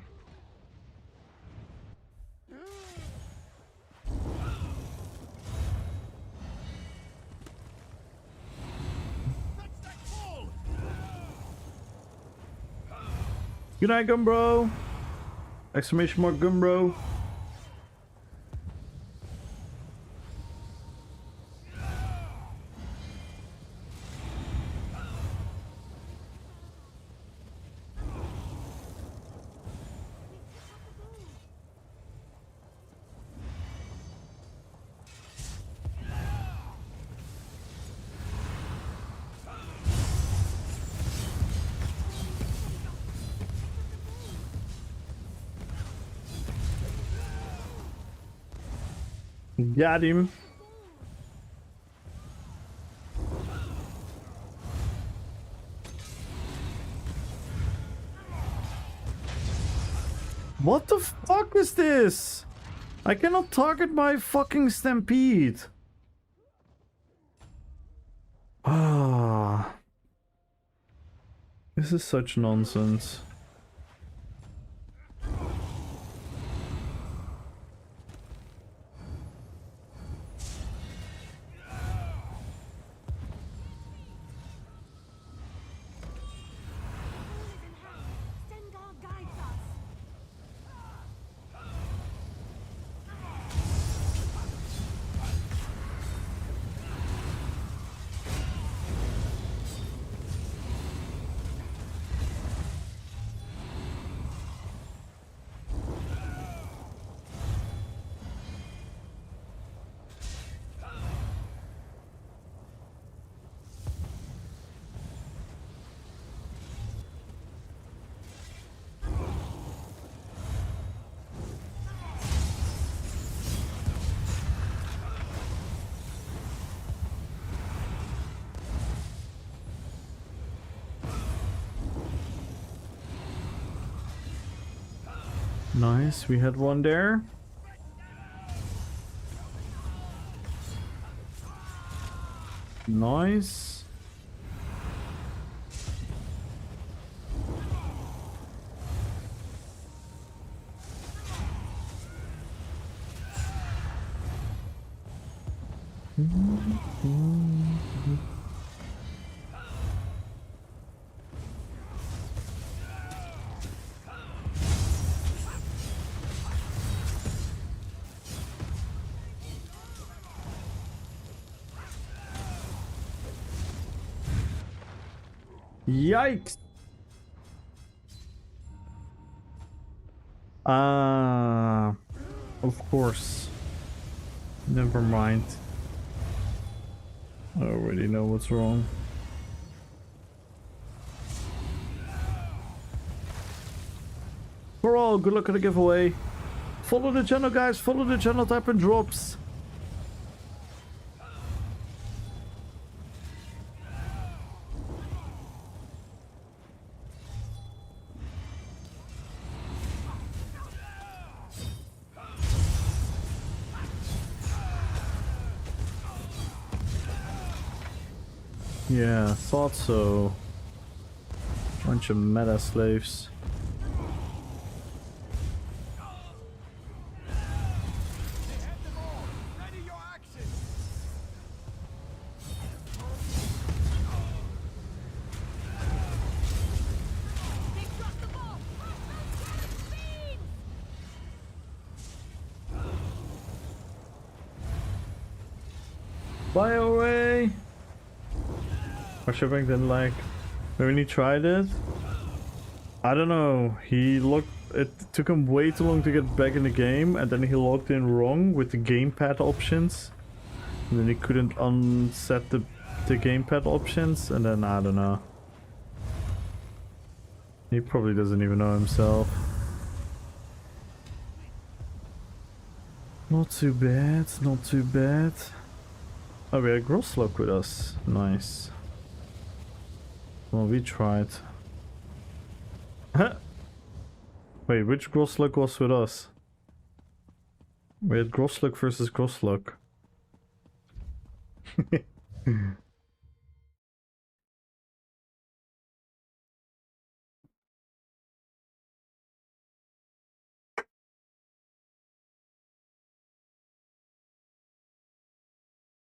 Good night, Gumbro! Exclamation mark, Gumbro! Got him. What the fuck is this? I cannot target my fucking stampede. Ah. This is such nonsense. Nice, we had one there. Nice. Yikes! Of course. Never mind. I already know what's wrong. For all, good luck at the giveaway. Follow the channel, guys. Follow the channel, type in drops. Yeah, thought so. Bunch of meta slaves. Fly away! Shipping didn't like when he tried it. I don't know. He looked. It took him way too long to get back in the game, and then he logged in wrong with the gamepad options, and then he couldn't unset the gamepad options, and then I don't know. He probably doesn't even know himself. Not too bad. Not too bad. Oh, we had Grosslock with us. Nice. Well, we tried. Huh? Wait, which Grosslock was with us? We had Grosslock versus Grosslock.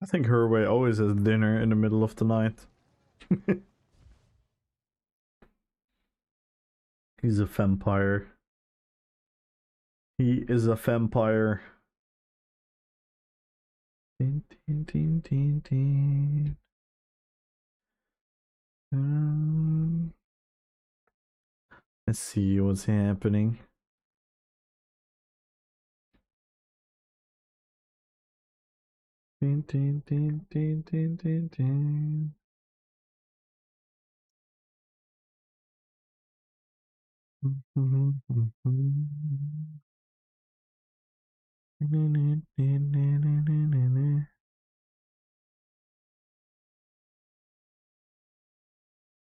I think Herway always has dinner in the middle of the night. He's a vampire. He is a vampire. Tin, tin, tin, tin, tin. Let's see what's happening. Tin, tin, tin, tin, tin, tin, tin.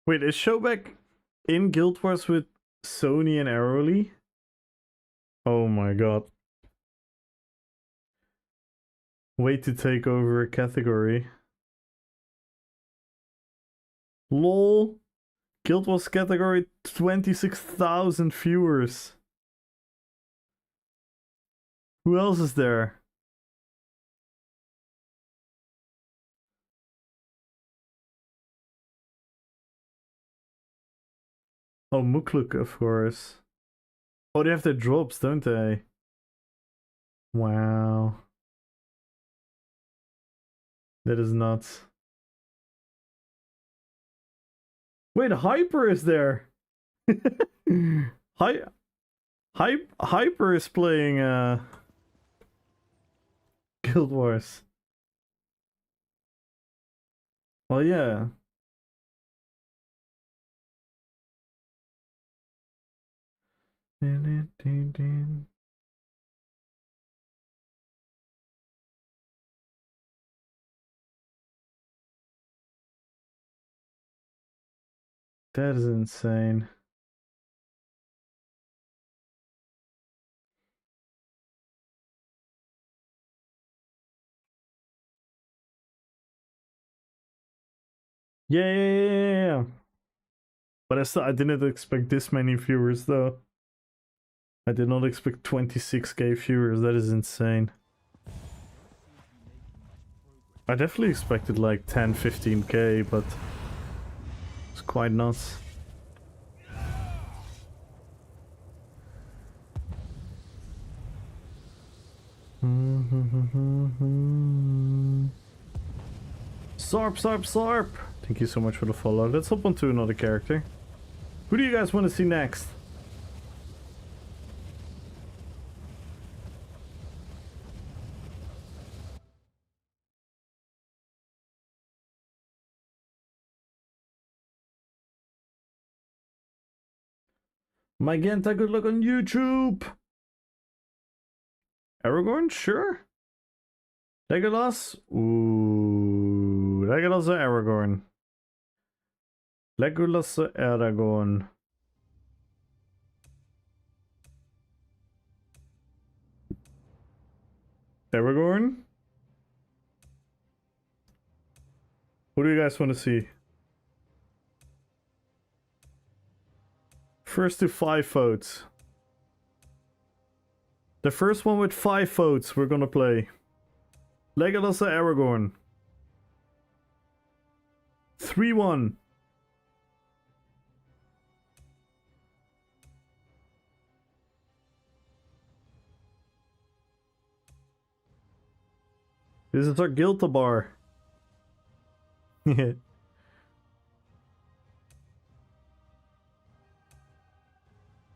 Wait, is Showback in Guild Wars with Sony and Arrowly? Oh my god. Way to take over a category. LOL. Guild Wars category, 26,000 viewers. Who else is there? Oh, Mukluk, of course. Oh, they have their drops, don't they? Wow. That is nuts. Wait, Hyper is there. Hyper is playing Guild Wars. Oh yeah. That is insane. Yeah. But I didn't expect this many viewers though. I did not expect 26k viewers. That is insane. I definitely expected like 10, 15k, but it's quite nuts. Sarp. Thank you so much for the follow. Let's hop on to another character. Who do you guys want to see next? Magenta, good luck on YouTube. Aragorn, sure. Legolas? Ooh, Legolas or Aragorn? Legolas or Aragorn? Aragorn? Who do you guys want to see? First to 5 votes. The first one with 5 votes we're gonna play. Legolas or Aragorn? 3-1. This is our Gilta bar. Can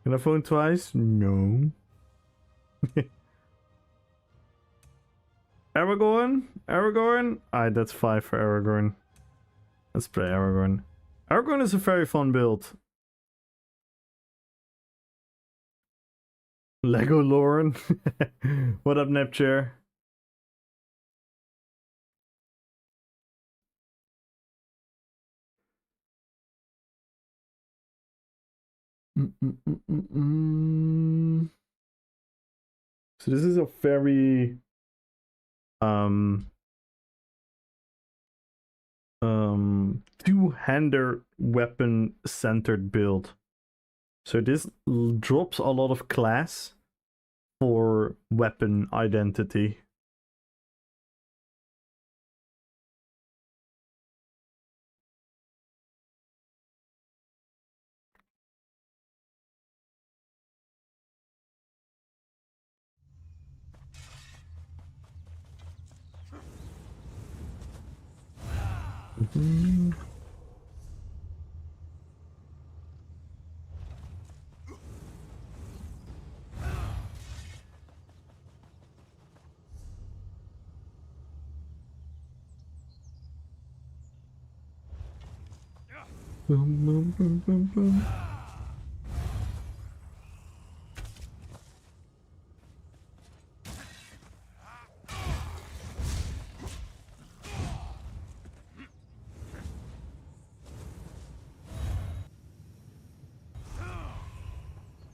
I phone twice? No. Aragorn? Alright, that's 5 for Aragorn. Let's play Aragorn. Aragorn is a very fun build. Lego Lauren. What up, Nepture? So this is a very two-hander weapon centered build. So this drops a lot of class for weapon identity. Boom, boom, boom, boom, boom.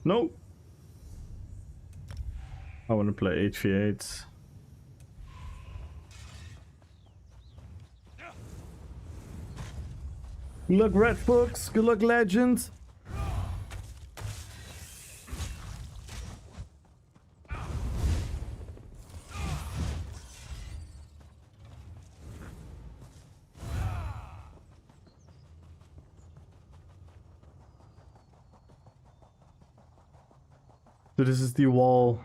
No. I want to play HV8s. Good luck, Red Fox. Good luck, Legends. So this is the wall.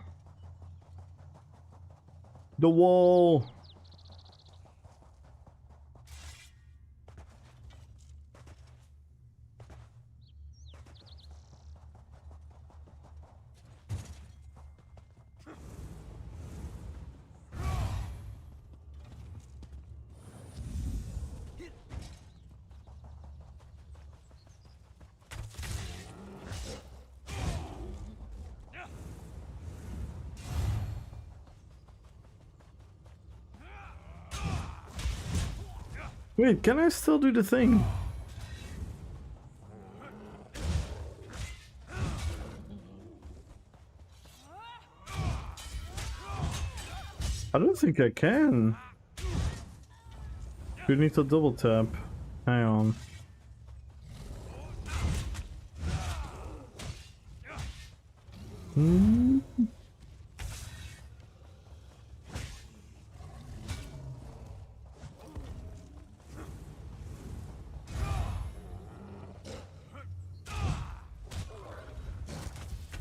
The wall. Wait, can I still do the thing? I don't think I can. We need to double tap. Hang on.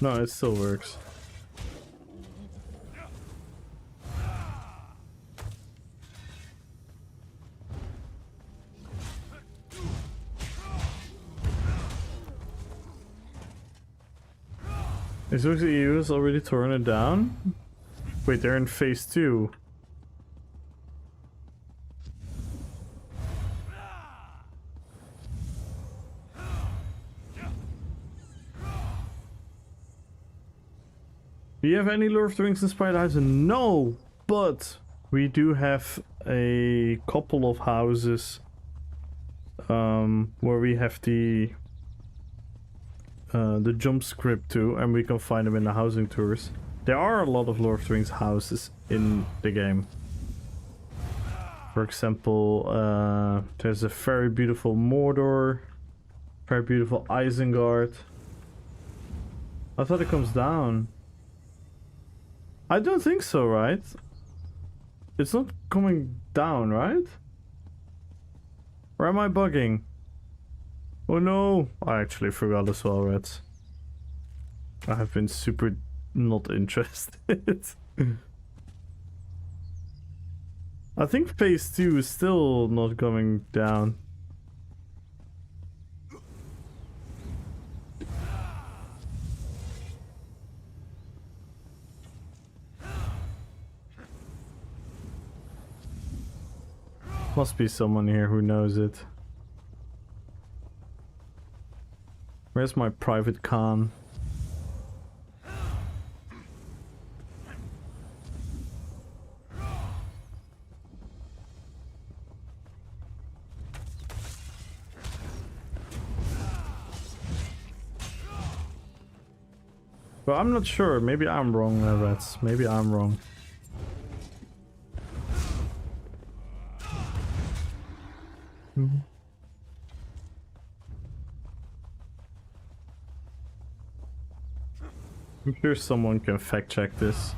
No, it still works. Is the EU already torn it down? Wait, they're in phase 2. Do you have any Lord of the Rings inspired houses? No, but we do have a couple of houses where we have the jump script too, and we can find them in the housing tours. There are a lot of Lord of the Rings houses in the game. For example, there's a very beautiful Mordor, very beautiful Isengard. I thought it comes down. I don't think so, right? It's not coming down, right? Or am I bugging? Oh no! I actually forgot as well, Reds. I have been super not interested. I think phase 2 is still not coming down. Must be someone here who knows it. Where's my private con? Well, I'm not sure. Maybe I'm wrong, Rats. Maybe I'm wrong. I'm sure someone can fact check this.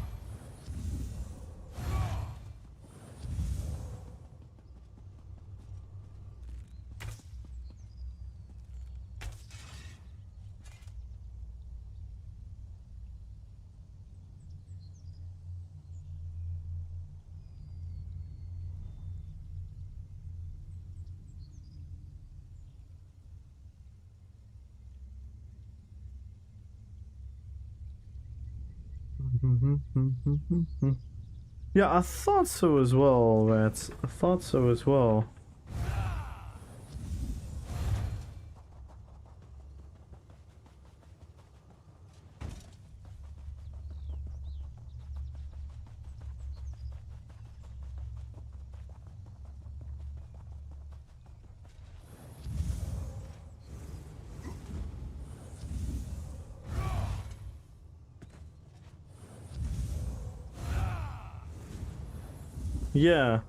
Yeah, I thought so as well, Rats. I thought so as well. Yeah.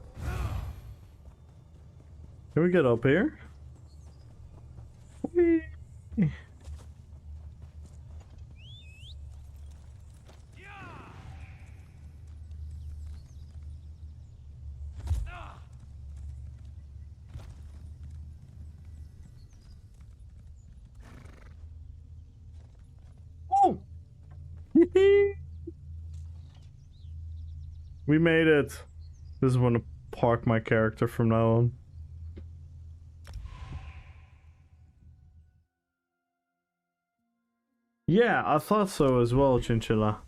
Can we get up here? Whee! Oh! We made it. This is when to park my character from now on. Yeah, I thought so as well, Chinchilla.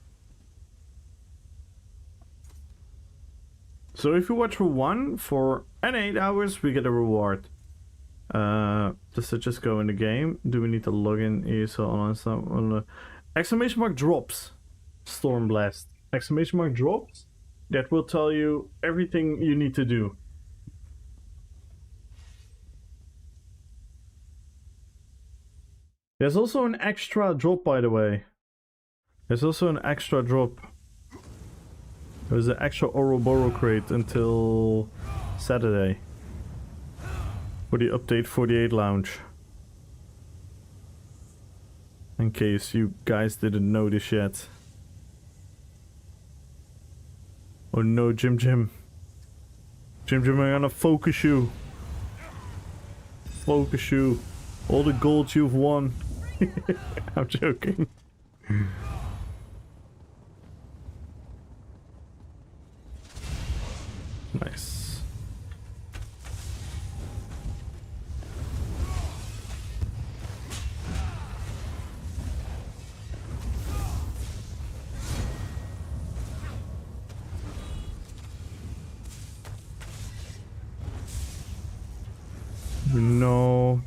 So if you watch for 1 for 8 hours, we get a reward. Does it just go in the game? Do we need to log in ESO online stuff? Exclamation mark drops. Stormblast. Exclamation mark drops. That will tell you everything you need to do. There's also an extra drop, by the way. There's also an extra drop. There's an extra Ouroboros crate until Saturday. For the update 48 launch. In case you guys didn't notice yet. Oh no, Jim Jim. Jim Jim, I'm gonna focus you. Focus you. All the gold you've won. I'm joking. Nice. No.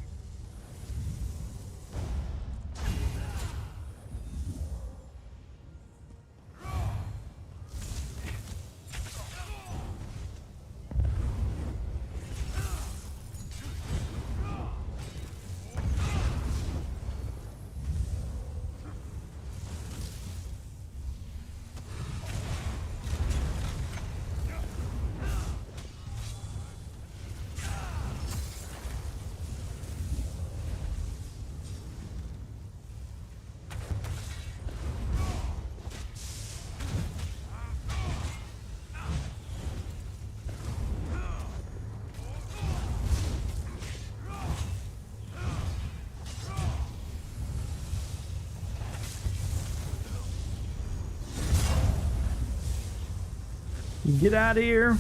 Get out of here.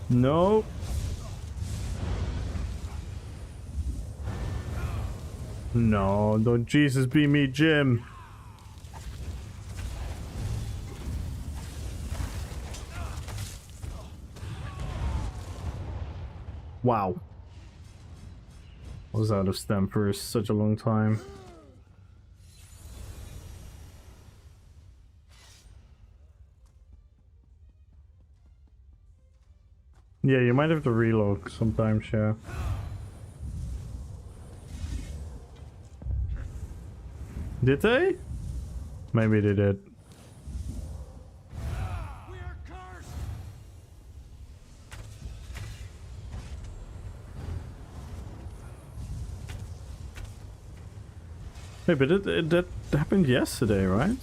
No. No, don't Jesus be me, Jim. Wow. I was out of stem for such a long time. Yeah, you might have to reload sometimes, yeah. Did they? Maybe they did. We are cursed. Hey, but that happened yesterday, right?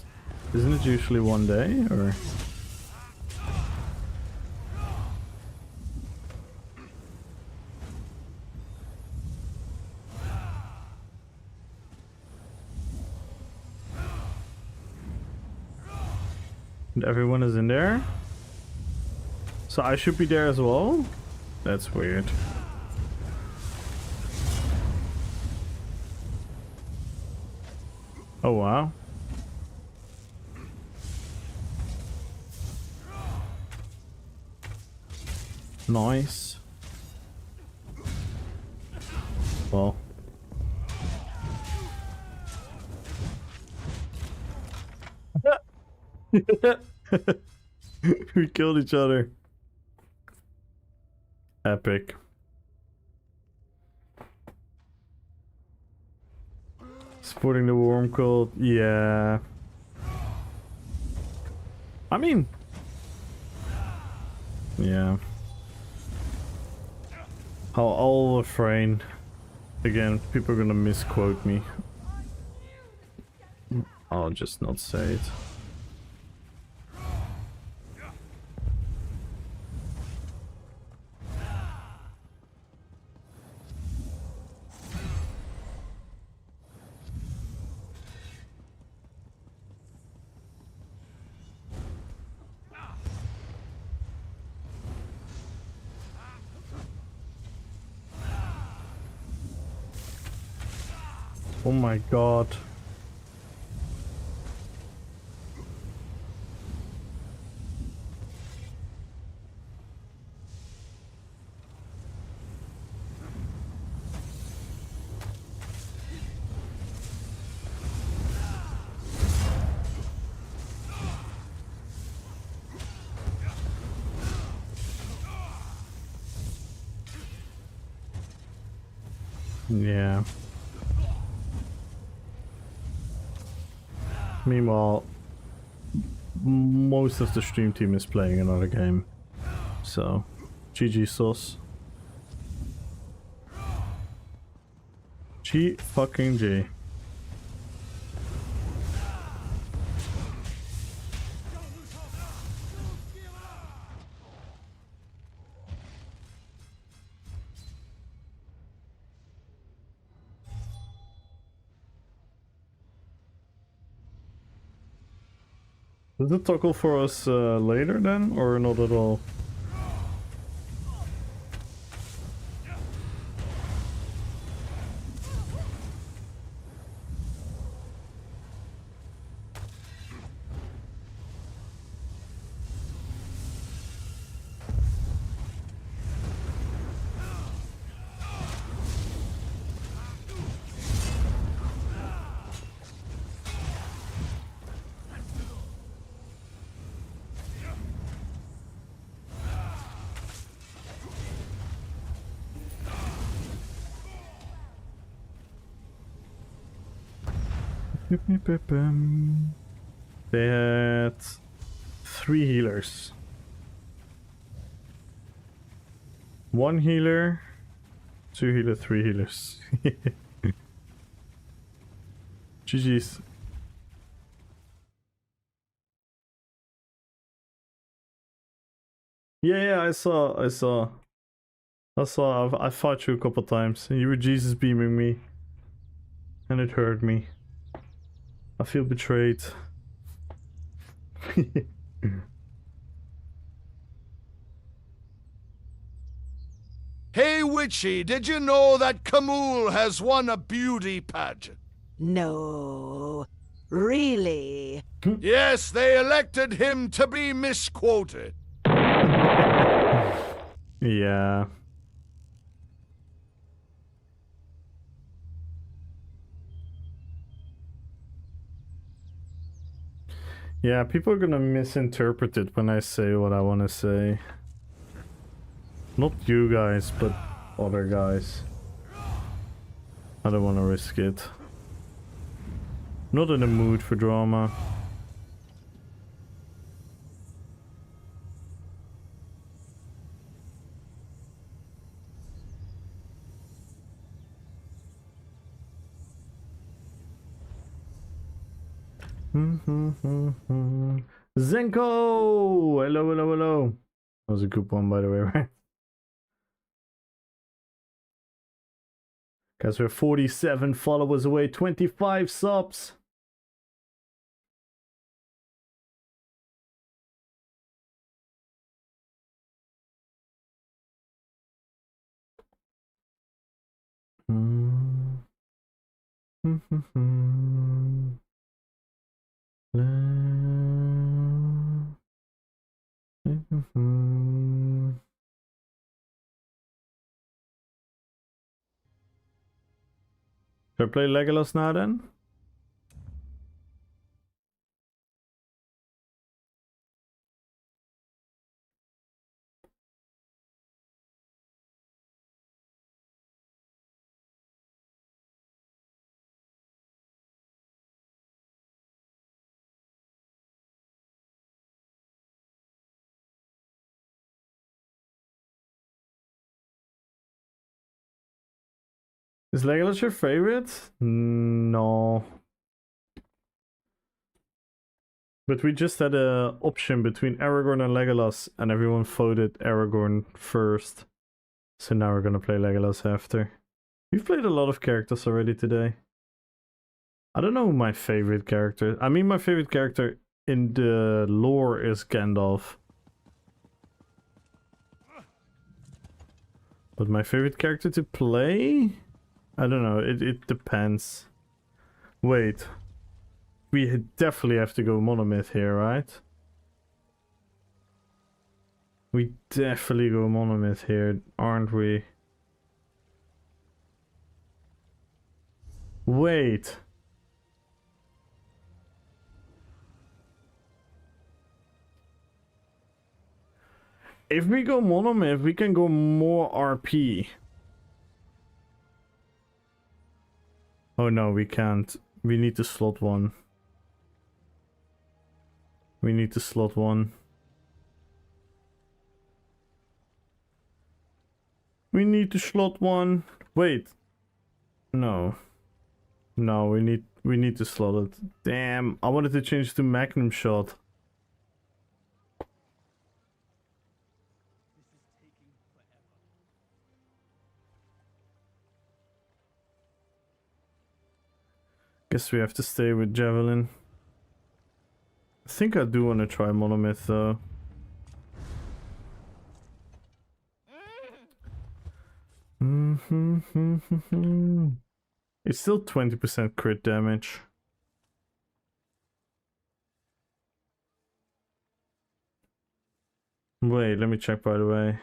Isn't it usually one day, or? Everyone is in there. So I should be there as well? That's weird. Oh wow. Nice. Well. We killed each other. Epic. Supporting the worm cult, yeah. I mean, yeah. I'll refrain. Again, people are gonna misquote me. I'll just not say it. Oh my god. Yeah. Meanwhile, most of the stream team is playing another game. So, GG sauce. G fucking G. Does it toggle for us later then, or not at all? They had 3 healers. 1 healer, 2 healer, 3 healers. GG's. Yeah, I fought you a couple times and you were Jesus beaming me. And it hurt me. I feel betrayed. Hey, Witchy, did you know that Kamul has won a beauty pageant? No. Really? Yes, they elected him to be misquoted. Yeah. Yeah, people are gonna misinterpret it when I say what I want to say. Not you guys, but other guys. I don't want to risk it. Not in the mood for drama. Zenko! Hello, hello, hello. That was a good one, by the way, right? Guys, we're 47 followers away, 25 subs. Should I play Legolas now then? Is Legolas your favorite? No. But we just had a option between Aragorn and Legolas, and everyone voted Aragorn first. So now we're gonna play Legolas after. We've played a lot of characters already today. I don't know who my favorite character. I mean, my favorite character in the lore is Gandalf. But my favorite character to play? I don't know, it depends. Wait. We definitely have to go monomyth here, right? We definitely go monomyth here, aren't we? Wait. If we go monomyth, we can go more RP. Oh no, we can't. We need to slot one. We need to slot one. We need to slot one. Wait. No. No, we need to slot it. Damn, I wanted to change to Magnum Shot. Guess we have to stay with Javelin. I think I do want to try monomyth though. It's still 20% crit damage. Wait, let me check by the way.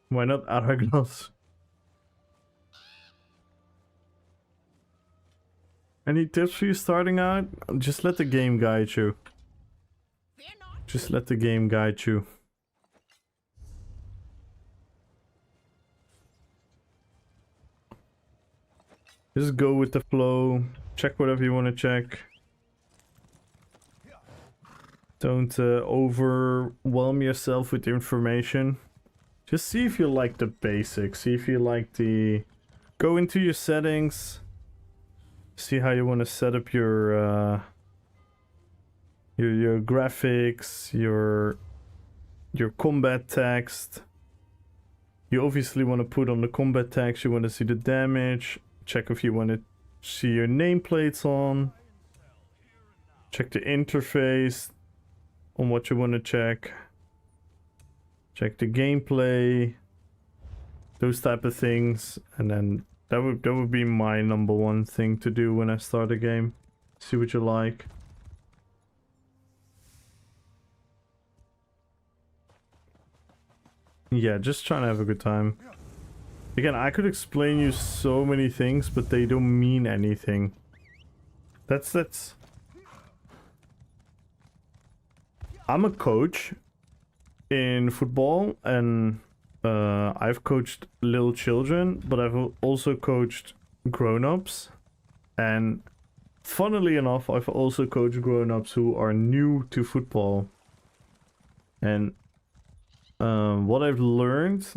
Why not Aragnos? Any tips for you starting out? Just let the game guide you. Just let the game guide you. Just go with the flow. Check whatever you want to check. Don't overwhelm yourself with information. Just see if you like the basics. See if you like the... Go into your settings. See how you want to set up your graphics, your combat text. You obviously want to put on the combat text. You want to see the damage. Check if you want to see your nameplates on. Check the interface on what you want to check. Check the gameplay. Those type of things, and then that would be my number one thing to do when I start a game. See what you like. Yeah, just trying to have a good time. Again, I could explain you so many things, but they don't mean anything. That's... I'm a coach in football, and I've coached little children, but I've also coached grown-ups. And funnily enough, I've also coached grown-ups who are new to football. And what I've learned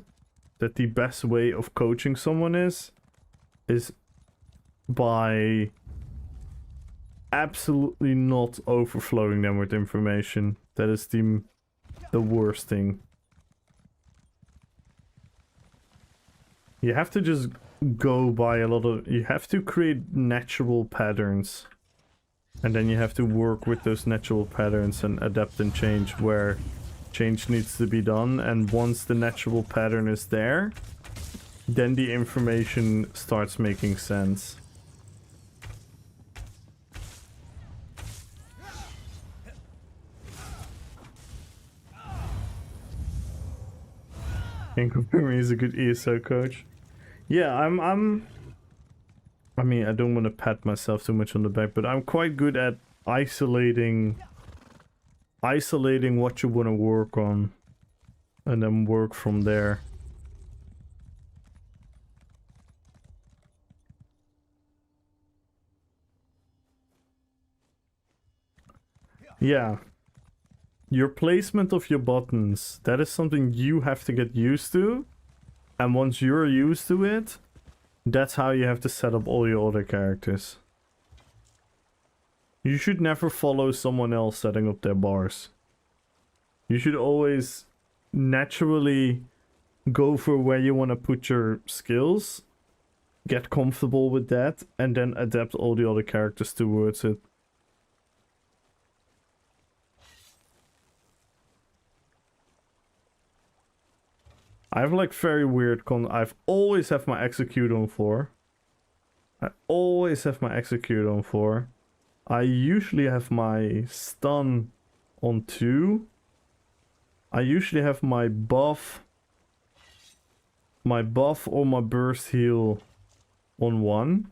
that the best way of coaching someone is by absolutely not overflowing them with information. That is the worst thing. You have to just go by a lot of... You have to create natural patterns. And then you have to work with those natural patterns and adapt and change where change needs to be done. And once the natural pattern is there, then the information starts making sense. Can't compare me as a good ESO coach. Yeah, I mean, I don't want to pat myself too much on the back, but I'm quite good at isolating what you want to work on and then work from there. Yeah. Your placement of your buttons, that is something you have to get used to. And once you're used to it, that's how you have to set up all your other characters. You should never follow someone else setting up their bars. You should always naturally go for where you want to put your skills, get comfortable with that, and then adapt all the other characters towards it. I have like very weird I've always have my execute on 4. I always have my execute on 4. I usually have my stun on 2. I usually have my buff or my burst heal on 1.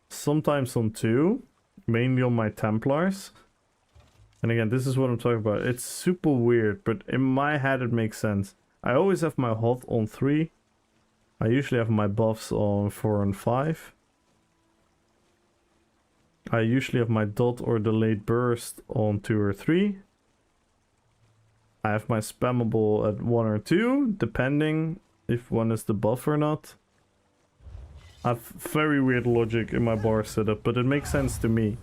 Sometimes on 2. Mainly on my Templars. And again, this is what I'm talking about. It's super weird, but in my head it makes sense. I always have my hot on 3. I usually have my buffs on 4 and 5. I usually have my dot or delayed burst on 2 or 3. I have my spammable at 1 or 2, depending if one is the buff or not. I have very weird logic in my bar setup, but it makes sense to me.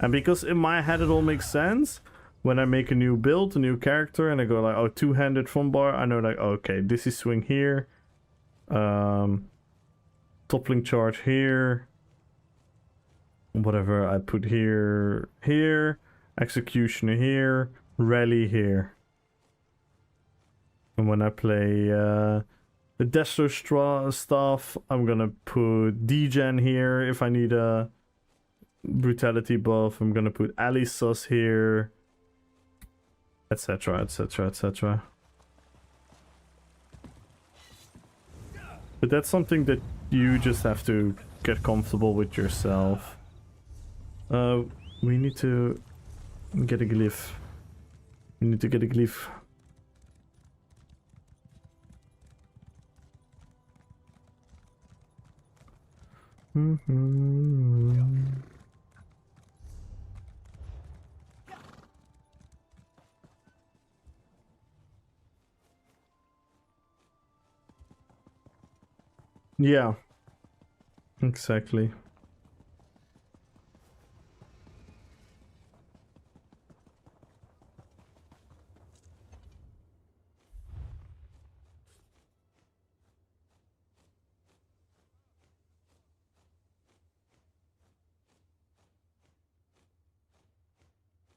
And because in my head it all makes sense, when I make a new build, a new character, and I go like, oh, two-handed from bar, I know like, okay, this is swing here. Toppling charge here. Whatever I put here, executioner here, rally here. And when I play the Destro stuff, I'm gonna put degen here if I need a brutality buff. I'm gonna put Ali sus here, etc, etc, etc. But that's something that you just have to get comfortable with yourself. We need to get a glyph. We need to get a glyph. Yeah, exactly.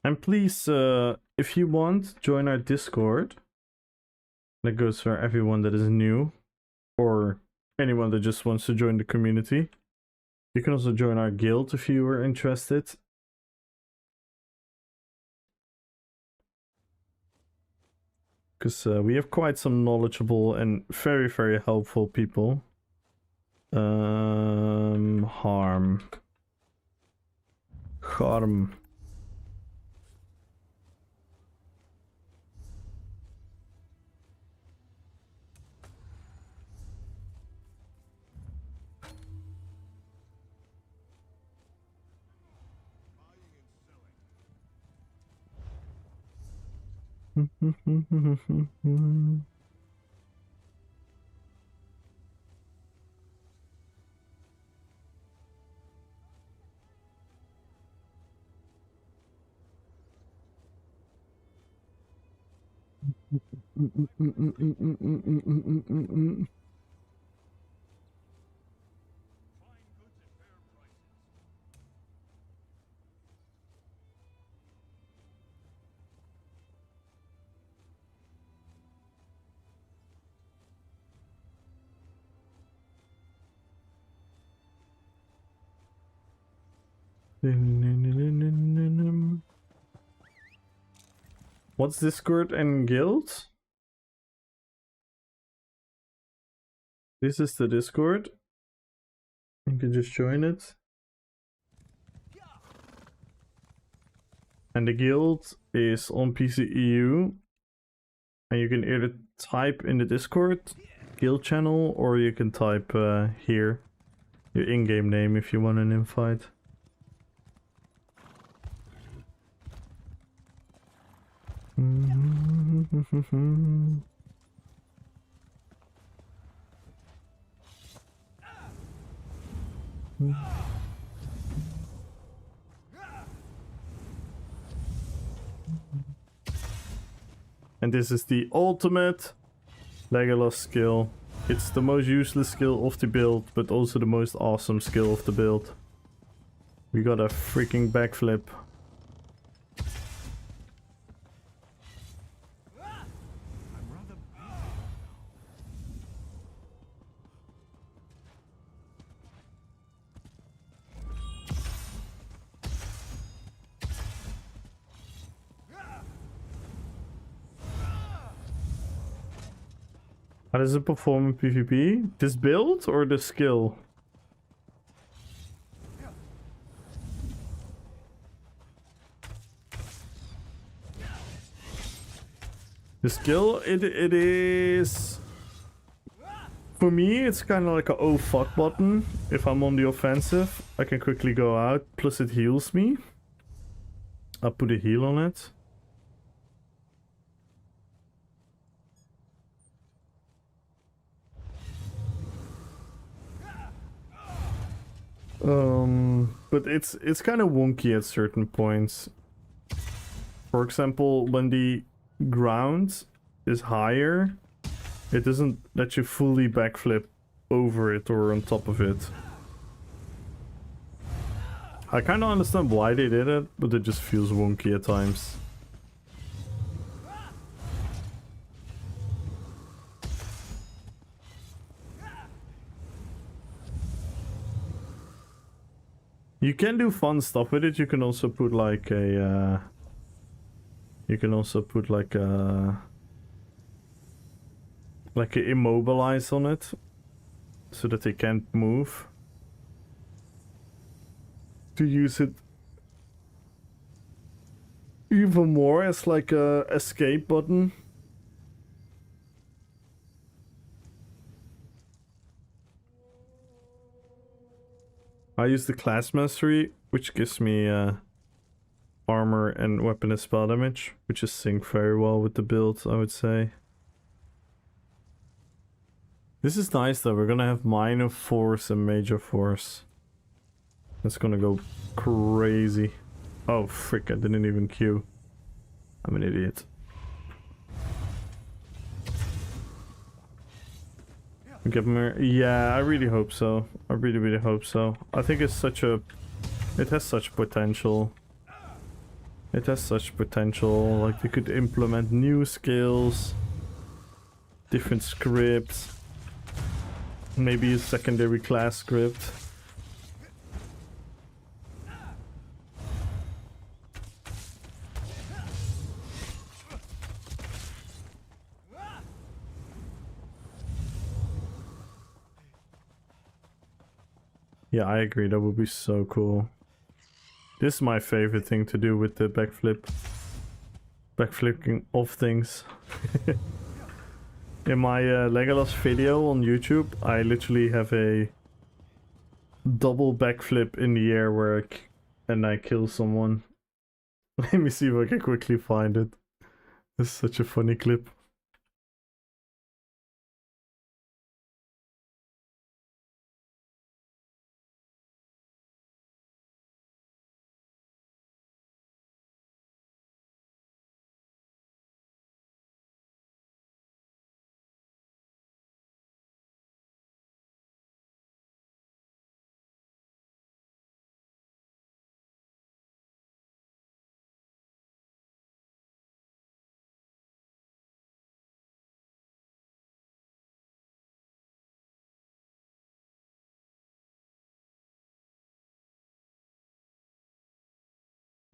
And please, if you want, join our Discord. That goes for everyone that is new, or anyone that just wants to join the community. You can also join our guild if you are interested. Because we have quite some knowledgeable and very, very helpful people. Harm. What's Discord and Guild? This is the Discord. You can just join it. And the guild is on PCEU. And you can either type in the Discord guild channel, or you can type here your in-game name if you want an invite. And this is the ultimate Legolas skill. It's the most useless skill of the build, but also the most awesome skill of the build. We got a freaking backflip. How does it perform in PvP? This build or the skill? The skill, it is... For me, it's kind of like a oh fuck button. If I'm on the offensive, I can quickly go out. Plus it heals me. I'll put a heal on it. But it's kind of wonky at certain points. For example, when the ground is higher, it doesn't let you fully backflip over it or on top of it. I kind of understand why they did it, but it just feels wonky at times. You can do fun stuff with it. You can also put like a like a immobilize on it so that they can't move. To use it even more as like a escape button. I use the class mastery, which gives me armor and weapon and spell damage, which is sync very well with the build, I would say. This is nice though, we're gonna have minor force and major force. That's gonna go crazy. Oh frick, I didn't even queue. I'm an idiot. Get more. Yeah, I really hope so. I really hope so. I think it's such a... It has such potential. It has such potential. Like, they could implement new skills, different scripts, maybe a secondary class script. Yeah, I agree. That would be so cool. This is my favorite thing to do with the backflip. Backflipping of things. In my Legolas video on YouTube, I literally have a double backflip in the air where I kill someone. Let me see if I can quickly find it. This is such a funny clip.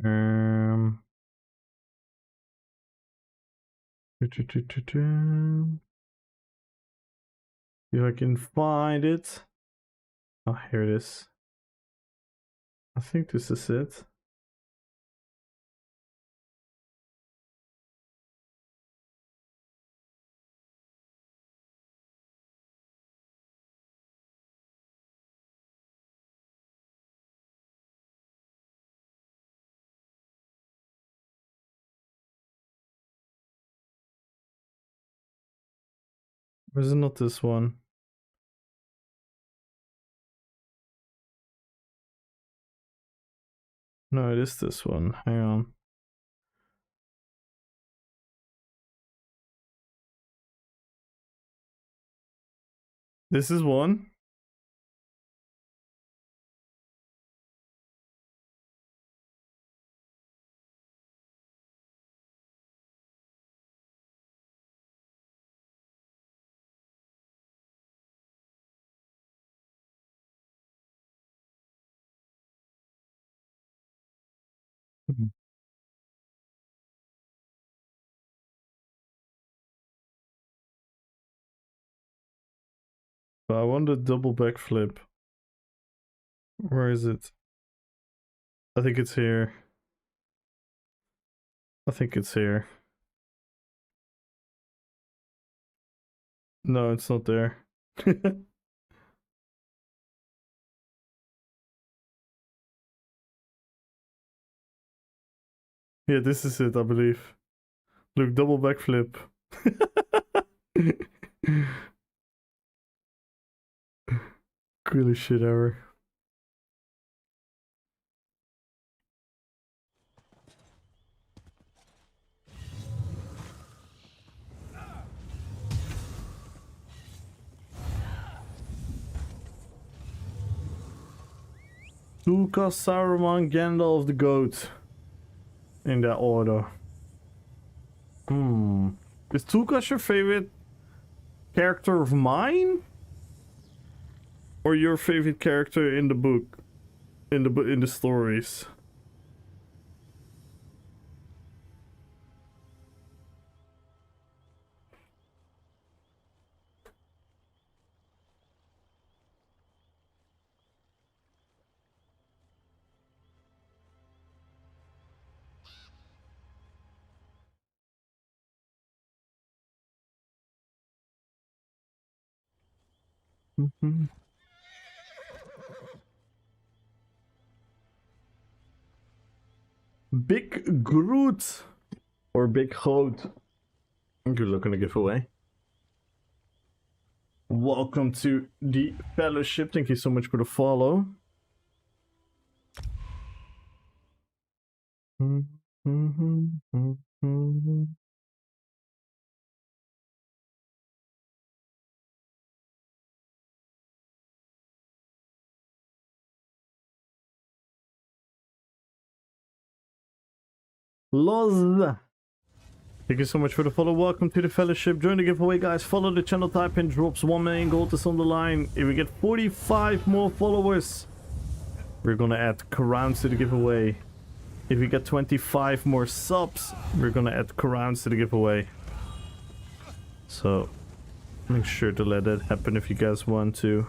Um. If I can find it. Oh, here it is. I think this is it. Or is it not this one? No, it is this one. Hang on. This is one. But I want a double backflip. Where is it? I think it's here. I think it's here. No, it's not there. Yeah, this is it, I believe. Look, double backflip. Really shit error. Tuka, Saruman, Gandalf the Goat. In that order. Is Tukas your favorite character of mine? Or your favorite character in the book? In the stories? Big Groot or Big Groot. Good luck on the giveaway. Welcome to the fellowship. Thank you so much for the follow. Loz. Thank you so much for the follow. Welcome to the fellowship. Join the giveaway, guys. Follow the channel, type in drops. 1 million gold is on the line. If we get 45 more followers, we're gonna add crowns to the giveaway. If we get 25 more subs, we're gonna add crowns to the giveaway. So make sure to let that happen if you guys want to.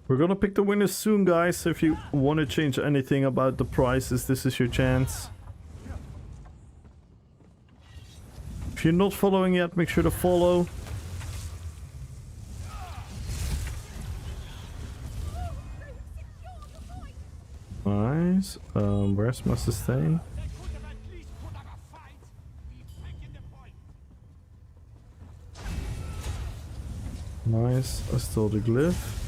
We're gonna pick the winners soon, guys. If you want to change anything about the prices, this is your chance. If you're not following yet, make sure to follow. Nice. Where's my sustain? Nice. I stole the glyph.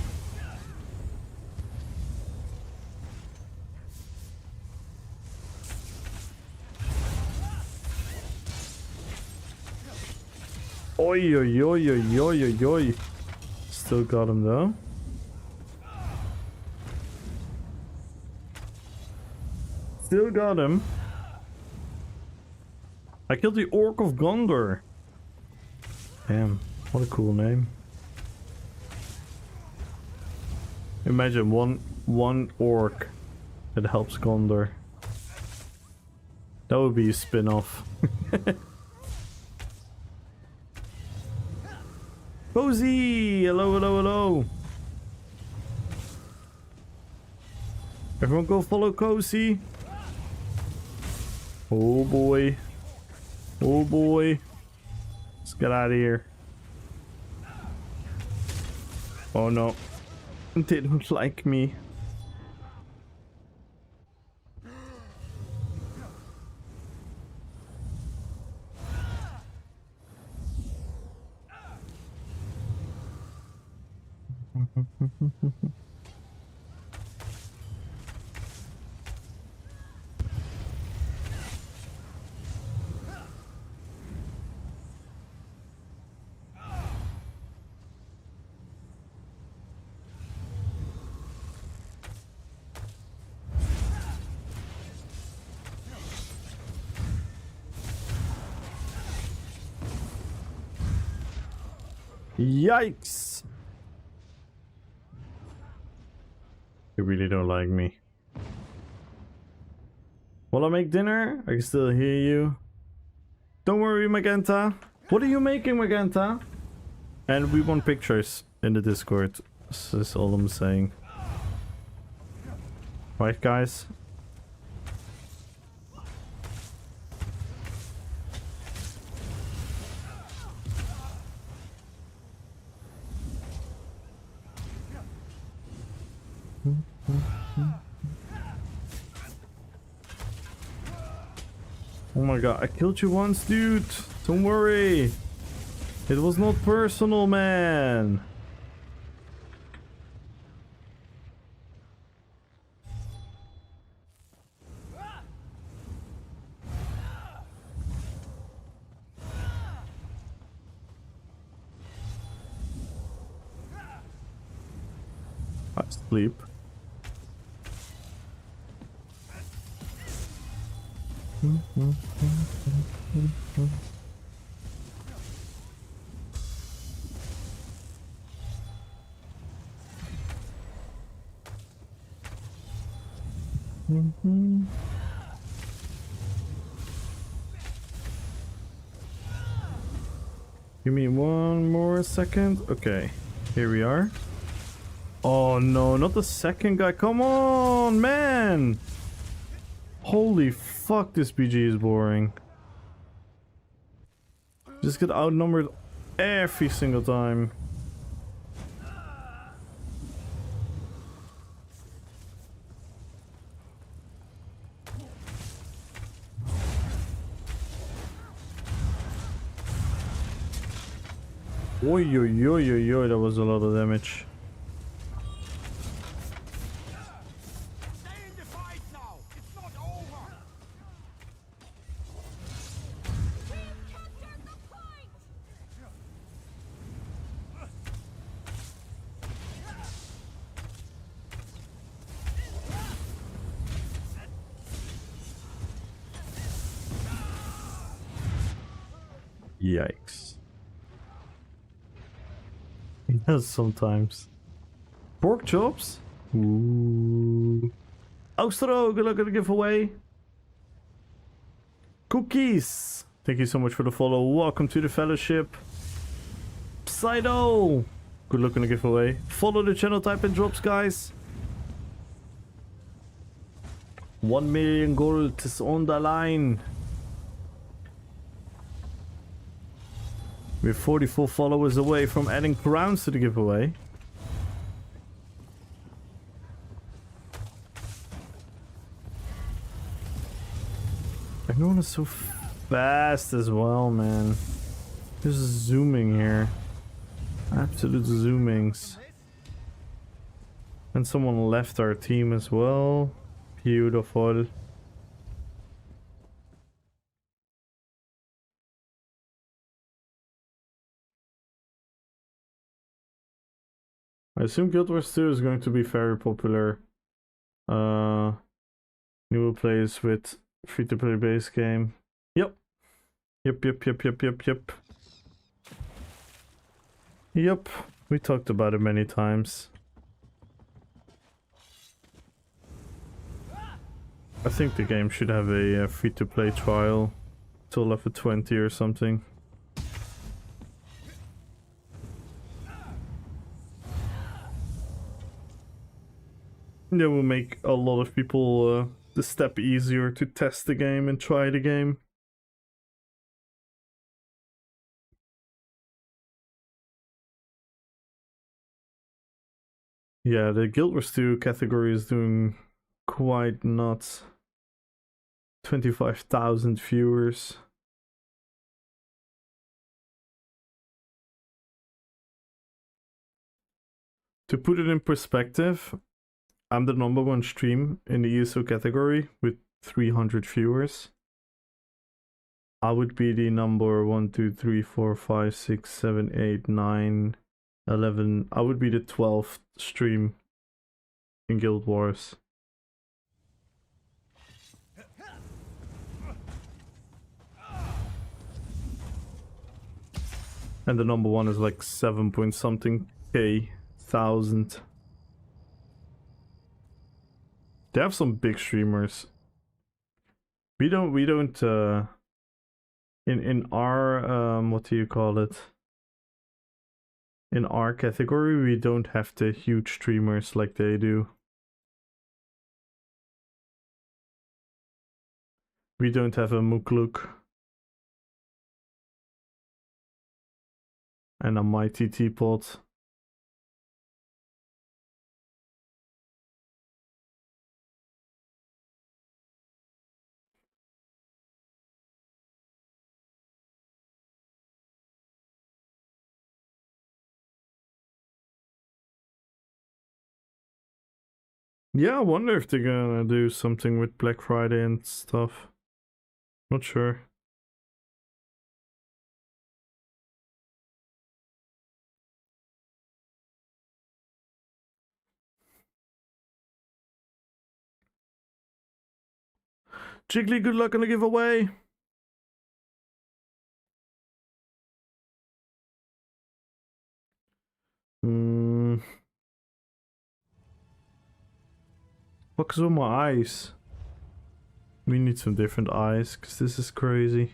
Oi, oi, oi, oi, oi, oi, oi. Still got him though. Still got him. I killed the Orc of Gondor. Damn, what a cool name. Imagine one orc that helps Gondor. That would be a spin-off. Cozy! Hello, hello, hello. Everyone go follow Cozy. Oh boy. Oh boy. Let's get out of here. Oh no. They don't like me. Yikes! They really don't like me. While I make dinner, I can still hear you. Don't worry, Magenta. What are you making, Magenta? And we want pictures in the Discord. That's all I'm saying. Right, guys? Oh my god, I killed you once, dude. Don't worry. It was not personal, man. I sleep. Give me one more second. Okay, here we are. Oh no, not the second guy. Come on, man. Holy fuck, this BG is boring. Just get outnumbered every single time. Oi, oi, oi, oi, oi, that was a lot of damage. Yikes. Yes, sometimes. Pork chops? Ooh. Austro, good luck at the giveaway. Cookies! Thank you so much for the follow. Welcome to the fellowship. Psydo! Good luck on the giveaway. Follow the channel, type in drops, guys. 1 million gold is on the line. We're 44 followers away from adding crowns to the giveaway. Everyone is so fast as well, man. Just zooming here. Absolute zoomings. And someone left our team as well. Beautiful. I assume Guild Wars 2 is going to be very popular. Newer players with free-to-play base game. Yep. Yep. Yep. We talked about it many times. I think the game should have a free-to-play trial till level 20 or something. That will make a lot of people the step easier to test the game and try the game. Yeah, the Guild Wars 2 category is doing quite nuts. 25,000 viewers. To put it in perspective, I'm the #1 stream in the ESO category with 300 viewers. I would be the number 1, 2, 3, 4, 5, 6, 7, 8, 9, 11. I would be the 12th stream in Guild Wars. And the #1 is like 7 point something K thousand. They have some big streamers. We don't in our what do you call it? In our category we don't have the huge streamers like they do. We don't have a Mukluk and a Mighty Teapot. Yeah, I wonder if they're gonna do something with Black Friday and stuff. Not sure. Jiggly, good luck on the giveaway. What's with my eyes? We need some different eyes, because this is crazy.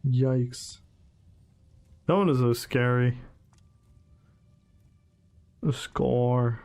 Yikes. That one is so scary. A score.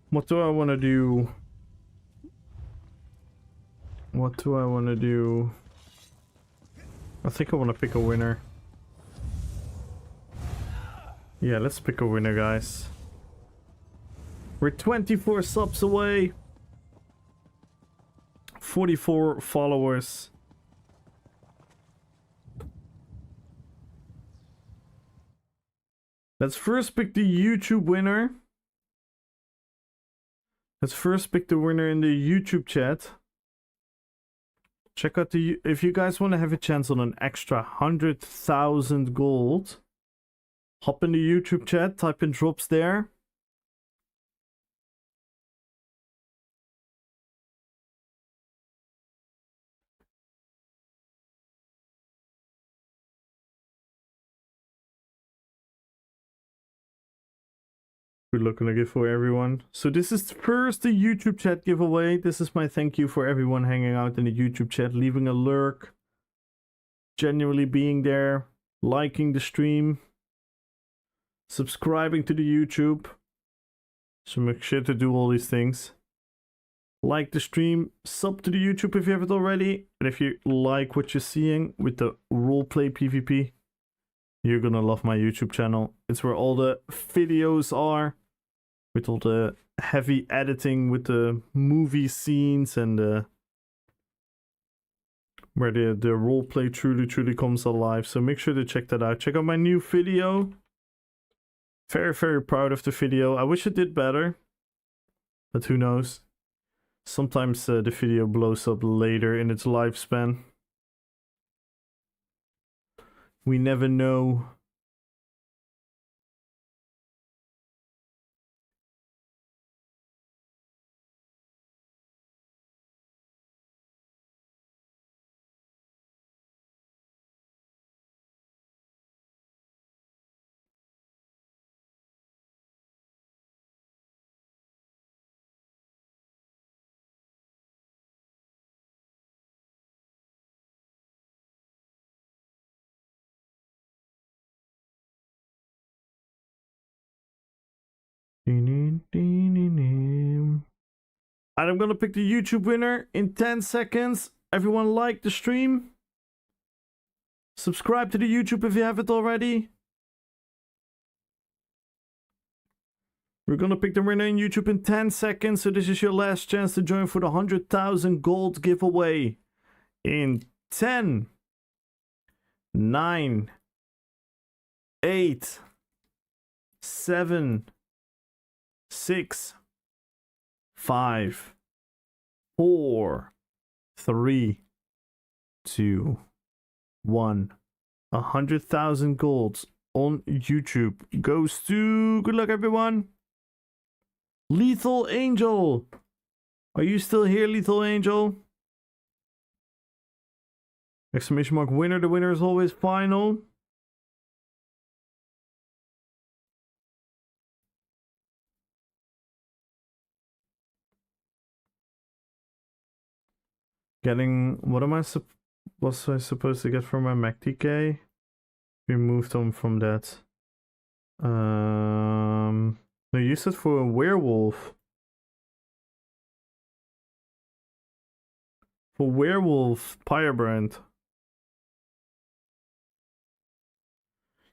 What do I want to do? What do I want to do? I think I want to pick a winner. Yeah, let's pick a winner, guys. We're 24 subs away. 44 followers. Let's first pick the YouTube winner. Let's first pick the winner in the YouTube chat. check out the... If you guys want to have a chance on an extra 100,000 gold, hop in the YouTube chat, type in drops there. Good luck on the giveaway, everyone. So this is first the YouTube chat giveaway. This is my thank you for everyone hanging out in the YouTube chat, leaving a lurk, genuinely being there, liking the stream, subscribing to the YouTube. So make sure to do all these things. Like the stream, sub to the YouTube if you haven't already. And if you like what you're seeing with the roleplay PvP, you're gonna love my YouTube channel. It's where all the videos are, with all the heavy editing, with the movie scenes, and where the roleplay truly comes alive. So make sure to check that out. Check out my new video. Very proud of the video. I wish it did better, but who knows? Sometimes the video blows up later in its lifespan. We never know. And I'm gonna pick the YouTube winner in 10 seconds. Everyone like the stream. Subscribe to the YouTube if you haven't already. We're gonna pick the winner in YouTube in 10 seconds. So this is your last chance to join for the 100,000 gold giveaway. In 10, 9, 8, 7, 6, 5, 4, 3, 2, 1. 100,000 golds on YouTube goes to... Good luck, everyone. Lethal Angel. Are you still here, Lethal Angel? Exclamation mark winner. The winner is always final. Getting... What am I was I supposed to get from my Mac TK? We moved on from that. No, you said for a werewolf. For werewolf firebrand.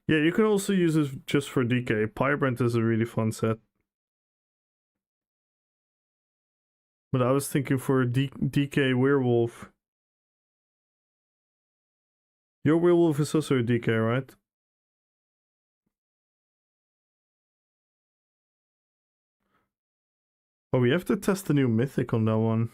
Yeah, you can also use it just for DK. Firebrand is a really fun set. But I was thinking for a DK werewolf. Your werewolf is also a DK, right? Oh, we have to test the new mythic on that one.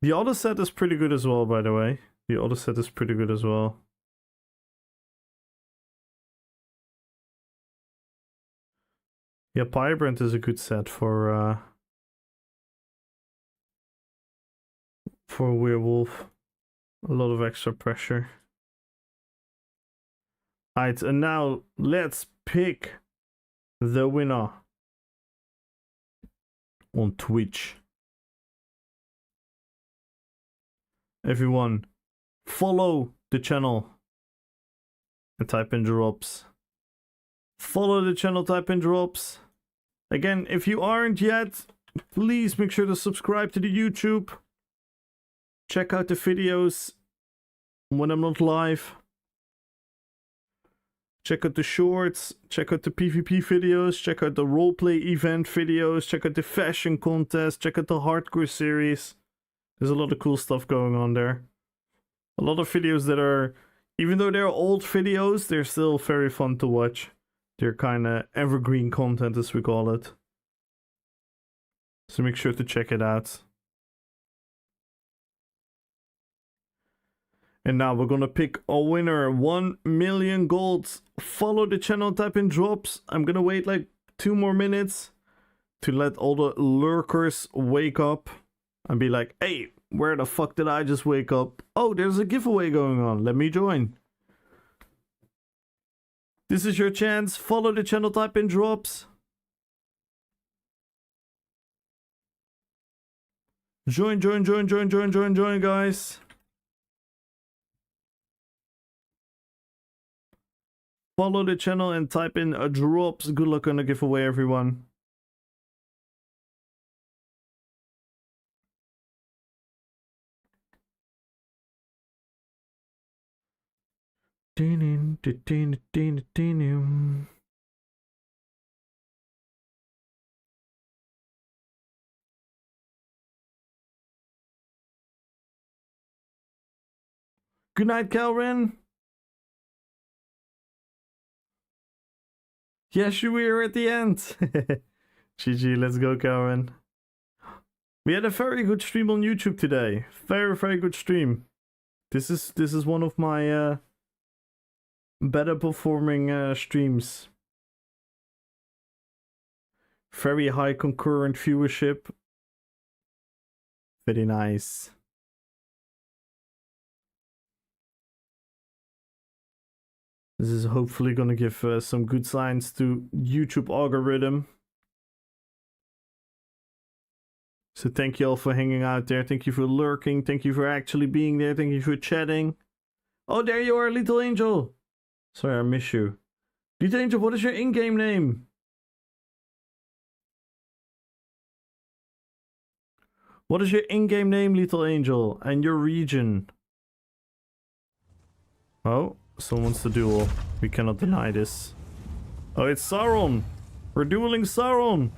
The other set is pretty good as well, by the way. The other set is pretty good as well. Yeah, Pyrebrand is a good set for werewolf. A lot of extra pressure. Alright, and now let's pick the winner on Twitch. Everyone, follow the channel and type in drops. Follow the channel, type in drops. Again, if you aren't yet, please make sure to subscribe to the YouTube. Check out the videos when I'm not live. Check out the shorts, check out the PvP videos, check out the roleplay event videos, check out the fashion contest, check out the hardcore series. There's a lot of cool stuff going on there. A lot of videos that are, even though they're old videos, they're still very fun to watch. They're kind of evergreen content, as we call it. So make sure to check it out. And now we're gonna pick a winner. 1 million golds. Follow the channel, type in drops. I'm gonna wait like 2 more minutes to let all the lurkers wake up and be like, hey, where the fuck did I just wake up? Oh, there's a giveaway going on. Let me join. This is your chance. Follow the channel, type in drops. Join, guys. Follow the channel and type in drops. Good luck on the giveaway, everyone. Good night, Calvin. Yes, we are at the end. GG, let's go, Karen. We had a very good stream on YouTube today. Very good stream. This is one of my better performing streams. Very high concurrent viewership. Very nice. This is hopefully gonna give some good signs to YouTube algorithm. So thank you all for hanging out there. Thank you for lurking. Thank you for actually being there. Thank you for chatting. Oh, there you are, Little Angel. Sorry, I miss you. Little Angel, what is your in-game name? What is your in-game name, Little Angel? And your region? Oh. Someone wants to duel. We cannot deny this. Oh, it's Sauron! We're dueling Sauron!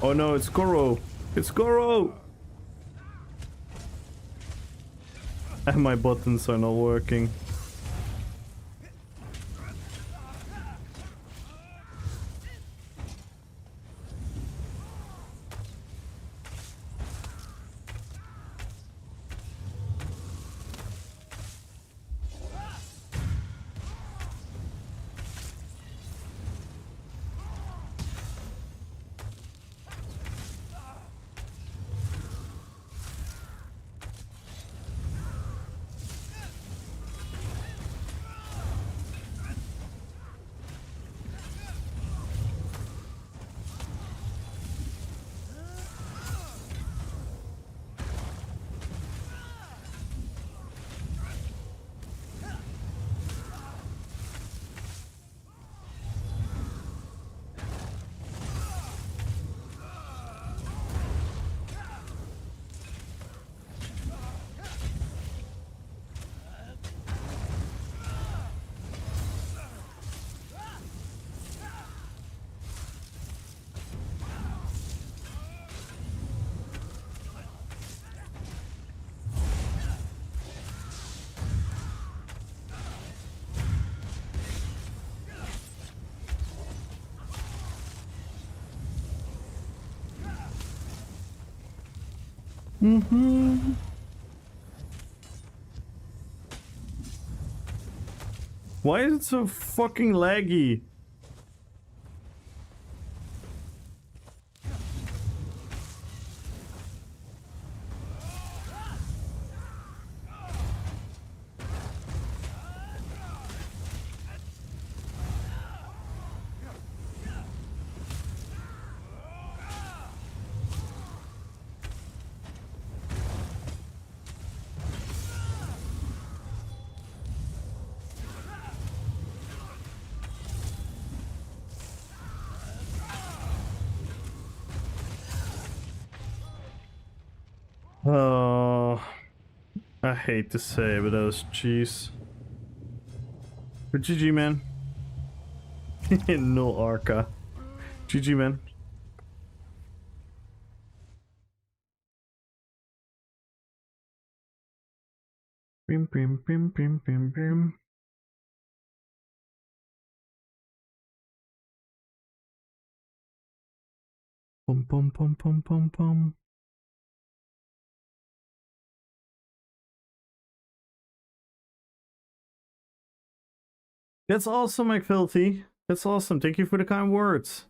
Oh no, it's Goro! It's Goro! And my buttons are not working. Why is it so fucking laggy? Oh, I hate to say it, but that was cheese. But GG, man. No Arca. GG, man. Bim, bim, bim, bim, bim, bim. Pum, pum, pum, pum, pum, pum. That's awesome, McFilthy. That's awesome. Thank you for the kind words.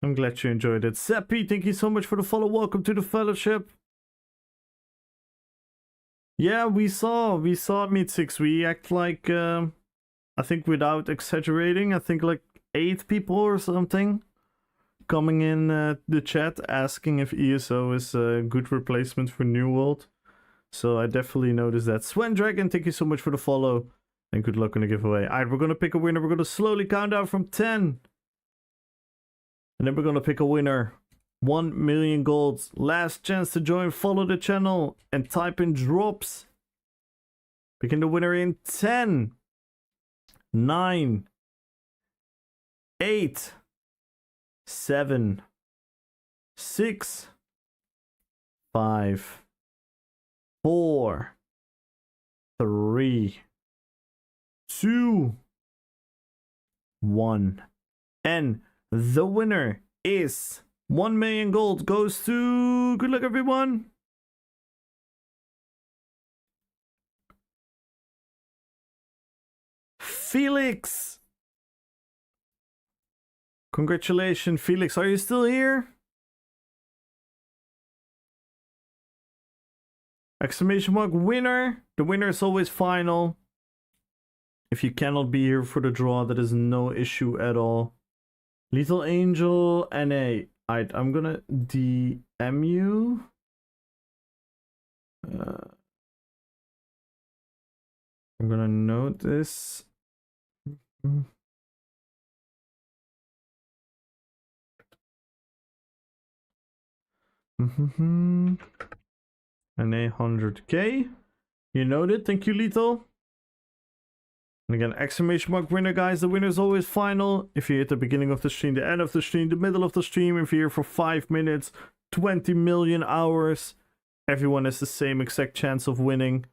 I'm glad you enjoyed it. Seppi, thank you so much for the follow. Welcome to the fellowship. Yeah, we saw Meet 6. We act like, I think without exaggerating, I think like 8 people or something coming in the chat asking if ESO is a good replacement for New World. So I definitely noticed that. Swen Dragon, thank you so much for the follow. And good luck on the giveaway. Alright, we're going to pick a winner. We're going to slowly count down from 10. And then we're going to pick a winner. 1 million golds. Last chance to join. Follow the channel. And type in drops. Picking the winner in 10. 9. 8. 7. 6. 5. 4. 3. 2, 1, and the winner is 1 million gold goes to, good luck everyone, Felix. Congratulations, Felix. Are you still here? Exclamation mark winner. The winner is always final. If you cannot be here for the draw, that is no issue at all. Lethal Angel NA. I'm gonna DM you. I'm gonna note this. NA 100k. You noted. Thank you, Lethal. And again, exclamation mark winner, guys. The winner is always final. If you're at the beginning of the stream, the end of the stream, the middle of the stream, if you're here for 5 minutes, 20 million hours, everyone has the same exact chance of winning.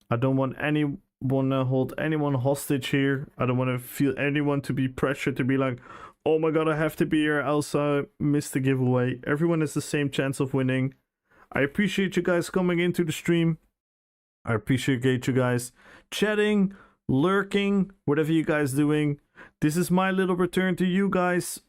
I don't want anyone to hold anyone hostage here. I don't want to feel anyone to be pressured to be like, oh my god, I have to be here, else I missed the giveaway. Everyone has the same chance of winning. I appreciate you guys coming into the stream. I appreciate you guys chatting, lurking, whatever you guys doing. This is my little return to you guys.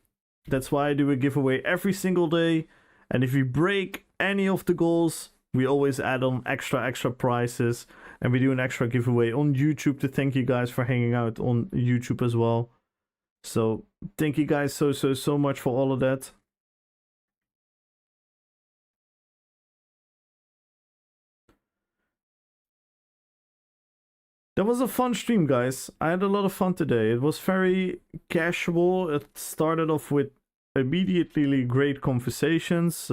That's why I do a giveaway every single day. And if you break any of the goals, we always add on extra prizes. And we do an extra giveaway on YouTube to thank you guys for hanging out on YouTube as well. So thank you guys so much for all of that. That was a fun stream, guys. I had a lot of fun today. It was very casual. It started off with immediately great conversations.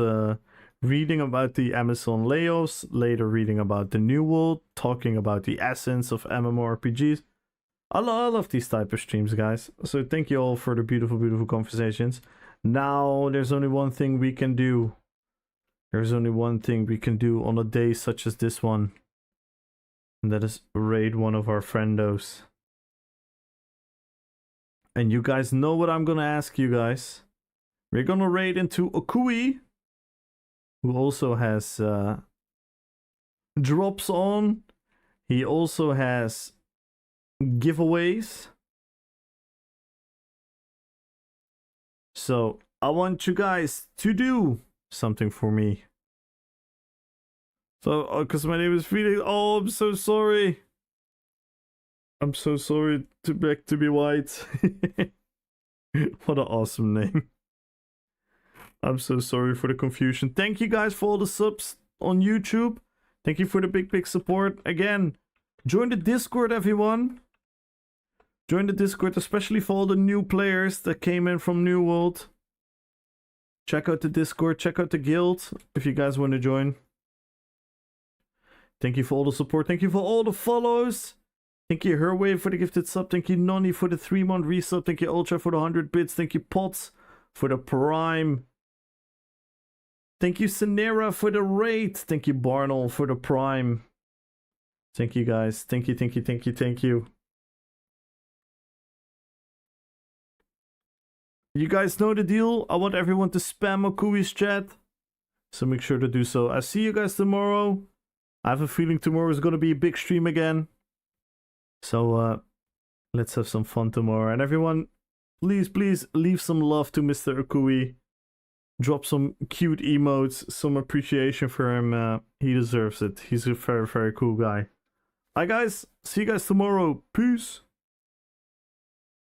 Reading about the Amazon layoffs. Later reading about the New World. Talking about the essence of MMORPGs. I love these type of streams, guys. So thank you all for the beautiful conversations. Now, there's only one thing we can do. There's only one thing we can do on a day such as this one. And that is raid one of our friendos. And you guys know what I'm gonna ask you guys. We're gonna raid into Okui, who also has drops on. He also has giveaways. So I want you guys to do something for me. So, because my name is Felix. Oh, I'm so sorry. I'm so sorry to beg to be white. What an awesome name. I'm so sorry for the confusion. Thank you guys for all the subs on YouTube. Thank you for the big support. Again, join the Discord, everyone. Join the Discord, especially for all the new players that came in from New World. Check out the Discord. Check out the guild if you guys want to join. Thank you for all the support. Thank you for all the follows. Thank you, Herwave, for the gifted sub. Thank you, Noni, for the 3-month resub. Thank you, Ultra, for the 100 bits. Thank you, Potts, for the Prime. Thank you, Sanera, for the raid. Thank you, Barnell, for the Prime. Thank you guys. Thank you, thank you, thank you, thank you. You guys know the deal. I want everyone to spam Okui's chat. So make sure to do so. I see you guys tomorrow. I have a feeling tomorrow is going to be a big stream again. So let's have some fun tomorrow. And everyone, please, please leave some love to Mr. Okui. Drop some cute emotes, some appreciation for him. He deserves it. He's a very, very cool guy. Hi guys, see you guys tomorrow. Peace.